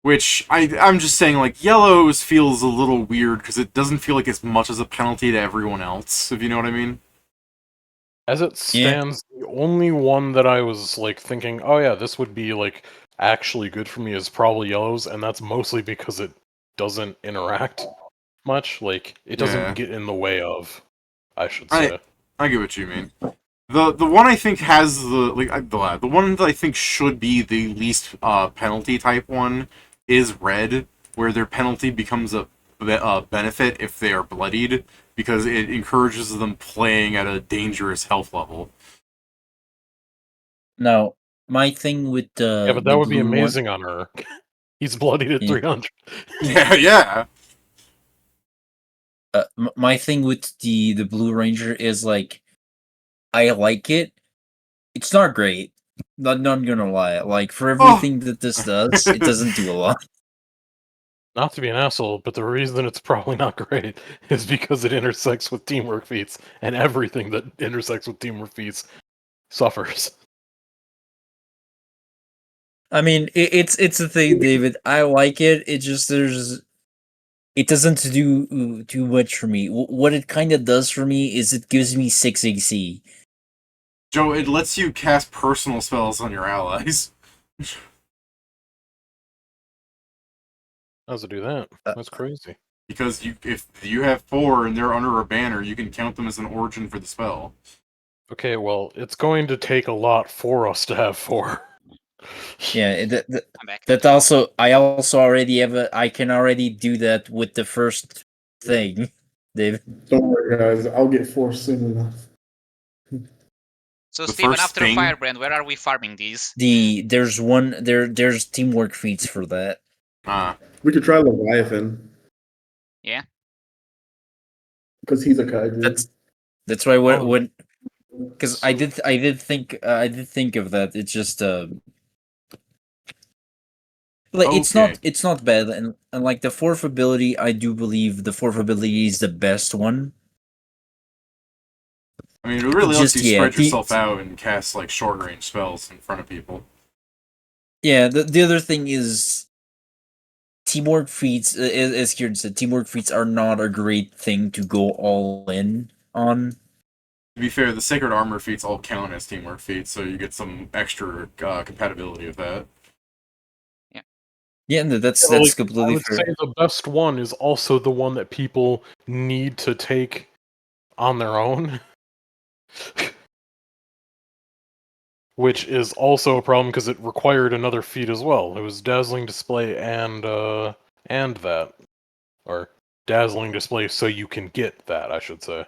Which I'm just saying, like, yellows feels a little weird because it doesn't feel like as much as a penalty to everyone else, if you know what I mean. As it stands, the only one that I was like thinking, oh yeah, this would be like actually good for me is probably yellows, and that's mostly because it doesn't interact much. Like it doesn't Yeah. get in the way of, I should say. I get what you mean. The one I think has the one that I think should be the least penalty type one is red, where their penalty becomes a benefit if they are bloodied because it encourages them playing at a dangerous health level. Now, my thing with the Yeah, but that would be amazing on her. He's bloodied at 300. Yeah. My thing with the Blue Ranger is like, I like it. It's not great. Not gonna lie. Like for everything that this does, it doesn't do a lot. Not to be an asshole, but the reason it's probably not great is because it intersects with teamwork feats, and everything that intersects with teamwork feats suffers. I mean, it's a thing, David. I like it. It just it doesn't do too much for me. What it kind of does for me is it gives me 6 AC. Joe, it lets you cast personal spells on your allies. How's it do that? That's crazy. Because if you have 4 and they're under a banner, you can count them as an origin for the spell. Okay, well, it's going to take a lot for us to have 4. Yeah, I'm back. that also I also already have I can already do that with the first thing, David. Don't worry, guys. I'll get 4 soon enough. So The Steven, first after thing- Firebrand, where are we farming these? There's teamwork feats for that. We could try Leviathan. Yeah. Because he's a kaiju. That's why Oh, when because I so- did think of that. It's just like Okay. it's not bad, and like the fourth ability, I do believe the fourth ability is the best one. I mean, it really lets Just, you yeah, spread yourself out and cast like short range spells in front of people. Yeah, the other thing is teamwork feats, as Kieran said, teamwork feats are not a great thing to go all in on. To be fair, the Sacred Armor feats all count as teamwork feats, so you get some extra compatibility of that. Yeah, no, that's I completely would fair. say the best one is also the one that people need to take on their own. Which is also a problem because it required another feat as well. It was Dazzling Display and that. Or Dazzling Display so you can get that, I should say.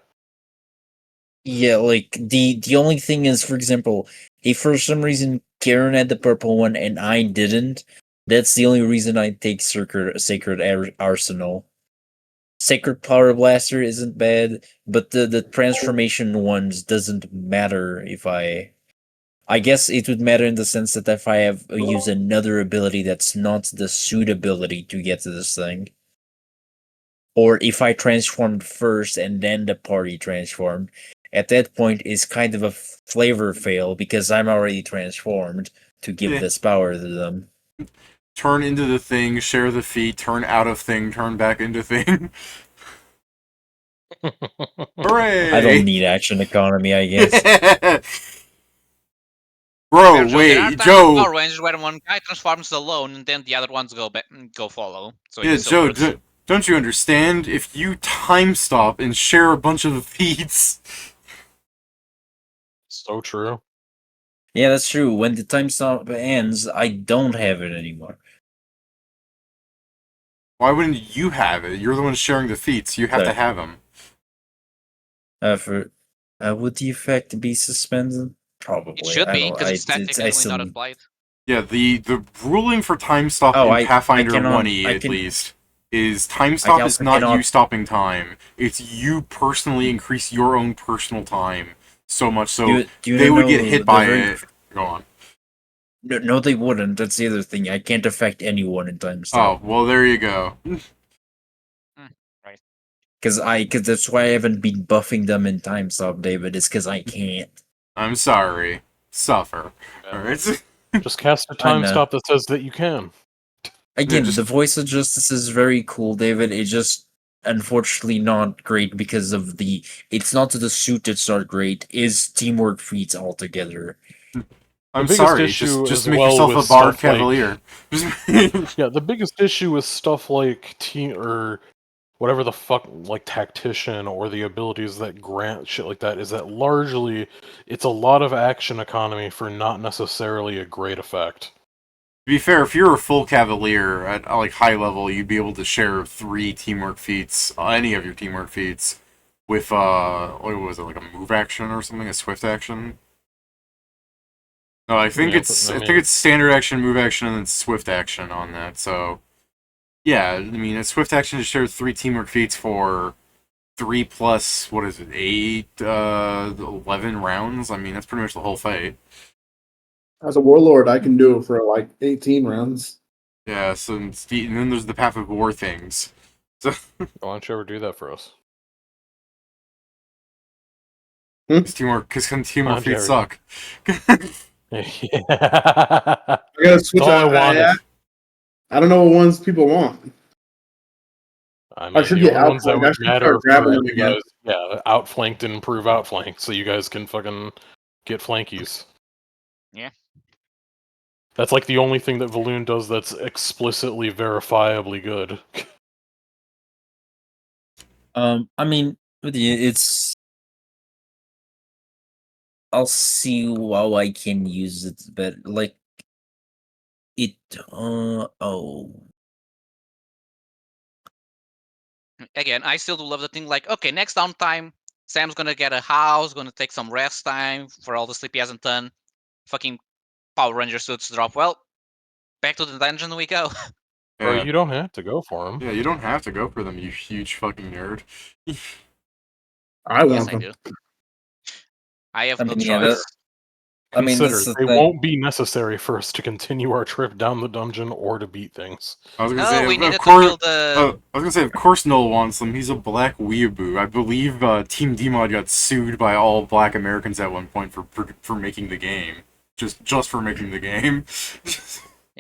Yeah, like the only thing is, for example, if for some reason Karen had the purple one and I didn't, that's the only reason I take Sacred Arsenal. Sacred Power Blaster isn't bad, but the transformation ones doesn't matter if I guess it would matter in the sense that if I have use another ability that's not the suit ability to get to this thing. Or if I transformed first and then the party transformed, at that point is kind of a flavor fail because I'm already transformed to give Yeah. this power to them. Turn into the thing, share the feat, turn out of thing, turn back into thing. Hooray! I don't need action economy, I guess. Bro, Joe, there are wait, times in Joe. Power Rangers where one guy transforms alone and then the other ones go follow. So Yeah, it still works. Joe, don't you understand? If you time stop and share a bunch of the feats, So true. Yeah, that's true. When the time stop ends, I don't have it anymore. why wouldn't you have it? You're the one sharing the feats. You have to Sorry. have them. Would the effect be suspended? Probably. It should I be, don't. because it's I technically still not need. applied. Yeah, the ruling for time stop Oh, in Pathfinder cannot- 1e I at can- least is time stop is also not cannot- you stopping time. It's you personally increase your own personal time so much so Do you they would know get hit the by very- it. Go on. No, they wouldn't. That's the other thing. I can't affect anyone in time stop. Oh, well, there you go. Because that's why I haven't been buffing them in time stop, David. It's because I can't. I'm sorry. Suffer. Alright. Just cast a I time know. stop that says that you can. Again, just- the voice of justice is very cool, David. It's just unfortunately not great because of it's not the suit that's not great. Is teamwork feats altogether. I'm biggest sorry. issue Just as make well yourself with a bard stuff like- cavalier. Yeah, the biggest issue with stuff like or whatever the fuck, like tactician or the abilities that grant shit like that, is that largely it's a lot of action economy for not necessarily a great effect. To be fair, if you're a full cavalier at like high level, you'd be able to share 3 teamwork feats, any of your teamwork feats, with what was it, like a move action or something, a swift action? No, I think Yeah, it's but, I I mean- think it's standard action, move action, and then swift action on that. So yeah, I mean, a swift action just shares 3 teamwork feats for 3 plus what is it, 8, 11 rounds. I mean, that's pretty much the whole fight. As a warlord, I can do it for like 18 rounds. Yeah, so and then there's the Path of War things. So Why don't you ever do that for us? because teamwork Jared. feats suck. Yeah. I gotta switch. That's all I wanted. I don't know what ones people want. I mean, should the get only ones that outflanked. I would should matter start grabbing for them you again. guys, yeah, outflanked and improve outflank, so you guys can fucking Get flankies. Yeah. That's like the only thing that Valoon does that's explicitly verifiably good. I mean, it's. I'll see how I can use it, but like it. Oh. Again, I still do love the thing. Like, okay, next downtime, Sam's gonna get a house, gonna take some rest time for all the sleep he hasn't done. Fucking Power Ranger suits drop. Well, back to the dungeon we go. Bro, Yeah. you don't have to go for him. Yeah, you don't have to go for them, you huge fucking nerd. I Yes, want I them. do. I have I no mean, yeah, choice. I mean, Consider, that's the they thing. won't be necessary for us to continue our trip down the dungeon or to beat things. I was gonna No, say, we of needed to course. kill the. I was gonna say, of course, Noel wants them. He's a black weeaboo. I believe Team DMod got sued by all black Americans at one point for making the game, just for making the game.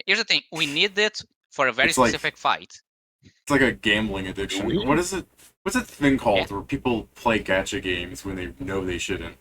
Here's the thing: we need it for a very It's like- specific fight. It's like a gambling addiction. We- What is it? What's that thing called Yeah. where people play gacha games when they know they shouldn't?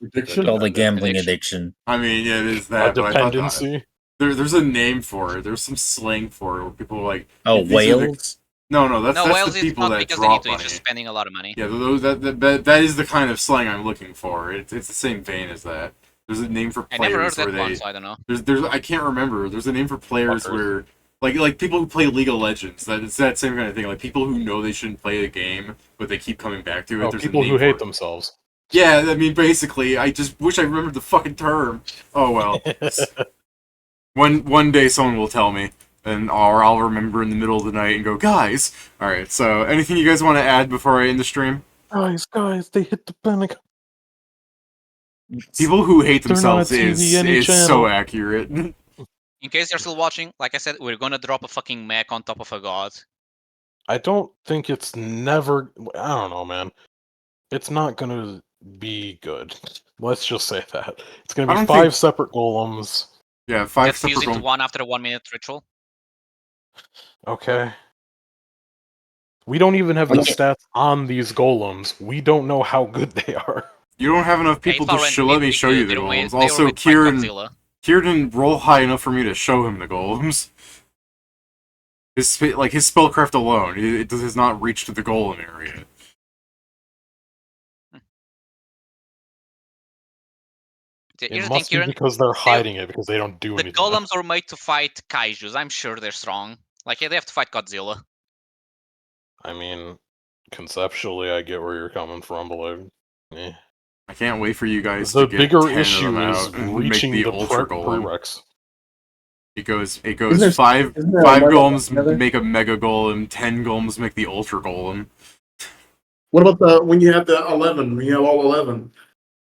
Addiction? Called a gambling Addiction. addiction. I mean, yeah, it is A that. But I thought dependency. there's a name for it. There's some slang for it where people are like, Oh, these are the- whales. No, that's No, Wales the is people not that because they need drop to. It's money. just spending a lot of money. Yeah, those that is the kind of slang I'm looking for. It's the same vein as that. There's a name for I never heard players where that one, they so I don't know. there's I can't remember. There's a name for players Fuckers. where like people who play League of Legends. That it's that same kind of thing. Like people who know they shouldn't play a game, but they keep coming back to it. Oh, There's people a name who for hate it. themselves. Yeah, I mean, basically, I just wish I remembered the fucking term. Oh well. One day someone will tell me, and or I'll remember in the middle of the night and go, guys. All right. So, anything you guys want to add before I end the stream? Guys, they hit the Pentagon. People who hate Turn on a themselves TV, any is so channel. accurate. In case you're still watching, like I said, we're gonna drop a fucking mech on top of a god. I don't think it's never. I don't know, man. It's not gonna be good. Let's just say that. It's gonna I be don't 5 think- separate golems. Yeah, 5 Get fused separate into one after a 1-minute ritual. Okay. We don't even have the Okay. stats on these golems. We don't know how good they are. You don't have enough people Power to Ranger let need me to show be you good. the They golems. already Also, fight Kieran Godzilla. didn't roll high enough for me to show him the golems. His spellcraft alone, it has not reached the golem area. Here's It the thing, must be Kieran. because they're hiding it because they don't do The anything. golems are made to fight kaijus. I'm sure they're strong. Like, yeah, they have to fight Godzilla. I mean, conceptually, I get where you're coming from, but eh. I can't wait for you guys The to get bigger 10 of them issue is out and make reaching the the ultra golem. prereqs. It goes Isn't there- five isn't there a five level golems together? make a mega golem, 10 golems make the ultra golem. What about the when you have the 11? When you have all 11?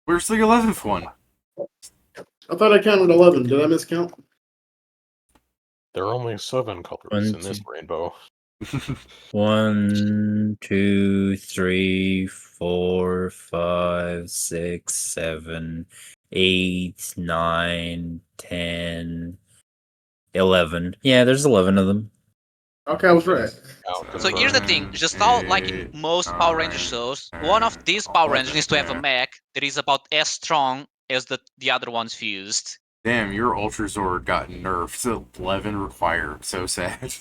Where's the 11th one? I thought I counted 11. Did I miscount? There are only 7 colors One, in this two. rainbow. 1, 2, 3, 4, 5, 6, 7, 8, 9, 10, 11. Yeah, there's 11 of them. Okay, I was right. So here's the thing, just how, like in most Power Ranger shows, one of these Power Rangers needs to have a mech that is about as strong as the other ones fused. Damn, your Ultra Zord got nerfed to 11 required. So sad.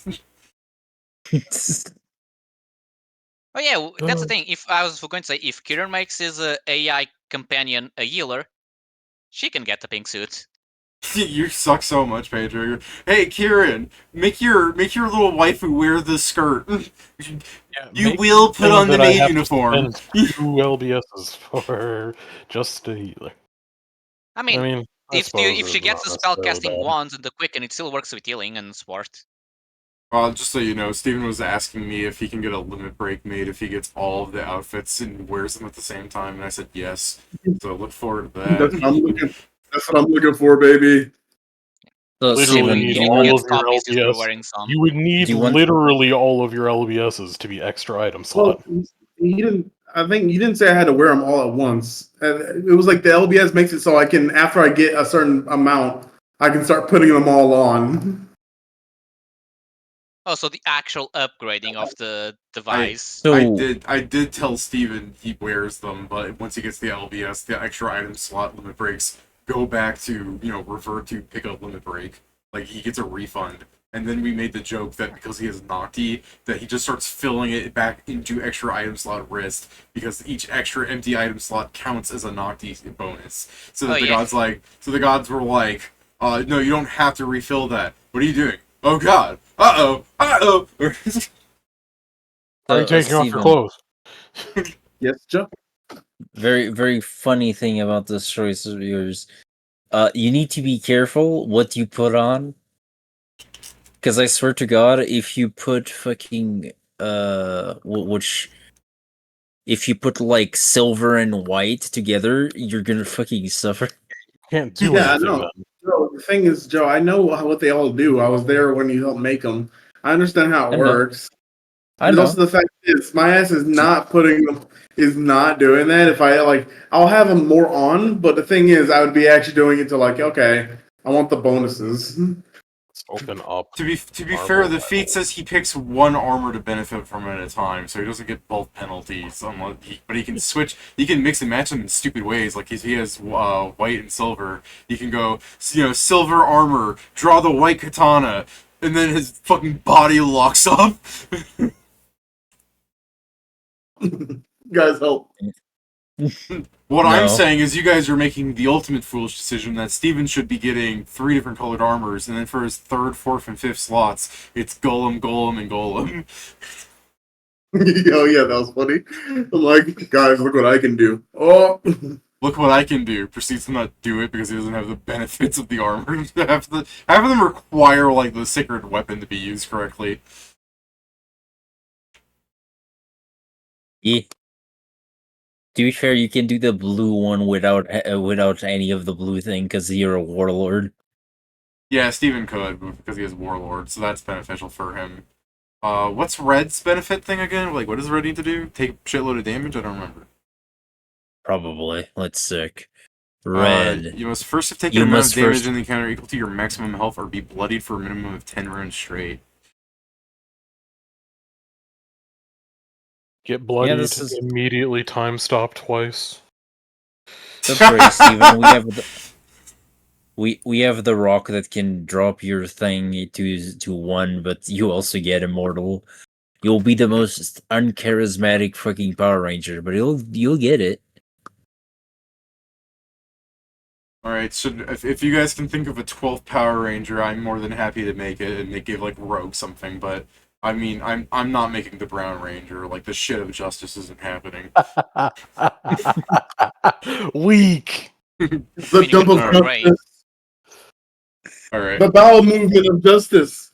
Oh yeah, that's the thing. If I was going to say, if Kieran makes his AI companion a healer, she can get the pink suit. You suck so much, Pedro. Hey, Kieran, make your little waifu wear the skirt. You Make will put thing on the that I maid have to uniform. spend 2 LBSs for just a healer. I mean, I if suppose she it's gets the not spell necessarily casting bad. wands and the quicken, it still works with healing and sport. Just so you know, Steven was asking me if he can get a limit break made if he gets all of the outfits and wears them at the same time, and I said yes. So look forward to That's that. that's what I'm looking for, baby. So, Literally Steven, need do you all want, of your copies if you're LBS. wearing some. You would need Do you want- literally all of your LBSs to be extra item slot. Well, you didn't. I think you didn't say I had to wear them all at once. It was like the LBS makes it so I can, after I get a certain amount, I can start putting them all on. Oh, so the actual upgrading of the device. So I did tell Steven he wears them, but once he gets the LBS, the extra item slot limit breaks go back to, revert to pick up limit break. Like, he gets a refund. And then we made the joke that because he has Nocti, that he just starts filling it back into extra item slot wrist, because each extra empty item slot counts as a Nocti bonus. So that the gods were like, no, you don't have to refill that. What are you doing? Oh god. Uh-oh. Uh-oh. Are you taking off your clothes? Yes, Joe. Very, very funny thing about this choice of yours. You need to be careful what you put on. Because I swear to God, if you put fucking if you put like silver and white together, you're gonna fucking suffer. Can't do Yeah, I anything know. then. Joe, the thing is, Joe, I know what they all do. I was there when you helped make them. I understand how I it know. works. I But know. also the fact is, my ass is not doing that. If I'll have them more on. But the thing is, I would be actually doing it to okay, I want the bonuses. Let's open up. To be Marvel fair, the feat Bible. says he picks one armor to benefit from it at a time, so he doesn't get both penalties. But he can switch. He can mix and match them in stupid ways. Like he has white and silver. He can go, silver armor, draw the white katana, and then his fucking body locks up. Guys, help! What No. I'm saying is, you guys are making the ultimate foolish decision that Steven should be getting 3 different colored armors, and then for his 3rd, 4th, and 5th slots, it's Golem, Golem, and Golem. Oh yeah, that was funny. I'm like, guys, look what I can do. Oh, Look what I can do. Proceeds to not do it because he doesn't have the benefits of the armor. Half of them require the sacred weapon to be used correctly. Yeah. To be fair, you can do the blue one without any of the blue thing because you're a warlord. Yeah, Steven could because he has Warlord, so that's beneficial for him. What's Red's benefit thing again? What does Red need to do? Take a shitload of damage? I don't remember. Probably. Let's sick. Red. You must first have taken You an amount must of damage first- in the encounter equal to your maximum health or be bloodied for a minimum of 10 rounds straight. Get bloodied, this is- immediately time stop twice. Don't worry, Steven. We have the rock that can drop your thing to 1, but you also get immortal. You'll be the most uncharismatic fucking Power Ranger, but you'll get it. Alright, so if you guys can think of a 12th Power Ranger, I'm more than happy to make it and give Rogue something, but I mean, I'm not making the Brown Ranger. The shit of justice isn't happening. Weak. the dump of Right. justice, Alright. the bowel movement of justice.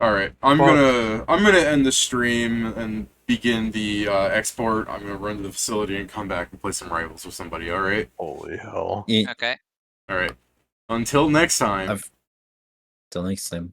Alright. I'm gonna end the stream and begin the export. I'm gonna run to the facility and come back and play some rivals with somebody, alright? Holy hell. Yeah, Okay. Alright. Until next time. till next time.